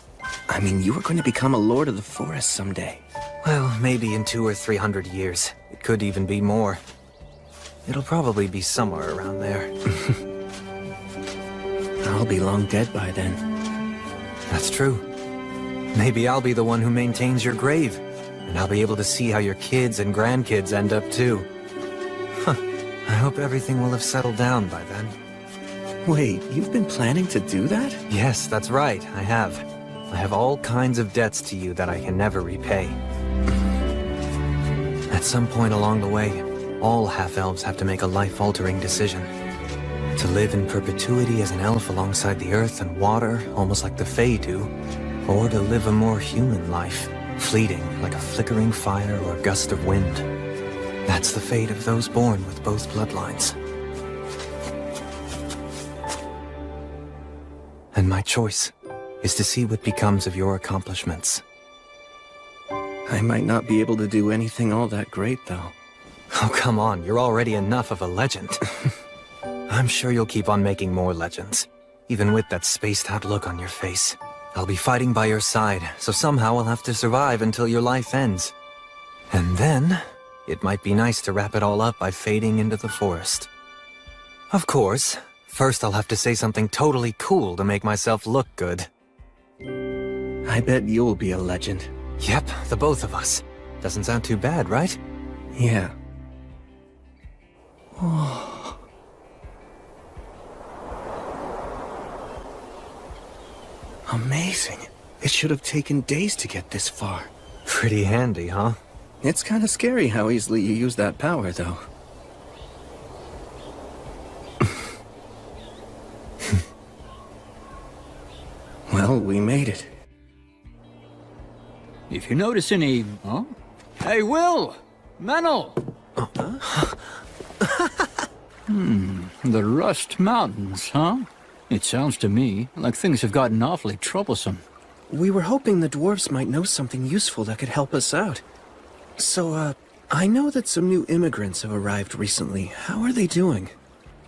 I mean, you are going to become a Lord of the Forest someday. Well, maybe in 200 or 300 years. It could even be more. It'll probably be somewhere around there. I'll be long dead by then. That's true. Maybe I'll be the one who maintains your grave. And I'll be able to see how your kids and grandkids end up too. Huh. I hope everything will have settled down by then. Wait, you've been planning to do that? Yes, that's right, I have. I have all kinds of debts to you that I can never repay. At some point along the way, all half-elves have to make a life-altering decision. To live in perpetuity as an elf alongside the earth and water, almost like the Fae do, or to live a more human life, fleeting like a flickering fire or a gust of wind. That's the fate of those born with both bloodlines. And my choice is to see what becomes of your accomplishments. I might not be able to do anything all that great, though. Oh, come on, you're already enough of a legend. I'm sure you'll keep on making more legends, even with that spaced-out look on your face. I'll be fighting by your side, so somehow I'll have to survive until your life ends. And then, it might be nice to wrap it all up by fading into the forest. Of course, first I'll have to say something totally cool to make myself look good. I bet you'll be a legend. Yep, the both of us. Doesn't sound too bad, right? Yeah. Oh. Amazing. It should have taken days to get this far. Pretty handy, huh? It's kind of scary how easily you use that power, though. Well, we made it. If you notice any... Huh? Hey, Will! Menel! The Rust Mountains, huh? It sounds to me like things have gotten awfully troublesome. We were hoping the dwarves might know something useful that could help us out. So, I know that some new immigrants have arrived recently. How are they doing?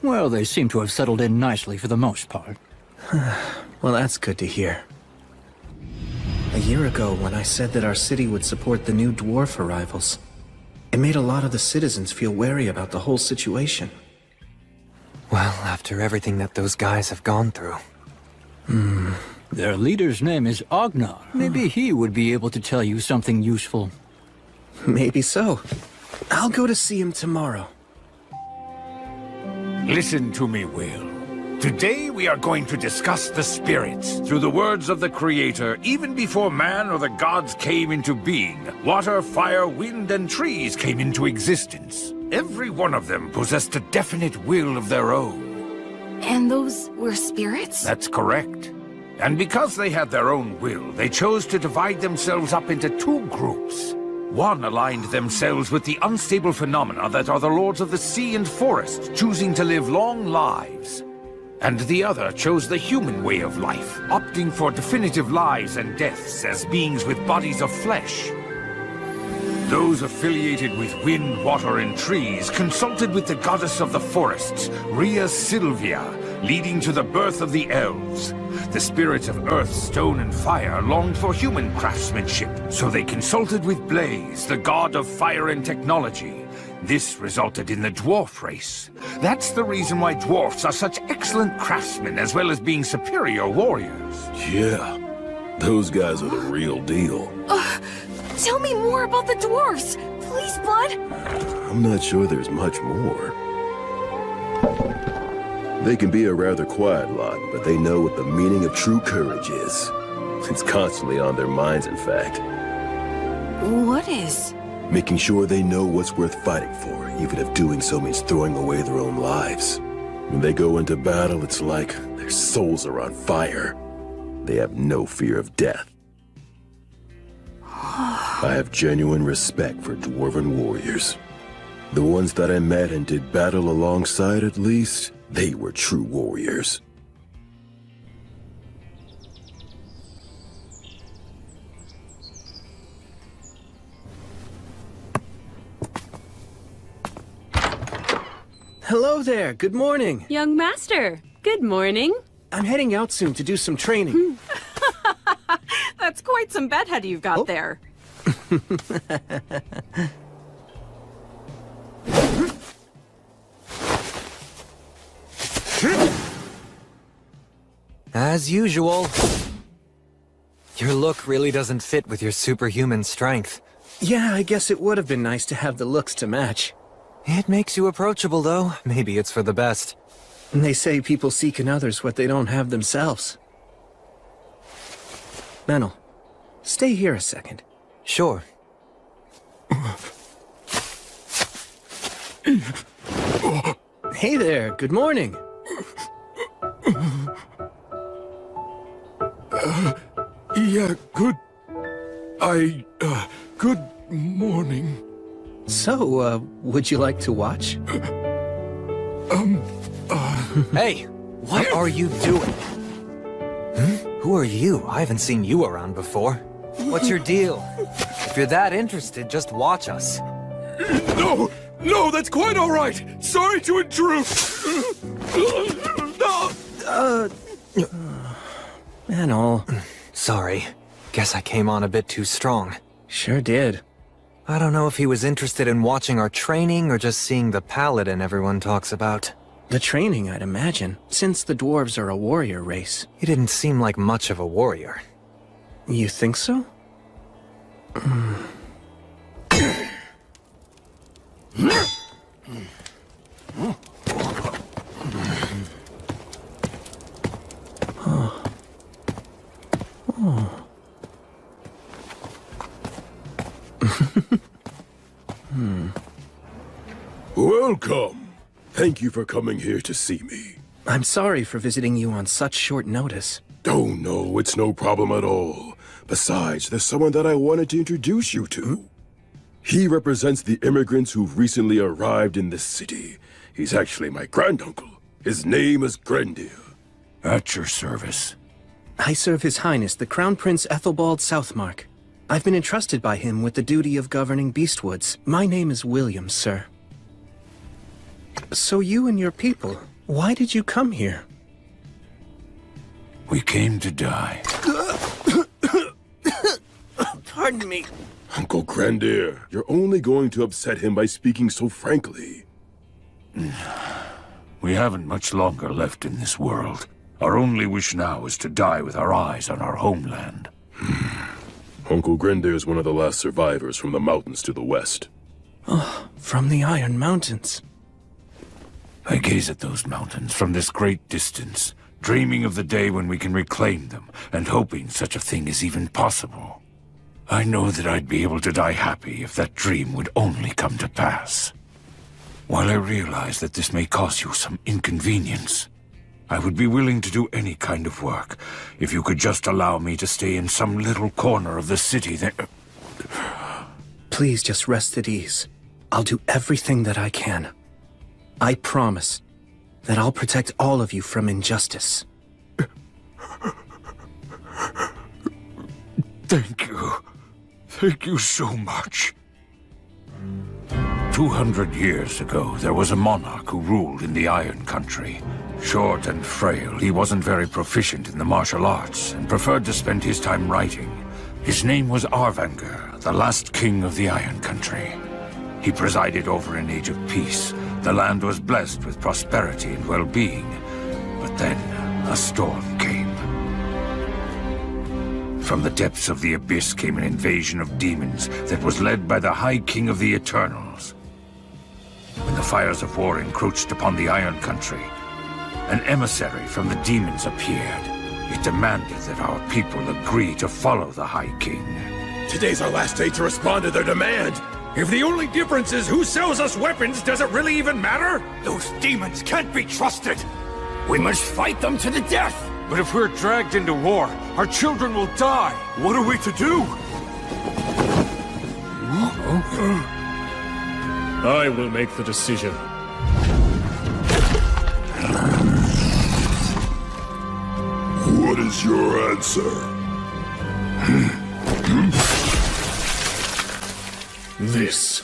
Well, they seem to have settled in nicely for the most part. Well, that's good to hear. A year ago, when I said that our city would support the new dwarf arrivals, it made a lot of the citizens feel wary about the whole situation. Well, after everything that those guys have gone through. Their leader's name is Agnar. Maybe he would be able to tell you something useful. Maybe so. I'll go to see him tomorrow. Listen to me, Will. Today we are going to discuss the spirits. Through the words of the Creator, even before man or the gods came into being, water, fire, wind, and trees came into existence. Every one of them possessed a definite will of their own. And those were spirits? That's correct. And because they had their own will, they chose to divide themselves up into two groups. One aligned themselves with the unstable phenomena that are the lords of the sea and forest, choosing to live long lives. And the other chose the human way of life, opting for definitive lives and deaths as beings with bodies of flesh. Those affiliated with wind, water, and trees consulted with the goddess of the forests, Rhea Silvia, leading to the birth of the elves. The spirits of earth, stone, and fire longed for human craftsmanship, so they consulted with Blaze, the god of fire and technology. This resulted in the dwarf race. That's the reason why dwarfs are such excellent craftsmen as well as being superior warriors. Yeah, those guys are the real deal. Tell me more about the dwarves! Please, Blood! I'm not sure there's much more. They can be a rather quiet lot, but they know what the meaning of true courage is. It's constantly on their minds, in fact. What is? Making sure they know what's worth fighting for, even if doing so means throwing away their own lives. When they go into battle, it's like their souls are on fire. They have no fear of death. I have genuine respect for dwarven warriors. The ones that I met and did battle alongside, at least, they were true warriors. Hello there, good morning. Young master, good morning. I'm heading out soon to do some training. That's quite some bedhead you've got there. As usual. Your look really doesn't fit with your superhuman strength. Yeah, I guess it would have been nice to have the looks to match. It makes you approachable, though. Maybe it's for the best. And they say people seek in others what they don't have themselves. Menel, stay here a second. Sure. Hey there, good morning. Yeah, good morning. So, would you like to watch? Hey, what are you doing? Who are you? I haven't seen you around before. What's your deal? If you're that interested, just watch us. No, that's quite all right. Sorry to intrude. Menel. Sorry. Guess I came on a bit too strong. Sure did. I don't know if he was interested in watching our training or just seeing the paladin everyone talks about. The training, I'd imagine, since the dwarves are a warrior race. He didn't seem like much of a warrior. You think so? Welcome. Thank you for coming here to see me. I'm sorry for visiting you on such short notice. Oh no, it's no problem at all. Besides, there's someone that I wanted to introduce you to. He represents the immigrants who've recently arrived in this city. He's actually my granduncle. His name is Grendir. At your service. I serve His Highness, the Crown Prince Ethelbald Southmark. I've been entrusted by him with the duty of governing Beastwoods. My name is William, sir. So you and your people, why did you come here? We came to die. Pardon me. Uncle Grendir, you're only going to upset him by speaking so frankly. We haven't much longer left in this world. Our only wish now is to die with our eyes on our homeland. Uncle Grendir is one of the last survivors from the mountains to the west. Oh, from the Iron Mountains. I gaze at those mountains from this great distance, dreaming of the day when we can reclaim them, and hoping such a thing is even possible. I know that I'd be able to die happy if that dream would only come to pass. While I realize that this may cause you some inconvenience, I would be willing to do any kind of work if you could just allow me to stay in some little corner of the city that... Please just rest at ease. I'll do everything that I can. I promise that I'll protect all of you from injustice. Thank you. Thank you so much. 200 years ago, there was a monarch who ruled in the Iron Country. Short and frail, he wasn't very proficient in the martial arts and preferred to spend his time writing. His name was Arvanger, the last king of the Iron Country. He presided over an age of peace. The land was blessed with prosperity and well-being. But then, a storm came. From the depths of the abyss came an invasion of demons that was led by the High King of the Eternals. When the fires of war encroached upon the Iron Country, an emissary from the demons appeared. It demanded that our people agree to follow the High King. Today's our last day to respond to their demand. If the only difference is who sells us weapons, does it really even matter? Those demons can't be trusted! We must fight them to the death! But if we're dragged into war, our children will die! What are we to do? I will make the decision. What is your answer? This.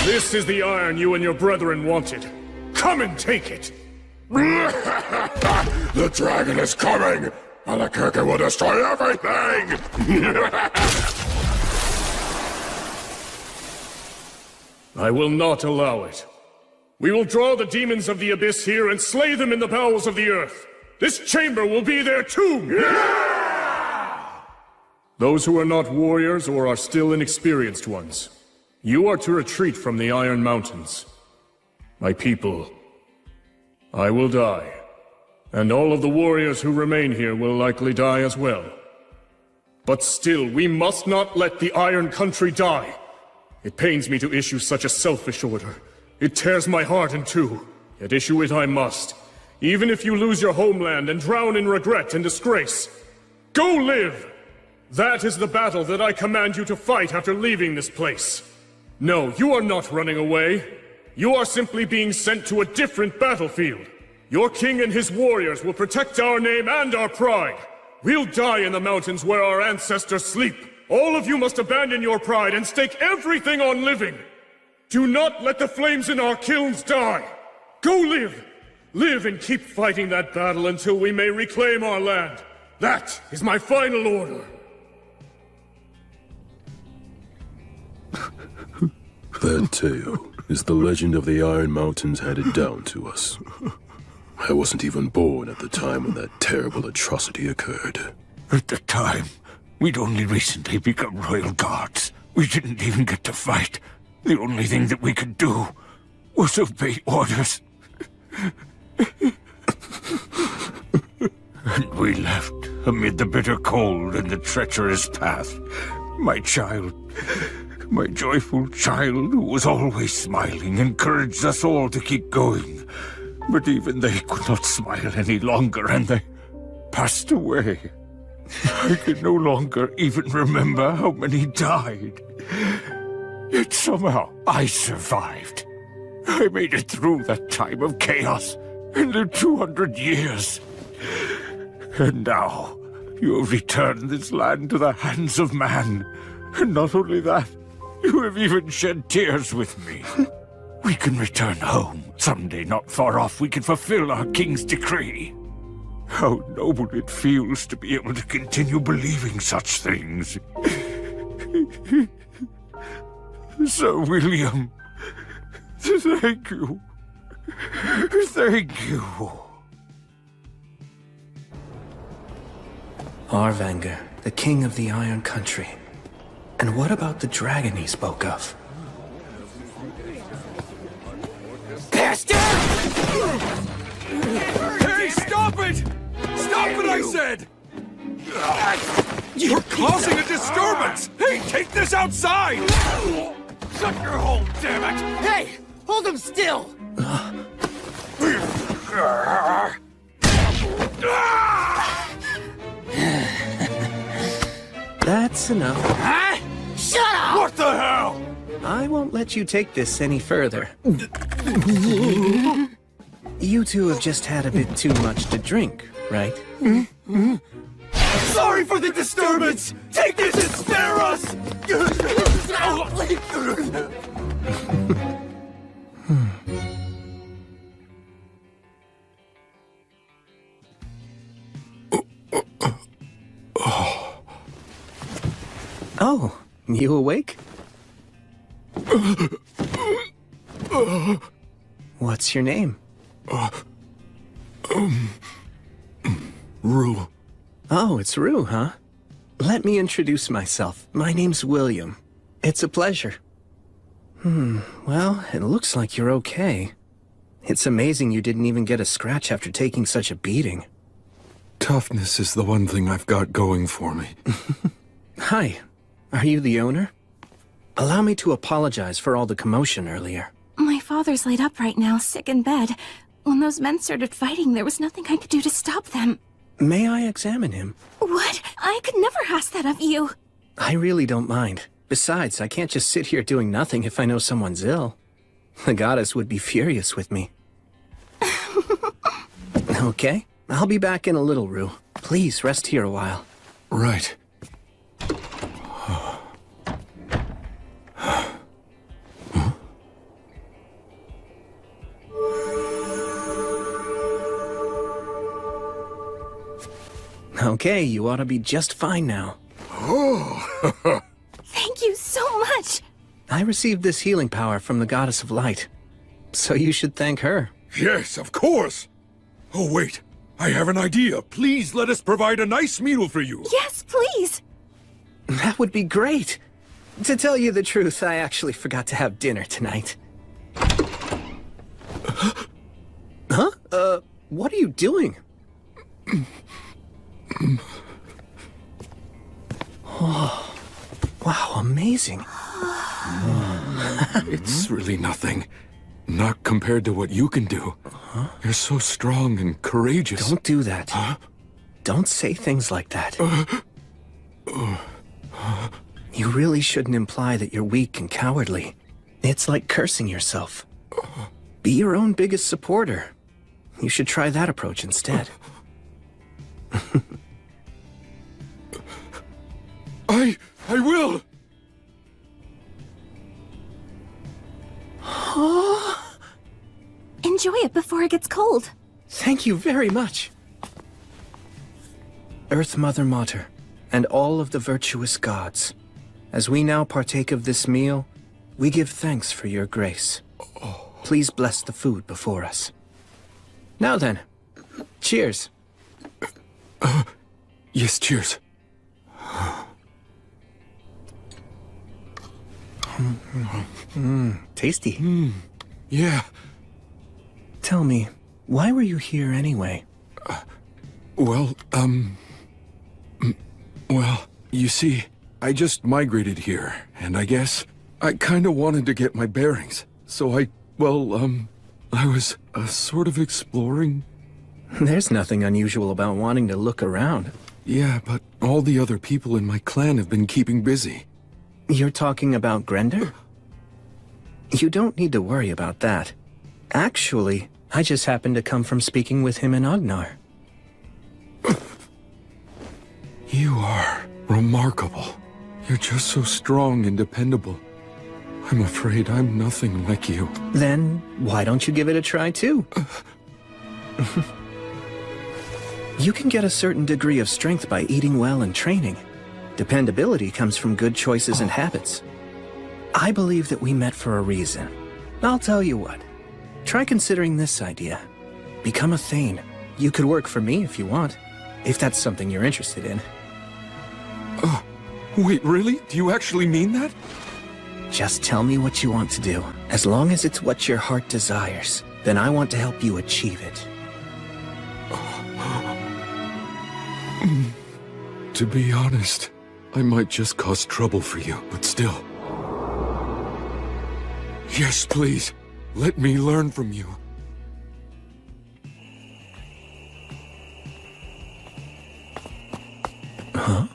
This is the iron you and your brethren wanted. Come and take it! The dragon is coming! Alakirka will destroy everything! I will not allow it. We will draw the demons of the abyss here and slay them in the bowels of the earth. This chamber will be their tomb! Those who are not warriors or are still inexperienced ones, you are to retreat from the Iron Mountains. My people, I will die, and all of the warriors who remain here will likely die as well. But still, we must not let the Iron Country die. It pains me to issue such a selfish order. It tears my heart in two, yet issue it I must, even if you lose your homeland and drown in regret and disgrace. Go live! That is the battle that I command you to fight after leaving this place. No, you are not running away. You are simply being sent to a different battlefield. Your king and his warriors will protect our name and our pride. We'll die in the mountains where our ancestors sleep. All of you must abandon your pride and stake everything on living. Do not let the flames in our kilns die. Go live. Live and keep fighting that battle until we may reclaim our land. That is my final order. That tale is the legend of the Iron Mountains handed down to us. I wasn't even born at the time when that terrible atrocity occurred. At the time, we'd only recently become royal guards. We didn't even get to fight. The only thing that we could do was obey orders. And we left amid the bitter cold and the treacherous path. My child, my joyful child who was always smiling, encouraged us all to keep going. But even they could not smile any longer, and they passed away. I can no longer even remember how many died. Yet somehow I survived. I made it through that time of chaos and the 200 years. And now you have returned this land to the hands of man. And not only that, you have even shed tears with me. We can return home. Someday not far off we can fulfill our king's decree. How noble it feels to be able to continue believing such things. Sir William, thank you. Thank you. Arvanger, the king of the Iron Country. And what about the dragon he spoke of? Bastard! Hey, stop it! Stop it, I said! You're causing a disturbance! Hey, take this outside! Shut your hole, damn it! Hey, hold him still! That's enough. Huh? Shut up! What the hell? I won't let you take this any further. You two have just had a bit too much to drink, right? Sorry for the disturbance! Take this and spare us! Oh, you awake? What's your name? Rue. Oh, it's Rue, huh? Let me introduce myself. My name's William. It's a pleasure. Well, it looks like you're okay. It's amazing you didn't even get a scratch after taking such a beating. Toughness is the one thing I've got going for me. Hi. Are you the owner? Allow me to apologize for all the commotion earlier. My father's laid up right now, sick in bed. When those men started fighting, there was nothing I could do to stop them. May I examine him? What What? I could never ask that of you. I really don't mind. Besides, I can't just sit here doing nothing if I know someone's ill. The goddess would be furious with me. Okay, I'll be back in a little, Rue. Please rest here a while. Right. Okay, you ought to be just fine now. Oh. Thank you so much. I received this healing power from the Goddess of Light. So you should thank her. Yes, of course. Oh, wait. I have an idea. Please let us provide a nice meal for you. Yes, please. That would be great. To tell you the truth, I actually forgot to have dinner tonight. Huh? What are you doing? Oh, wow, amazing. It's really nothing. Not compared to what you can do. You're so strong and courageous. Don't do that. Don't say things like that. You really shouldn't imply that you're weak and cowardly. It's like cursing yourself. Be your own biggest supporter. You should try that approach instead. I will! Enjoy it before it gets cold. Thank you very much. Earth Mother Mater, and all of the virtuous gods, as we now partake of this meal, we give thanks for your grace. Please bless the food before us. Now then, cheers. Yes, cheers. Tasty. Yeah. Tell me, why were you here anyway? Well, you see, I just migrated here, and I guess I kinda wanted to get my bearings. So I was sort of exploring. There's nothing unusual about wanting to look around. Yeah, but all the other people in my clan have been keeping busy. You're talking about Grender? You don't need to worry about that. Actually, I just happened to come from speaking with him in Agnar. You are remarkable. You're just so strong and dependable. I'm afraid I'm nothing like you. Then, why don't you give it a try too? You can get a certain degree of strength by eating well and training. Dependability comes from good choices and habits. I believe that we met for a reason. I'll tell you what. Try considering this idea. Become a Thane. You could work for me if you want. If that's something you're interested in. Wait, really? Do you actually mean that? Just tell me what you want to do. As long as it's what your heart desires, then I want to help you achieve it. To be honest, I might just cause trouble for you, but still. Yes, please. Let me learn from you. Huh?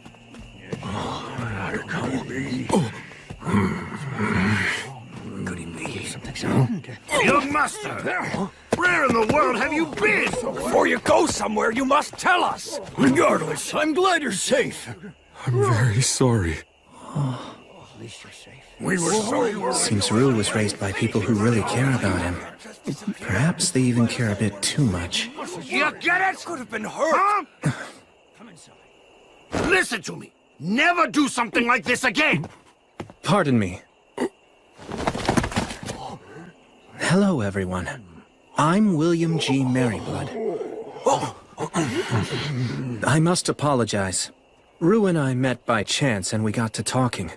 Young master! Where in the world have you been? Before you go somewhere, you must tell us! Regardless, I'm glad you're safe. I'm very sorry. We were so worried. Seems Rue was raised by people who really care about him. Perhaps they even care a bit too much. You get it? Could have been hurt. Huh? Listen to me. Never do something like this again. Pardon me. Hello, everyone. I'm William G. Merryblood. I must apologize. Rue and I met by chance and we got to talking.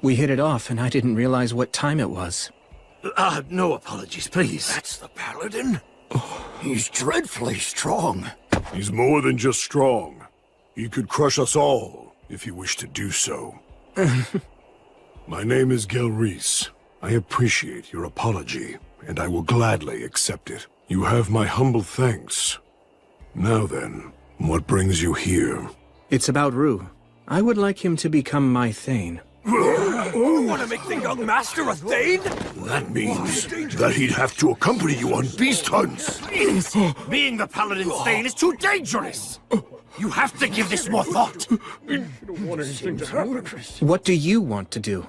We hit it off and I didn't realize what time it was. No apologies, please. That's the paladin? He's dreadfully strong. He's more than just strong. He could crush us all, if he wished to do so. My name is Gelreese. I appreciate your apology, and I will gladly accept it. You have my humble thanks. Now then, what brings you here? It's about Rue. I would like him to become my Thane. You want to make the young master a Thane? That means that he'd have to accompany you on beast hunts. Please! Being the Paladin's Thane is too dangerous! You have to give this more thought. What do you want to do?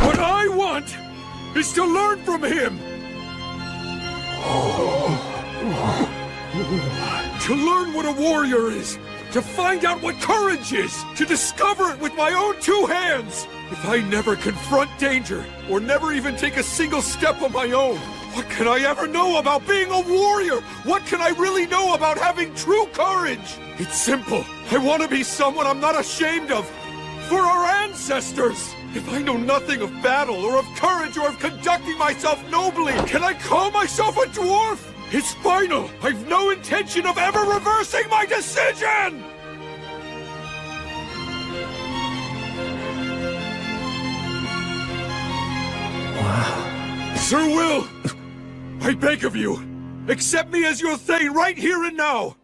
What I want is to learn from him! To learn what a warrior is! To find out what courage is! To discover it with my own two hands! If I never confront danger, or never even take a single step on my own, what can I ever know about being a warrior? What can I really know about having true courage? It's simple. I want to be someone I'm not ashamed of. For our ancestors! If I know nothing of battle, or of courage, or of conducting myself nobly, can I call myself a dwarf? It's final! I've no intention of ever reversing my decision! Wow. Sir Will! I beg of you, accept me as your Thane right here and now!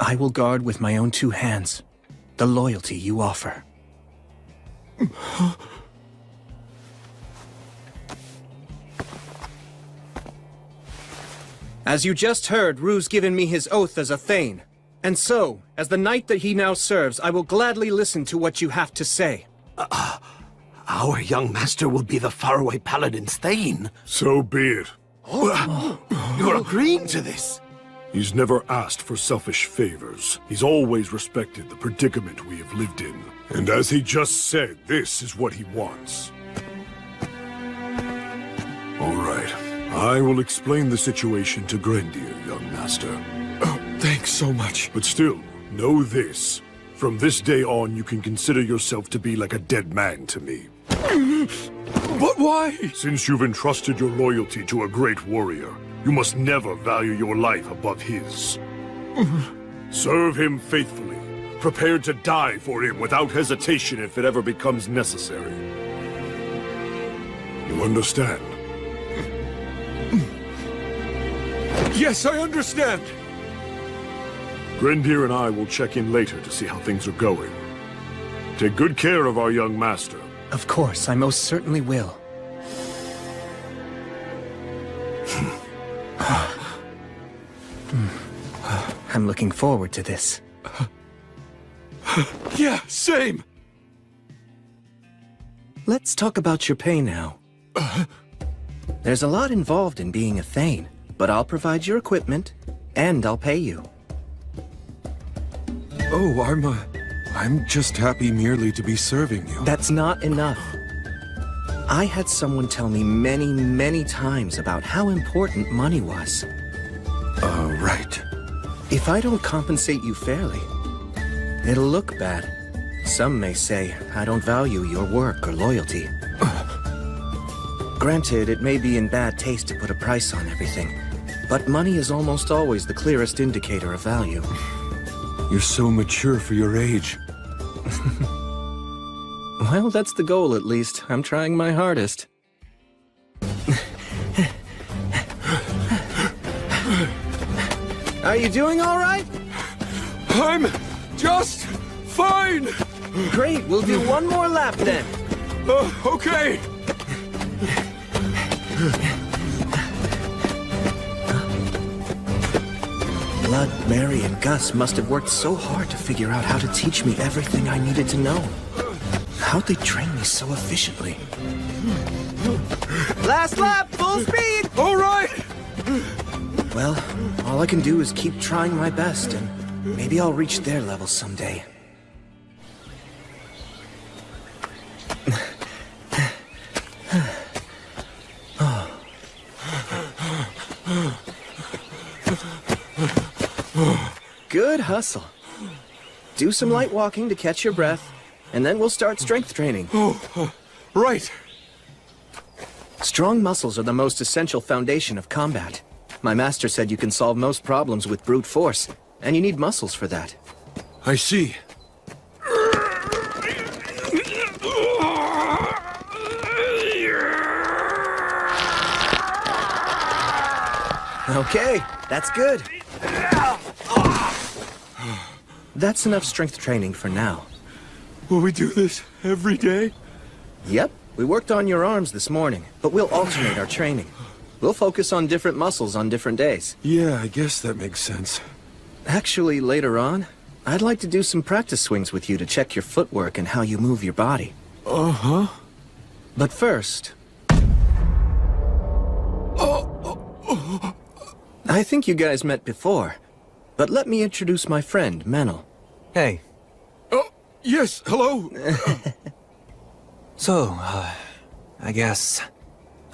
I will guard with my own two hands the loyalty you offer. As you just heard, Rue's given me his oath as a Thane. And so, as the knight that he now serves, I will gladly listen to what you have to say. Our young master will be the faraway Paladin's Thane. So be it. You're agreeing to this? He's never asked for selfish favors. He's always respected the predicament we have lived in. And as he just said, this is what he wants. All right. I will explain the situation to Grendir, young master. Oh, thanks so much. But still, know this. From this day on, you can consider yourself to be like a dead man to me. But why? Since you've entrusted your loyalty to a great warrior, you must never value your life above his. Serve him faithfully, prepared to die for him without hesitation if it ever becomes necessary. You understand? Yes, I understand! Grendir and I will check in later to see how things are going. Take good care of our young master. Of course, I most certainly will. I'm looking forward to this. Yeah, same! Let's talk about your pay now. There's a lot involved in being a Thane, but I'll provide your equipment, and I'll pay you. Oh, I'm just happy merely to be serving you. That's not enough. I had someone tell me many, many times about how important money was. Right. If I don't compensate you fairly, it'll look bad. Some may say I don't value your work or loyalty. Granted, it may be in bad taste to put a price on everything, but money is almost always the clearest indicator of value. You're so mature for your age. Well, that's the goal at least. I'm trying my hardest. Are you doing all right? I'm just fine! Great, we'll do one more lap then. Okay! Blood, Mary, and Gus must have worked so hard to figure out how to teach me everything I needed to know. How'd they train me so efficiently? Last lap, full speed! All right! Well, all I can do is keep trying my best, and maybe I'll reach their level someday. Good hustle. Do some light walking to catch your breath, and then we'll start strength training. Oh, right. Strong muscles are the most essential foundation of combat. My master said you can solve most problems with brute force, and you need muscles for that. I see. Okay, that's good. That's enough strength training for now. Will we do this every day? Yep, we worked on your arms this morning, but we'll alternate our training. We'll focus on different muscles on different days. Yeah, I guess that makes sense. Actually, later on, I'd like to do some practice swings with you to check your footwork and how you move your body. Uh-huh. But first... I think you guys met before, but let me introduce my friend, Menel. Hey. Oh, yes, hello. So, I guess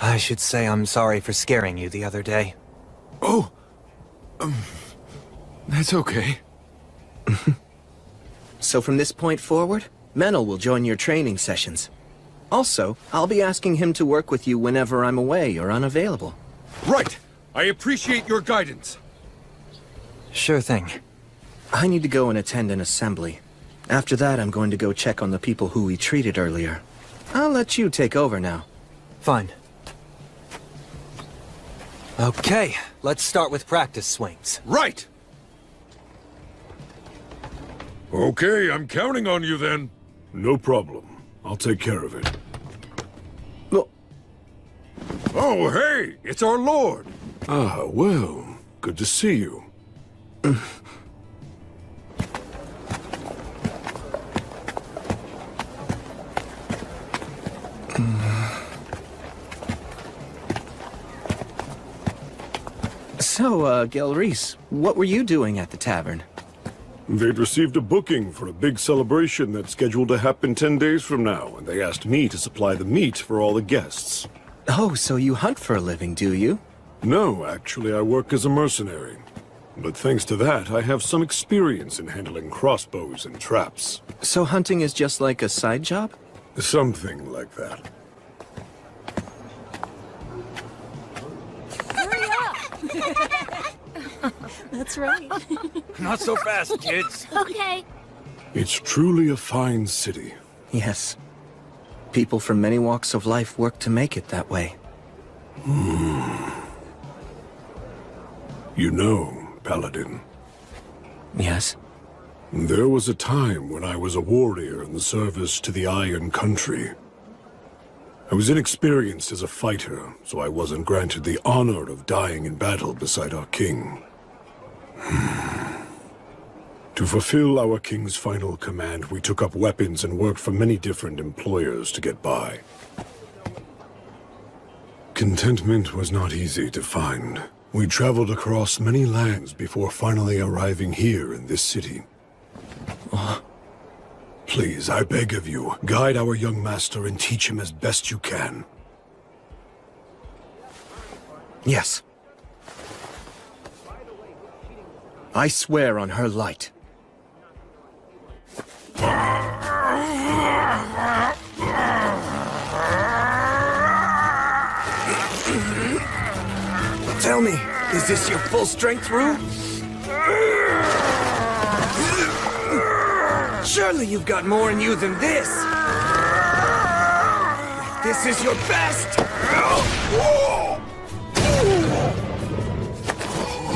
I should say I'm sorry for scaring you the other day. Oh, that's okay. So from this point forward, Menel will join your training sessions. Also, I'll be asking him to work with you whenever I'm away or unavailable. Right! I appreciate your guidance. Sure thing. I need to go and attend an assembly. After that, I'm going to go check on the people who we treated earlier. I'll let you take over now. Fine. Okay, let's start with practice swings. Right! Okay, I'm counting on you then. No problem. I'll take care of it. Oh, hey! It's our lord! Ah, well, good to see you. So, Gelreese, what were you doing at the tavern? They'd received a booking for a big celebration that's scheduled to happen 10 days from now, and they asked me to supply the meat for all the guests. Oh, so you hunt for a living, do you? No, actually, I work as a mercenary. But thanks to that, I have some experience in handling crossbows and traps. So hunting is just like a side job? Something like that. Hurry up! That's right. Not so fast, kids. Okay. It's truly a fine city. Yes. People from many walks of life work to make it that way. You know, Paladin. Yes? There was a time when I was a warrior in the service to the Iron Country. I was inexperienced as a fighter, so I wasn't granted the honor of dying in battle beside our king. To fulfill our king's final command, we took up weapons and worked for many different employers to get by. Contentment was not easy to find. We traveled across many lands before finally arriving here in this city. Please, I beg of you, guide our young master and teach him as best you can. Yes. I swear on her light. Tell me, is this your full strength, Rue? Surely you've got more in you than this. This is your best.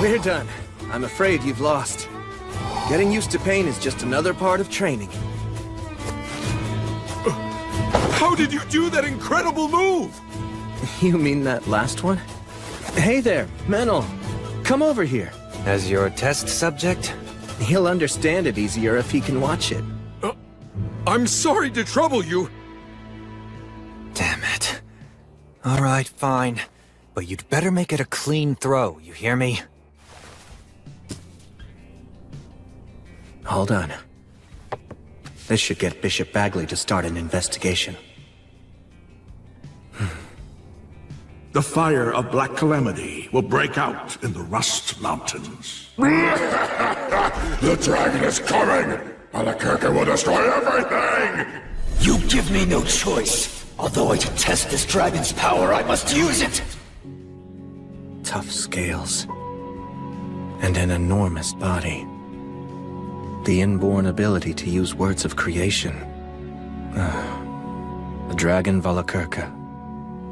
We're done. I'm afraid you've lost. Getting used to pain is just another part of training. How did you do that incredible move? You mean that last one? Hey there, Menel. Come over here. As your test subject? He'll understand it easier if he can watch it. I'm sorry to trouble you. Damn it. All right, fine. But you'd better make it a clean throw, you hear me? Hold on. This should get Bishop Bagley to start an investigation. The fire of Black Calamity will break out in the Rust Mountains. The dragon is coming! Alakirka will destroy everything! You give me no choice. Although I detest this dragon's power, I must use it! Tough scales. And an enormous body. The inborn ability to use words of creation. The dragon Valakirka.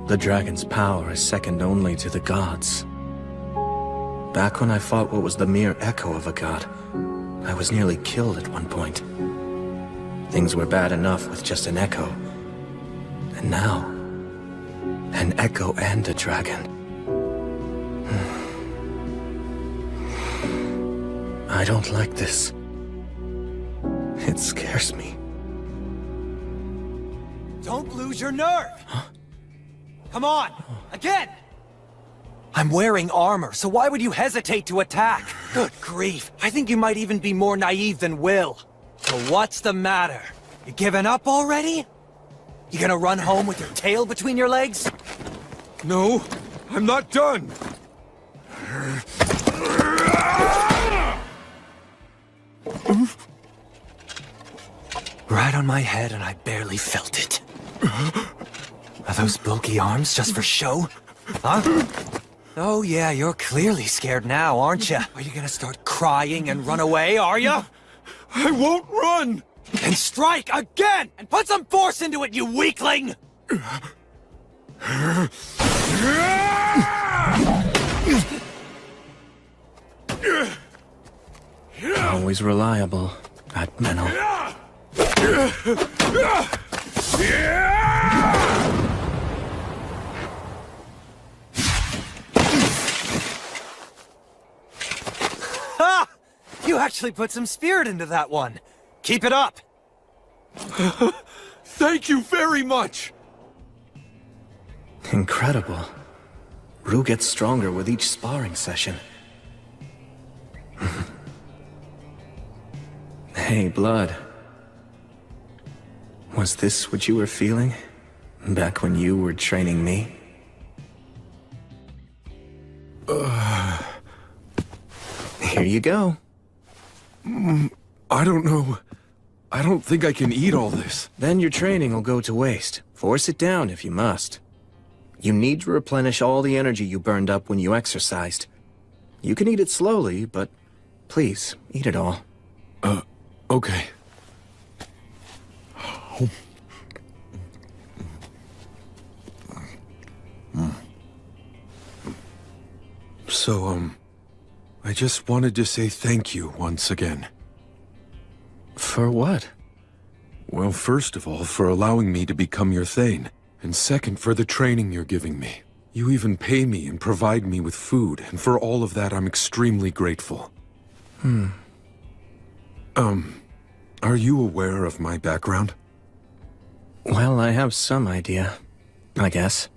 The dragon's power is second only to the gods. Back when I fought what was the mere echo of a god, I was nearly killed at one point. Things were bad enough with just an echo. And now, an echo and a dragon. I don't like this. It scares me. Don't lose your nerve! Come on! Again! I'm wearing armor, so why would you hesitate to attack? Good grief, I think you might even be more naive than Will. So what's the matter? You giving up already? You gonna run home with your tail between your legs? No, I'm not done! Right on my head and I barely felt it. Are those bulky arms just for show? Huh? Oh yeah, you're clearly scared now, aren't you? Are you gonna start crying and run away, are you? I won't run! Then strike again! And put some force into it, you weakling! Always reliable, that Menel. Ha! You actually put some spirit into that one. Keep it up. Thank you very much! Incredible. Rue gets stronger with each sparring session. Hey, Blood. Was this what you were feeling? Back when you were training me? Here you go. I don't know. I don't think I can eat all this. Then your training will go to waste. Force it down if you must. You need to replenish all the energy you burned up when you exercised. You can eat it slowly, but please, eat it all. Okay. So, I just wanted to say thank you once again. For what? Well, first of all, for allowing me to become your Thane, and second, for the training you're giving me. You even pay me and provide me with food, and for all of that, I'm extremely grateful. Are you aware of my background? Well, I have some idea, I guess.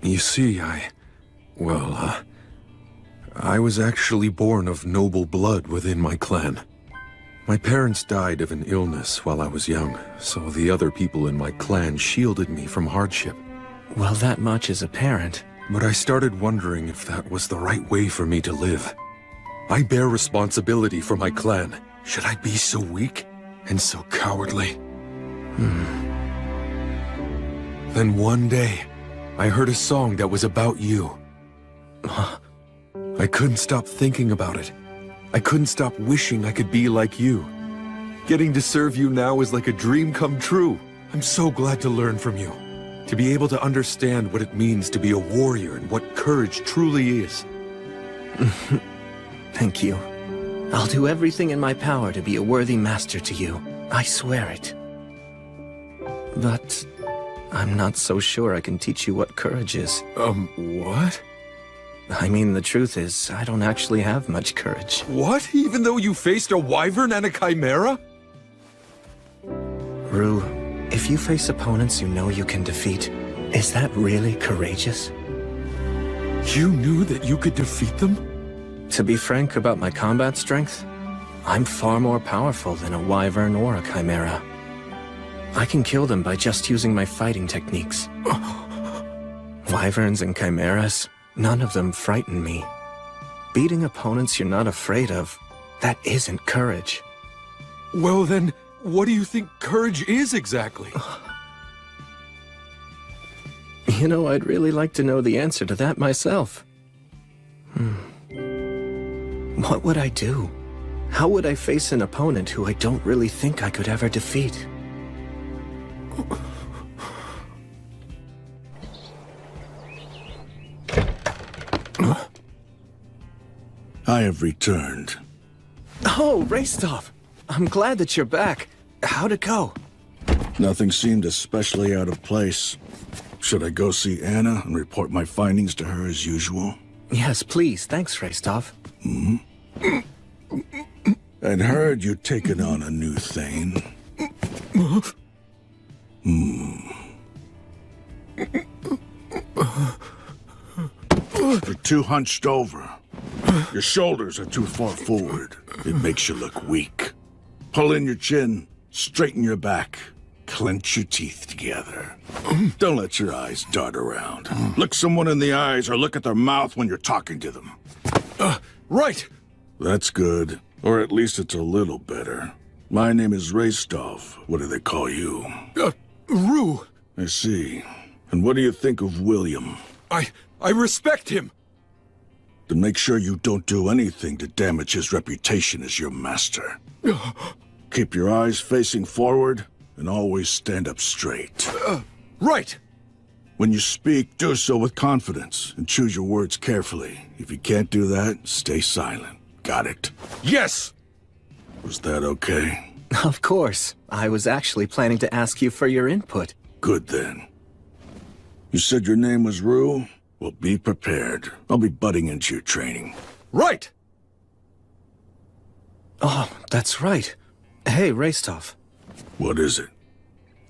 You see, I was actually born of noble blood within my clan. My parents died of an illness while I was young, so the other people in my clan shielded me from hardship. Well, that much is apparent. But I started wondering if that was the right way for me to live. I bear responsibility for my clan. Should I be so weak and so cowardly? Then one day, I heard a song that was about you. I couldn't stop thinking about it. I couldn't stop wishing I could be like you. Getting to serve you now is like a dream come true. I'm so glad to learn from you. To be able to understand what it means to be a warrior and what courage truly is. Thank you. I'll do everything in my power to be a worthy master to you. I swear it. But I'm not so sure I can teach you what courage is. What? I mean, the truth is, I don't actually have much courage. What? Even though you faced a wyvern and a chimera? Rue, if you face opponents you know you can defeat, is that really courageous? You knew that you could defeat them? To be frank about my combat strength, I'm far more powerful than a wyvern or a chimera. I can kill them by just using my fighting techniques. Wyverns and chimeras, none of them frighten me. Beating opponents you're not afraid of, that isn't courage. Well then, what do you think courage is exactly? You know, I'd really like to know the answer to that myself. What would I do? How would I face an opponent who I don't really think I could ever defeat? I have returned. Oh, Restov! I'm glad that you're back. How'd it go? Nothing seemed especially out of place. Should I go see Anna and report my findings to her as usual? Yes, please. Thanks, Restov. I'd heard you'd taken on a new Thane. You're too hunched over. Your shoulders are too far forward. It makes you look weak. Pull in your chin, straighten your back, clench your teeth together. Don't let your eyes dart around. Look someone in the eyes or look at their mouth when you're talking to them. Right! That's good. Or at least it's a little better. My name is Restov. What do they call you? Rue! I see. And what do you think of William? I respect him! Then make sure you don't do anything to damage his reputation as your master. Keep your eyes facing forward, and always stand up straight. Right! When you speak, do so with confidence, and choose your words carefully. If you can't do that, stay silent. Got it? Yes! Was that okay? Of course. I was actually planning to ask you for your input. Good then. You said your name was Rue? Well, be prepared. I'll be butting into your training. Right! Oh, that's right. Hey, Restov. What is it?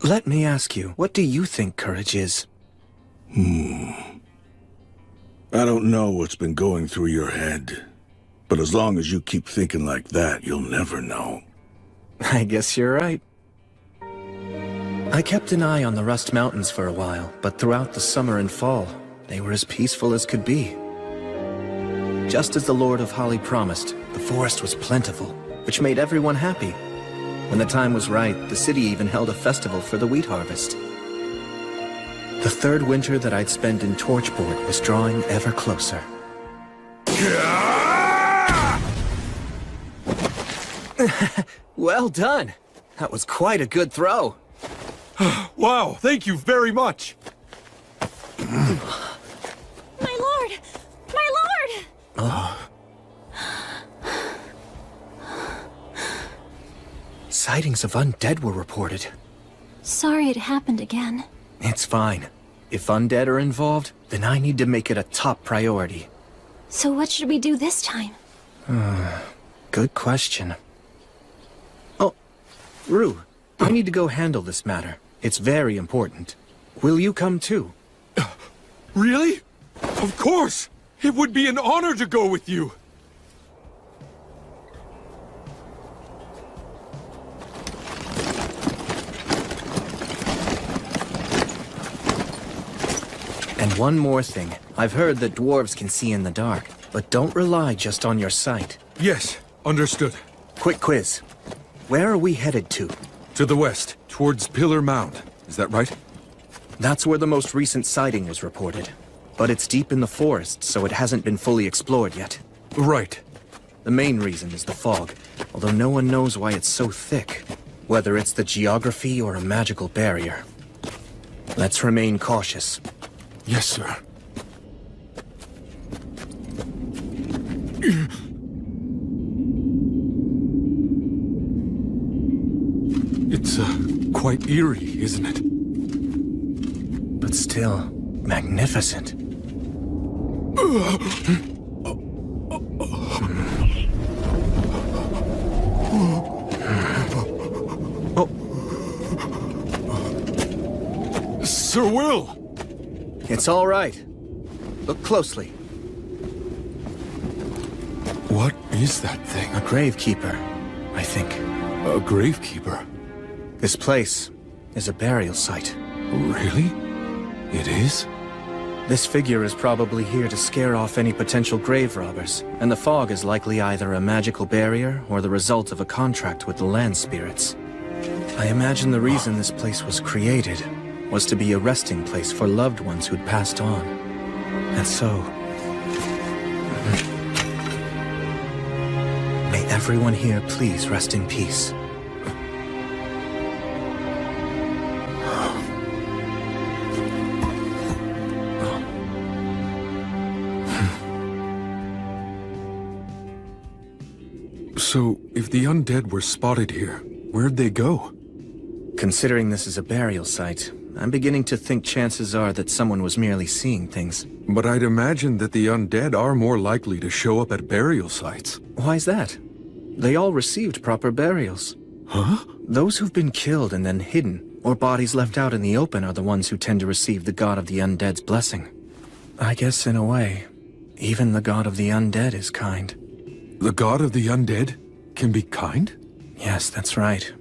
Let me ask you, what do you think courage is? I don't know what's been going through your head. But as long as you keep thinking like that, you'll never know. I guess you're right. I kept an eye on the Rust Mountains for a while, but throughout the summer and fall, they were as peaceful as could be. Just as the Lord of Holly promised, the forest was plentiful, which made everyone happy. When the time was right, the city even held a festival for the wheat harvest. The third winter that I'd spent in Torchport was drawing ever closer. Well done! That was quite a good throw. Wow, thank you very much! My lord! My lord! Oh. Sightings of undead were reported. Sorry it happened again. It's fine. If undead are involved, then I need to make it a top priority. So what should we do this time? Good question. Oh, Rue, I need to go handle this matter. It's very important. Will you come too? Really? Of course! It would be an honor to go with you! And one more thing. I've heard that dwarves can see in the dark, but don't rely just on your sight. Yes, understood. Quick quiz. Where are we headed to? To the west, towards Pillar Mound. Is that right? That's where the most recent sighting was reported. But it's deep in the forest, so it hasn't been fully explored yet. Right. The main reason is the fog, although no one knows why it's so thick. Whether it's the geography or a magical barrier. Let's remain cautious. Yes, sir. It's, quite eerie, isn't it? But still, magnificent. Sir Will! It's all right. Look closely. What is that thing? A gravekeeper, I think. A gravekeeper? This place is a burial site. Really? It is? This figure is probably here to scare off any potential grave robbers, and the fog is likely either a magical barrier or the result of a contract with the land spirits. I imagine the reason this place was created was to be a resting place for loved ones who'd passed on. And so... may everyone here please rest in peace. So, if the undead were spotted here, where'd they go? Considering this is a burial site, I'm beginning to think chances are that someone was merely seeing things. But I'd imagine that the undead are more likely to show up at burial sites. Why's that? They all received proper burials. Huh? Those who've been killed and then hidden, or bodies left out in the open, are the ones who tend to receive the god of the undead's blessing. I guess in a way, even the god of the undead is kind. The god of the undead can be kind? Yes, that's right.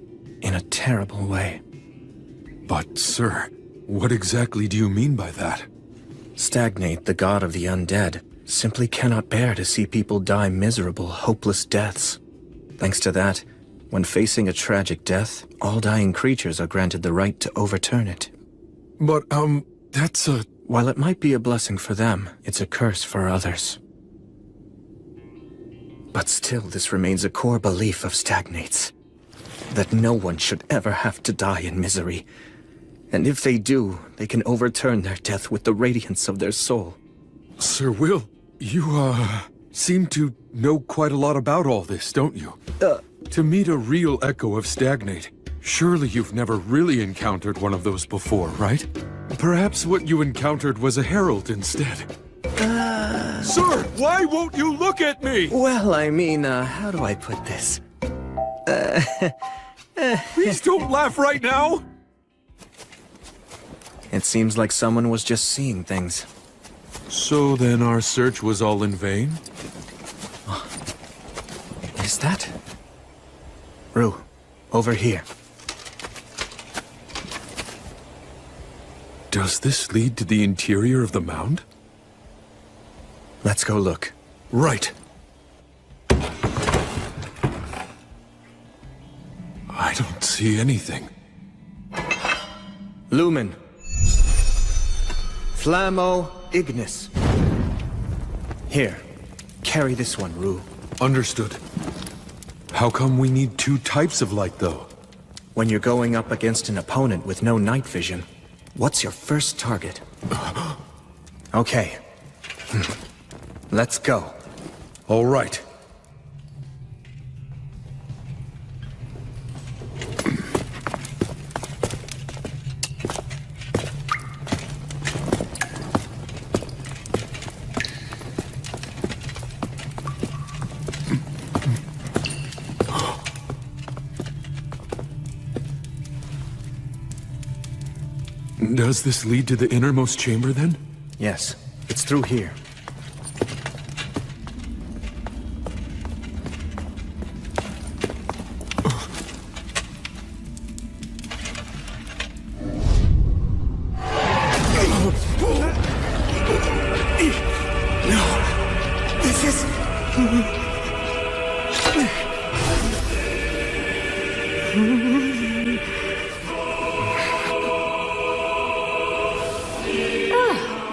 In a terrible way. But, sir, what exactly do you mean by that? Stagnate, the god of the undead, simply cannot bear to see people die miserable, hopeless deaths. Thanks to that, when facing a tragic death, all dying creatures are granted the right to overturn it. But, that's a... While it might be a blessing for them, it's a curse for others. But still, this remains a core belief of Stagnate's. That no one should ever have to die in misery. And if they do, they can overturn their death with the radiance of their soul. Sir Will, you, seem to know quite a lot about all this, don't you? To meet a real echo of Stagnate, surely you've never really encountered one of those before, right? Perhaps what you encountered was a herald instead. Sir, why won't you look at me? Well, I mean, how do I put this? Please don't laugh right now! It seems like someone was just seeing things. So then our search was all in vain? Is that? Rue, over here. Does this lead to the interior of the mound? Let's go look. Right. I don't see anything. Lumen. Flammo Ignis. Here, carry this one, Rue. Understood. How come we need two types of light, though? When you're going up against an opponent with no night vision, what's your first target? Okay. Let's go. All right. Does this lead to the innermost chamber, then? Yes, it's through here.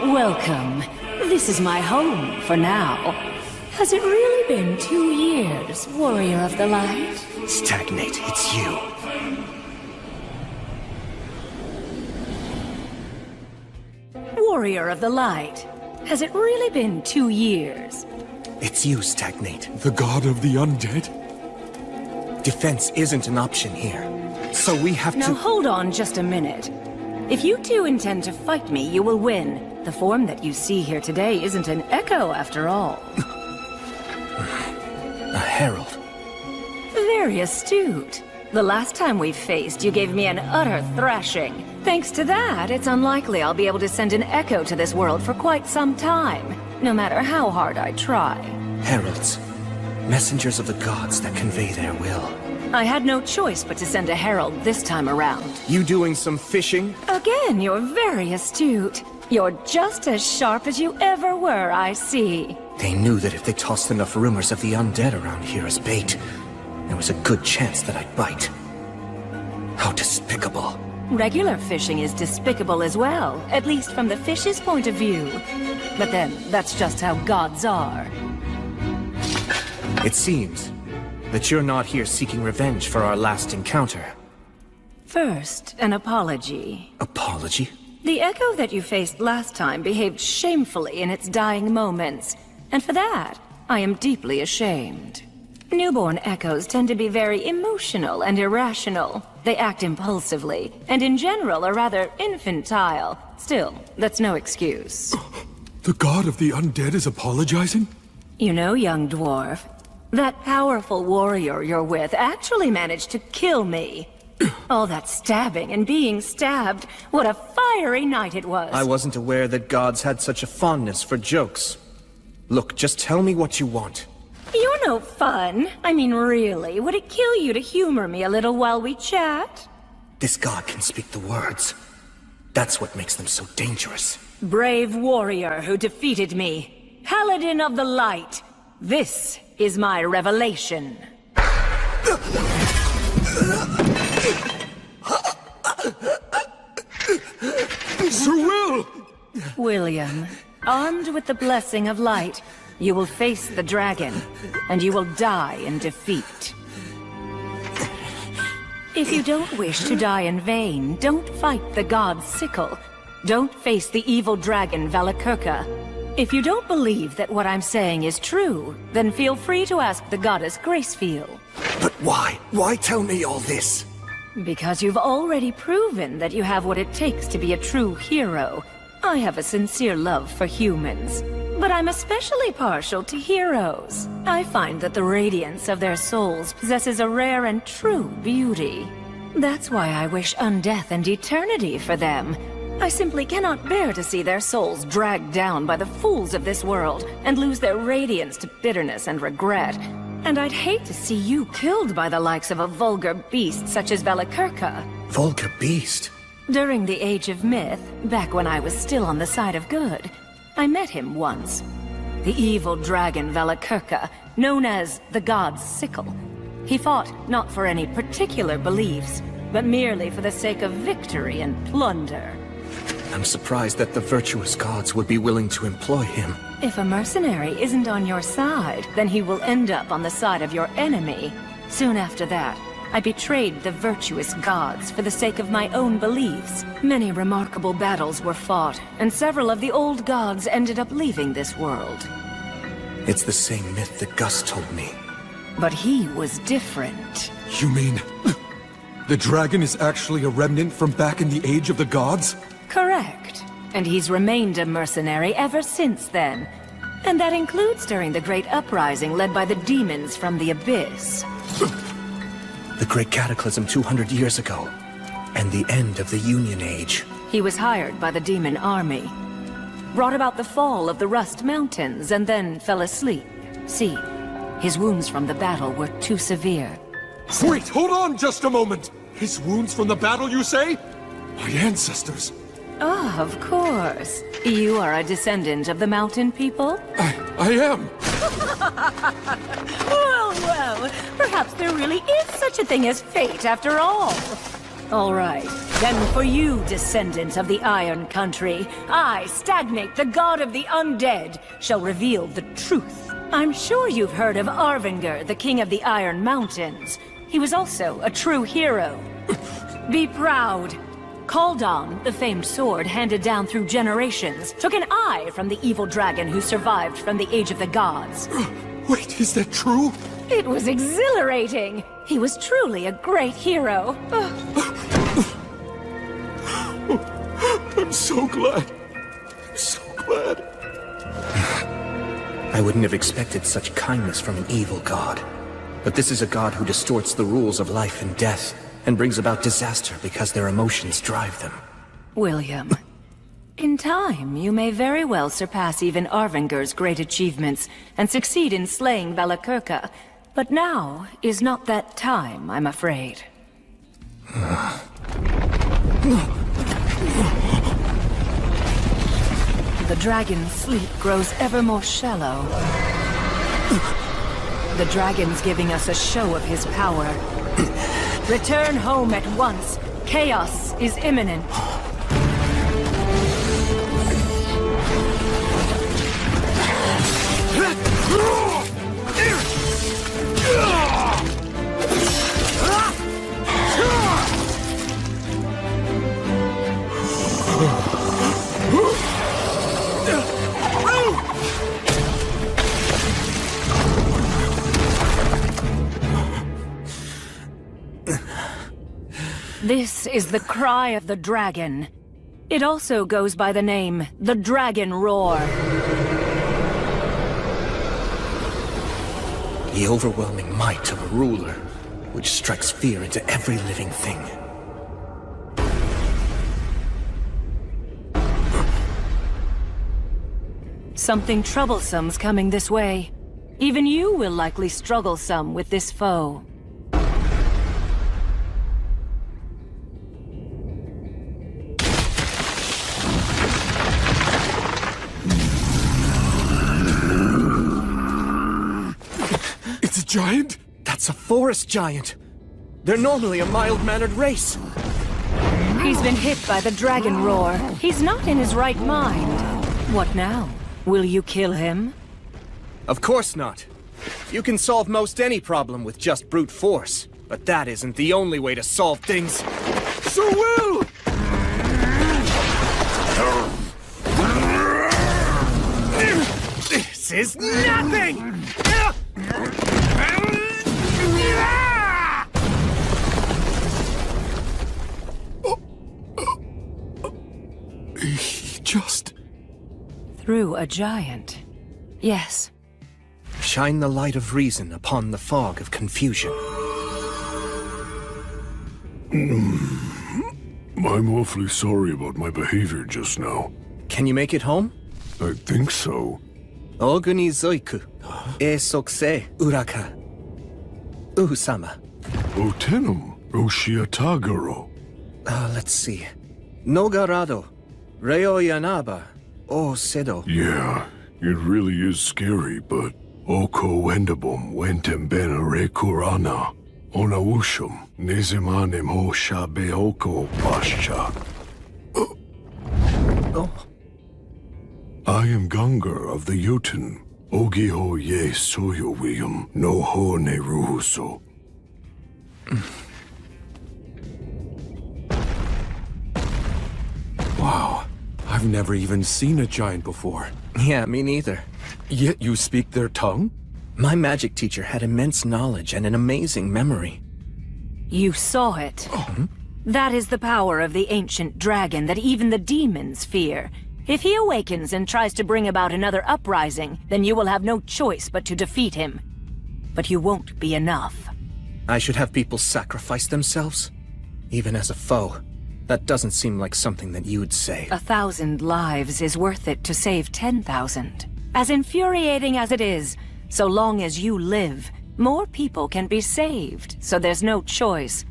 Welcome. This is my home for now. Has it really been 2 years, Warrior of the Light? Stagnate, it's you. Warrior of the Light. Has it really been 2 years? It's you, Stagnate. The god of the undead? Defense isn't an option here. So we have Now to... hold on just a minute. If you two intend to fight me, you will win. The form that you see here today isn't an echo after all. A herald. Very astute. The last time we faced, you gave me an utter thrashing. Thanks to that, it's unlikely I'll be able to send an echo to this world for quite some time, no matter how hard I try. Heralds. Messengers of the gods that convey their will. I had no choice but to send a herald this time around. You doing some fishing? Again, you're very astute. You're just as sharp as you ever were, I see. They knew that if they tossed enough rumors of the undead around here as bait, there was a good chance that I'd bite. How despicable. Regular fishing is despicable as well, at least from the fish's point of view. But then, that's just how gods are. It seems that you're not here seeking revenge for our last encounter. First, an apology. Apology? The Echo that you faced last time behaved shamefully in its dying moments, and for that, I am deeply ashamed. Newborn Echoes tend to be very emotional and irrational. They act impulsively, and in general are rather infantile. Still, that's no excuse. The god of the undead is apologizing? You know, young dwarf, that powerful warrior you're with actually managed to kill me. All that stabbing and being stabbed, what a fiery night it was. I wasn't aware that gods had such a fondness for jokes. Look, just tell me what you want. You're no fun. I mean, really, would it kill you to humor me a little while we chat? This god can speak the words. That's what makes them so dangerous. Brave warrior who defeated me. Paladin of the Light. This is my revelation. Sir Will! William, armed with the blessing of light, you will face the dragon, and you will die in defeat. If you don't wish to die in vain, don't fight the god's sickle. Don't face the evil dragon Valakirka. If you don't believe that what I'm saying is true, then feel free to ask the goddess Gracefield. But why? Why tell me all this? Because you've already proven that you have what it takes to be a true hero. I have a sincere love for humans, but I'm especially partial to heroes. I find that the radiance of their souls possesses a rare and true beauty. That's why I wish undeath and eternity for them. I simply cannot bear to see their souls dragged down by the fools of this world and lose their radiance to bitterness and regret. And I'd hate to see you killed by the likes of a vulgar beast such as Valakirka. Vulgar beast? During the Age of Myth, back when I was still on the side of good, I met him once. The evil dragon Valakirka, known as the God's Sickle. He fought not for any particular beliefs, but merely for the sake of victory and plunder. I'm surprised that the virtuous gods would be willing to employ him. If a mercenary isn't on your side, then he will end up on the side of your enemy. Soon after that, I betrayed the virtuous gods for the sake of my own beliefs. Many remarkable battles were fought, and several of the old gods ended up leaving this world. It's the same myth that Gus told me. But he was different. You mean... the dragon is actually a remnant from back in the Age of the Gods? Correct. And he's remained a mercenary ever since then. And that includes during the Great Uprising led by the demons from the Abyss. The Great Cataclysm 200 years ago, and the end of the Union Age. He was hired by the demon army, brought about the fall of the Rust Mountains, and then fell asleep. See, his wounds from the battle were too severe. Wait, hold on just a moment! His wounds from the battle, you say? My ancestors. Oh, of course. You are a descendant of the mountain people? I am. Well, perhaps there really is such a thing as fate after all. All right, then for you, descendants of the Iron Country, I, Stagnate, the god of the undead, shall reveal the truth. I'm sure you've heard of Arvengr, the king of the Iron Mountains. He was also a true hero. Be proud. Kaldon, the famed sword handed down through generations, took an eye from the evil dragon who survived from the Age of the Gods. Wait, is that true? It was exhilarating. He was truly a great hero. I'm so glad. I'm so glad. I wouldn't have expected such kindness from an evil god. But this is a god who distorts the rules of life and death, and brings about disaster because their emotions drive them. William, in time, you may very well surpass even Arvengr's great achievements and succeed in slaying Valakirka. But now is not that time, I'm afraid. The dragon's sleep grows ever more shallow. The dragon's giving us a show of his power. Return home at once. Chaos is imminent. This is the cry of the dragon. It also goes by the name, the Dragon Roar. The overwhelming might of a ruler, which strikes fear into every living thing. Something troublesome's coming this way. Even you will likely struggle some with this foe. It's a giant? That's a forest giant. They're normally a mild-mannered race. He's been hit by the Dragon Roar. He's not in his right mind. What now? Will you kill him? Of course not. You can solve most any problem with just brute force, but that isn't the only way to solve things. Sir Will! This is nothing! He just... Through a giant. Yes. Shine the light of reason upon the fog of confusion. I'm awfully sorry about my behavior just now. Can you make it home? I think so. Oguni Zoiku, e sokse uraka. Uhusama. Otenum, Oshiatagaro. Let's see. Nogarado, Reo Yanaba, O Sedo. Yeah, it really is scary, but Oko Wendabum Wentembena Rekurana. Onawushum, Nezimanem Ho Shabe Oko Pascha. I am Gungar of the Jotun. Ogiho ye Soyo William, no ho ne ruhuso. Wow, I've never even seen a giant before. Yeah, me neither. Yet you speak their tongue? My magic teacher had immense knowledge and an amazing memory. You saw it. That is the power of the ancient dragon that even the demons fear. If he awakens and tries to bring about another uprising, then you will have no choice but to defeat him. But you won't be enough. I should have people sacrifice themselves? Even as a foe? That doesn't seem like something that you would say. 1,000 lives is worth it to save 10,000. As infuriating as it is, so long as you live, more people can be saved, so there's no choice.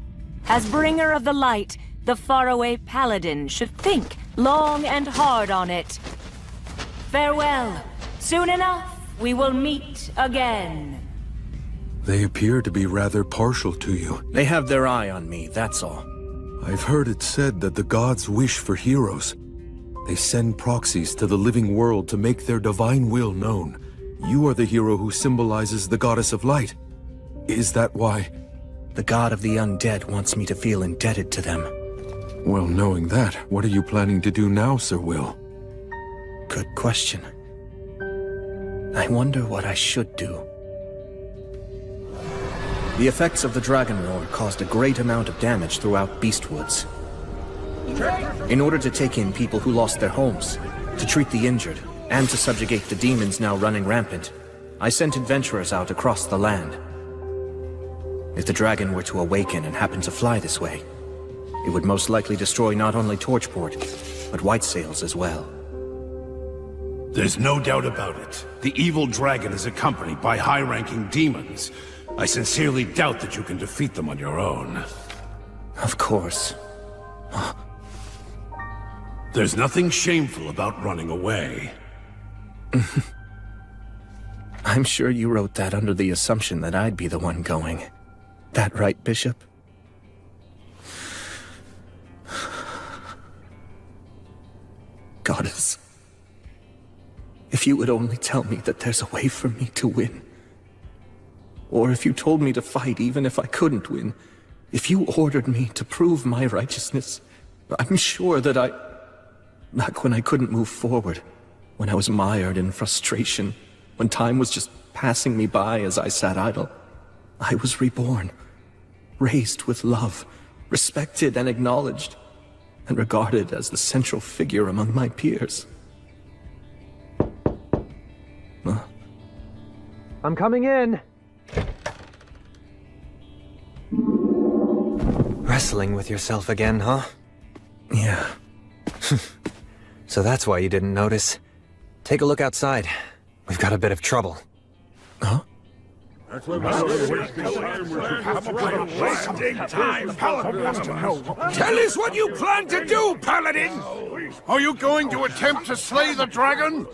As bringer of the light, the faraway paladin should think long and hard on it. Farewell. Soon enough, we will meet again. They appear to be rather partial to you. They have their eye on me, that's all. I've heard it said that the gods wish for heroes. They send proxies to the living world to make their divine will known. You are the hero who symbolizes the goddess of light. Is that why? The god of the undead wants me to feel indebted to them. Well, knowing that, what are you planning to do now, Sir Will? Good question. I wonder what I should do. The effects of the Dragon Roar caused a great amount of damage throughout Beastwoods. In order to take in people who lost their homes, to treat the injured, and to subjugate the demons now running rampant, I sent adventurers out across the land. If the dragon were to awaken and happen to fly this way, it would most likely destroy not only Torchport, but Whitesails as well. There's no doubt about it. The evil dragon is accompanied by high-ranking demons. I sincerely doubt that you can defeat them on your own. Of course. There's nothing shameful about running away. I'm sure you wrote that under the assumption that I'd be the one going. That right, Bishop? Goddess. If you would only tell me that there's a way for me to win. Or if you told me to fight even if I couldn't win. If you ordered me to prove my righteousness, I'm sure that back when I couldn't move forward, when I was mired in frustration, when time was just passing me by as I sat idle, I was reborn, raised with love, respected and acknowledged, and regarded as the central figure among my peers. I'm coming in. Wrestling with yourself again, huh? Yeah. So that's why you didn't notice. Take a look outside. We've got a bit of trouble. Huh? Wasting time, Paladin. Tell us what you plan to do, Paladin! Are you going to attempt to slay the dragon?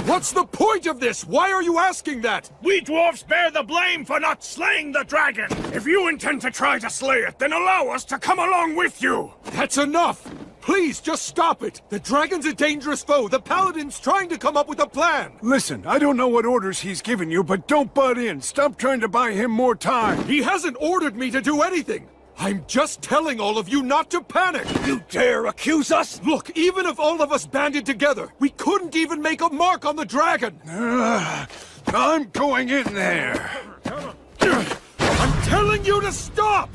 What's the point of this? Why are you asking that? We dwarfs bear the blame for not slaying the dragon. If you intend to try to slay it, then allow us to come along with you. That's enough! Please, just stop it! The dragon's a dangerous foe. The Paladin's trying to come up with a plan. Listen, I don't know what orders he's given you, but don't butt in. Stop trying to buy him more time. He hasn't ordered me to do anything. I'm just telling all of you not to panic! You dare accuse us? Look, even if all of us banded together, we couldn't even make a mark on the dragon! I'm going in there! I'm telling you to stop!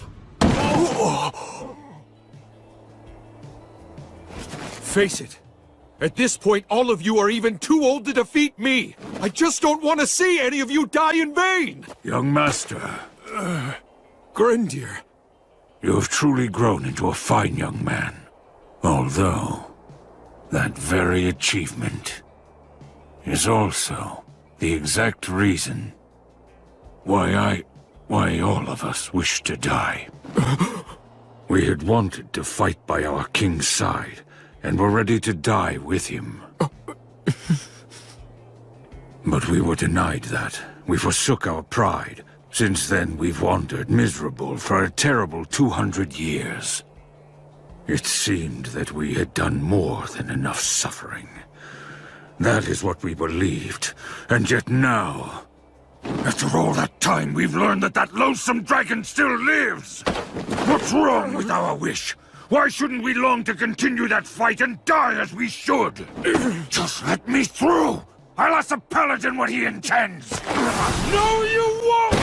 Face it. At this point, all of you are even too old to defeat me! I just don't want to see any of you die in vain! Young master. Grendir. You have truly grown into a fine young man. Although, that very achievement is also the exact reason why all of us wish to die. We had wanted to fight by our king's side, and were ready to die with him. But we were denied that. We forsook our pride. Since then, we've wandered miserable for a terrible 200 years. It seemed that we had done more than enough suffering. That is what we believed. And yet now, after all that time, we've learned that that loathsome dragon still lives. What's wrong with our wish? Why shouldn't we long to continue that fight and die as we should? Just let me through! I'll ask the Paladin what he intends! No, you won't!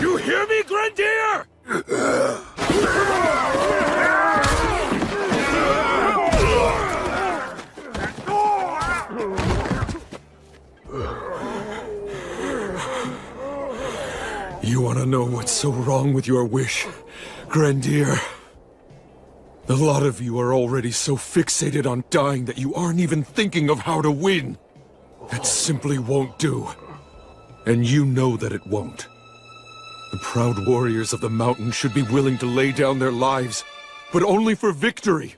You hear me, Grendir? You want to know what's so wrong with your wish, Grendir? The lot of you are already so fixated on dying that you aren't even thinking of how to win. That simply won't do. And you know that it won't. The proud warriors of the mountain should be willing to lay down their lives, but only for victory.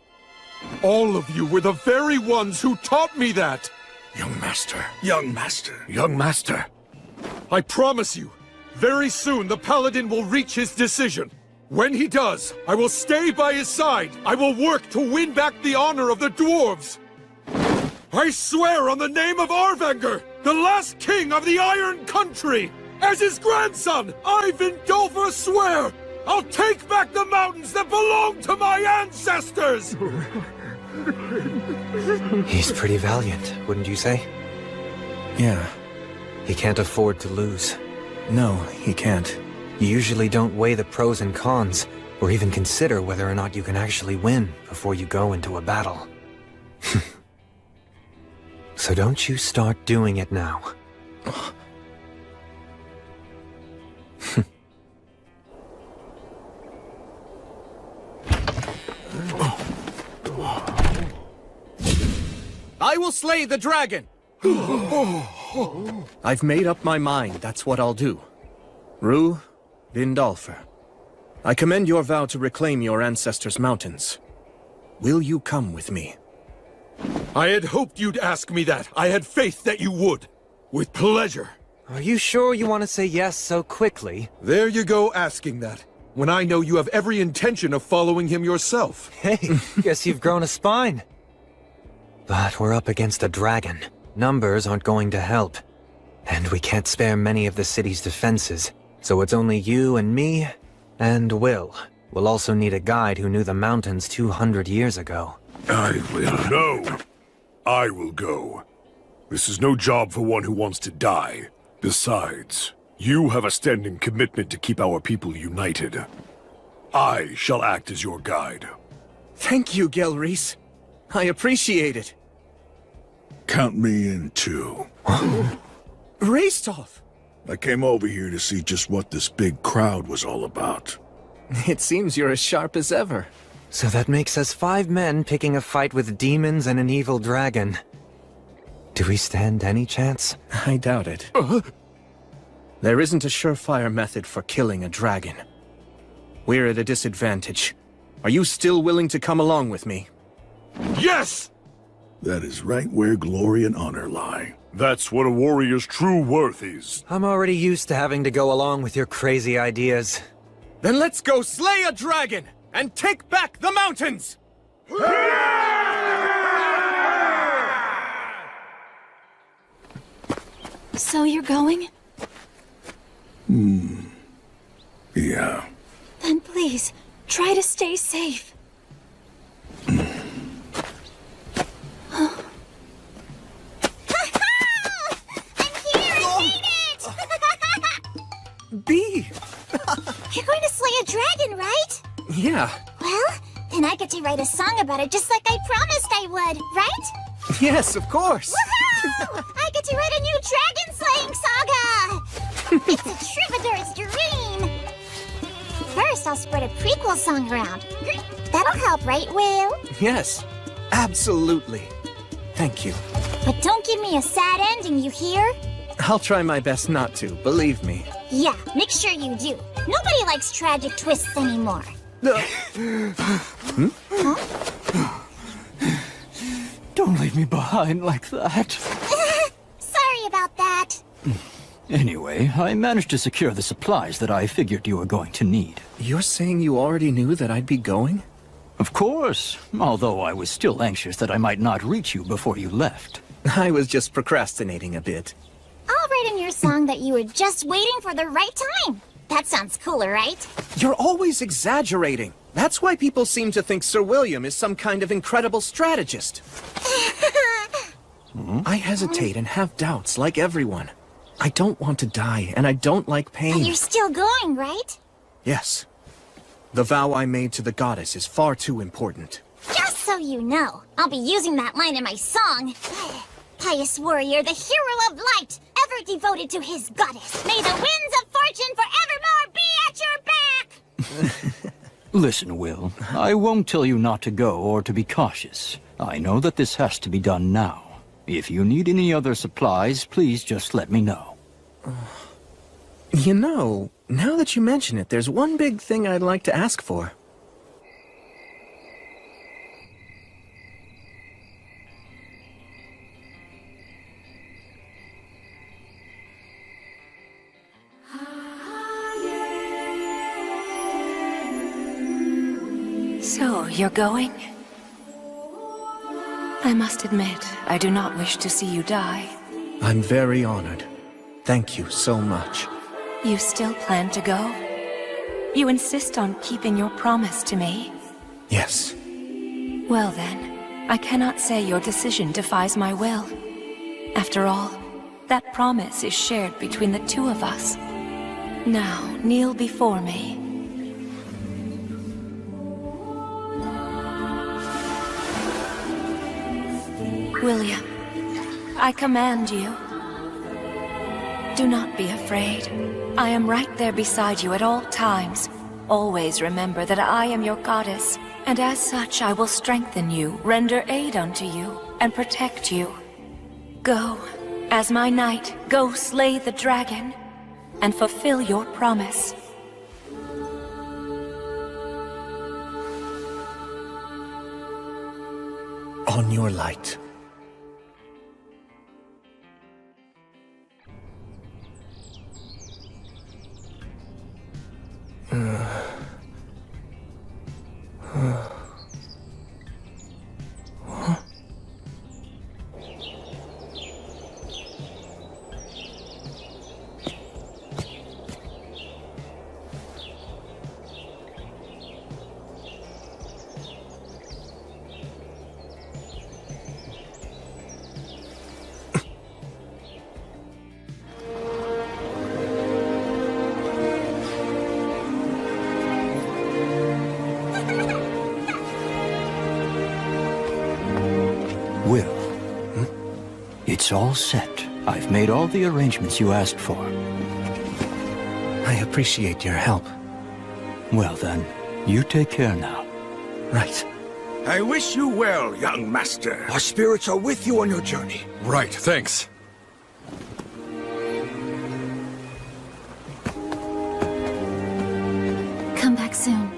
All of you were the very ones who taught me that! Young master, young master, Young master, I promise you, very soon the Paladin will reach his decision. When he does, I will stay by his side. I will work to win back the honor of the dwarves. I swear on the name of Arvanger, the last king of the Iron Country, as his grandson, I, Vindolfur, swear, I'll take back the mountains that belong to my ancestors! He's pretty valiant, wouldn't you say? Yeah. He can't afford to lose. No, he can't. You usually don't weigh the pros and cons, or even consider whether or not you can actually win before you go into a battle. So don't you start doing it now. I will slay the dragon! I've made up my mind, that's what I'll do. Rue, Vindolfur, I commend your vow to reclaim your ancestors' mountains. Will you come with me? I had hoped you'd ask me that. I had faith that you would. With pleasure. Are you sure you want to say yes so quickly? There you go asking that, when I know you have every intention of following him yourself. Hey, guess you've grown a spine. But we're up against a dragon. Numbers aren't going to help. And we can't spare many of the city's defenses, so it's only you and me, and Will. We'll also need a guide who knew the mountains 200 years ago. I will. No! I will go. This is no job for one who wants to die. Besides, you have a standing commitment to keep our people united. I shall act as your guide. Thank you, Gelreese. I appreciate it. Count me in, too. Rastov! I came over here to see just what this big crowd was all about. It seems you're as sharp as ever. So that makes us 5 men picking a fight with demons and an evil dragon. Do we stand any chance? I doubt it. There isn't a surefire method for killing a dragon. We're at a disadvantage. Are you still willing to come along with me? Yes! That is right where glory and honor lie. That's what a warrior's true worth is. I'm already used to having to go along with your crazy ideas. Then let's go slay a dragon and take back the mountains! So you're going? Yeah. Then please, try to stay safe. Bee! You're going to slay a dragon, right? Yeah. Well, then I get to write a song about it just like I promised I would, right? Yes, of course. Woohoo! I get to write a new dragon-slaying saga! It's a troubadour's dream! First, I'll spread a prequel song around. That'll help, right, Will? Yes, absolutely. Thank you. But don't give me a sad ending, you hear? I'll try my best not to, believe me. Yeah, make sure you do. Nobody likes tragic twists anymore. Don't leave me behind like that. Sorry about that. Anyway, I managed to secure the supplies that I figured you were going to need. You're saying you already knew that I'd be going? Of course, although I was still anxious that I might not reach you before you left. I was just procrastinating a bit. I'll write in your song that you were just waiting for the right time. That sounds cooler, right? You're always exaggerating. That's why people seem to think Sir William is some kind of incredible strategist. I hesitate and have doubts, like everyone. I don't want to die, and I don't like pain. But you're still going, right? Yes. The vow I made to the goddess is far too important. Just so you know, I'll be using that line in my song. Pious warrior, the hero of light, ever devoted to his goddess. May the winds of fortune forevermore be at your back! Listen, Will, I won't tell you not to go or to be cautious. I know that this has to be done now. If you need any other supplies, please just let me know. You know, now that you mention it, there's one big thing I'd like to ask for. So, you're going? I must admit, I do not wish to see you die. I'm very honored. Thank you so much. You still plan to go? You insist on keeping your promise to me? Yes. Well then, I cannot say your decision defies my will. After all, that promise is shared between the two of us. Now, kneel before me. William, I command you. Do not be afraid. I am right there beside you at all times. Always remember that I am your goddess, and as such I will strengthen you, render aid unto you, and protect you. Go, as my knight, go slay the dragon, and fulfill your promise. On your light. It's all set. I've made all the arrangements you asked for. I appreciate your help. Well then, you take care now. Right. I wish you well, young master. Our spirits are with you on your journey. Right, thanks. Come back soon.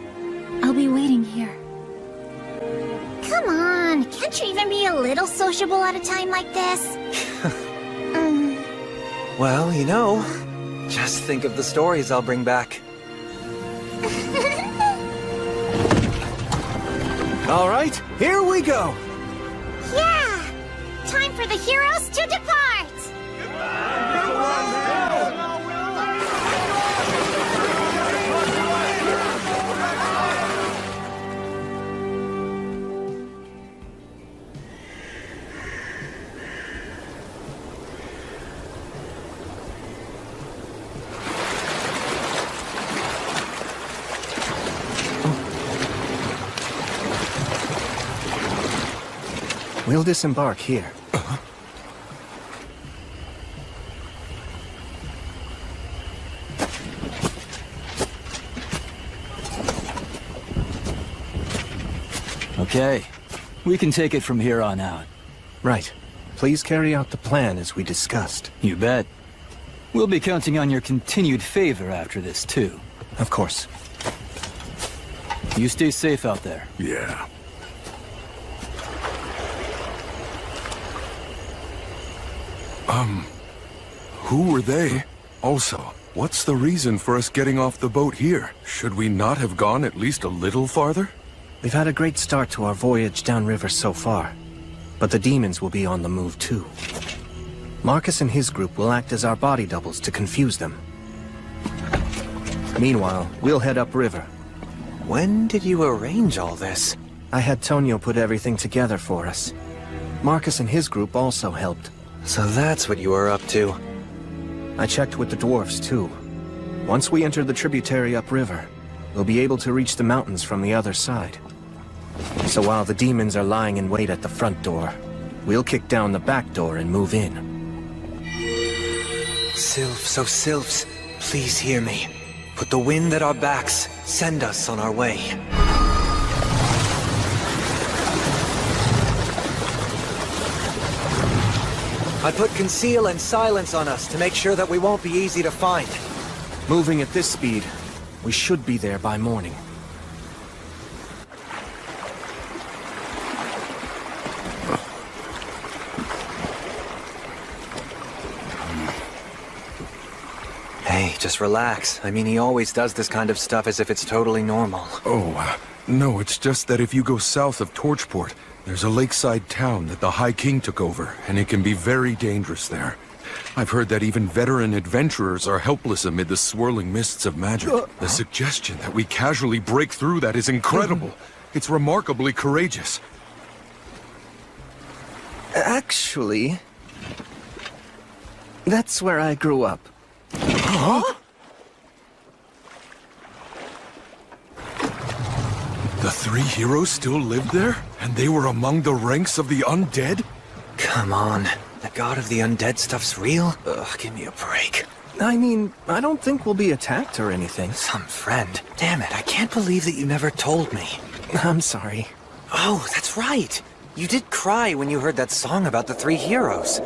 I'll be waiting here. Come on, can't you even be a little sociable at a time like this? Well, you know, just think of the stories I'll bring back. All right, here we go. Yeah! Time for the heroes to depart! We'll disembark here. Okay, we can take it from here on out. Right. Please carry out the plan as we discussed. You bet. We'll be counting on your continued favor after this, too. Of course. You stay safe out there. Yeah. Who were they? Also, what's the reason for us getting off the boat here? Should we not have gone at least a little farther? We've had a great start to our voyage downriver so far, but the demons will be on the move too. Marcus and his group will act as our body doubles to confuse them. Meanwhile, we'll head upriver. When did you arrange all this? I had Tonio put everything together for us. Marcus and his group also helped. So that's what you were up to. I checked with the dwarves too. Once we enter the tributary upriver, we'll be able to reach the mountains from the other side. So while the demons are lying in wait at the front door, we'll kick down the back door and move in. Sylphs, oh Sylphs, please hear me. Put the wind at our backs. Send us on our way. I put conceal and silence on us to make sure that we won't be easy to find. Moving at this speed, we should be there by morning. Hey, just relax. I mean, he always does this kind of stuff as if it's totally normal. Oh, no, it's just that if you go south of Torchport, there's a lakeside town that the High King took over, and it can be very dangerous there. I've heard that even veteran adventurers are helpless amid the swirling mists of magic. The suggestion that we casually break through that is incredible. It's remarkably courageous. Actually, that's where I grew up. Huh? The three heroes still lived there? And they were among the ranks of the undead? Come on. The god of the undead stuff's real? Ugh, give me a break. I mean, I don't think we'll be attacked or anything. Some friend. Damn it, I can't believe that you never told me. I'm sorry. Oh, that's right. You did cry when you heard that song about the three heroes.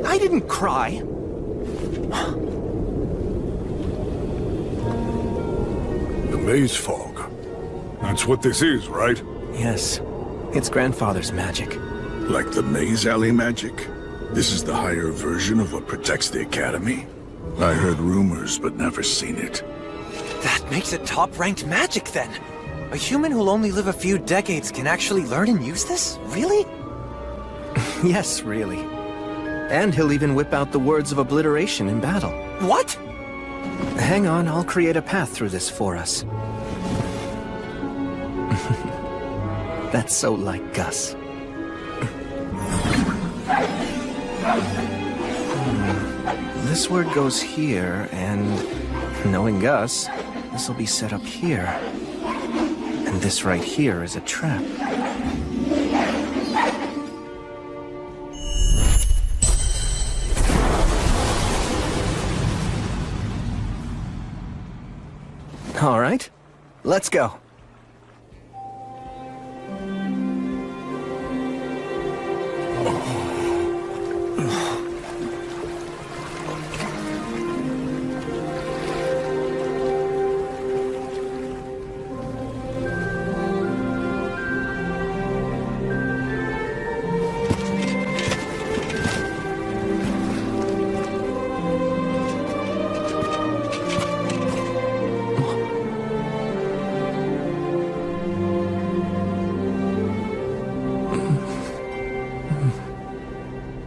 I didn't cry. The maze fog. That's what this is, right? Yes. It's grandfather's magic. Like the maze alley magic? This is the higher version of what protects the Academy? I heard rumors, but never seen it. That makes it top-ranked magic, then. A human who'll only live a few decades can actually learn and use this? Really? Yes, really. And he'll even whip out the words of obliteration in battle. What? Hang on, I'll create a path through this for us. That's so like Gus. This word goes here, and knowing Gus, this will be set up here. And this right here is a trap. All right, let's go.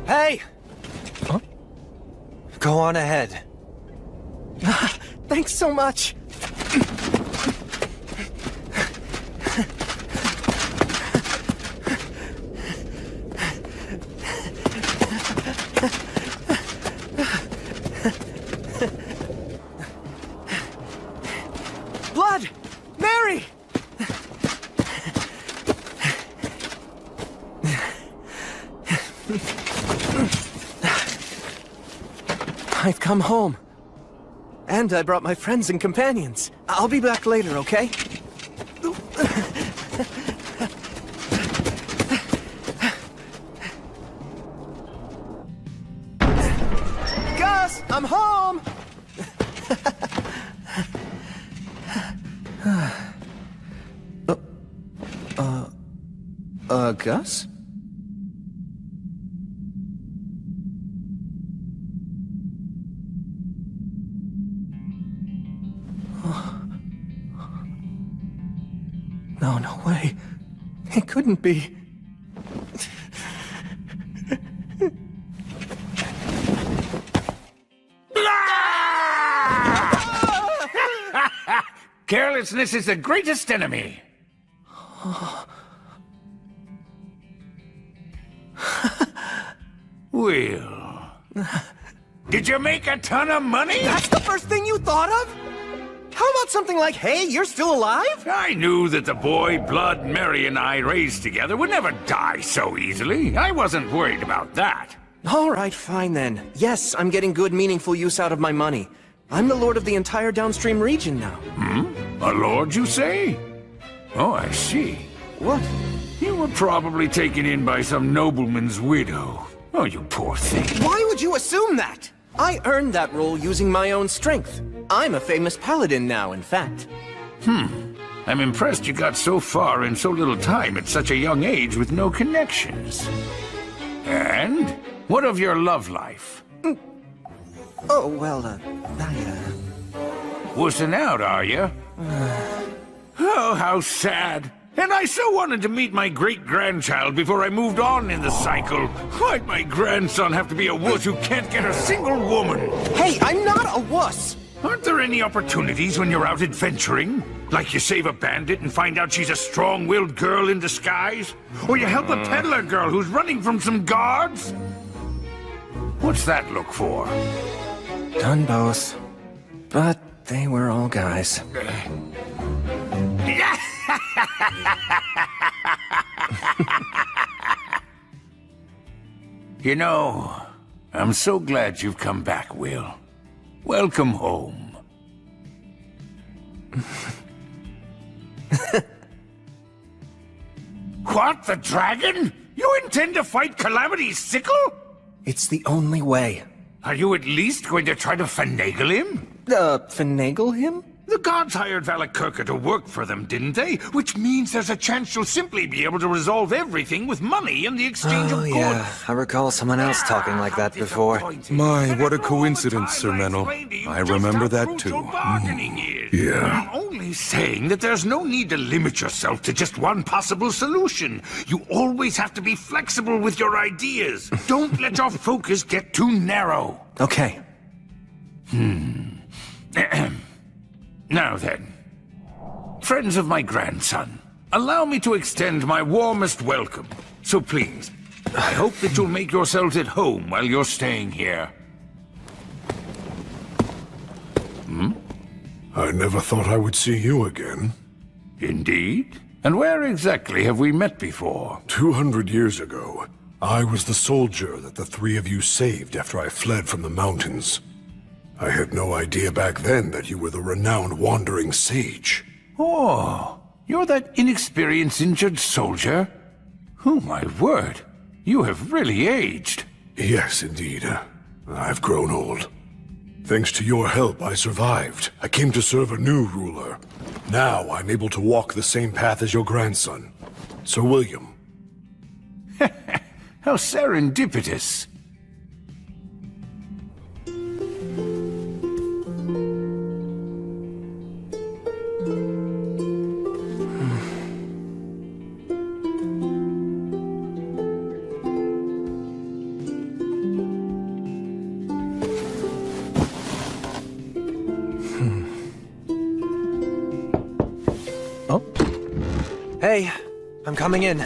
Hey! Huh? Go on ahead. Thanks so much. Blood! Mary! I've come home. And I brought my friends and companions. I'll be back later, okay? Gus, I'm home! Gus? No, no way. It couldn't be. Carelessness is the greatest enemy. Will, did you make a ton of money? That's the first thing you thought of? How about something like, hey, you're still alive? I knew that the boy Blood Mary and I raised together would never die so easily. I wasn't worried about that. All right, fine then. Yes, I'm getting good, meaningful use out of my money. I'm the lord of the entire downstream region now. A lord, you say? Oh, I see. What? You were probably taken in by some nobleman's widow. Oh, you poor thing. Why would you assume that? I earned that role using my own strength. I'm a famous paladin now, in fact. I'm impressed you got so far in so little time at such a young age with no connections. And? What of your love life? Oh, well, Wussing out, are you? Oh, how sad. And I so wanted to meet my great-grandchild before I moved on in the cycle. Why'd my grandson have to be a wuss who can't get a single woman? Hey, I'm not a wuss! Aren't there any opportunities when you're out adventuring? Like you save a bandit and find out she's a strong-willed girl in disguise? Or you help a peddler girl who's running from some guards? What's that look for? Done both. But they were all guys. You know, I'm so glad you've come back, Will. Welcome home. What, the dragon? You intend to fight Calamity's sickle? It's the only way. Are you at least going to try to finagle him? Finagle him? The gods hired Valakirka to work for them, didn't they? Which means there's a chance you'll simply be able to resolve everything with money in the exchange of goods. Yeah, I recall someone else talking like that before. My, what a coincidence, Sir Menel. I remember that too. Yeah. I'm only saying that there's no need to limit yourself to just one possible solution. You always have to be flexible with your ideas. Don't let your focus get too narrow. Okay. Now then, friends of my grandson, allow me to extend my warmest welcome. So please, I hope that you'll make yourselves at home while you're staying here. I never thought I would see you again. Indeed? And where exactly have we met before? 200 years ago, I was the soldier that the three of you saved after I fled from the mountains. I had no idea back then that you were the renowned wandering sage. Oh, you're that inexperienced injured soldier? Oh, my word. You have really aged. Yes, indeed. I've grown old. Thanks to your help, I survived. I came to serve a new ruler. Now I'm able to walk the same path as your grandson, Sir William. How serendipitous. Hey, I'm coming in.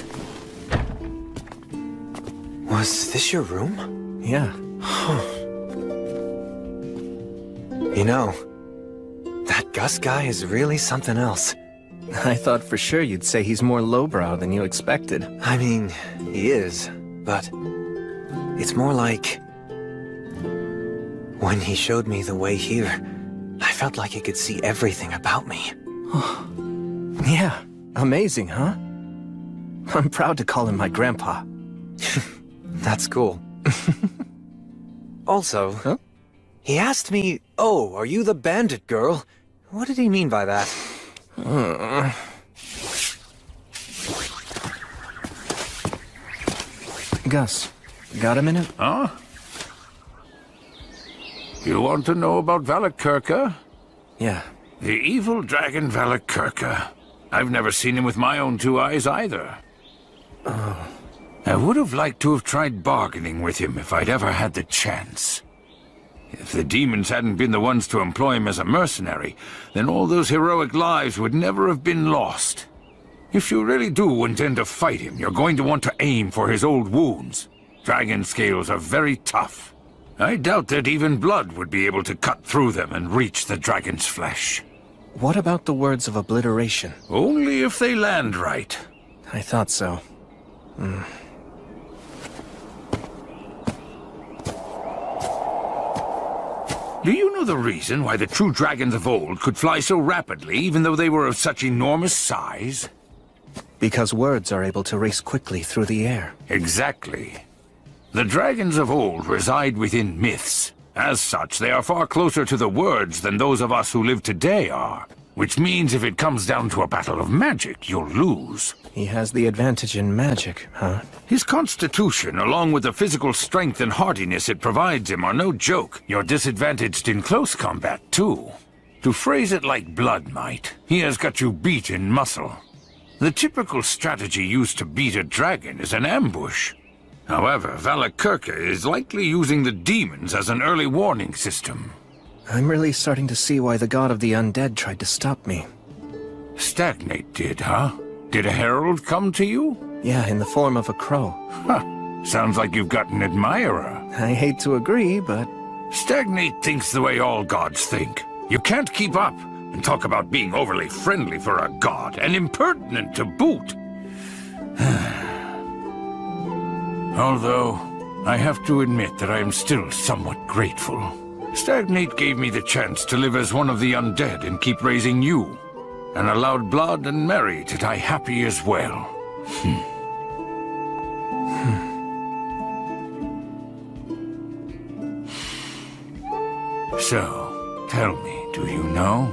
Was this your room? Yeah. You know, that Gus guy is really something else. I thought for sure you'd say he's more lowbrow than you expected. I mean, he is, but it's more like... When he showed me the way here, I felt like he could see everything about me. Yeah, amazing, huh? I'm proud to call him my grandpa. That's cool. Also, he asked me, "Oh, are you the bandit girl?" What did he mean by that? Gus, got a minute? Huh? You want to know about Valakirka? Yeah. The evil dragon Valakirka. I've never seen him with my own two eyes either. Oh. I would have liked to have tried bargaining with him if I'd ever had the chance. If the demons hadn't been the ones to employ him as a mercenary, then all those heroic lives would never have been lost. If you really do intend to fight him, you're going to want to aim for his old wounds. Dragon scales are very tough. I doubt that even blood would be able to cut through them and reach the dragon's flesh. What about the words of obliteration? Only if they land right. I thought so. Do you know the reason why the true dragons of old could fly so rapidly, even though they were of such enormous size? Because words are able to race quickly through the air. Exactly. The dragons of old reside within myths. As such, they are far closer to the words than those of us who live today are. Which means if it comes down to a battle of magic, you'll lose. He has the advantage in magic, huh? His constitution, along with the physical strength and hardiness it provides him, are no joke. You're disadvantaged in close combat, too. To phrase it like Blood might, he has got you beat in muscle. The typical strategy used to beat a dragon is an ambush. However, Valakirka is likely using the demons as an early warning system. I'm really starting to see why the god of the undead tried to stop me. Stagnate did, huh? Did a herald come to you? Yeah, in the form of a crow. Huh. Sounds like you've got an admirer. I hate to agree, but... Stagnate thinks the way all gods think. You can't keep up, and talk about being overly friendly for a god, and impertinent to boot. Although, I have to admit that I am still somewhat grateful. Stagnate gave me the chance to live as one of the undead and keep raising you, and allowed Blood and Mary to die happy as well. So, tell me, do you know?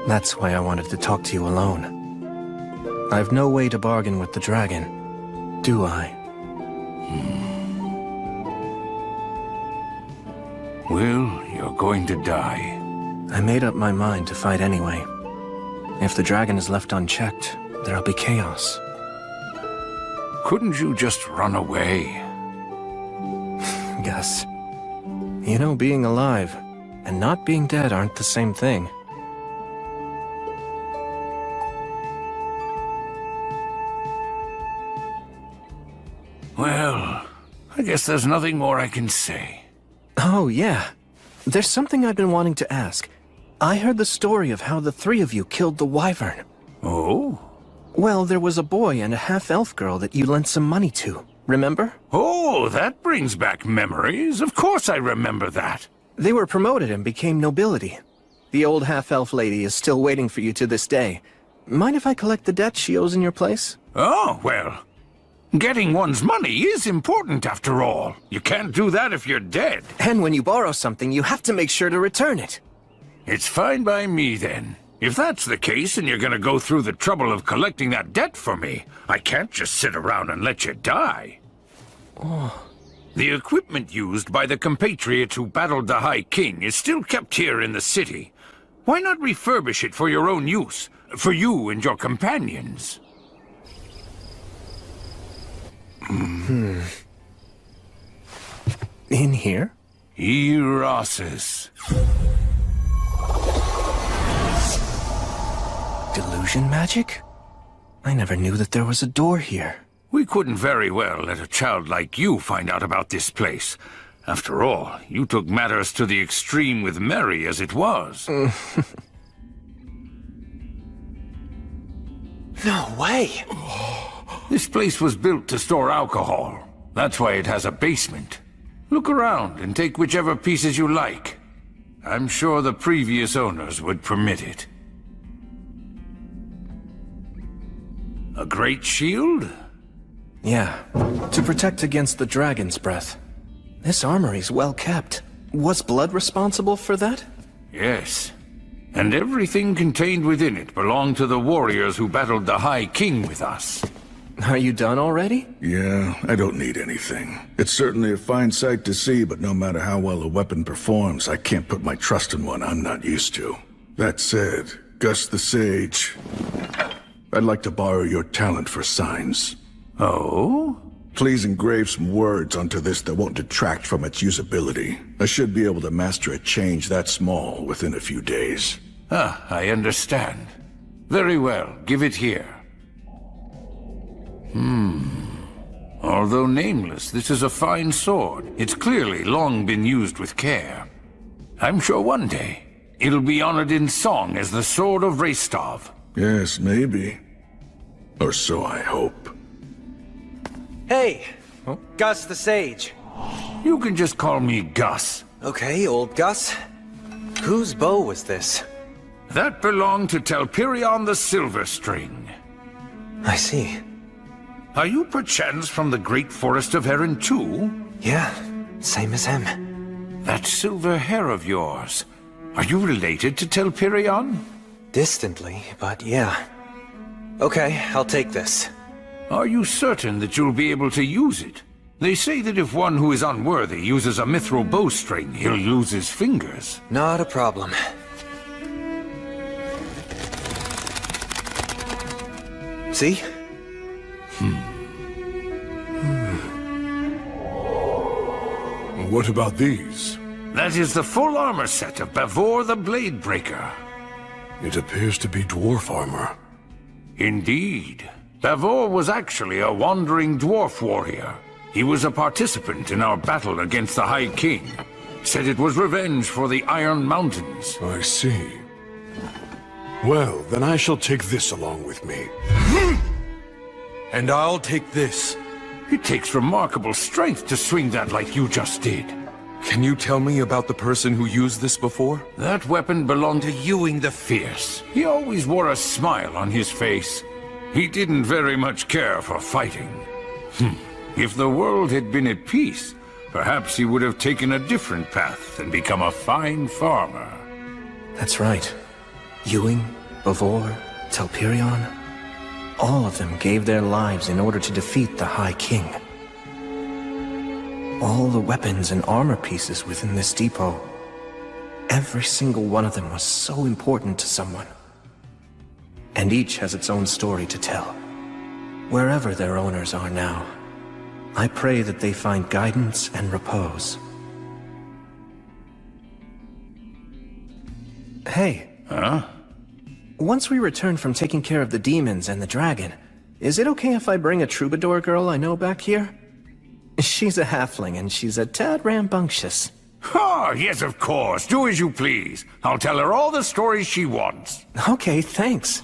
That's why I wanted to talk to you alone. I've no way to bargain with the dragon, do I? Well, you're going to die. I made up my mind to fight anyway. If the dragon is left unchecked, there'll be chaos. Couldn't you just run away? Gus, you know being alive and not being dead aren't the same thing. Well, I guess there's nothing more I can say. Oh, yeah. There's something I've been wanting to ask. I heard the story of how the three of you killed the wyvern. Oh? Well, there was a boy and a half-elf girl that you lent some money to. remember? Oh, that brings back memories. Of course I remember that. They were promoted and became nobility. The old half-elf lady is still waiting for you to this day. Mind if I collect the debt she owes in your place? Oh, well. Getting one's money is important after all. You can't do that if you're dead. And when you borrow something, you have to make sure to return it. It's fine by me then. If that's the case and you're gonna go through the trouble of collecting that debt for me, I can't just sit around and let you die. Oh. The equipment used by the compatriot who battled the High King is still kept here in the city. Why not refurbish it for your own use? For you and your companions? In here? Erosis. Delusion magic? I never knew that there was a door here. We couldn't very well let a child like you find out about this place. After all, you took matters to the extreme with Mary as it was. No way! This place was built to store alcohol. That's why it has a basement. Look around and take whichever pieces you like. I'm sure the previous owners would permit it. A great shield? Yeah, to protect against the dragon's breath. This armory's well kept. Was blood responsible for that? Yes. And everything contained within it belonged to the warriors who battled the High King with us. Are you done already? Yeah, I don't need anything. It's certainly a fine sight to see, but no matter how well a weapon performs, I can't put my trust in one I'm not used to. That said, Gus the Sage, I'd like to borrow your talent for signs. Oh? Please engrave some words onto this that won't detract from its usability. I should be able to master a change that small within a few days. Ah, I understand. Very well, give it here. Although nameless, this is a fine sword. It's clearly long been used with care. I'm sure one day, it'll be honored in song as the Sword of Restov. Yes, maybe. Or so I hope. Hey! Gus the Sage. You can just call me Gus. Okay, old Gus. Whose bow was this? That belonged to Telperion the Silver String. I see. Are you perchance from the great forest of Erin too? Yeah, same as him. That silver hair of yours. Are you related to Telperion? Distantly, but yeah. Okay, I'll take this. Are you certain that you'll be able to use it? They say that if one who is unworthy uses a mithril bowstring, he'll lose his fingers. Not a problem. See? What about these? That is the full armor set of Bavor the Bladebreaker. It appears to be dwarf armor. Indeed. Bavor was actually a wandering dwarf warrior. He was a participant in our battle against the High King. Said it was revenge for the Iron Mountains. I see. Well, then I shall take this along with me. And I'll take this. It takes remarkable strength to swing that like you just did. Can you tell me about the person who used this before? That weapon belonged to Ewing the Fierce. He always wore a smile on his face. He didn't very much care for fighting. If the world had been at peace, perhaps he would have taken a different path and become a fine farmer. That's right. Ewing, Bavor, Telperion. All of them gave their lives in order to defeat the High King. All the weapons and armor pieces within this depot, every single one of them was so important to someone. And each has its own story to tell. Wherever their owners are now, I pray that they find guidance and repose. Hey. Huh? Once we return from taking care of the demons and the dragon, is it okay if I bring a troubadour girl I know back here? She's a halfling and she's a tad rambunctious. Oh, yes, of course. Do as you please. I'll tell her all the stories she wants. Okay, thanks.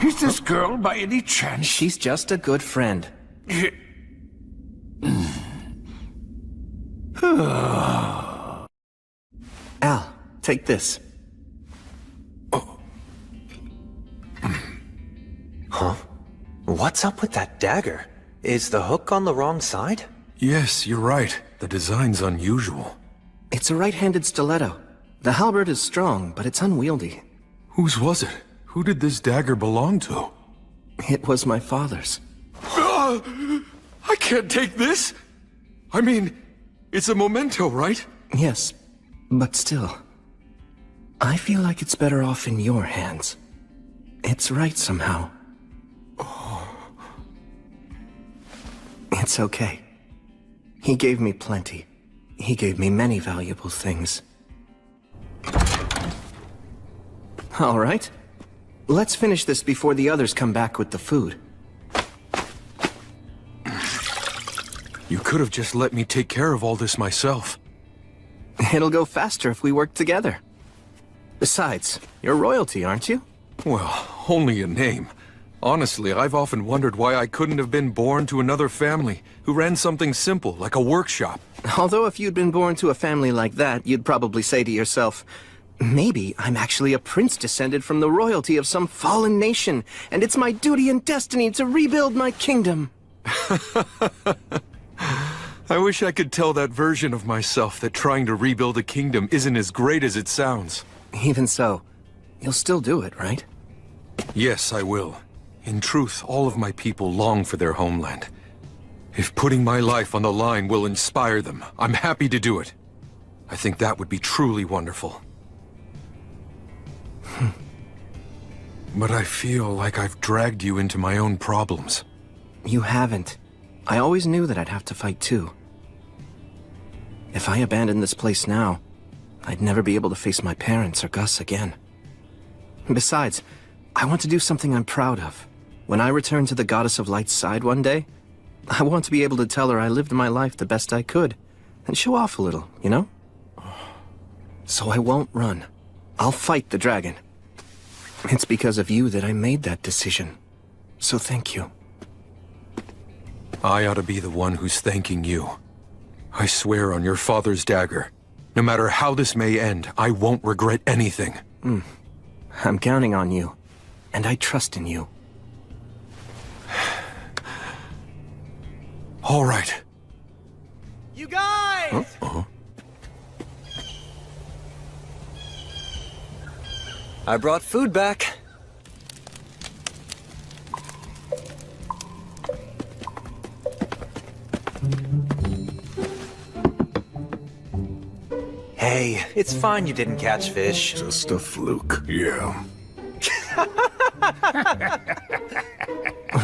Is this girl by any chance? She's just a good friend. Al, take this. Huh? What's up with that dagger? Is the hook on the wrong side? Yes, you're right. The design's unusual. It's a right-handed stiletto. The halberd is strong, but it's unwieldy. Whose was it? Who did this dagger belong to? It was my father's. I can't take this! I mean, it's a memento, right? Yes, but still. I feel like it's better off in your hands. It's right somehow. It's okay. He gave me plenty. He gave me many valuable things. All right. Let's finish this before the others come back with the food. You could have just let me take care of all this myself. It'll go faster if we work together. Besides, you're royalty, aren't you? Well, only a name. Honestly, I've often wondered why I couldn't have been born to another family who ran something simple, like a workshop. Although if you'd been born to a family like that, you'd probably say to yourself, maybe I'm actually a prince descended from the royalty of some fallen nation, and it's my duty and destiny to rebuild my kingdom. I wish I could tell that version of myself that trying to rebuild a kingdom isn't as great as it sounds. Even so, you'll still do it, right? Yes, I will. In truth, all of my people long for their homeland. If putting my life on the line will inspire them, I'm happy to do it. I think that would be truly wonderful. But I feel like I've dragged you into my own problems. You haven't. I always knew that I'd have to fight too. If I abandoned this place now, I'd never be able to face my parents or Gus again. Besides, I want to do something I'm proud of. When I return to the Goddess of Light's side one day, I want to be able to tell her I lived my life the best I could, and show off a little, you know? So I won't run. I'll fight the dragon. It's because of you that I made that decision. So thank you. I ought to be the one who's thanking you. I swear on your father's dagger, no matter how this may end, I won't regret anything. I'm counting on you, and I trust in you. All right. You guys! I brought food back. Hey, it's fine you didn't catch fish. Just a fluke, yeah.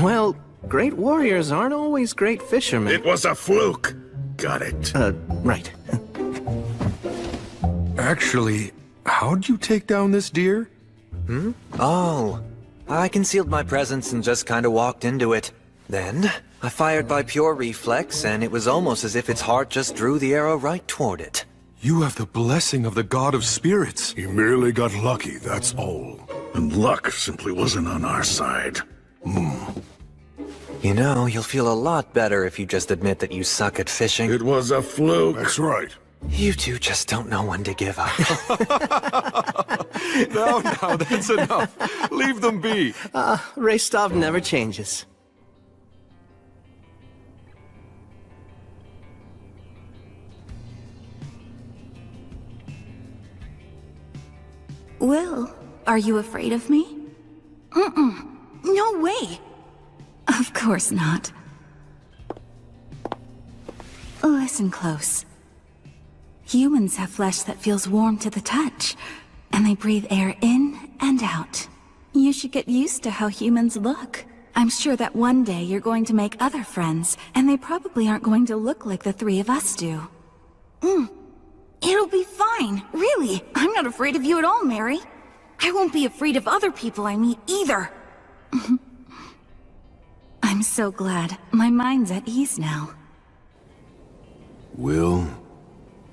Well, great warriors aren't always great fishermen. It was a fluke. Got it. Right. Actually, how'd you take down this deer? Oh, I concealed my presence and just kind of walked into it. Then, I fired by pure reflex, and it was almost as if its heart just drew the arrow right toward it. You have the blessing of the God of Spirits. He merely got lucky, that's all. And luck simply wasn't on our side. You know, you'll feel a lot better if you just admit that you suck at fishing. It was a fluke. That's right. You two just don't know when to give up. No, that's enough. Leave them be. Restov never changes. Will, are you afraid of me? No way. Of course not. Listen close. Humans have flesh that feels warm to the touch, and they breathe air in and out. You should get used to how humans look. I'm sure that one day you're going to make other friends, and they probably aren't going to look like the three of us do. It'll be fine, really. I'm not afraid of you at all, Mary. I won't be afraid of other people I meet either. I'm so glad. My mind's at ease now. Will,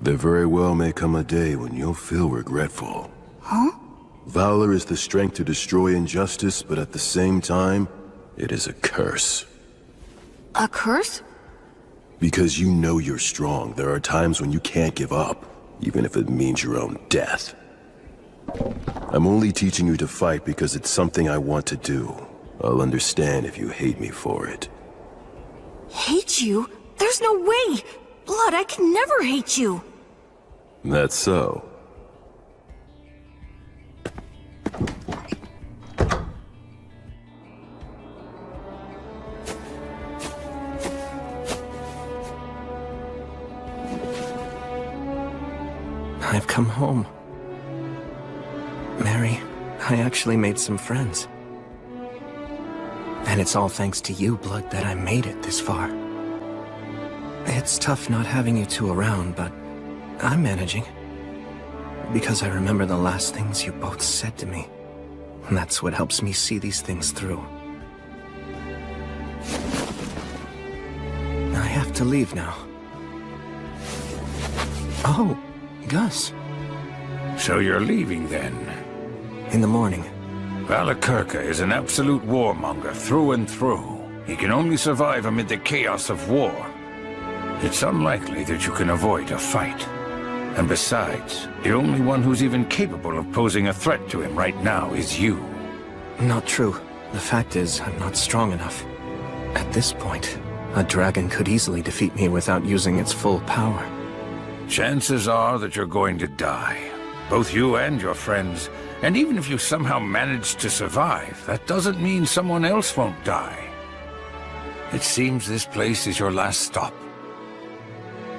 there very well may come a day when you'll feel regretful. Huh? Valor is the strength to destroy injustice, but at the same time, it is a curse. A curse? Because you know you're strong, there are times when you can't give up, even if it means your own death. I'm only teaching you to fight because it's something I want to do. I'll understand if you hate me for it. Hate you? There's no way! Blood, I can never hate you! That's so. I've come home. Mary, I actually made some friends. And it's all thanks to you, Blood, that I made it this far. It's tough not having you two around, but I'm managing. Because I remember the last things you both said to me. And that's what helps me see these things through. I have to leave now. Oh, Gus. So you're leaving then? In the morning. Valakirka is an absolute warmonger through and through. He can only survive amid the chaos of war. It's unlikely that you can avoid a fight. And besides, the only one who's even capable of posing a threat to him right now is you. Not true. The fact is, I'm not strong enough. At this point, a dragon could easily defeat me without using its full power. Chances are that you're going to die. Both you and your friends. And even if you somehow manage to survive, that doesn't mean someone else won't die. It seems this place is your last stop.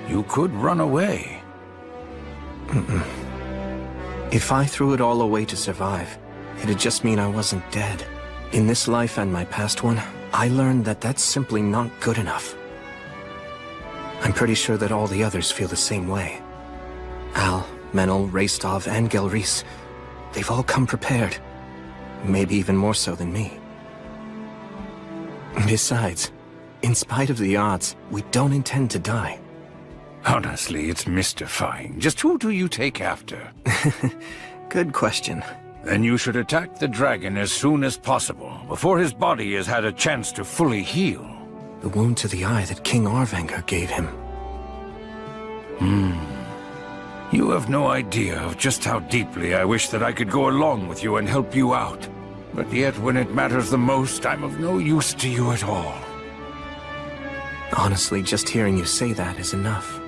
You could run away. If I threw it all away to survive, it'd just mean I wasn't dead. In this life and my past one, I learned that that's simply not good enough. I'm pretty sure that all the others feel the same way. Al, Menel, Rastov, and Gelreese, they've all come prepared. Maybe even more so than me. Besides, in spite of the odds, we don't intend to die. Honestly, it's mystifying. Just who do you take after? Good question. Then you should attack the dragon as soon as possible, before his body has had a chance to fully heal. The wound to the eye that King Arvanger gave him. You have no idea of just how deeply I wish that I could go along with you and help you out. But yet, when it matters the most, I'm of no use to you at all. Honestly, just hearing you say that is enough.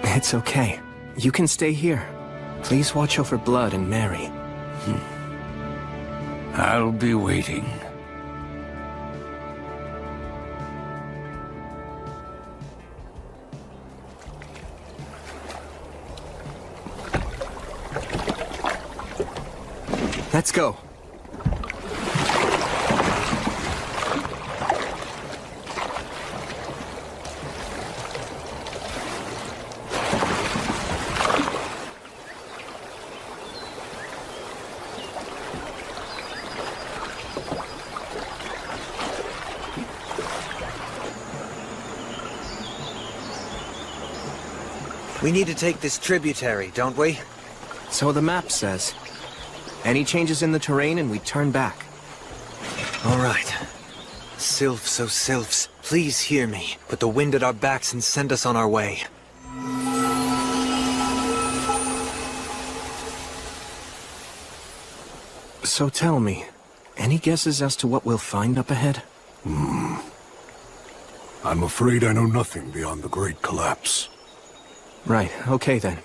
It's okay. You can stay here. Please watch over Blood and Mary. I'll be waiting. Let's go. We need to take this tributary, don't we? So the map says. Any changes in the terrain and we turn back. All right. Sylphs, oh Sylphs, please hear me. Put the wind at our backs and send us on our way. So tell me, any guesses as to what we'll find up ahead? I'm afraid I know nothing beyond the Great Collapse. Right, okay then.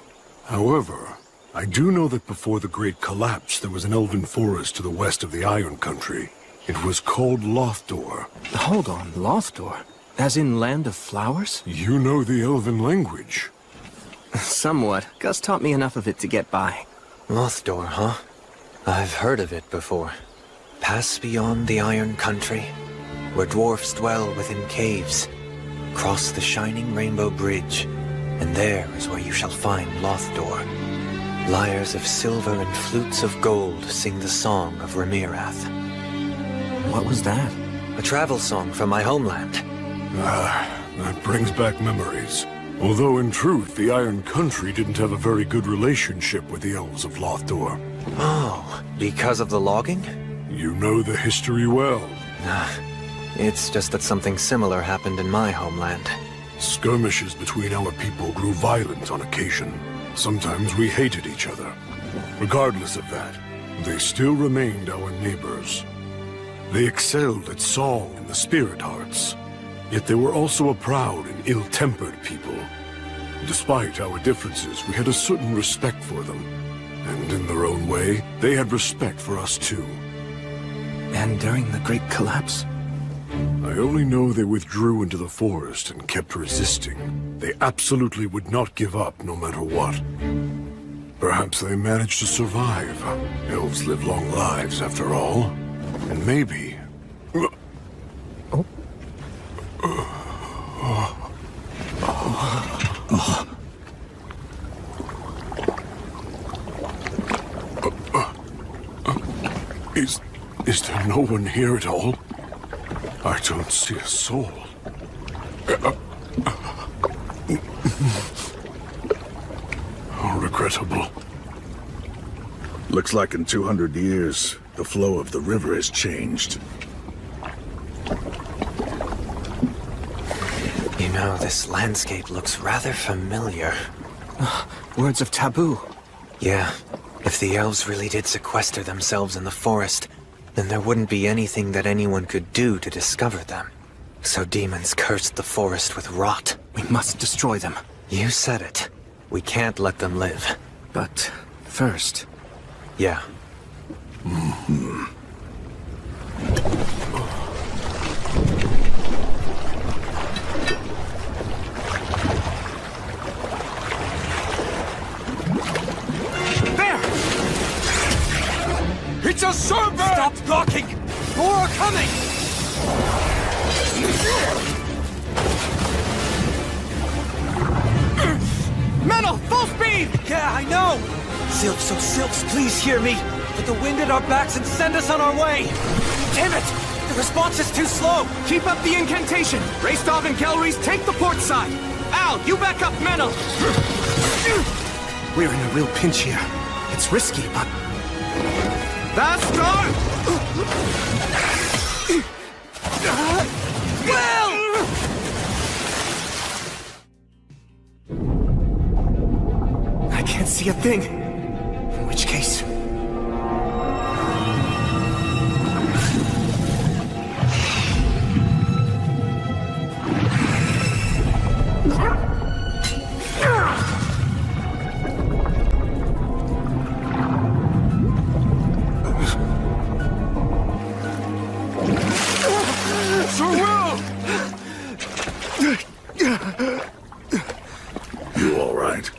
However, I do know that before the Great Collapse, there was an elven forest to the west of the Iron Country. It was called Lothdor. Hold on, Lothdor? As in Land of Flowers? You know the elven language. Somewhat. Gus taught me enough of it to get by. Lothdor, huh? I've heard of it before. Pass beyond the Iron Country, where dwarfs dwell within caves. Cross the shining Rainbow Bridge, and there is where you shall find Lothdor. Lyres of silver and flutes of gold sing the song of Remirath. What was that? A travel song from my homeland. That brings back memories. Although in truth, the Iron Country didn't have a very good relationship with the elves of Lothdor. Oh, because of the logging? You know the history well. It's just that something similar happened in my homeland. Skirmishes between our people grew violent on occasion. Sometimes we hated each other. Regardless of that, they still remained our neighbors. They excelled at song and the spirit arts, yet they were also a proud and ill-tempered people. Despite our differences, we had a certain respect for them. And in their own way, they had respect for us too. And during the Great Collapse? I only know they withdrew into the forest and kept resisting. They absolutely would not give up no matter what. Perhaps they managed to survive. Elves live long lives, after all. And maybe... Is there no one here at all? I don't see a soul. How regrettable. Looks like in 200 years, the flow of the river has changed. You know, this landscape looks rather familiar. Words of taboo. Yeah. If the elves really did sequester themselves in the forest, then there wouldn't be anything that anyone could do to discover them. So demons cursed the forest with rot. We must destroy them. You said it. We can't let them live. But first... Yeah. It's a serpent! Stop blocking! More are coming! Metal, full speed! Yeah, I know! Sylphs, oh Sylphs, please hear me! Put the wind at our backs and send us on our way! Damn it! The response is too slow! Keep up the incantation! Raistov and Gelrees, take the port side! Al, you back up Metal! We're in a real pinch here. It's risky, but... Bastard! Will! I can't see a thing. In which case... You all right?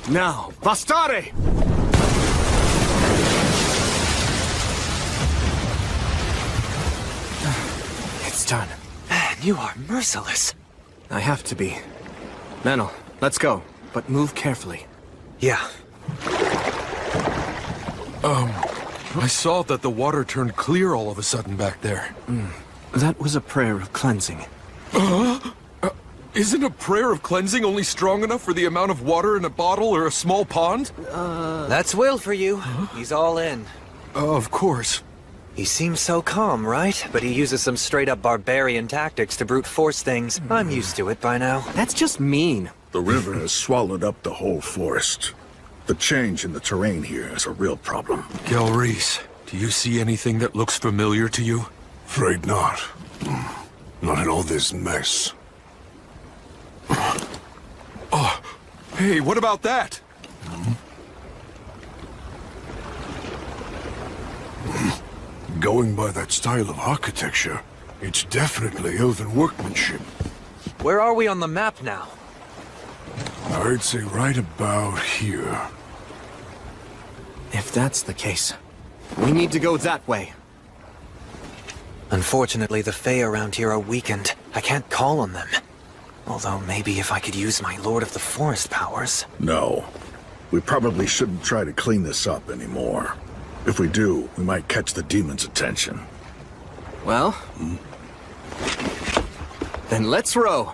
Now, Vastare! it's done. Man, you are merciless. I have to be. Menel, let's go, but move carefully. Yeah. I saw that the water turned clear all of a sudden back there. That was a prayer of cleansing. Isn't a prayer of cleansing only strong enough for the amount of water in a bottle or a small pond? That's Will for you. He's all in. Of course. He seems so calm, right? But he uses some straight-up barbarian tactics to brute force things. I'm used to it by now. That's just mean. The river has swallowed up the whole forest. The change in the terrain here is a real problem. Gelrees, do you see anything that looks familiar to you? Afraid not. Not in all this mess. Oh, hey, what about that? Going by that style of architecture, it's definitely elven workmanship. Where are we on the map now? I'd say right about here. If that's the case, we need to go that way. Unfortunately, the Fae around here are weakened. I can't call on them. Although maybe if I could use my Lord of the Forest powers. No. We probably shouldn't try to clean this up anymore. If we do, we might catch the demon's attention. Well? Then let's row.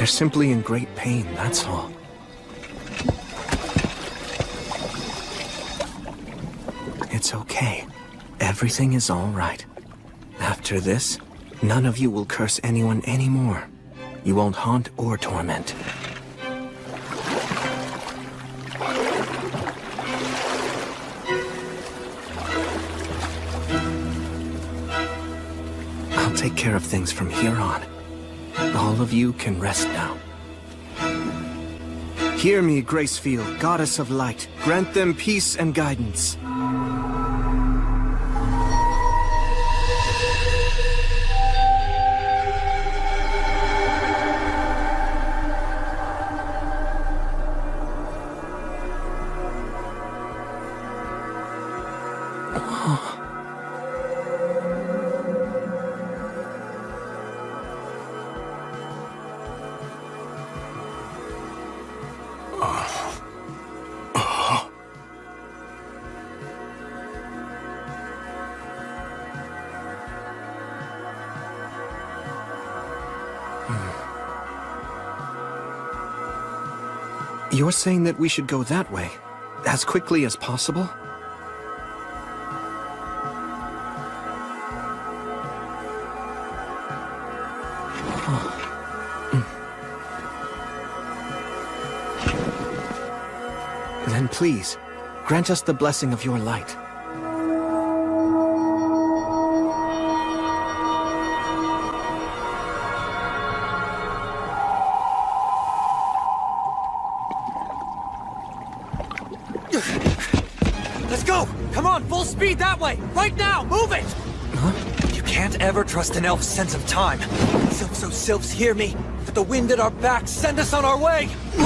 simply in great pain, that's all. It's okay. Everything is all right. After this, none of you will curse anyone anymore. You won't haunt or torment. I'll take care of things from here on. All of you can rest now. Hear me, Gracefield, goddess of light. Grant them peace and guidance. You're saying that we should go that way, as quickly as possible? Then please, grant us the blessing of your light. Let's go! Come on, full speed that way! Right now! Move it! Huh? You can't ever trust an elf's sense of time. Sylphs, hear me. With the wind at our backs, send us on our way! You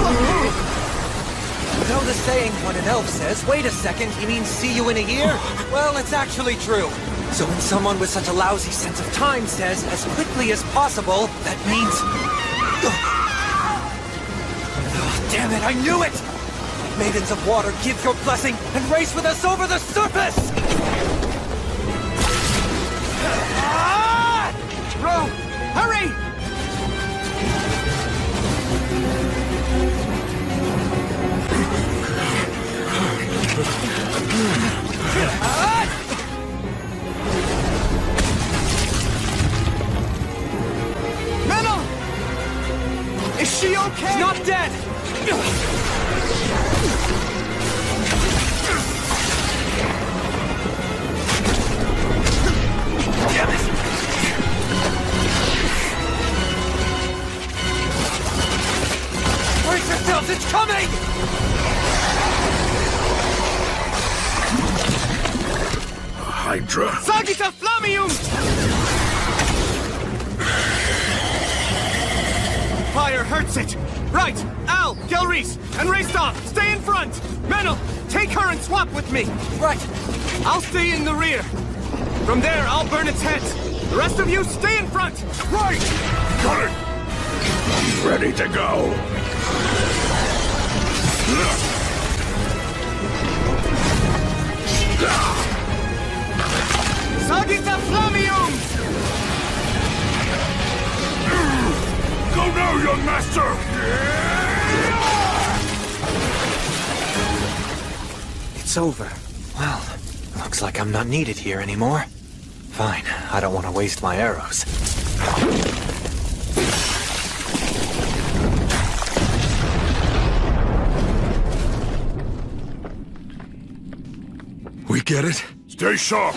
know the saying, when an elf says, wait a second, he means see you in a year? Well, it's actually true. So when someone with such a lousy sense of time says, as quickly as possible, that means... Oh, damn it, I knew it! Maidens of water, give your blessing and race with us over the surface! Row! Hurry! Metal! Is she okay? She's not dead! Damn it! Brace yourselves, it's coming! Hydra. Sagita Flamium! Fire hurts it! Right! Al, Gelreese, and Raystov, stay in front! Menel, take her and swap with me! Right! I'll stay in the rear. From there, I'll burn its head. The rest of you, stay in front! Right! Got it! Ready to go! Sagita Flamium! Go now, young master! It's over. Well, looks like I'm not needed here anymore. Fine, I don't want to waste my arrows. We get it? Stay sharp!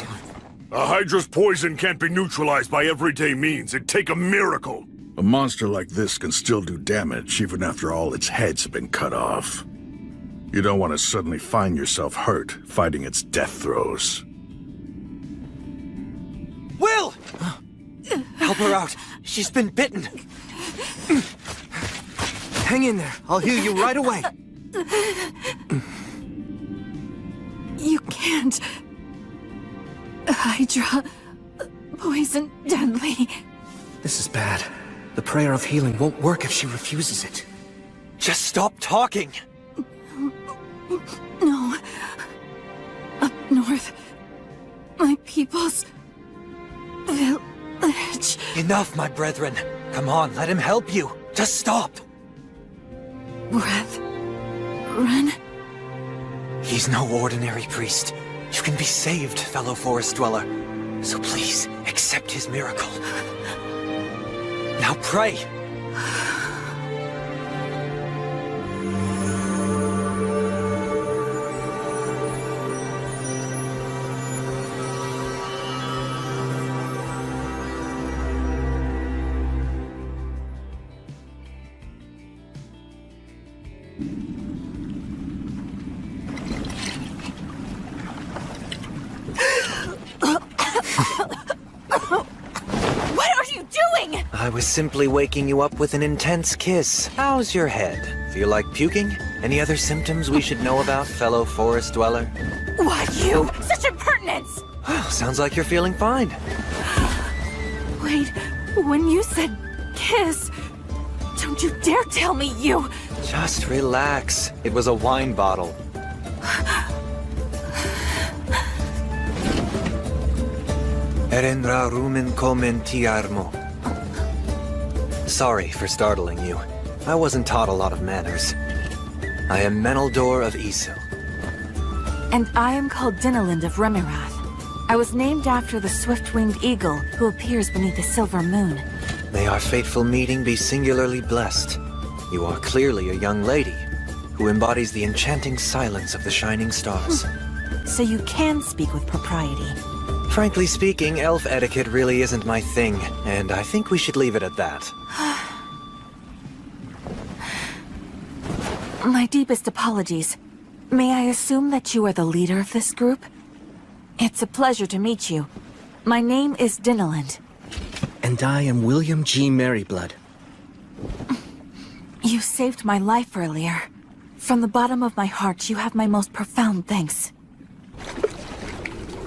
A Hydra's poison can't be neutralized by everyday means. It'd take a miracle. A monster like this can still do damage even after all its heads have been cut off. You don't want to suddenly find yourself hurt fighting its death throes. Will! Help her out. She's been bitten. Hang in there. I'll heal you right away. You can't. Hydra. Poison deadly. This is bad. The prayer of healing won't work if she refuses it. Just stop talking! No. Up north. My people's... village. Enough, my brethren. Come on, let him help you. Just stop! Breath. Run. He's no ordinary priest. You can be saved, fellow forest dweller. So please, accept his miracle. Now pray! What are you doing? I was simply waking you up with an intense kiss. How's your head? Feel like puking? Any other symptoms we should know about, fellow forest dweller? Why, you! Such impertinence! Sounds like you're feeling fine. Wait, when you said kiss, don't you dare tell me you... Just relax. It was a wine bottle. Erenra rumen komen tiarmo. Sorry for startling you. I wasn't taught a lot of manners. I am Meneldor of Isil. And I am called Dinalind of Remirath. I was named after the swift-winged eagle who appears beneath the silver moon. May our fateful meeting be singularly blessed. You are clearly a young lady who embodies the enchanting silence of the shining stars. So you can speak with propriety. Frankly speaking, elf etiquette really isn't my thing, and I think we should leave it at that. My deepest apologies. May I assume that you are the leader of this group? It's a pleasure to meet you. My name is Dinalind. And I am William G. Merryblood. You saved my life earlier. From the bottom of my heart, you have my most profound thanks.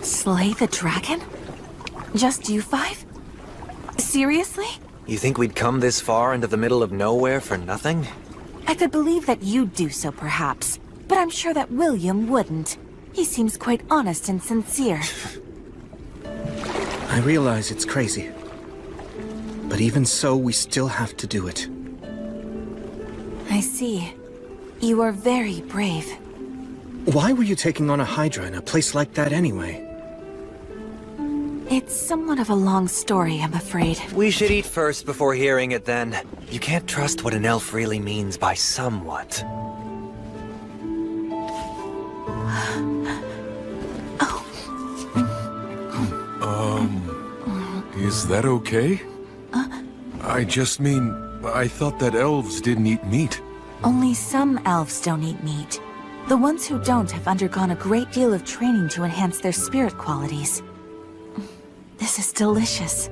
Slay the dragon? Just you five? Seriously? You think we'd come this far into the middle of nowhere for nothing? I could believe that you'd do so, perhaps. But I'm sure that William wouldn't. He seems quite honest and sincere. I realize it's crazy. But even so, we still have to do it. I see. You are very brave. Why were you taking on a Hydra in a place like that anyway? It's somewhat of a long story, I'm afraid. We should eat first before hearing it then. You can't trust what an elf really means by somewhat. Is that okay? I just mean, I thought that elves didn't eat meat. Only some elves don't eat meat. The ones who don't have undergone a great deal of training to enhance their spirit qualities. This is delicious.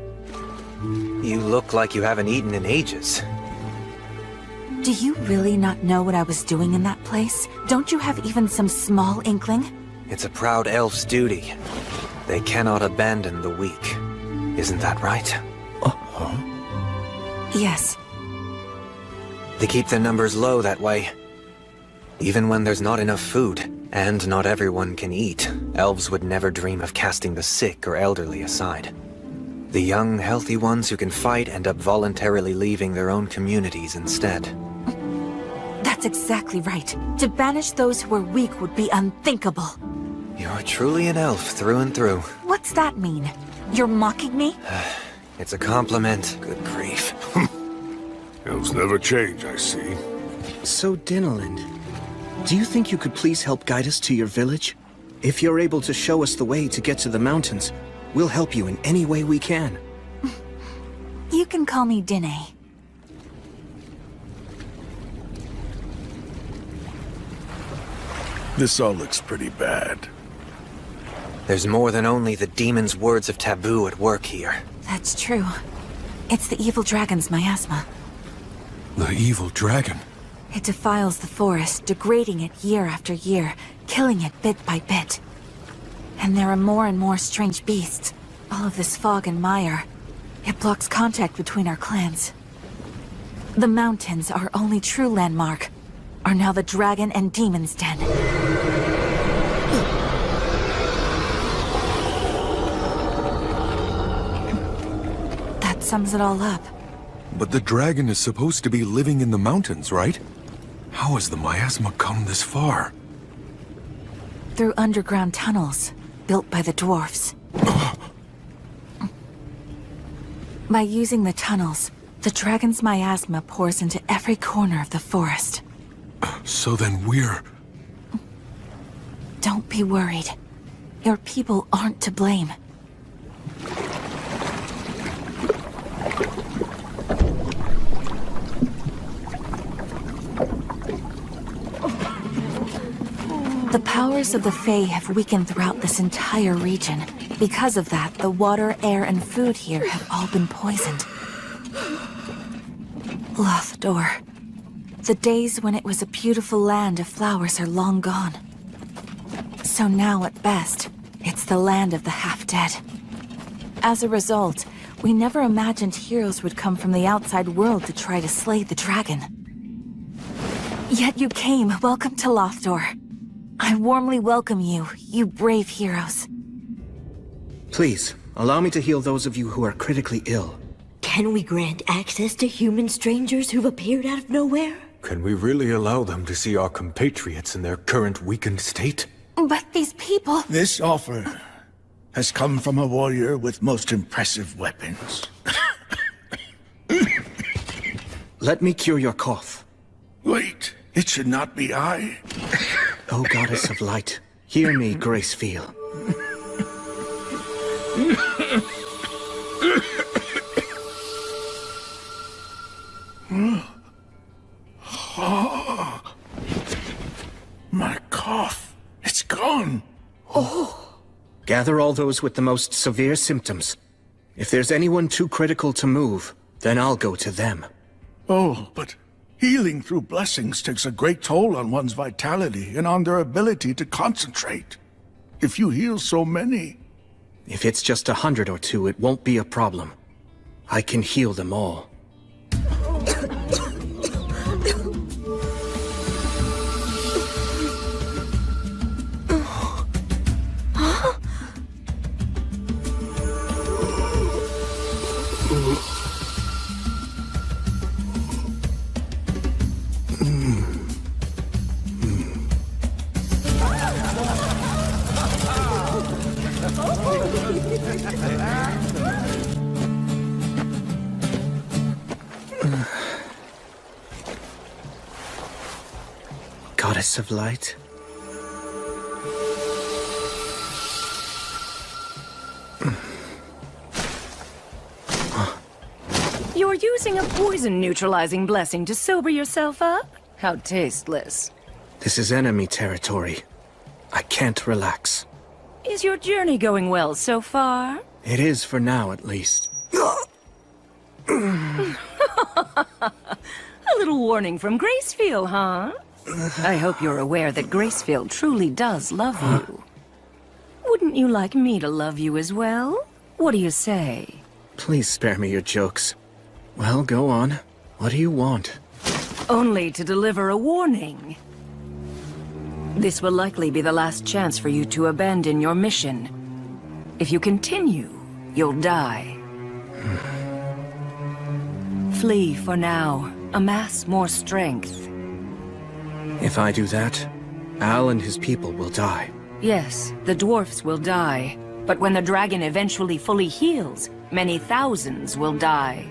You look like you haven't eaten in ages. Do you really not know what I was doing in that place? Don't you have even some small inkling? It's a proud elf's duty. They cannot abandon the weak. Isn't that right? Yes. They keep their numbers low that way. Even when there's not enough food, and not everyone can eat, elves would never dream of casting the sick or elderly aside. The young, healthy ones who can fight end up voluntarily leaving their own communities instead. That's exactly right. To banish those who are weak would be unthinkable. You're truly an elf through and through. What's that mean? You're mocking me? It's a compliment. Good grief. Elves never change, I see. So, Dinalind, do you think you could please help guide us to your village? If you're able to show us the way to get to the mountains, we'll help you in any way we can. You can call me Dine. This all looks pretty bad. There's more than only the demon's words of taboo at work here. That's true. It's the evil dragon's miasma. The evil dragon? It defiles the forest, degrading it year after year, killing it bit by bit. And there are more and more strange beasts. All of this fog and mire. It blocks contact between our clans. The mountains, our only true landmark, are now the dragon and demon's den. That sums it all up. But the dragon is supposed to be living in the mountains, right? How has the miasma come this far? Through underground tunnels, built by the dwarfs. By using the tunnels, the dragon's miasma pours into every corner of the forest. So then we're... Don't be worried. Your people aren't to blame. The powers of the Fae have weakened throughout this entire region. Because of that, the water, air, and food here have all been poisoned. Lothdor. The days when it was a beautiful land of flowers are long gone. So now, at best, it's the land of the half-dead. As a result, we never imagined heroes would come from the outside world to try to slay the dragon. Yet you came. Welcome to Lothdor. I warmly welcome you, you brave heroes. Please, allow me to heal those of you who are critically ill. Can we grant access to human strangers who've appeared out of nowhere? Can we really allow them to see our compatriots in their current weakened state? But these people... This offer has come from a warrior with most impressive weapons. Let me cure your cough. Wait, it should not be I. O Goddess of Light, hear me, Gracefiel. My cough, it's gone. Oh. Gather all those with the most severe symptoms. If there's anyone too critical to move, then I'll go to them. Oh, but healing through blessings takes a great toll on one's vitality and on their ability to concentrate. If you heal so many... If it's just 100 or 2, it won't be a problem. I can heal them all. Goddess of Light. You're using a poison-neutralizing blessing to sober yourself up? How tasteless. This is enemy territory. I can't relax. Is your journey going well so far? It is for now, at least. A little warning from Gracefiel, huh? I hope you're aware that Gracefiel truly does love you. Wouldn't you like me to love you as well? What do you say? Please spare me your jokes. Well, go on. What do you want? Only to deliver a warning. This will likely be the last chance for you to abandon your mission. If you continue, you'll die. Flee for now. Amass more strength. If I do that, Al and his people will die. Yes, the dwarfs will die. But when the dragon eventually fully heals, many thousands will die.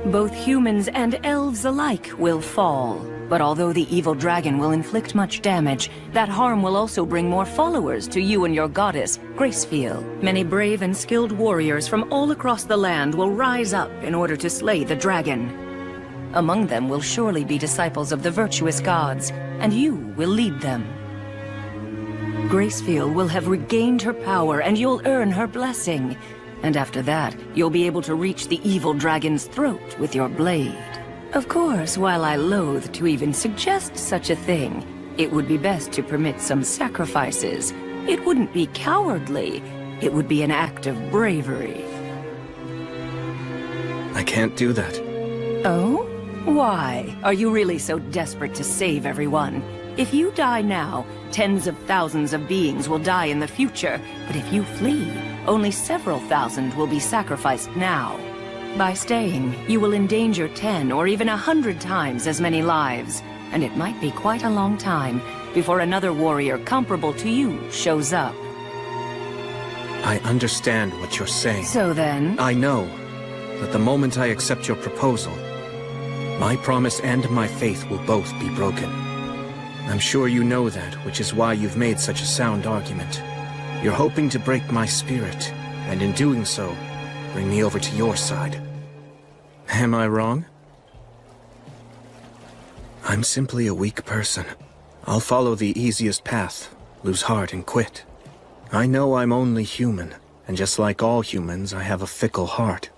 Both humans and elves alike will fall. But although the evil dragon will inflict much damage, that harm will also bring more followers to you and your goddess, Gracefiel. Many brave and skilled warriors from all across the land will rise up in order to slay the dragon. Among them will surely be disciples of the virtuous gods, and you will lead them. Gracefiel will have regained her power, and you'll earn her blessing. And after that, you'll be able to reach the evil dragon's throat with your blade. Of course, while I loathe to even suggest such a thing, it would be best to permit some sacrifices. It wouldn't be cowardly. It would be an act of bravery. I can't do that. Oh? Why? Are you really so desperate to save everyone? If you die now, tens of thousands of beings will die in the future. But if you flee, only several thousand will be sacrificed now. By staying, you will endanger 10 or even 100 times as many lives, and it might be quite a long time before another warrior comparable to you shows up. I understand what you're saying. So then? I know that the moment I accept your proposal, my promise and my faith will both be broken. I'm sure you know that, which is why you've made such a sound argument. You're hoping to break my spirit, and in doing so, bring me over to your side. Am I wrong? I'm simply a weak person. I'll follow the easiest path, lose heart and quit. I know I'm only human, and just like all humans, I have a fickle heart.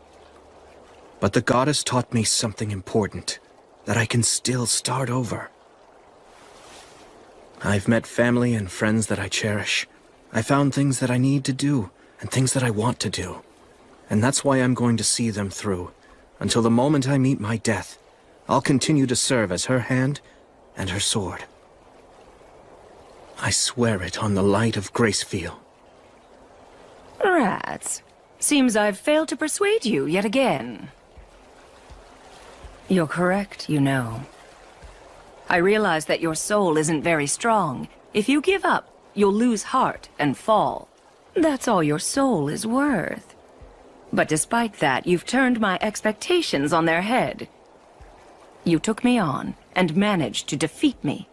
But the goddess taught me something important, that I can still start over. I've met family and friends that I cherish. I found things that I need to do, and things that I want to do. And that's why I'm going to see them through. Until the moment I meet my death, I'll continue to serve as her hand and her sword. I swear it on the light of Gracefield. Rats. Seems I've failed to persuade you yet again. You're correct, you know. I realize that your soul isn't very strong. If you give up, you'll lose heart and fall. That's all your soul is worth. But despite that, you've turned my expectations on their head. You took me on and managed to defeat me.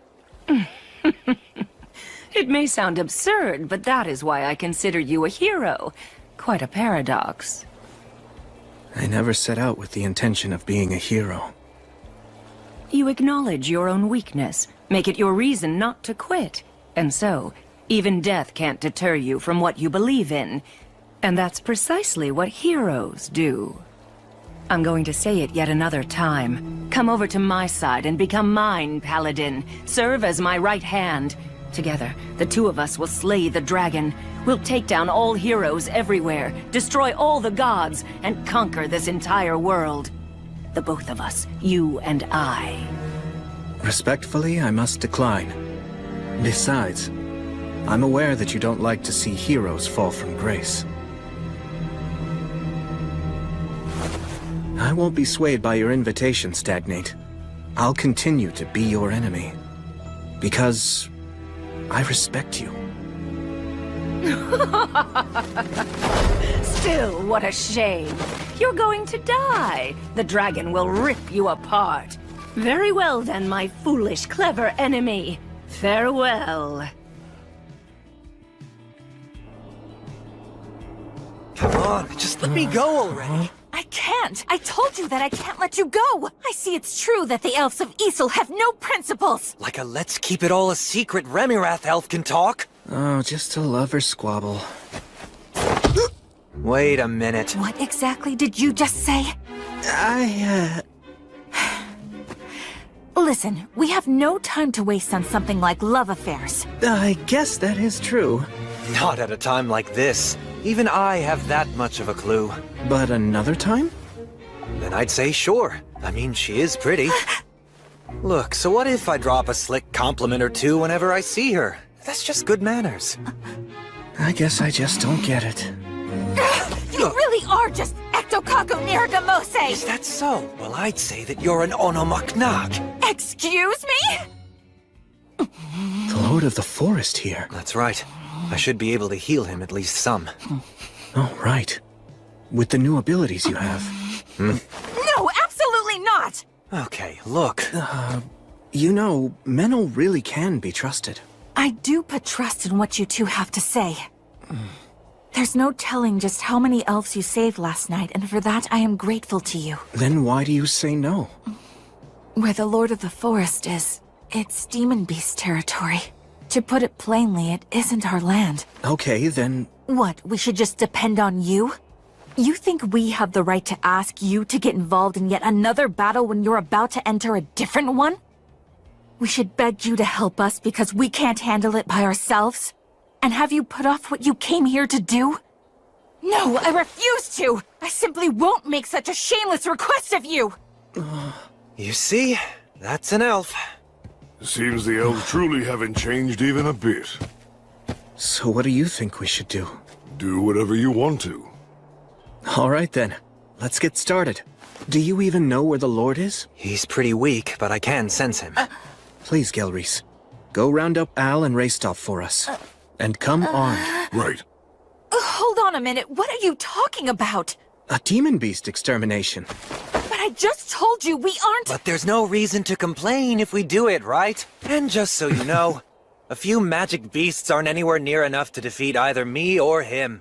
It may sound absurd, but that is why I consider you a hero. Quite a paradox. I never set out with the intention of being a hero. You acknowledge your own weakness, make it your reason not to quit. And so, even death can't deter you from what you believe in. And that's precisely what heroes do. I'm going to say it yet another time. Come over to my side and become mine, Paladin. Serve as my right hand. Together, the two of us will slay the dragon. We'll take down all heroes everywhere, destroy all the gods, and conquer this entire world. The both of us, you and I. Respectfully, I must decline. Besides, I'm aware that you don't like to see heroes fall from grace. I won't be swayed by your invitation, Stagnate. I'll continue to be your enemy. Because I respect you. Still, what a shame. You're going to die. The dragon will rip you apart. Very well then, my foolish, clever enemy. Farewell. Come on, just let me go already. I can't! I told you that I can't let you go! I see it's true that the elves of Ysel have no principles! Like a let's keep it all a secret Remirath elf can talk? Oh, just a lover squabble. Wait a minute. What exactly did you just say? Listen, we have no time to waste on something like love affairs. I guess that is true. Not at a time like this. Even I have that much of a clue. But another time? Then I'd say sure. I mean, she is pretty. Look, so what if I drop a slick compliment or two whenever I see her? That's just good manners. I guess I just don't get it. You really are just Ectocaco Niragamose! Is that so? Well, I'd say that you're an Onomaknak. Excuse me? The Lord of the Forest here. That's right. I should be able to heal him at least some. Oh, right. With the new abilities you have. No, absolutely not! Okay, look. You know, Menel really can be trusted. I do put trust in what you two have to say. There's no telling just how many elves you saved last night, and for that I am grateful to you. Then why do you say no? Where the Lord of the Forest is, it's Demon Beast territory. To put it plainly, it isn't our land. Okay, then... What, we should just depend on you? You think we have the right to ask you to get involved in yet another battle when you're about to enter a different one? We should beg you to help us because we can't handle it by ourselves? And have you put off what you came here to do? No, I refuse to! I simply won't make such a shameless request of you! You see? That's an elf. Seems the elves truly haven't changed even a bit. So what do you think we should do? Do whatever you want to. All right then. let's get started. Do you even know where the Lord is? He's pretty weak, but I can sense him. Please, Gelreese, go round up Al and Raystov for us. And come armed. Right. Hold on a minute, what are you talking about? A demon beast extermination. But I just told you we aren't— But there's no reason to complain if we do it, right? And just so you know, a few magic beasts aren't anywhere near enough to defeat either me or him.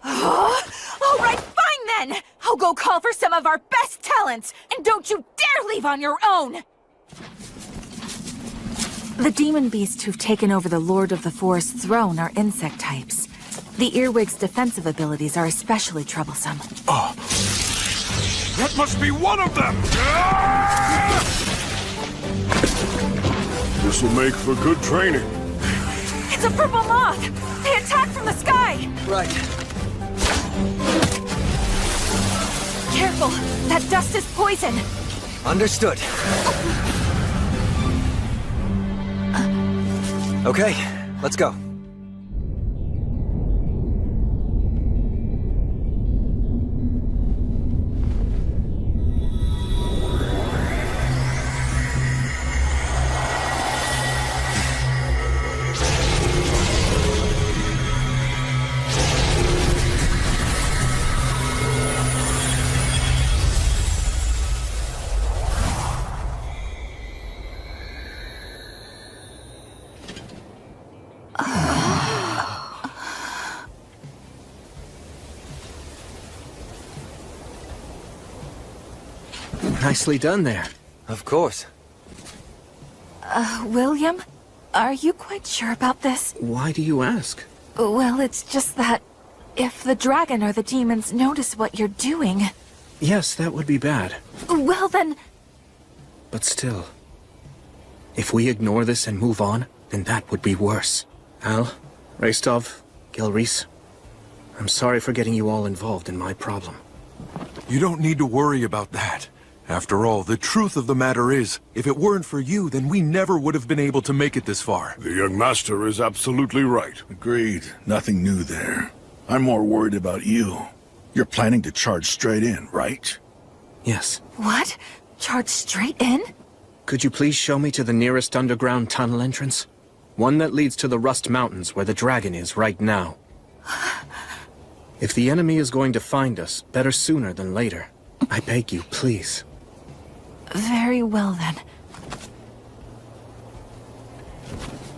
All right, fine then! I'll go call for some of our best talents, and don't you dare leave on your own! The demon beasts who've taken over the Lord of the Forest's throne are insect types. The earwig's defensive abilities are especially troublesome. Oh. That must be one of them! This will make for good training. It's a purple moth! They attack from the sky! Right. Careful! That dust is poison! Understood. Okay, let's go. Nicely done there. Of course. William? Are you quite sure about this? Why do you ask? Well, it's just that if the dragon or the demons notice what you're doing... Yes, that would be bad. Well then... But still, if we ignore this and move on, then that would be worse. Al, Raystov, Gelreese, I'm sorry for getting you all involved in my problem. You don't need to worry about that. After all, the truth of the matter is, if it weren't for you, then we never would have been able to make it this far. The young master is absolutely right. Agreed. Nothing new there. I'm more worried about you. You're planning to charge straight in, right? Yes. What? Charge straight in? Could you please show me to the nearest underground tunnel entrance? One that leads to the Rust Mountains where the dragon is right now. If the enemy is going to find us, better sooner than later. I beg you, please. Very well then.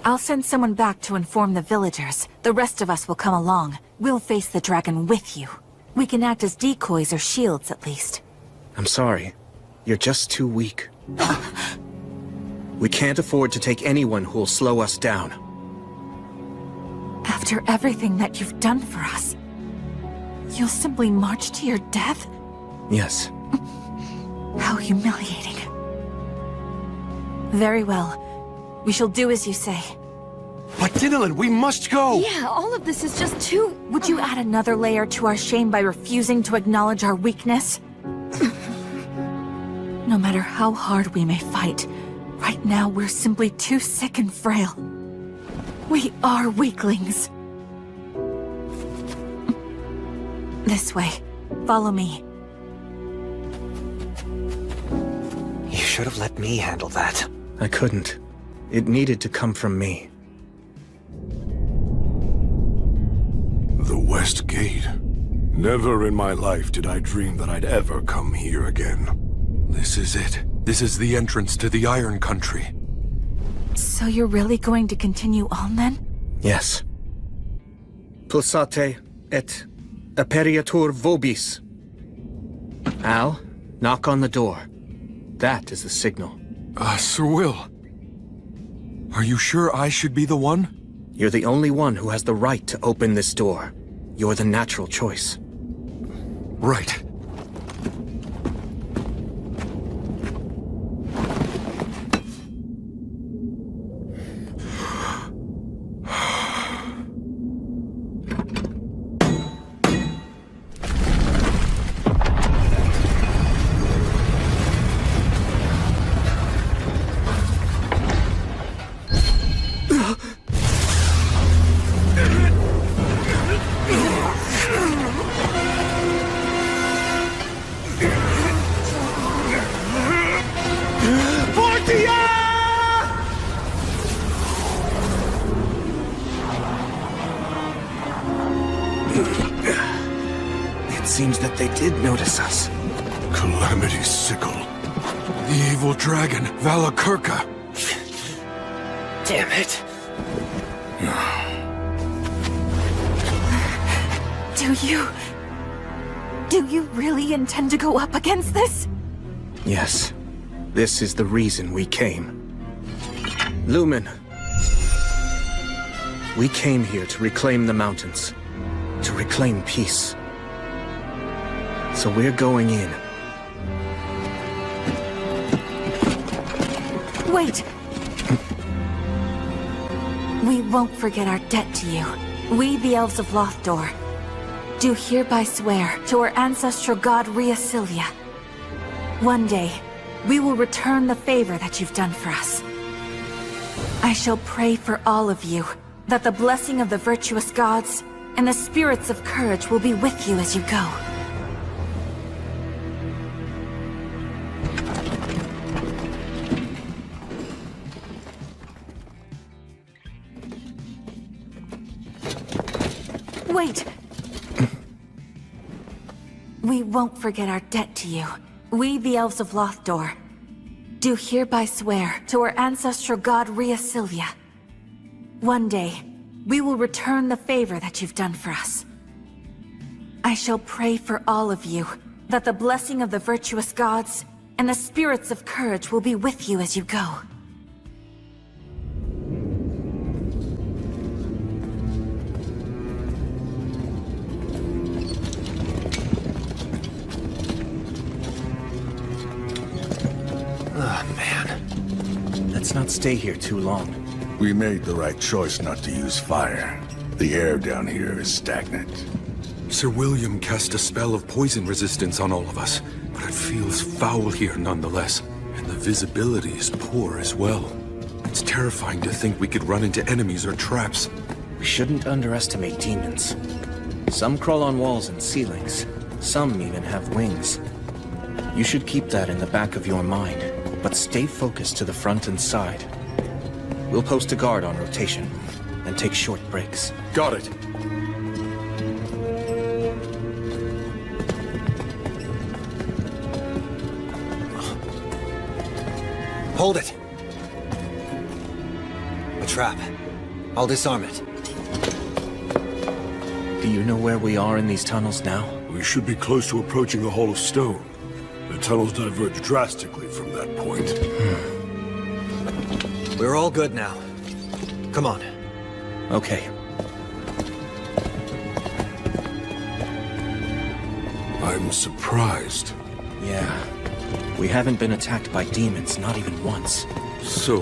I'll send someone back to inform the villagers. The rest of us will come along. We'll face the dragon with you. We can act as decoys or shields at least. I'm sorry. You're just too weak. We can't afford to take anyone who'll slow us down. After everything that you've done for us, you'll simply march to your death? Yes. How humiliating. Very well. We shall do as you say. But Dinalin, we must go! Yeah, all of this is just too... Would you add another layer to our shame by refusing to acknowledge our weakness? No matter how hard we may fight, right now we're simply too sick and frail. We are weaklings. This way. Follow me. You should have let me handle that. I couldn't. It needed to come from me. The West Gate. Never in my life did I dream that I'd ever come here again. This is it. This is the entrance to the Iron Country. So you're really going to continue on then? Yes. Pulsate et aperiatur vobis. Al, knock on the door. That is the signal. Sir Will. Are you sure I should be the one? You're the only one who has the right to open this door. You're the natural choice. Right. seems that they did notice us. Calamity's sickle. The evil dragon, Valakirka. Damn it. Do you really intend to go up against this? Yes. This is the reason we came. Lumen. We came here to reclaim the mountains. To reclaim peace. So we're going in. Wait! We won't forget our debt to you. We, the Elves of Lothdor, do hereby swear to our ancestral god Rhea. One day, we will return the favor that you've done for us. I shall pray for all of you, that the blessing of the virtuous gods and the spirits of courage will be with you as you go. Wait! We won't forget our debt to you. We, the Elves of Lothdor, do hereby swear to our ancestral god Rhea. One day, we will return the favor that you've done for us. I shall pray for all of you, that the blessing of the virtuous gods and the spirits of courage will be with you as you go. Let's not stay here too long. We made the right choice not to use fire. The air down here is stagnant. Sir William cast a spell of poison resistance on all of us, but it feels foul here nonetheless. And the visibility is poor as well. It's terrifying to think we could run into enemies or traps. We shouldn't underestimate demons. Some crawl on walls and ceilings. Some even have wings. You should keep that in the back of your mind, but stay focused to the front and side. We'll post a guard on rotation, and take short breaks. Got it. Hold it! A trap. I'll disarm it. Do you know where we are in these tunnels now? We should be close to approaching the Hall of Stone. The tunnels diverge drastically from that point. We're all good now. Come on. Okay. I'm surprised. Yeah. We haven't been attacked by demons, not even once. So,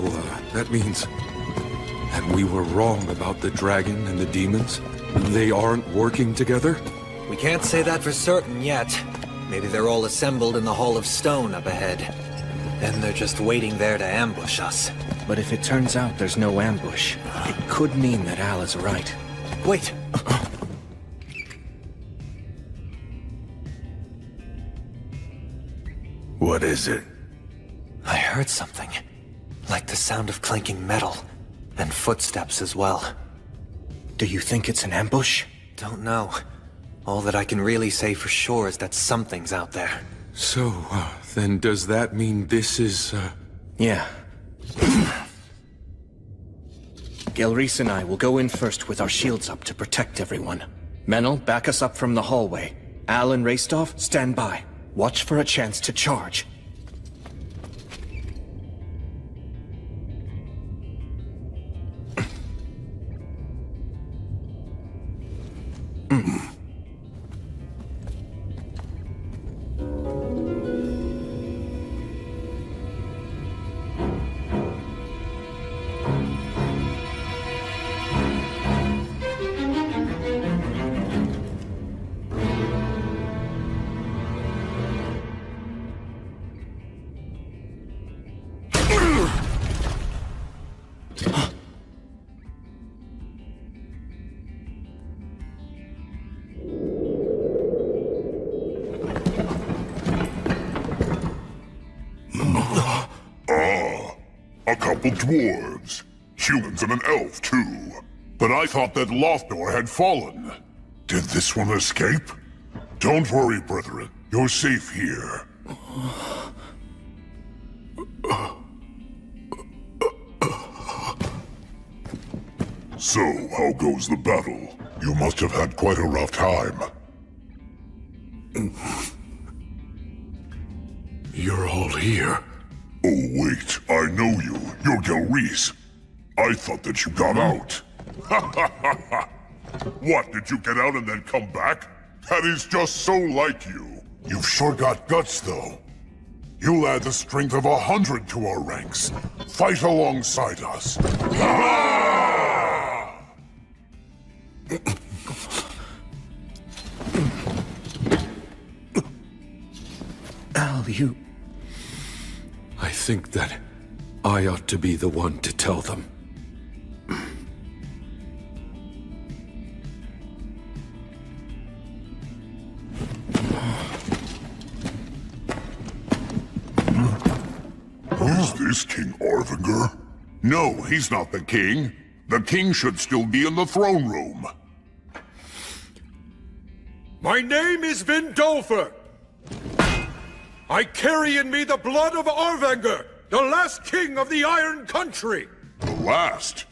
that means that we were wrong about the dragon and the demons? They aren't working together? We can't say that for certain yet. Maybe they're all assembled in the Hall of Stone up ahead. Then they're just waiting there to ambush us. But if it turns out there's no ambush, it could mean that Al is right. Wait! What is it? I heard something. Like the sound of clanking metal. And footsteps as well. Do you think it's an ambush? Don't know. All that I can really say for sure is that something's out there. So, then does that mean this is, Yeah. Gelreese and I will go in first with our shields up to protect everyone. Menel, back us up from the hallway. Al and Raistov, stand by. Watch for a chance to charge. A couple dwarves. Humans and an elf, too. But I thought that Lothdor had fallen. Did this one escape? Don't worry, brethren. You're safe here. So, how goes the battle? You must have had quite a rough time. You're all here. Oh, wait. I know you. You're Gelreese. I thought that you got out. What, did you get out and then come back? That is just so like you. You've sure got guts, though. You'll add the strength of 100 to our ranks. Fight alongside us. Al, you... I think that I ought to be the one to tell them. Who's this King Arvinger? No, he's not the king. The king should still be in the throne room. My name is Vindolfer. I carry in me the blood of Arvenger, the last king of the Iron Country. The last?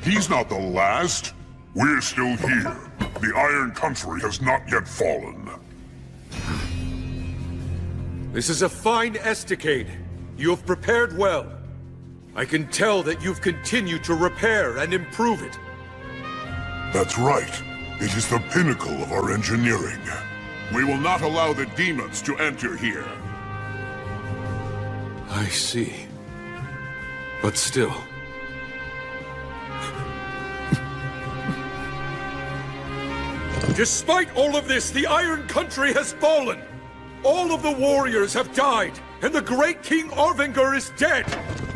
He's not the last. We're still here. The Iron Country has not yet fallen. This is a fine estacade. You have prepared well. I can tell that you've continued to repair and improve it. That's right. It is the pinnacle of our engineering. We will not allow the demons to enter here. I see. But still... Despite all of this, the Iron Country has fallen. All of the warriors have died, and the great King Arvinger is dead.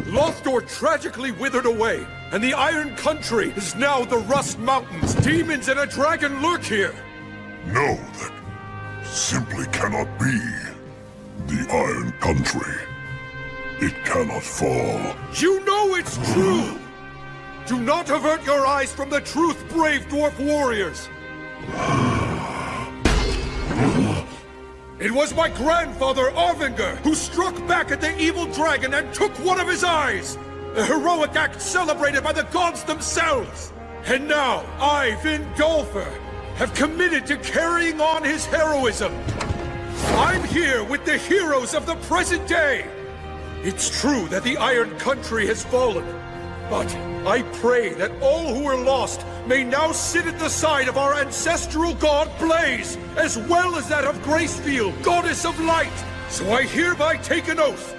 Lothdor tragically withered away, and the Iron Country is now the Rust Mountains. Demons and a dragon lurk here. No, that simply cannot be. The Iron Country. It cannot fall. You know it's true! Do not avert your eyes from the truth, brave dwarf warriors! It was my grandfather, Arvinger, who struck back at the evil dragon and took one of his eyes! A heroic act celebrated by the gods themselves! And now, I, Vindolfer, have committed to carrying on his heroism! I'm here with the heroes of the present day! It's true that the Iron Country has fallen, but I pray that all who are lost may now sit at the side of our ancestral god Blaze, as well as that of Gracefield, goddess of light. So I hereby take an oath,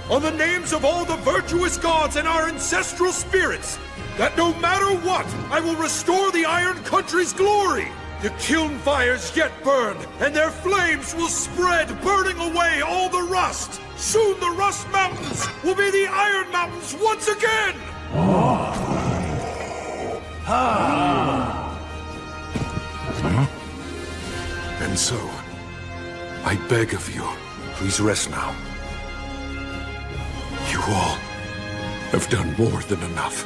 on the names of all the virtuous gods and our ancestral spirits, that no matter what, I will restore the Iron Country's glory. The kiln fires yet burn, and their flames will spread, burning away all the rust. Soon the Rust Mountains will be the Iron Mountains once again! And so, I beg of you, please rest now. You all have done more than enough.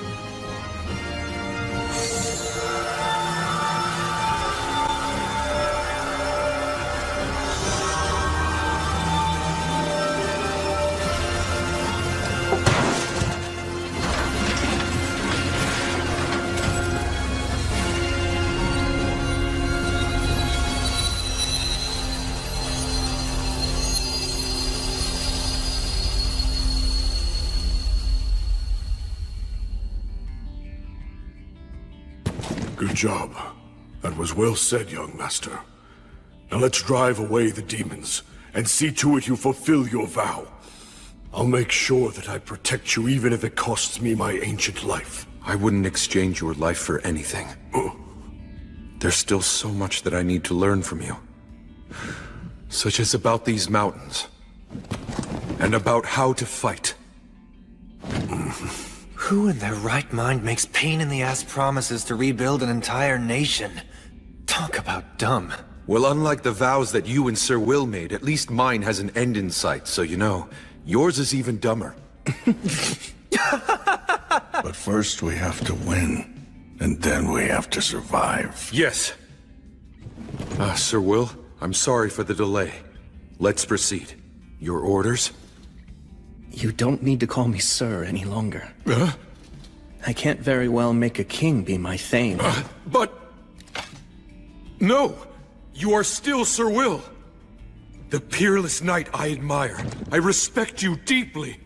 Good job. That was well said, young master. Now let's drive away the demons, and see to it you fulfill your vow. I'll make sure that I protect you even if it costs me my ancient life. I wouldn't exchange your life for anything. There's still so much that I need to learn from you. Such as about these mountains. And about how to fight. Who in their right mind makes pain-in-the-ass promises to rebuild an entire nation? Talk about dumb. Well, unlike the vows that you and Sir Will made, at least mine has an end in sight, so you know, yours is even dumber. But first we have to win, and then we have to survive. Yes. Sir Will, I'm sorry for the delay. Let's proceed. Your orders? You don't need to call me sir any longer. I can't very well make a king be my thane. But... No! You are still Sir Will! The peerless knight I admire. I respect you deeply.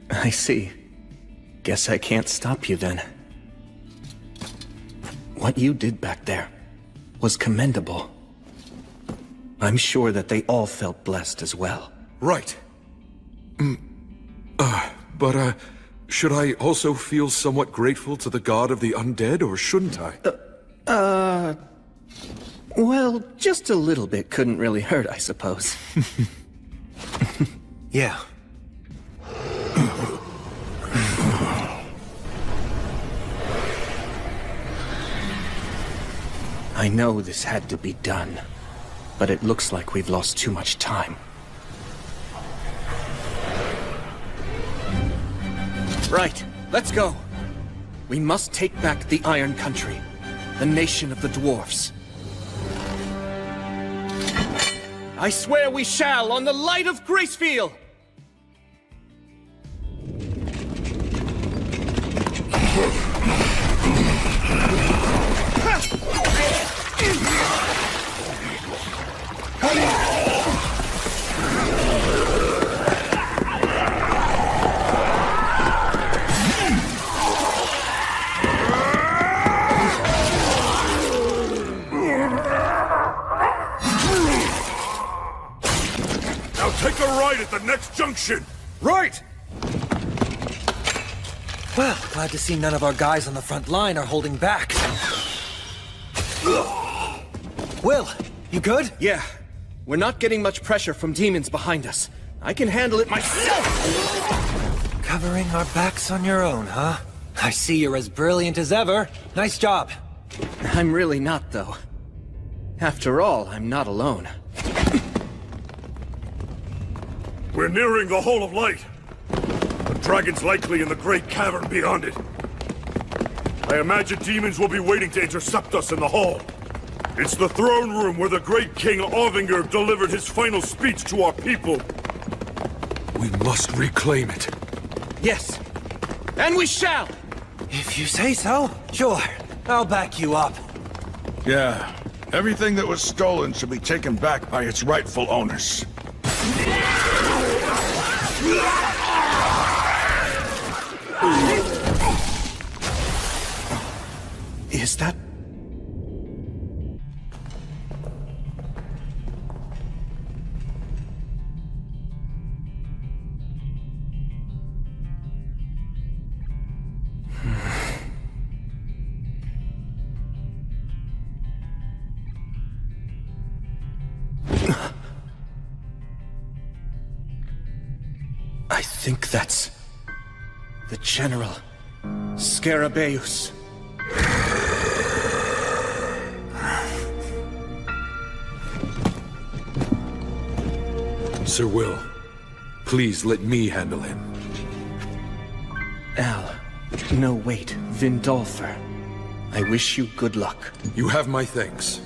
I see. Guess I can't stop you then. What you did back there was commendable. I'm sure that they all felt blessed as well. Right. But should I also feel somewhat grateful to the god of the undead, or shouldn't I? Well, just a little bit couldn't really hurt, I suppose. Yeah. I know this had to be done, but it looks like we've lost too much time. Right, let's go. We must take back the Iron Country, the nation of the dwarfs. I swear we shall, on the light of Gracefield! Take a right at the next junction! Right! Well, glad to see none of our guys on the front line are holding back. Will, you good? Yeah. We're not getting much pressure from demons behind us. I can handle it myself! Covering our backs on your own, huh? I see you're as brilliant as ever. Nice job. I'm really not, though. After all, I'm not alone. We're nearing the Hall of Light. The dragon's likely in the great cavern beyond it. I imagine demons will be waiting to intercept us in the hall. It's the throne room where the great King Ovinger delivered his final speech to our people. We must reclaim it. Yes. And we shall! If you say so, sure. I'll back you up. Yeah. Everything that was stolen should be taken back by its rightful owners. Is that... I think that's... the General Scarabaeus. Sir Will, please let me handle him. Al. No, wait. Vindolfer. I wish you good luck. You have my thanks.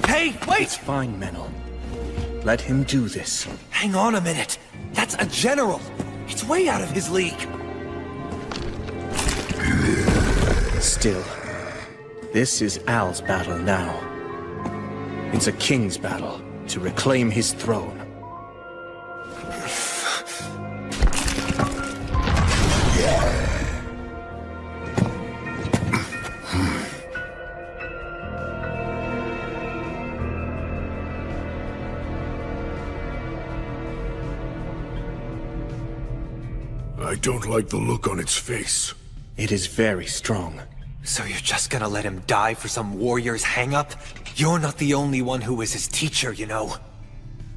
Hey, wait! It's fine, Menel. Let him do this. Hang on a minute. That's a general. It's way out of his league. Still, this is Al's battle now. It's a king's battle to reclaim his throne. I don't like the look on its face. It is very strong. So you're just gonna let him die for some warrior's hang-up? You're not the only one who was his teacher, you know.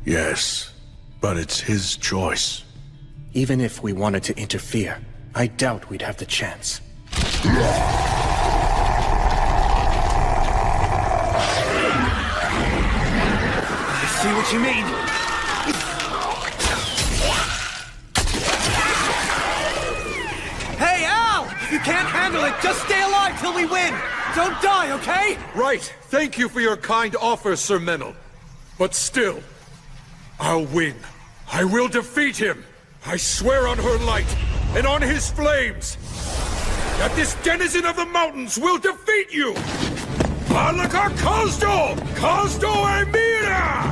Yes, but it's his choice. Even if we wanted to interfere, I doubt we'd have the chance. I see what you mean. Hey, Al! If you can't handle it, just stay alive till we win! Don't die, okay? Right. Thank you for your kind offer, Sir Menel. But still, I'll win. I will defeat him. I swear on her light and on his flames that this denizen of the mountains will defeat you! Alakar Khosdo! Khosdo Emira!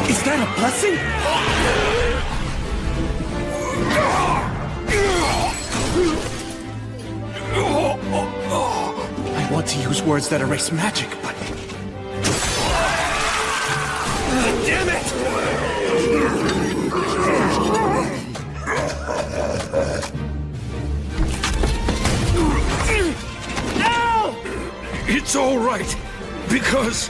Is that a blessing? I want to use words that erase magic, but... Damn it! Ow! It's all right, because...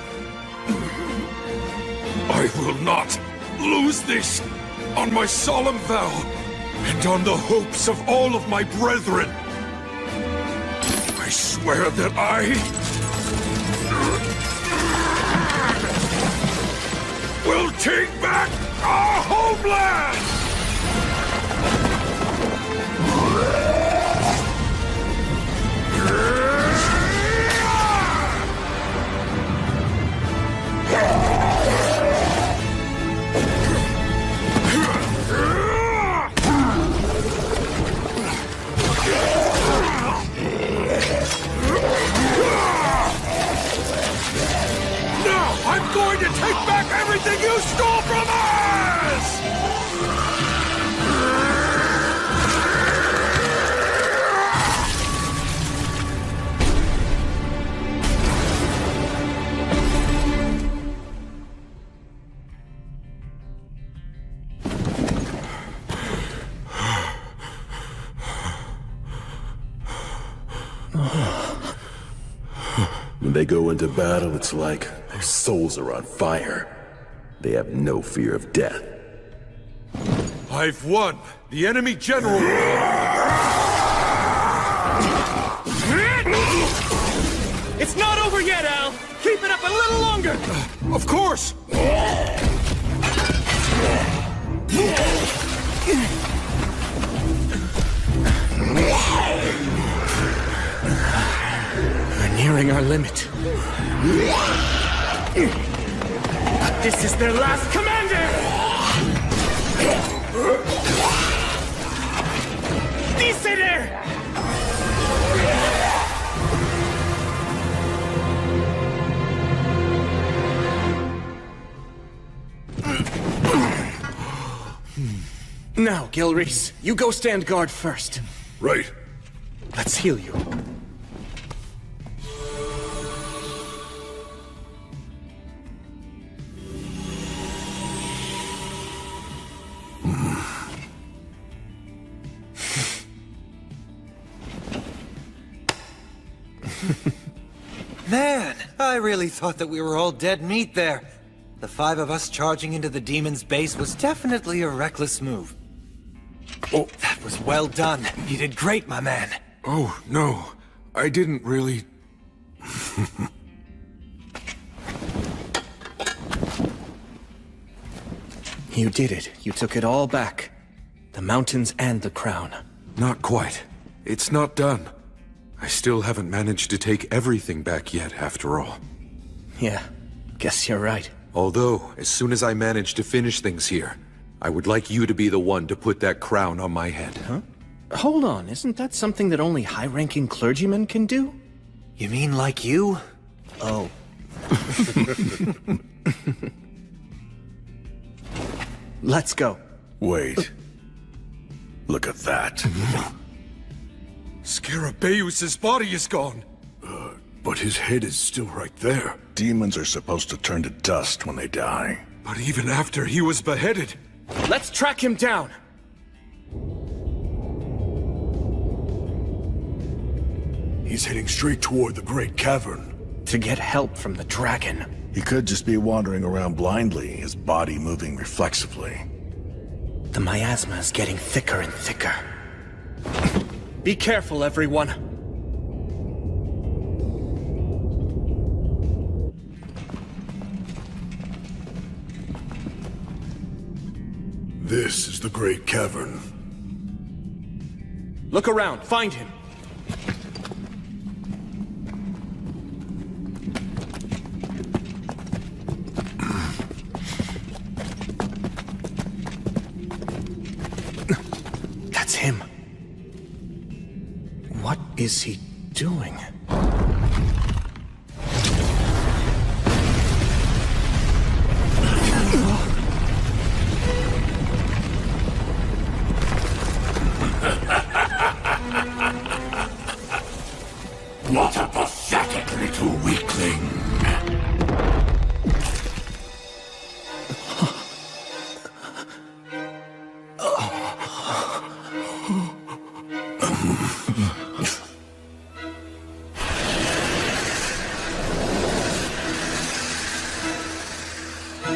I will not lose this on my solemn vow and on the hopes of all of my brethren. I swear that I will take back our homeland! I'm going to take back everything you stole from us! When they go into battle, it's like their souls are on fire. They have no fear of death. I've won! The enemy general... It's not over yet, Al! Keep it up a little longer! Of course! We're nearing our limit. This is their last commander! Dice there! Now, Gilreese, you go stand guard first. Right. Let's heal you. Man, I really thought that we were all dead meat there. The 5 of us charging into the demon's base was definitely a reckless move. Oh, that was well done. You did great, my man. Oh, no. I didn't really... You did it. You took it all back. The mountains and the crown. Not quite. It's not done. I still haven't managed to take everything back yet, after all. Yeah, guess you're right. Although, as soon as I manage to finish things here, I would like you to be the one to put that crown on my head. Huh? Hold on, isn't that something that only high-ranking clergymen can do? You mean like you? Oh. Let's go. Wait. Look at that. Scarabaeus' body is gone. But his head is still right there. Demons are supposed to turn to dust when they die. But even after he was beheaded... Let's track him down! He's heading straight toward the Great Cavern. To get help from the dragon. He could just be wandering around blindly, his body moving reflexively. The miasma is getting thicker and thicker. Be careful, everyone. This is the Great Cavern. Look around, find him. That's him. What is he doing? What a pathetic little weakling!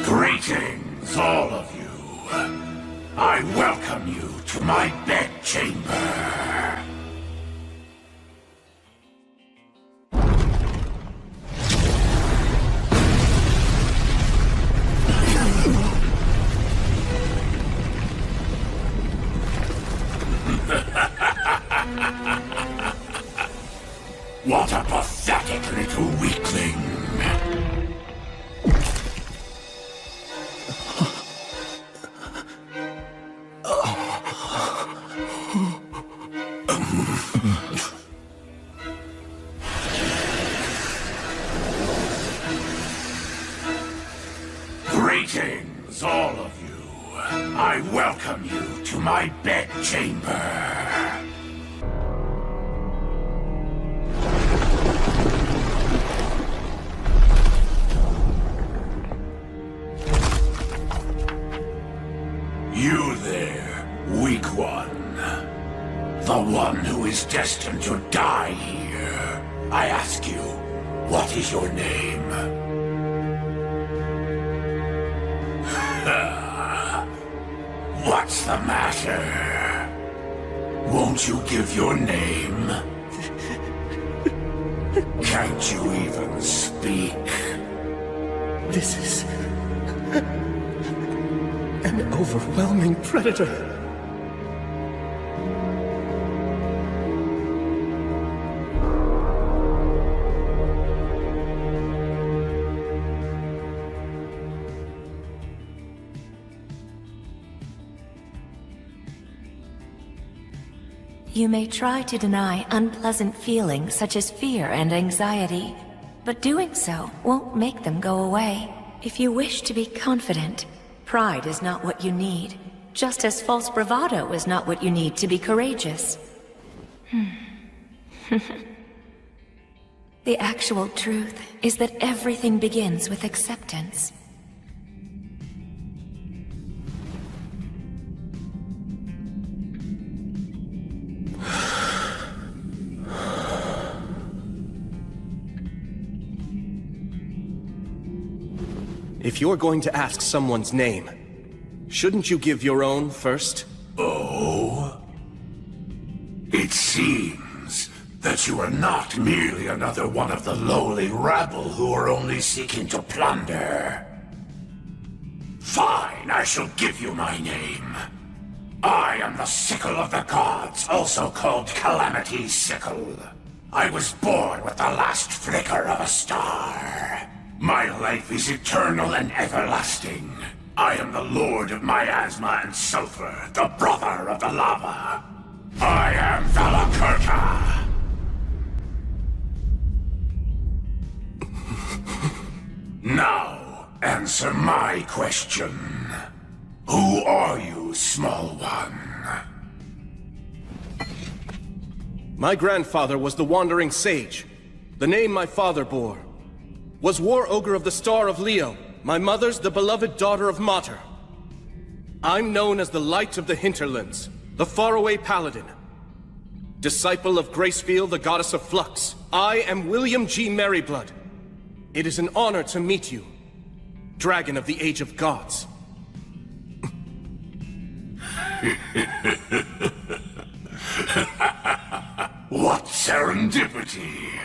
Greetings, all of you. I welcome you to my bedchamber. What a pathetic little weakling! Greetings, all of you. I welcome you to my bedchamber. You there, weak one. The one who is destined to die here. I ask you, what is your name? What's the matter? Won't you give your name? Can't you even speak? This is... an overwhelming predator. You may try to deny unpleasant feelings such as fear and anxiety, but doing so won't make them go away. If you wish to be confident, pride is not what you need, just as false bravado is not what you need to be courageous. The actual truth is that everything begins with acceptance. If you're going to ask someone's name, shouldn't you give your own first? Oh? It seems that you are not merely another one of the lowly rabble who are only seeking to plunder. Fine, I shall give you my name. I am the Sickle of the Gods, also called Calamity's Sickle. I was born with the last flicker of a star. My life is eternal and everlasting. I am the Lord of Miasma and Sulfur, the brother of the lava. I am Valakirka. answer my question. Who are you, small one? My grandfather was the Wandering Sage. The name my father bore was War Ogre of the Star of Leo. My mother's the beloved daughter of Mater. I'm known as the Light of the Hinterlands, the faraway paladin. Disciple of Gracefield, the goddess of flux. I am William G. Merryblood. It is an honor to meet you, Dragon of the Age of Gods. What serendipity!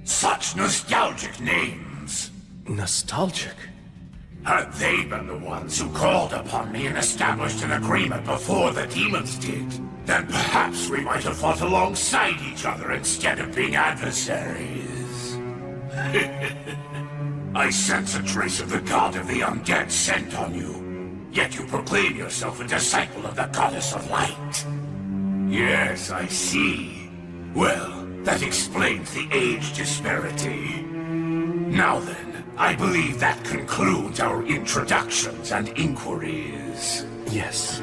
Such nostalgic names. Nostalgic? Had they been the ones who called upon me and established an agreement before the demons did, then perhaps we might have fought alongside each other instead of being adversaries. I sense a trace of the god of the undead scent on you, yet you proclaim yourself a disciple of the goddess of light. Yes, I see. Well, that explains the age disparity. Now then, I believe that concludes our introductions and inquiries. Yes.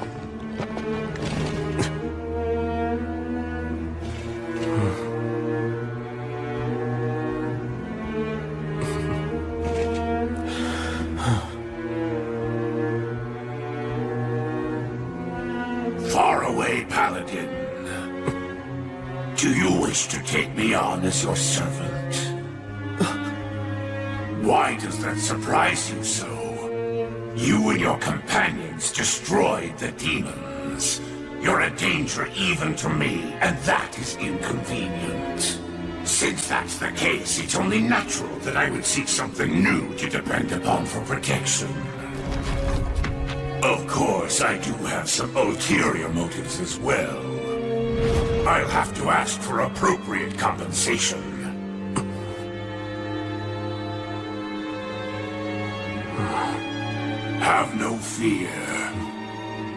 Faraway Paladin. Do you wish to take me on as your servant? Why does that surprise you so? You and your companions destroyed the demons. You're a danger even to me, and that is inconvenient. Since that's the case, it's only natural that I would seek something new to depend upon for protection. Of course, I do have some ulterior motives as well. I'll have to ask for appropriate compensation. Have no fear.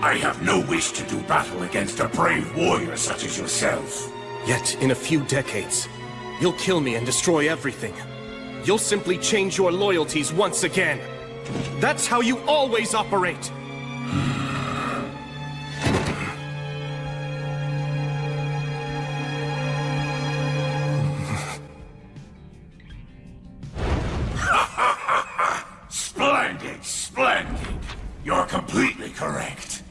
I have no wish to do battle against a brave warrior such as yourself. Yet, in a few decades, you'll kill me and destroy everything. You'll simply change your loyalties once again. That's how you always operate! Splendid, splendid. You're completely correct.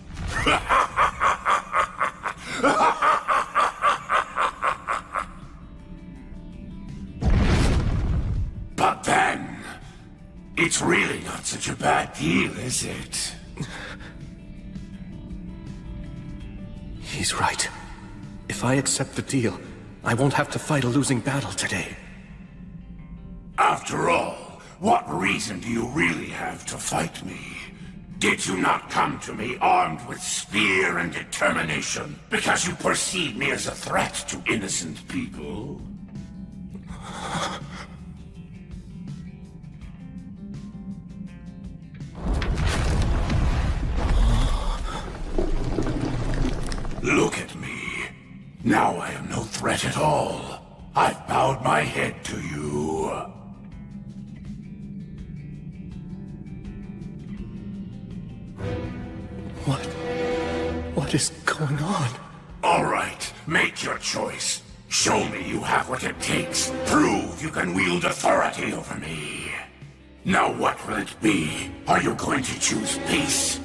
But then, it's really not such a bad deal, is it? He's right. If I accept the deal, I won't have to fight a losing battle today. After all, what reason do you really have to fight me? Did you not come to me armed with spear and determination because you perceive me as a threat to innocent people? Look at me. Now I am no threat at all. I've bowed my head to you. What is going on? All right, make your choice. Show me you have what it takes. Prove you can wield authority over me. Now what will it be? Are you going to choose peace?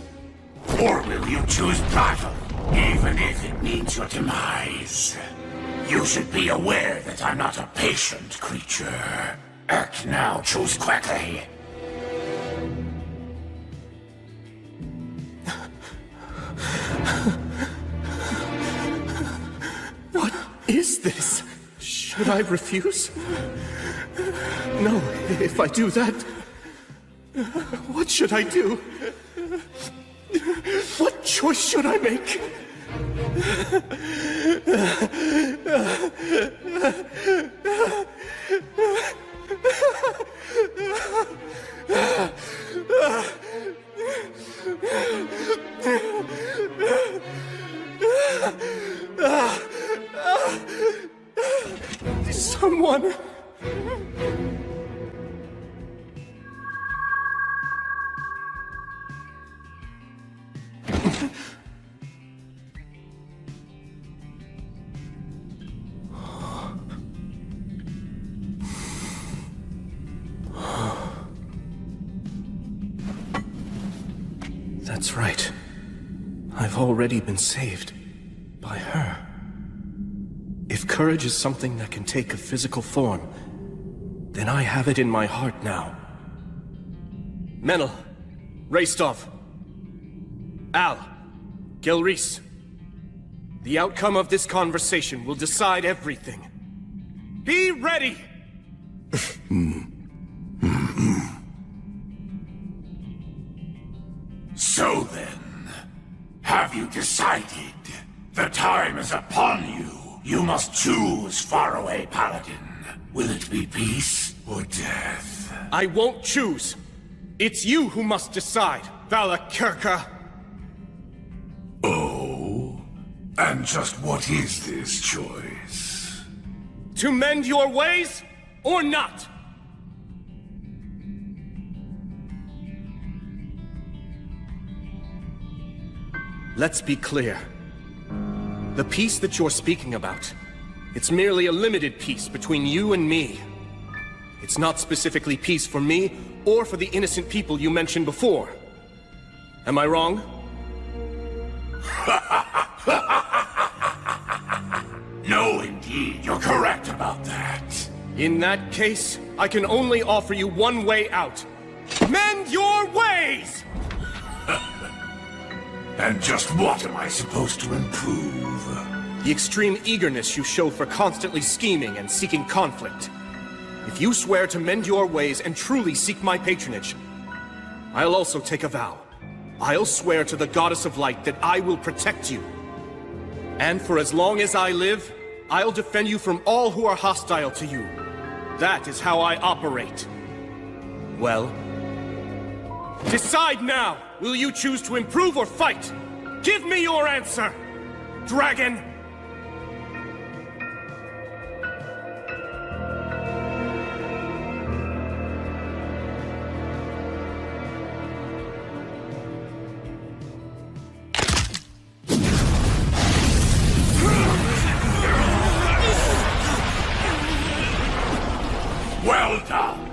Or will you choose battle, even if it means your demise? You should be aware that I'm not a patient creature. Act now, choose quickly. What is this? Should I refuse? No, if I do that, what should I do? What choice should I make? Someone... That's right. I've already been saved by her. If courage is something that can take a physical form, then I have it in my heart now. Menel, Raistov, Al, Gelreese. The outcome of this conversation will decide everything. Be ready! So then, have you decided? The time is upon you. You must choose, faraway Paladin. Will it be peace or death? I won't choose. It's you who must decide, Valakirka. Oh? And just what is this choice? To mend your ways, or not? Let's be clear. The peace that you're speaking about, it's merely a limited peace between you and me. It's not specifically peace for me, or for the innocent people you mentioned before. Am I wrong? No, indeed, you're correct about that. In that case, I can only offer you one way out. Mend your ways! And just what am I supposed to improve? The extreme eagerness you show for constantly scheming and seeking conflict. If you swear to mend your ways and truly seek my patronage, I'll also take a vow. I'll swear to the Goddess of Light that I will protect you. And for as long as I live, I'll defend you from all who are hostile to you. That is how I operate. Well, decide now! Will you choose to improve or fight? Give me your answer, dragon! Well done.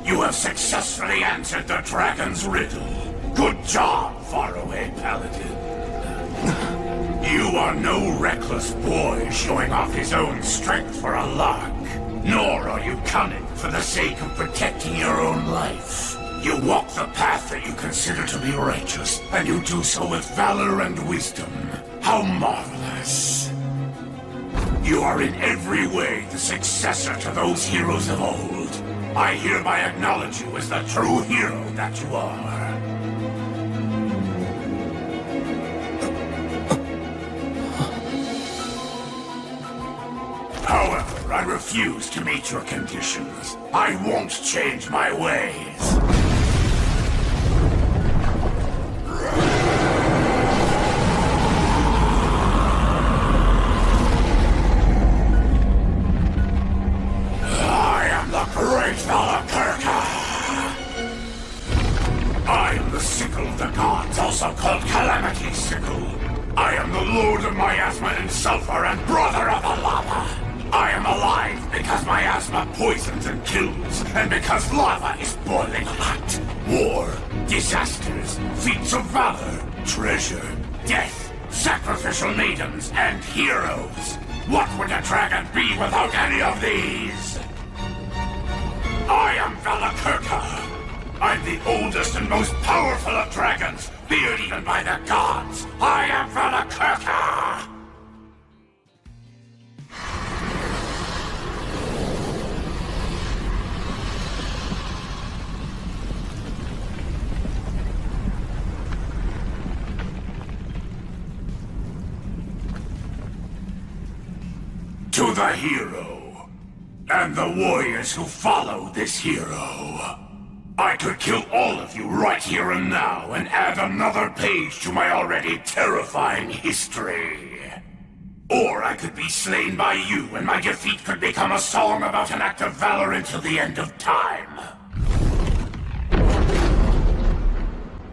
You have successfully answered the dragon's riddle. Good job, faraway Paladin. You are no reckless boy showing off his own strength for a lark. Nor are you cunning for the sake of protecting your own life. You walk the path that you consider to be righteous, and you do so with valor and wisdom. How marvelous. You are in every way the successor to those heroes of old. I hereby acknowledge you as the true hero that you are. However, I refuse to meet your conditions. I won't change my ways. I am the great Valakirka. I am the sickle of the gods, also called Calamity's sickle. I am the lord of miasma and sulfur and brother of the lava. I am alive because miasma poisons and kills, and because lava is boiling hot. War, disasters, feats of valor, treasure, death, sacrificial maidens, and heroes. What would a dragon be without any of these? I am Valakirka. I'm the oldest and most powerful of dragons, feared even by the gods. I am Valakirka! To the hero, and the warriors who follow this hero. I could kill all of you right here and now and add another page to my already terrifying history. Or I could be slain by you and my defeat could become a song about an act of valor until the end of time.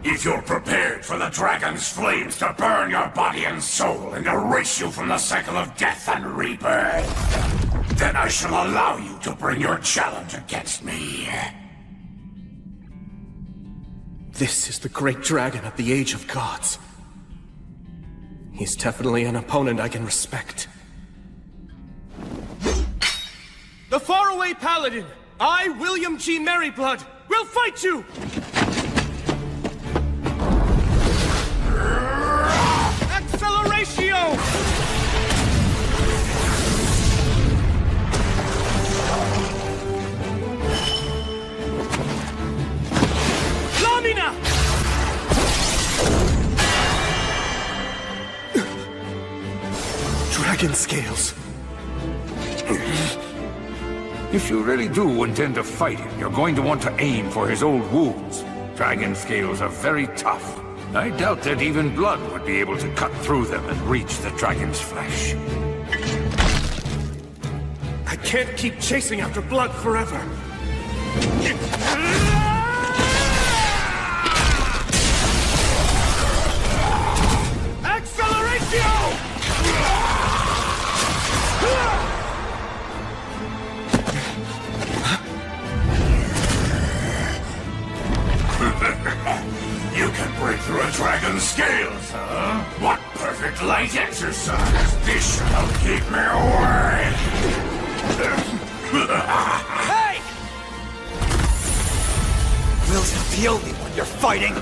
If you're prepared for the dragon's flames to burn your body and soul and erase you from the cycle of death and rebirth, then I shall allow you to bring your challenge against me. This is the great dragon of the Age of Gods. He's definitely an opponent I can respect. The faraway paladin, I, William G. Merryblood, will fight you! Acceleratio! Lamina! Dragon scales. If you really do intend to fight him, you're going to want to aim for his old wounds. Dragon scales are very tough. I doubt that even blood would be able to cut through them and reach the dragon's flesh. I can't keep chasing after blood forever. Acceleratio! You can break through a dragon's scales, huh? What perfect light exercise! This should help keep me away! Hey! Will's not the only one you're fighting!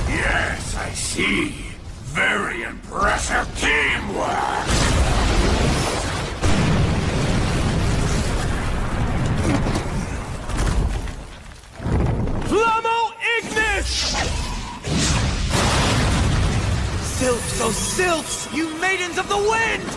Yes, I see. Very impressive teamwork! Flammo Ignis! Sylphs, oh sylphs, you maidens of the wind!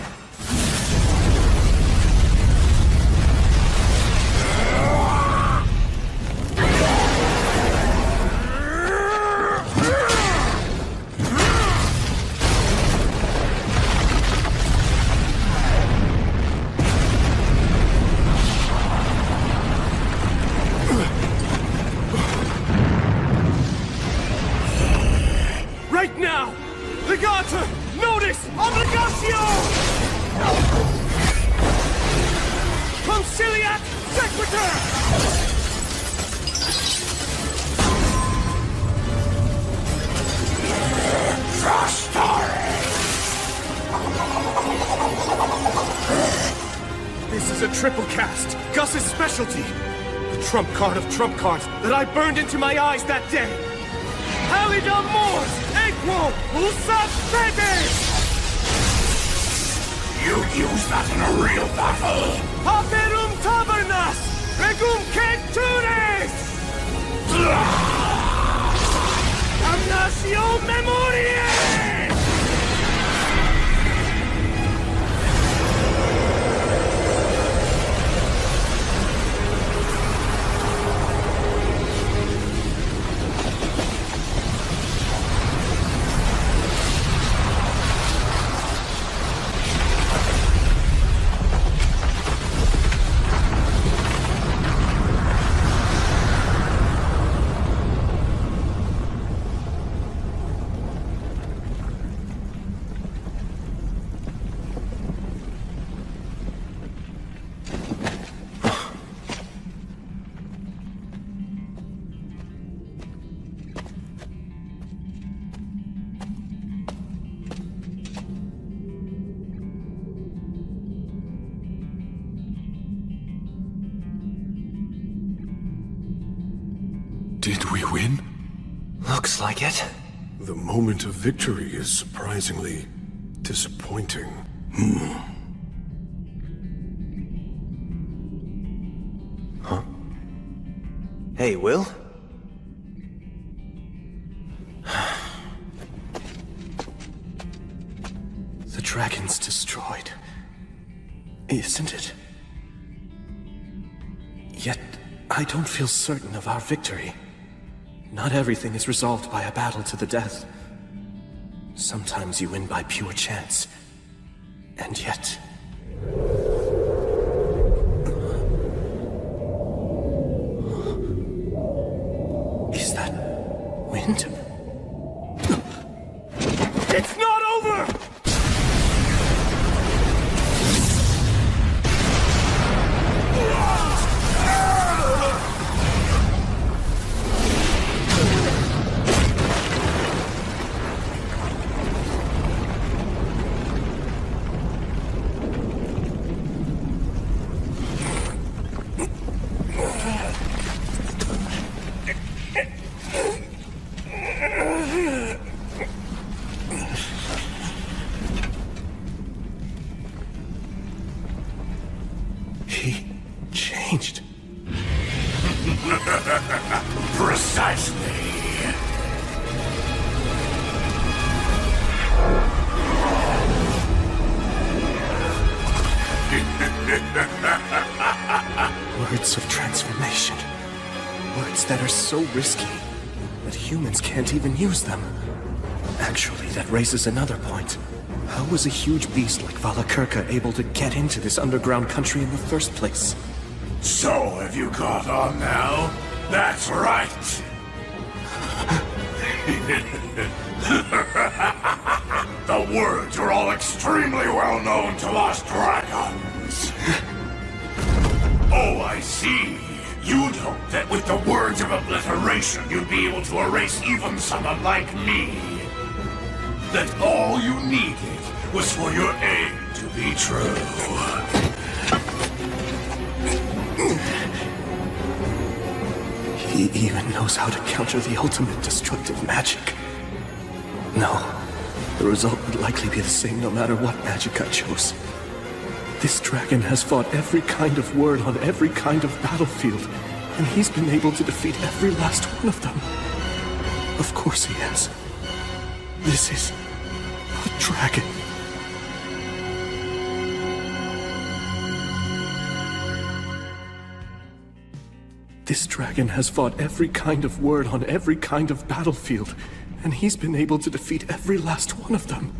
Right now! Legator! Notice! Obligatio! Conciliat Sequitur! This is a triple cast, Gus's specialty. The trump card of trump cards that I burned into my eyes that day. Halida Mors, Equo, Usat Fedes! You'd use that in a real battle! Paperum Tabernas, Regum Centures! Damnatio Memoriae! Did we win? Looks like it. The moment of victory is surprisingly disappointing. Huh? Hey, Will? The dragon's destroyed. Isn't it? Yet, I don't feel certain of our victory. Not everything is resolved by a battle to the death. Sometimes you win by pure chance. And yet... Is that wind? It's not over! He changed. Precisely. Words of transformation. Words that are so risky that humans can't even use them. Actually, that raises another point. How was a huge beast like Valakirka able to get into this underground country in the first place? So, have you caught on now? That's right! The words are all extremely well known to us dragons. Oh, I see. You'd hope that with the words of obliteration, you'd be able to erase even someone like me. That all you needed was for your aim to be true. He even knows how to counter the ultimate destructive magic. No, the result would likely be the same no matter what magic I chose. This dragon has fought every kind of word on every kind of battlefield, and he's been able to defeat every last one of them. Of course he has. This is a dragon. This dragon has fought every kind of word on every kind of battlefield, and he's been able to defeat every last one of them.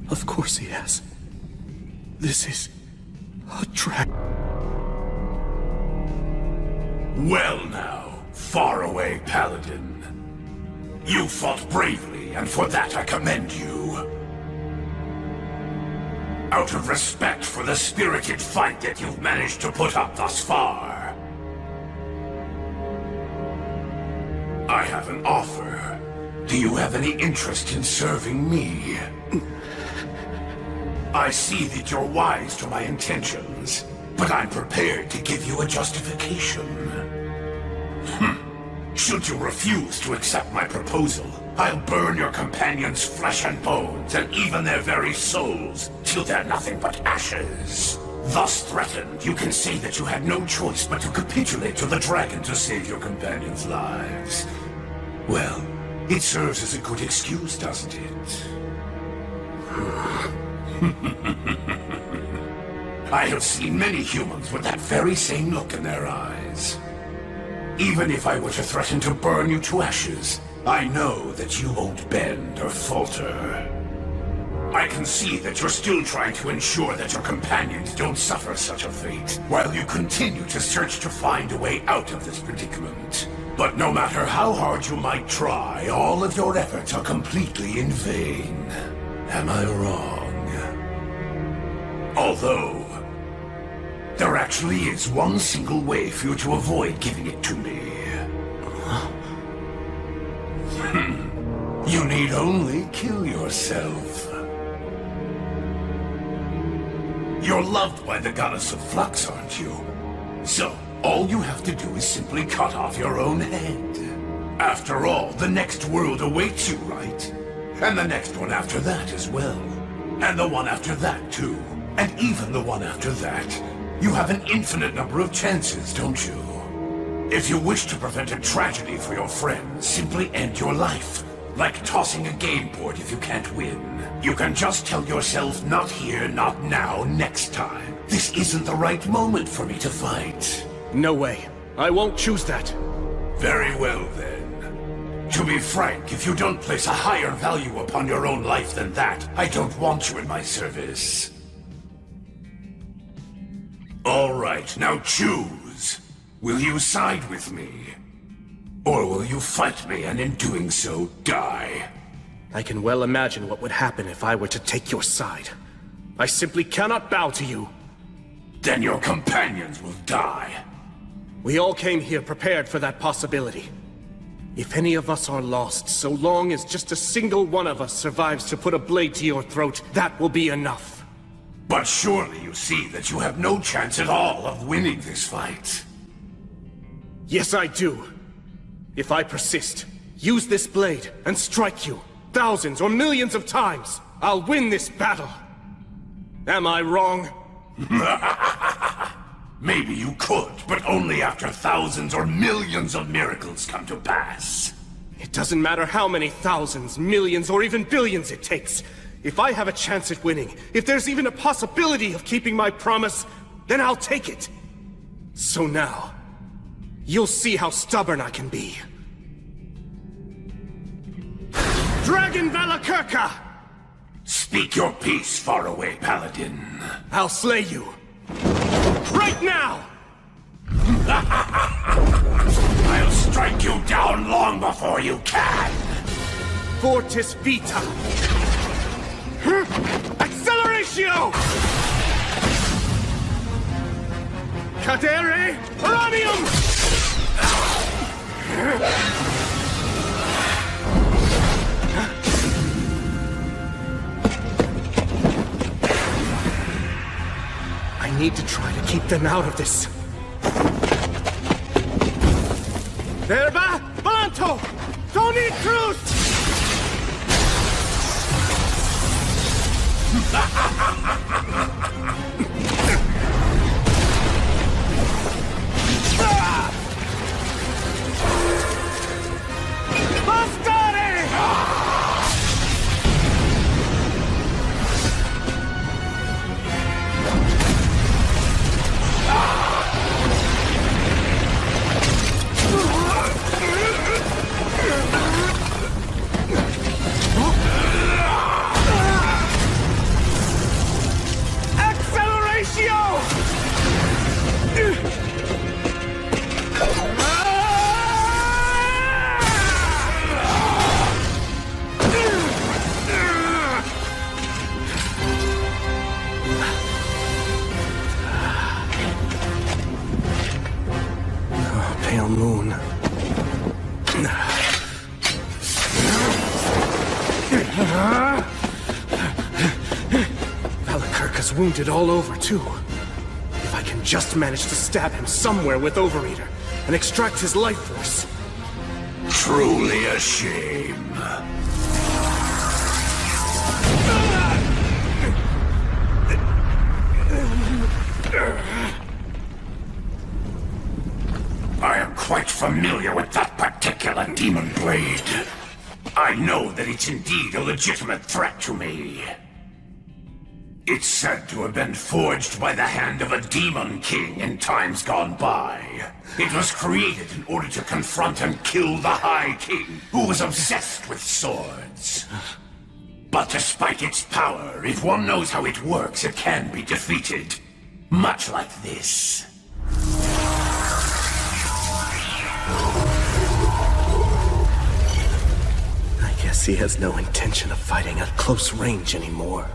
Of course he has. This is a dragon. Well now, faraway paladin. You fought bravely, and for that I commend you. Out of respect for the spirited fight that you've managed to put up thus far, I have an offer. Do you have any interest in serving me? I see that you're wise to my intentions, but I'm prepared to give you a justification. Should you refuse to accept my proposal, I'll burn your companions' flesh and bones, and even their very souls, till they're nothing but ashes. Thus threatened, you can say that you had no choice but to capitulate to the dragon to save your companions' lives. Well, it serves as a good excuse, doesn't it? I have seen many humans with that very same look in their eyes. Even if I were to threaten to burn you to ashes, I know that you won't bend or falter. I can see that you're still trying to ensure that your companions don't suffer such a fate, while you continue to search to find a way out of this predicament. But no matter how hard you might try, all of your efforts are completely in vain. Am I wrong? Although, there actually is one single way for you to avoid giving it to me. You need only kill yourself. You're loved by the goddess of flux, aren't you? So, all you have to do is simply cut off your own head. After all, the next world awaits you, right? And the next one after that as well. And the one after that, too. And even the one after that. You have an infinite number of chances, don't you? If you wish to prevent a tragedy for your friends, simply end your life. Like tossing a game board if you can't win. You can just tell yourself, not here, not now, next time. This isn't the right moment for me to fight. No way. I won't choose that. Very well, then. To be frank, if you don't place a higher value upon your own life than that, I don't want you in my service. All right, now choose. Will you side with me? Or will you fight me and in doing so, die? I can well imagine what would happen if I were to take your side. I simply cannot bow to you. Then your companions will die. We all came here prepared for that possibility. If any of us are lost, so long as just a single one of us survives to put a blade to your throat, that will be enough. But surely you see that you have no chance at all of winning this fight. Yes, I do. If I persist, use this blade, and strike you, thousands or millions of times, I'll win this battle. Am I wrong? Maybe you could, but only after thousands or millions of miracles come to pass. It doesn't matter how many thousands, millions, or even billions it takes. If I have a chance at winning, if there's even a possibility of keeping my promise, then I'll take it. So now, you'll see how stubborn I can be. Dragon Valakirka! Speak your peace, faraway paladin. I'll slay you. Right now! I'll strike you down long before you can. Fortis Vita! Acceleratio! Cadere Radium! I need to try to keep them out of this. Verba Balanto! Tony Cruz! Pale moon. Valakirka's wounded all over, too. If I can just manage to stab him somewhere with Overeater and extract his life force. Truly a shame. I am quite familiar with that particular demon blade. I know that it's indeed a legitimate threat to me. It's said to have been forged by the hand of a demon king in times gone by. It was created in order to confront and kill the High King, who was obsessed with swords. But despite its power, if one knows how it works, it can be defeated. Much like this. I guess he has no intention of fighting at close range anymore.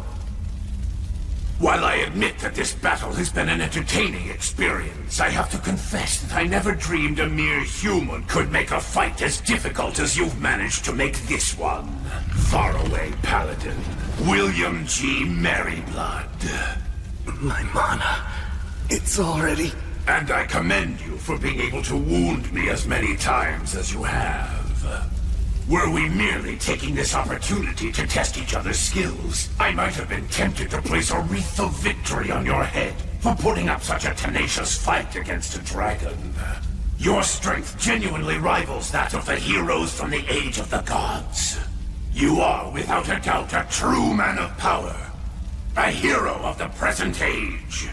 While I admit that this battle has been an entertaining experience, I have to confess that I never dreamed a mere human could make a fight as difficult as you've managed to make this one. Faraway Paladin, William G. Merryblood. My mana, it's already... And I commend you for being able to wound me as many times as you have. Were we merely taking this opportunity to test each other's skills, I might have been tempted to place a wreath of victory on your head for putting up such a tenacious fight against a dragon. Your strength genuinely rivals that of the heroes from the Age of the Gods. You are, without a doubt, a true man of power. A hero of the present age.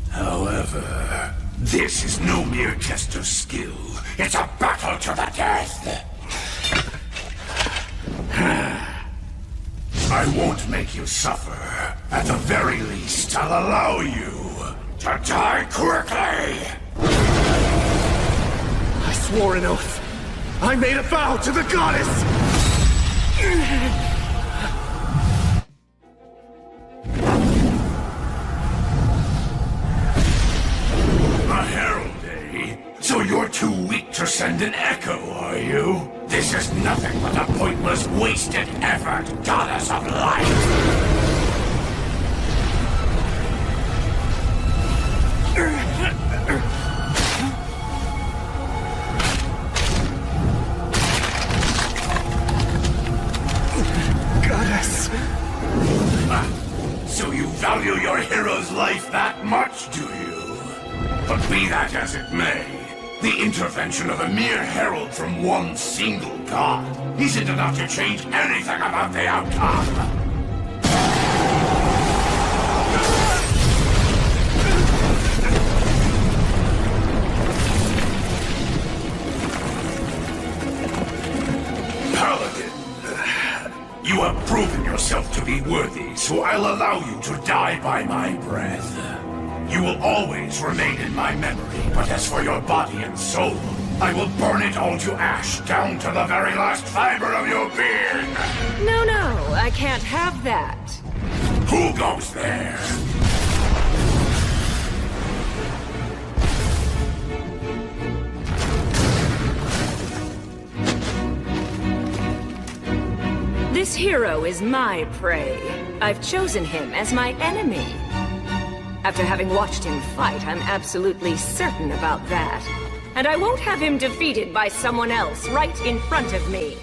However, this is no mere test of skill. It's a battle to the death. I won't make you suffer. At the very least, I'll allow you to die quickly! I swore an oath. I made a vow to the goddess! A herald, eh? So you're too weak to send an echo, are you? This is nothing but a pointless, wasted effort, goddess of light! Goddess! So you value your hero's life that much, do you? But be that as it may, the intervention of a mere herald from one single god isn't enough to change anything about the outcome. Paladin, you have proven yourself to be worthy, so I'll allow you to die by my breath. You will always remain in my memory, but as for your body and soul, I will burn it all to ash, down to the very last fiber of your being! No, I can't have that. Who goes there? This hero is my prey. I've chosen him as my enemy. After having watched him fight, I'm absolutely certain about that. And I won't have him defeated by someone else right in front of me.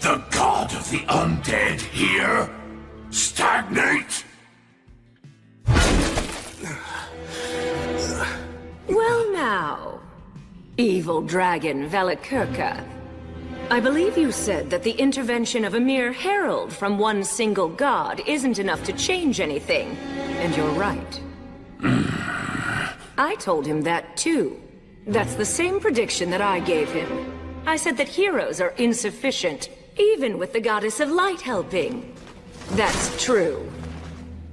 The god of the undead here? Stagnate? Well now, evil dragon Velikirka. I believe you said that the intervention of a mere herald from one single god isn't enough to change anything. And you're right. I told him that too. That's the same prediction that I gave him. I said that heroes are insufficient, even with the goddess of light helping. That's true.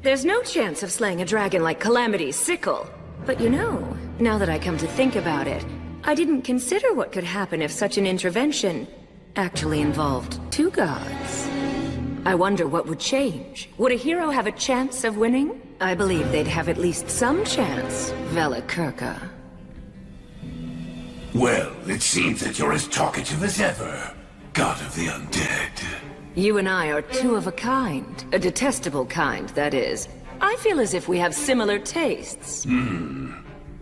There's no chance of slaying a dragon like Calamity's sickle. But you know, now that I come to think about it, I didn't consider what could happen if such an intervention actually involved two gods. I wonder what would change. Would a hero have a chance of winning? I believe they'd have at least some chance, Velikirka. Well, it seems that you're as talkative as ever, god of the undead. You and I are two of a kind. A detestable kind, that is. I feel as if we have similar tastes.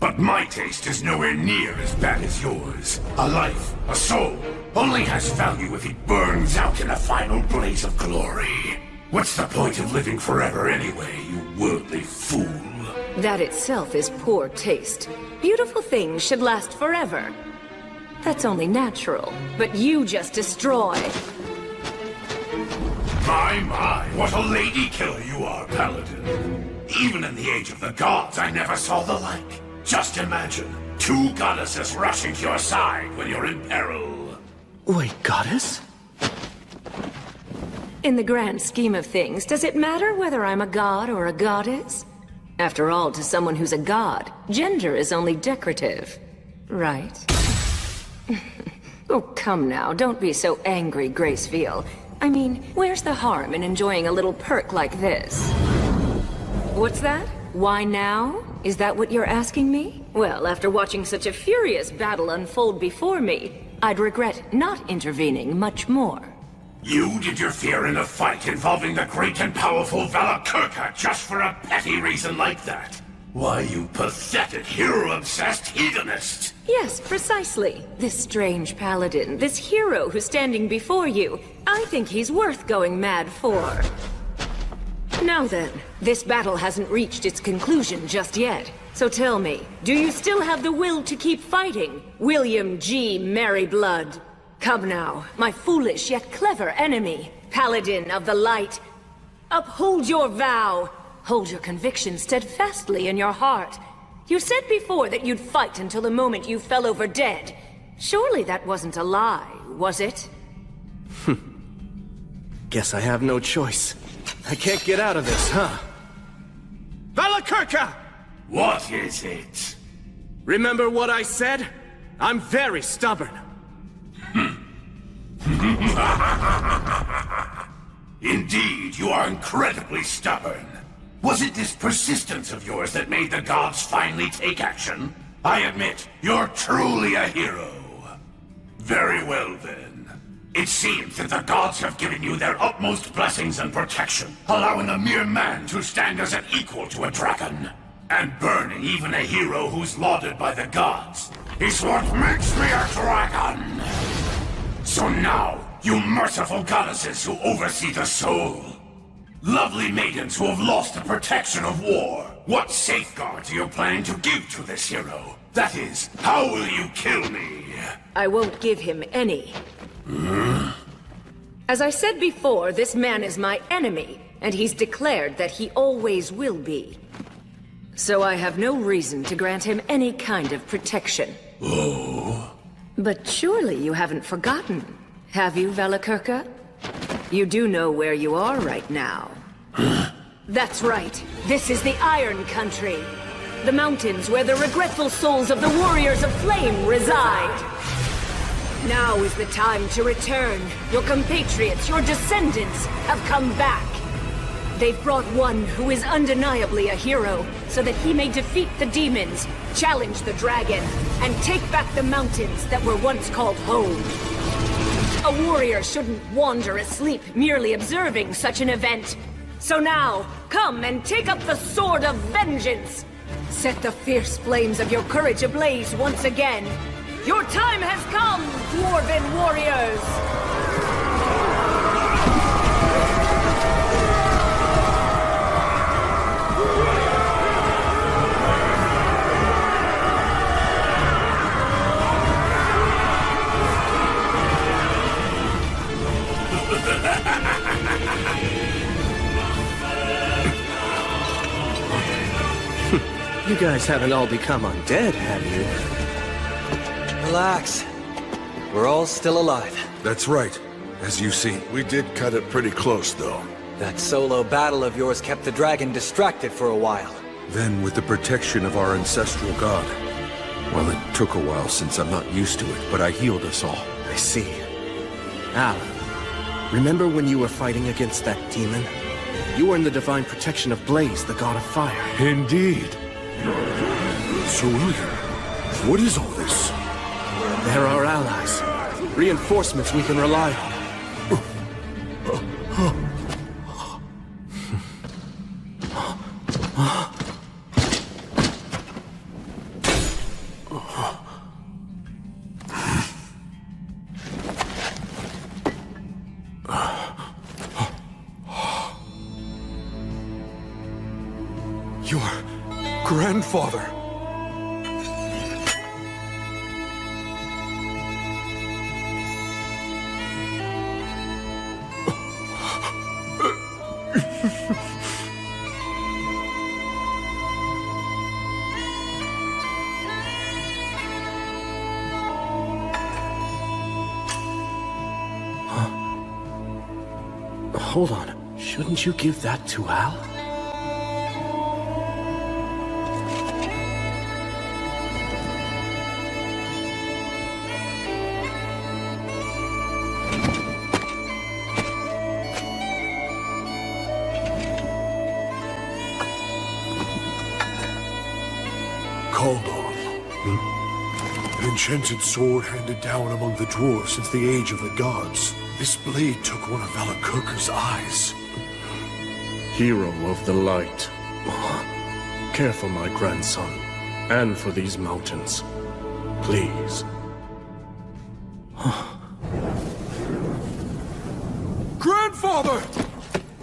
But my taste is nowhere near as bad as yours. A life, a soul, only has value if it burns out in a final blaze of glory. What's the point of living forever anyway, you worldly fool? That itself is poor taste. Beautiful things should last forever. That's only natural. But you just destroy. My, what a lady killer you are, Paladin. Even in the age of the gods, I never saw the like. Just imagine, two goddesses rushing to your side when you're in peril. Wait, goddess? In the grand scheme of things, does it matter whether I'm a god or a goddess? After all, to someone who's a god, gender is only decorative. Right? Oh, come now, don't be so angry, Gracefield. I mean, where's the harm in enjoying a little perk like this? What's that? Why now? Is that what you're asking me? Well, after watching such a furious battle unfold before me, I'd regret not intervening much more. You did your fear in a fight involving the great and powerful Velikirka just for a petty reason like that? Why, you pathetic, hero-obsessed hedonist! Yes, precisely. This strange paladin, this hero who's standing before you, I think he's worth going mad for. Now then, this battle hasn't reached its conclusion just yet. So tell me, do you still have the will to keep fighting, William G. Merryblood? Come now, my foolish yet clever enemy, Paladin of the Light. Uphold your vow. Hold your conviction steadfastly in your heart. You said before that you'd fight until the moment you fell over dead. Surely that wasn't a lie, was it? Guess I have no choice. I can't get out of this, huh? Valakirka! What is it? Remember what I said? I'm very stubborn. Indeed, you are incredibly stubborn. Was it this persistence of yours that made the gods finally take action? I admit, you're truly a hero. Very well then. It seems that the gods have given you their utmost blessings and protection, allowing a mere man to stand as an equal to a dragon. And burning even a hero who's lauded by the gods is what makes me a dragon! So now, you merciful goddesses who oversee the soul, lovely maidens who have lost the protection of war, what safeguards are you planning to give to this hero? That is, how will you kill me? I won't give him any. As I said before, this man is my enemy, and he's declared that he always will be. So I have no reason to grant him any kind of protection. Oh. But surely you haven't forgotten, have you, Valakirka? You do know where you are right now. That's right. This is the Iron Country. The mountains where the regretful souls of the Warriors of Flame reside. Now is the time to return. Your compatriots, your descendants, have come back. They've brought one who is undeniably a hero, so that he may defeat the demons, challenge the dragon, and take back the mountains that were once called home. A warrior shouldn't wander asleep merely observing such an event. So now, come and take up the sword of vengeance! Set the fierce flames of your courage ablaze once again. Your time has come, Dwarven warriors! You guys haven't all become undead, have you? Relax. We're all still alive. That's right. As you see. We did cut it pretty close, though. That solo battle of yours kept the dragon distracted for a while. Then, with the protection of our ancestral god. Well, it took a while since I'm not used to it, but I healed us all. I see. Al, remember when you were fighting against that demon? You were in the divine protection of Blaze, the god of fire. Indeed. Sir William, what is all this? They're our allies. Reinforcements we can rely on. Your grandfather. Hold on. Shouldn't you give that to Al? An enchanted sword handed down among the dwarves since the age of the gods. This blade took one of Valakirka's eyes. Hero of the light. Care for my grandson, and for these mountains. Please. Grandfather!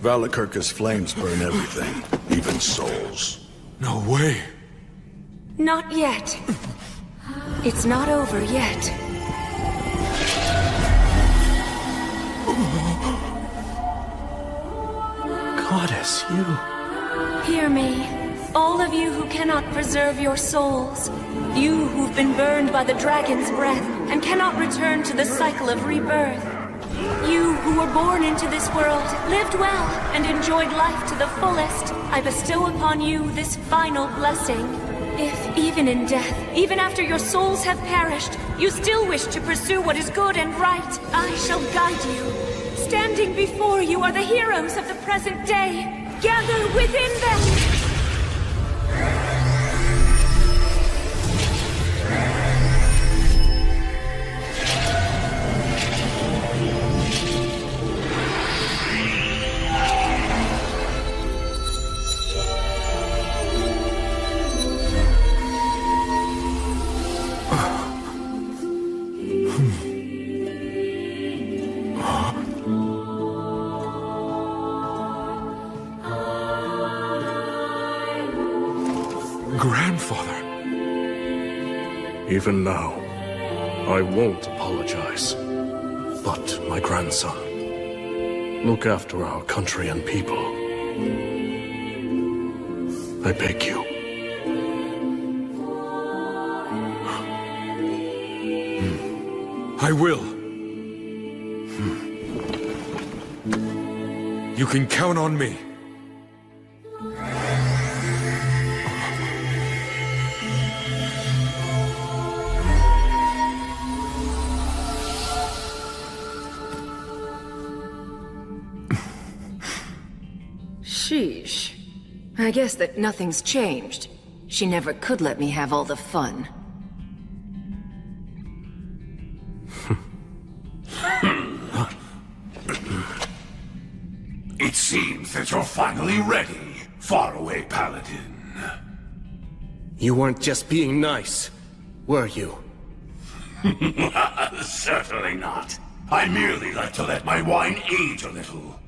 Valakirka's flames burn everything, even souls. No way. Not yet. It's not over yet. Goddess, you... Hear me, all of you who cannot preserve your souls. You who've been burned by the dragon's breath and cannot return to the cycle of rebirth. You who were born into this world, lived well, and enjoyed life to the fullest, I bestow upon you this final blessing. If, even in death, even after your souls have perished, you still wish to pursue what is good and right, I shall guide you. Standing before you are the heroes of the present day. Gather within them! Grandfather. Even now, I won't apologize. But, my grandson, look after our country and people. I beg you. I will. You can count on me. Sheesh. I guess that nothing's changed. She never could let me have all the fun. It seems that you're finally ready, faraway paladin. You weren't just being nice, were you? Certainly not. I merely like to let my wine age a little.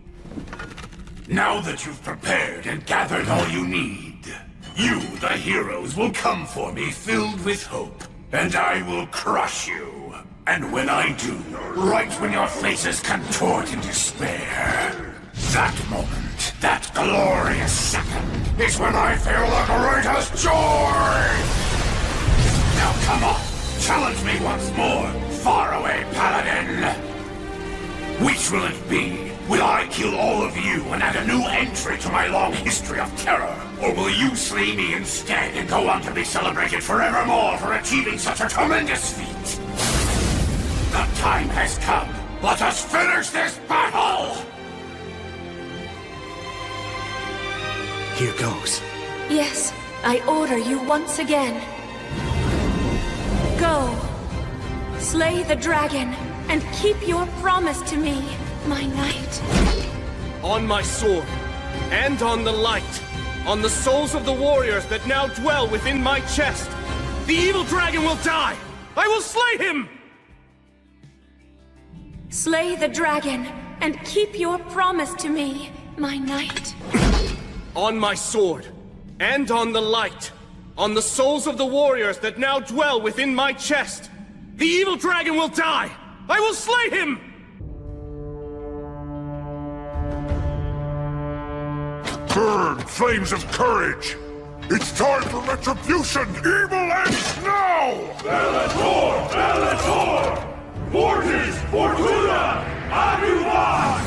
Now that you've prepared and gathered all you need, you, the heroes, will come for me filled with hope, and I will crush you. And when I do, right when your faces contort in despair, that moment, that glorious second, is when I feel the greatest joy! Now come on, challenge me once more, faraway paladin! Which will it be? Will I kill all of you and add a new entry to my long history of terror? Or will you slay me instead and go on to be celebrated forevermore for achieving such a tremendous feat? The time has come. Let us finish this battle! Here goes. Yes, I order you once again. Go. Slay the dragon, and keep your promise to me, my knight. On my sword, and on the light, on the souls of the warriors that now dwell within my chest, the evil dragon will die! I will slay him! Slay the dragon, and keep your promise to me, my knight. On my sword, and on the light, on the souls of the warriors that now dwell within my chest, the evil dragon will die! I will slay him! Burn, flames of courage! It's time for retribution! Evil ends now! Bellator! Bellator! Fortis! Fortuna! Aduvan!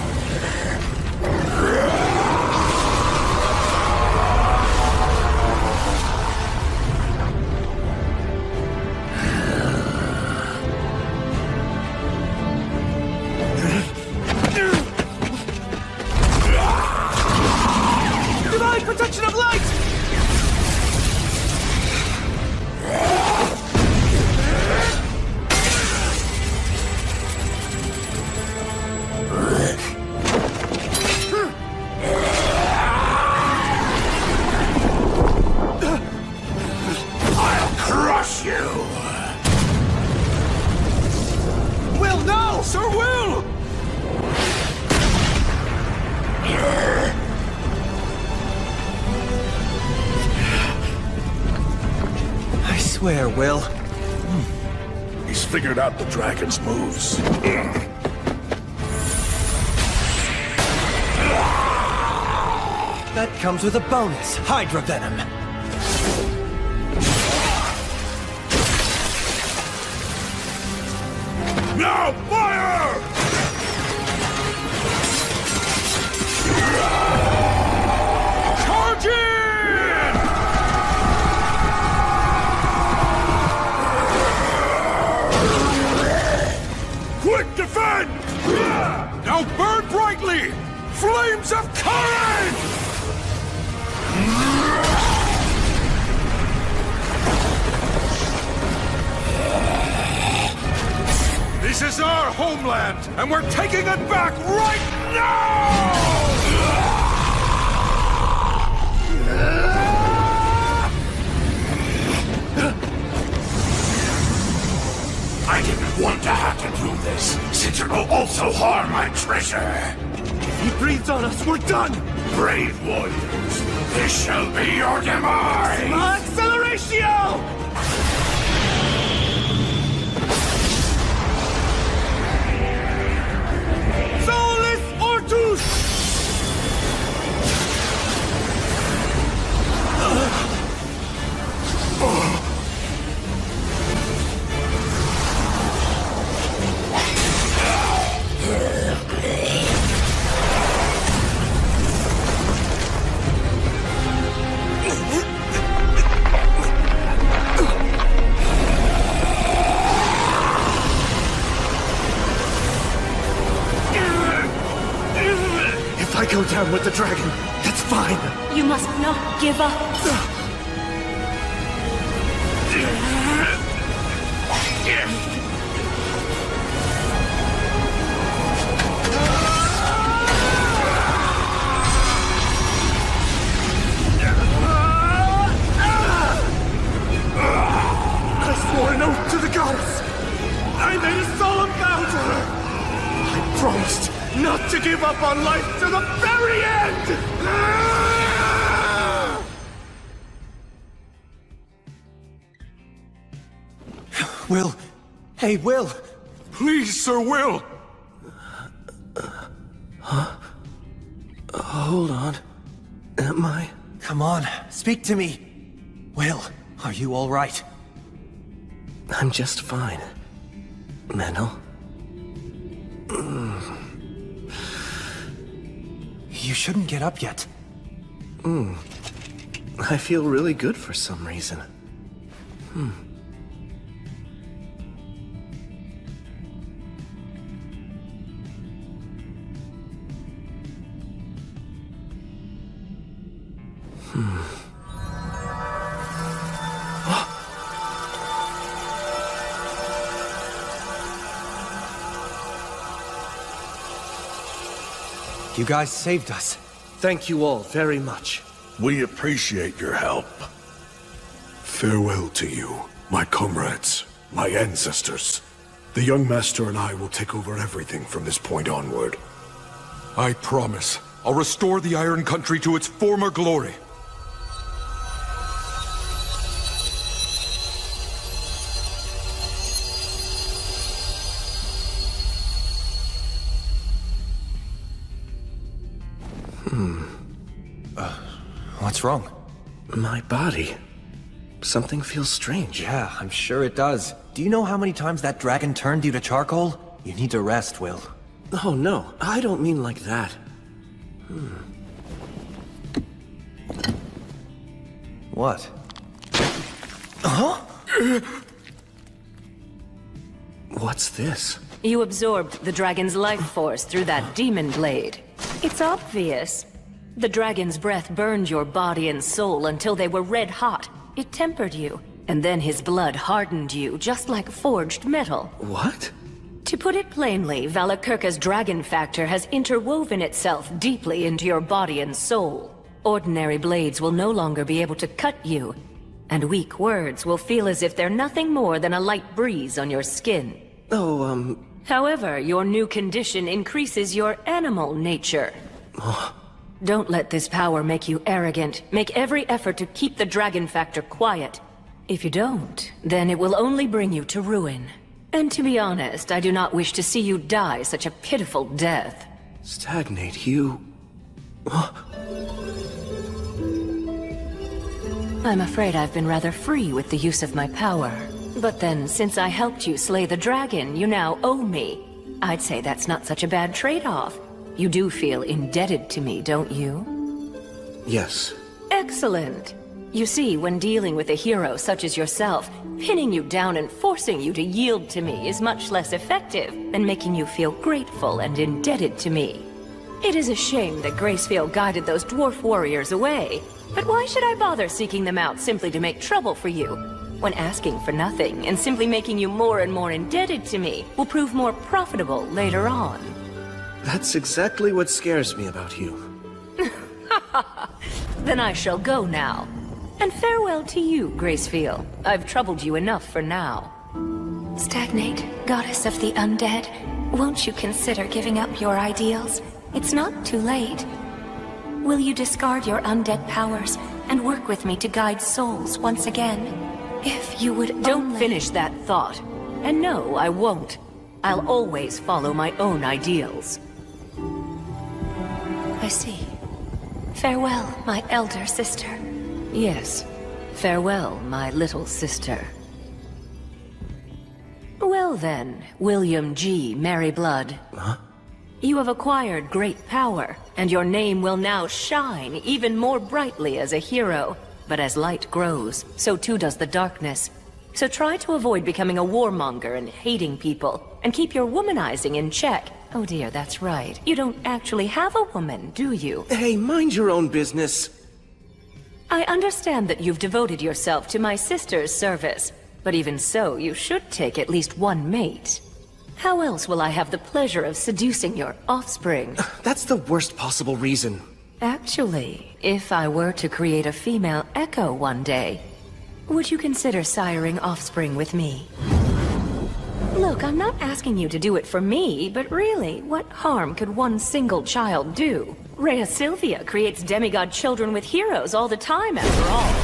Divine protection of light! I'll crush you! Will, no! Sir Will! I swear, Will. He's figured out the dragon's moves. That comes with a bonus, Hydra Venom. Now fire! flames of courage! This is our homeland, and we're taking it back right now! I didn't want to have to do this, since it will also harm my treasure. If he breathes on us, we're done! Brave warriors, this shall be your demise! Acceleratio! Solus Ortus! If I go down with the dragon, that's fine. You must not give up. I swore an oath to the goddess. I made a solemn vow to her. I promised not to give up on life to the very end! Will! Hey, Will! Please, Sir Will! Hold on. Am I? Come on, speak to me. Will, are you all right? I'm just fine. Menel. You shouldn't get up yet. I feel really good for some reason. You guys saved us. Thank you all very much. We appreciate your help. Farewell to you, my comrades, my ancestors. The young master and I will take over everything from this point onward. I promise. I'll restore the Iron Country to its former glory. What's wrong? My body. Something feels strange. Yeah, I'm sure it does. Do you know how many times that dragon turned you to charcoal? You need to rest, Will. Oh, no. I don't mean like that. What? Huh? What's this? You absorbed the dragon's life force through that demon blade. It's obvious. The dragon's breath burned your body and soul until they were red hot. It tempered you, and then his blood hardened you, just like forged metal. What? To put it plainly, Valakirka's dragon factor has interwoven itself deeply into your body and soul. Ordinary blades will no longer be able to cut you, and weak words will feel as if they're nothing more than a light breeze on your skin. Oh, However, your new condition increases your animal nature. Don't let this power make you arrogant. Make every effort to keep the dragon factor quiet. If you don't, then it will only bring you to ruin. And to be honest, I do not wish to see you die such a pitiful death. Stagnate, you... I'm afraid I've been rather free with the use of my power. But then, since I helped you slay the dragon, you now owe me. I'd say that's not such a bad trade-off. You do feel indebted to me, don't you? Yes. Excellent. You see, when dealing with a hero such as yourself, pinning you down and forcing you to yield to me is much less effective than making you feel grateful and indebted to me. It is a shame that Gracefield guided those dwarf warriors away. But why should I bother seeking them out simply to make trouble for you? When asking for nothing and simply making you more and more indebted to me will prove more profitable later on. That's exactly what scares me about you. Then I shall go now. And farewell to you, Gracefield. I've troubled you enough for now. Stagnate, goddess of the undead, won't you consider giving up your ideals? It's not too late. Will you discard your undead powers and work with me to guide souls once again? If you would Don't finish that thought. And no, I won't. I'll always follow my own ideals. I see. Farewell, my elder sister. Yes. Farewell, my little sister. Well then, William G. Merryblood. Huh? You have acquired great power, and your name will now shine even more brightly as a hero. But as light grows, so too does the darkness. So try to avoid becoming a warmonger and hating people, and keep your womanizing in check. Oh dear, that's right. You don't actually have a woman, do you? Hey, mind your own business. I understand that you've devoted yourself to my sister's service, but even so, you should take at least one mate. How else will I have the pleasure of seducing your offspring? That's the worst possible reason. Actually, if I were to create a female Echo one day, would you consider siring offspring with me? Look, I'm not asking you to do it for me, but really, what harm could one single child do? Rhea Sylvia creates demigod children with heroes all the time, after all.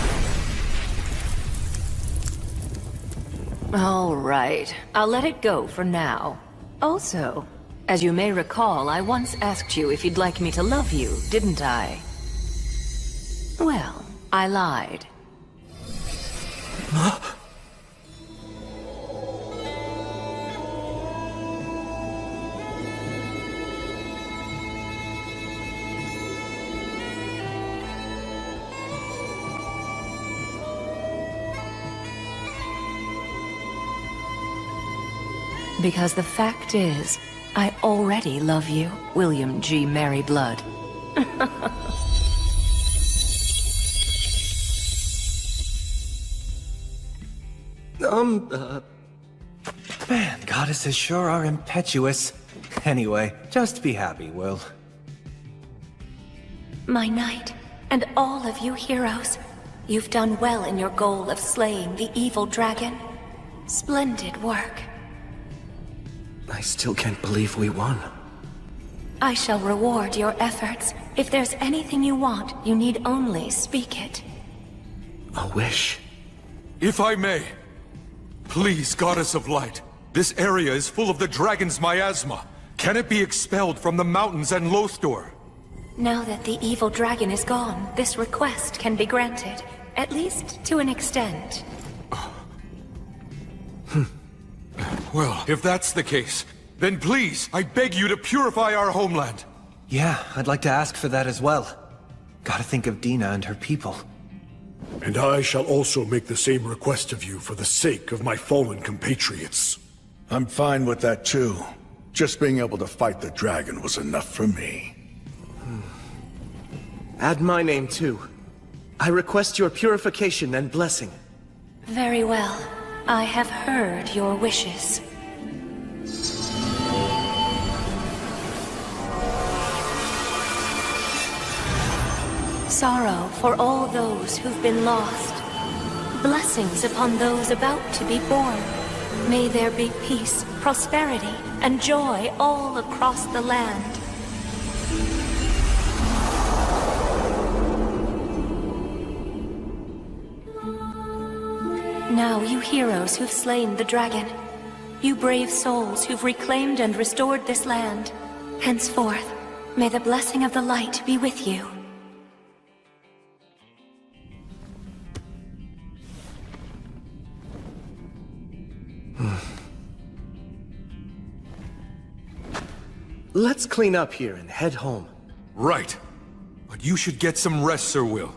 All right, I'll let it go for now. Also, as you may recall, I once asked you if you'd like me to love you, didn't I? Well, I lied. Because the fact is, I already love you, William G. Merryblood. Man, goddesses sure are impetuous. Anyway, just be happy, Will. My knight, and all of you heroes, you've done well in your goal of slaying the evil dragon. Splendid work. I still can't believe we won. I shall reward your efforts. If there's anything you want, you need only speak it. A wish? If I may, please, Goddess of Light, this area is full of the dragon's miasma. Can it be expelled from the mountains and Lothdor? Now that the evil dragon is gone, this request can be granted, at least to an extent. Well, if that's the case, then please, I beg you to purify our homeland. Yeah, I'd like to ask for that as well. Gotta think of Dina and her people. And I shall also make the same request of you for the sake of my fallen compatriots. I'm fine with that too. Just being able to fight the dragon was enough for me. Add my name too. I request your purification and blessing. Very well. I have heard your wishes. Sorrow for all those who've been lost. Blessings upon those about to be born. May there be peace, prosperity, and joy all across the land. Now, you heroes who've slain the dragon, you brave souls who've reclaimed and restored this land, henceforth, may the blessing of the light be with you. Let's clean up here and head home. Right. But you should get some rest, Sir Will.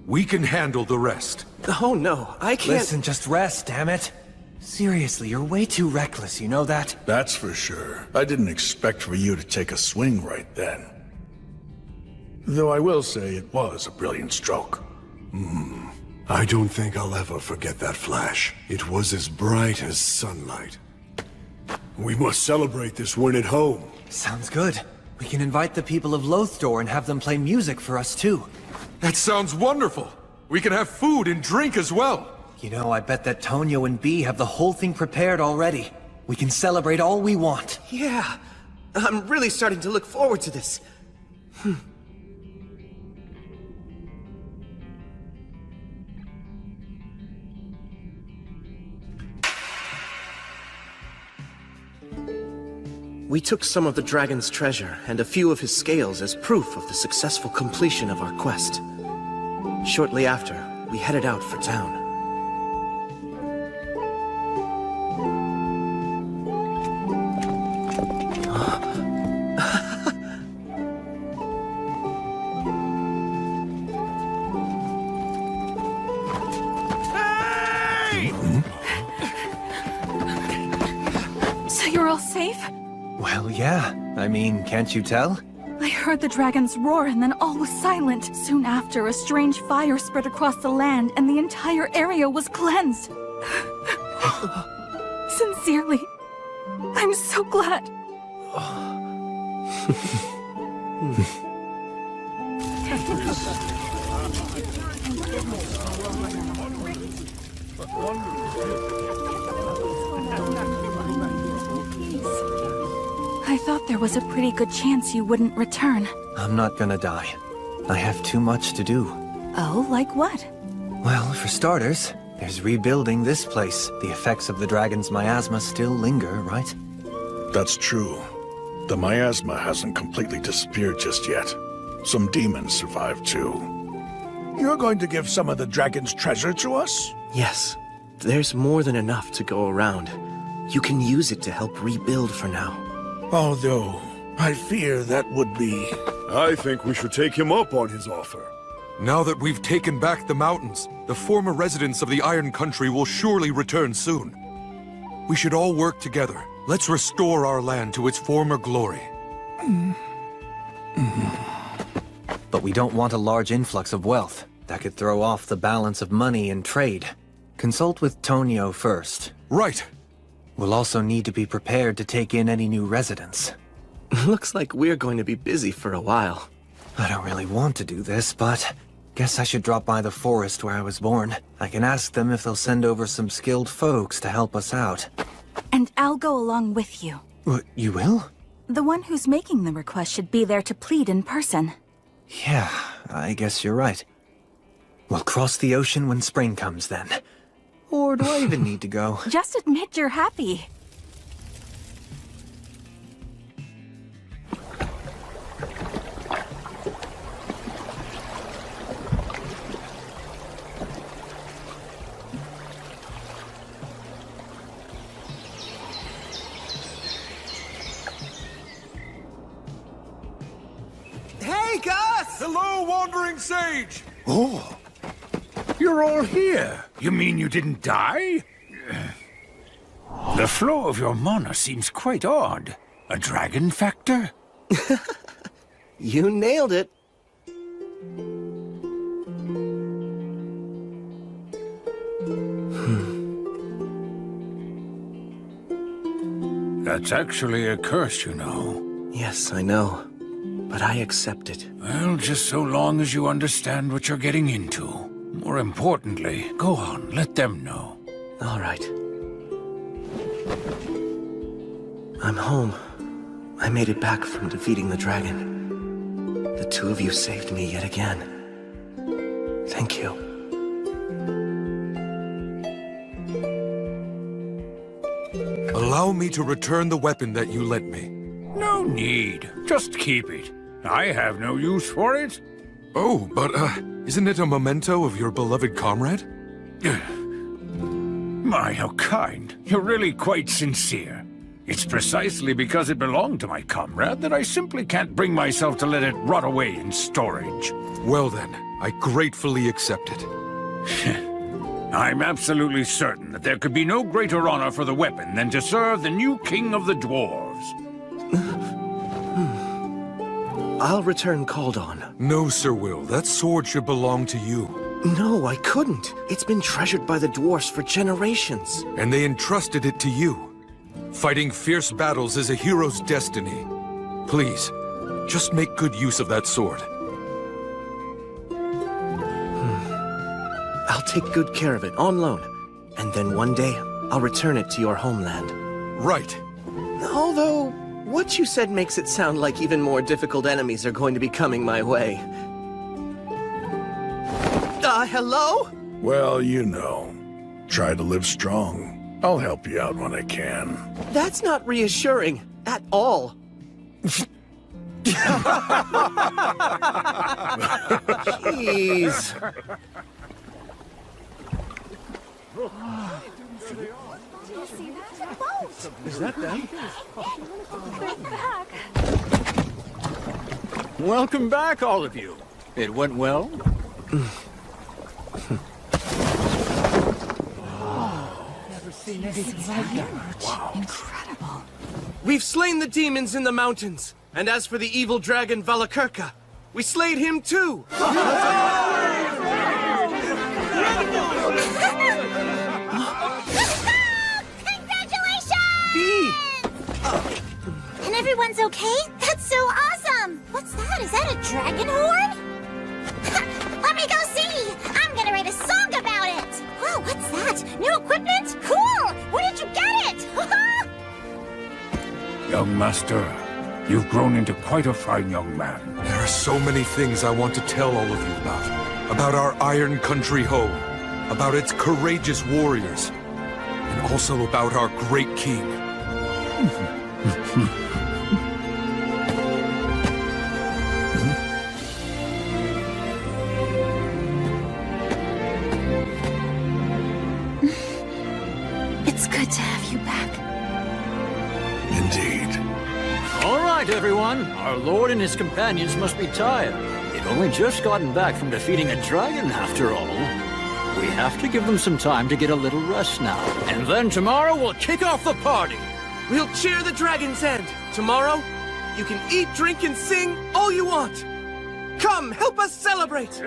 We can handle the rest. Oh no, I can't— Listen, just rest, damn it. Seriously, you're way too reckless, you know that? That's for sure. I didn't expect for you to take a swing right then. Though I will say it was a brilliant stroke. I don't think I'll ever forget that flash. It was as bright as sunlight. We must celebrate this win at home. Sounds good. We can invite the people of Lothdor and have them play music for us too. That sounds wonderful. We can have food and drink as well. You know, I bet that Tonio and Bee have the whole thing prepared already. We can celebrate all we want. Yeah, I'm really starting to look forward to this. We took some of the dragon's treasure and a few of his scales as proof of the successful completion of our quest. Shortly after, we headed out for town. So you're all safe? Well, yeah. I mean, can't you tell? I heard the dragon's roar and then all was silent. Soon after, a strange fire spread across the land and the entire area was cleansed. Sincerely, I'm so glad. I thought there was a pretty good chance you wouldn't return. I'm not gonna die. I have too much to do. Oh, like what? Well, for starters, there's rebuilding this place. The effects of the dragon's miasma still linger, right? That's true. The miasma hasn't completely disappeared just yet. Some demons survived too. You're going to give some of the dragon's treasure to us? Yes, there's more than enough to go around. You can use it to help rebuild for now. Although, I fear that would be... I think we should take him up on his offer. Now that we've taken back the mountains, the former residents of the Iron Country will surely return soon. We should all work together. Let's restore our land to its former glory. But we don't want a large influx of wealth. That could throw off the balance of money and trade. Consult with Tonio first. Right. We'll also need to be prepared to take in any new residents. Looks like we're going to be busy for a while. I don't really want to do this, but guess I should drop by the forest where I was born. I can ask them if they'll send over some skilled folks to help us out. And I'll go along with you. What, you will? The one who's making the request should be there to plead in person. Yeah, I guess you're right. We'll cross the ocean when spring comes then. Or do I even need to go? Just admit you're happy. Hey, Gus! Hello, Wandering Sage! Oh, you're all here. You mean you didn't die? The flow of your mana seems quite odd. A dragon factor? You nailed it. That's actually a curse, you know. Yes, I know. But I accept it. Well, just so long as you understand what you're getting into. More importantly, go on, let them know. All right. I'm home. I made it back from defeating the dragon. The two of you saved me yet again. Thank you. Allow me to return the weapon that you lent me. No need. Just keep it. I have no use for it. Oh, but, isn't it a memento of your beloved comrade? My, how kind. You're really quite sincere. It's precisely because it belonged to my comrade that I simply can't bring myself to let it rot away in storage. Well then, I gratefully accept it. I'm absolutely certain that there could be no greater honor for the weapon than to serve the new king of the dwarves. I'll return called on. No, Sir Will. That sword should belong to you. No, I couldn't. It's been treasured by the dwarfs for generations. And they entrusted it to you. Fighting fierce battles is a hero's destiny. Please, just make good use of that sword. I'll take good care of it, on loan. And then one day, I'll return it to your homeland. Right. Although, what you said makes it sound like even more difficult enemies are going to be coming my way. Hello? Well, you know. Try to live strong. I'll help you out when I can. That's not reassuring, at all. Jeez. Is that them? Welcome back, all of you. It went well? Never seen anything like that. Wow. Incredible. We've slain the demons in the mountains. And as for the evil dragon Valakirka, we slayed him too. And everyone's okay? That's so awesome! What's that? Is that a dragon horde? Let me go see! I'm gonna write a song about it! Whoa, what's that? New equipment? Cool! Where did you get it? Young master, you've grown into quite a fine young man. There are so many things I want to tell all of you about. About our Iron Country home. About its courageous warriors. And also about our great king. It's good to have you back. Indeed. All right, everyone. Our lord and his companions must be tired. They've only just gotten back from defeating a dragon, after all. We have to give them some time to get a little rest now. And then tomorrow we'll kick off the party. We'll cheer the dragon's end. Tomorrow, you can eat, drink, and sing all you want. Come, help us celebrate!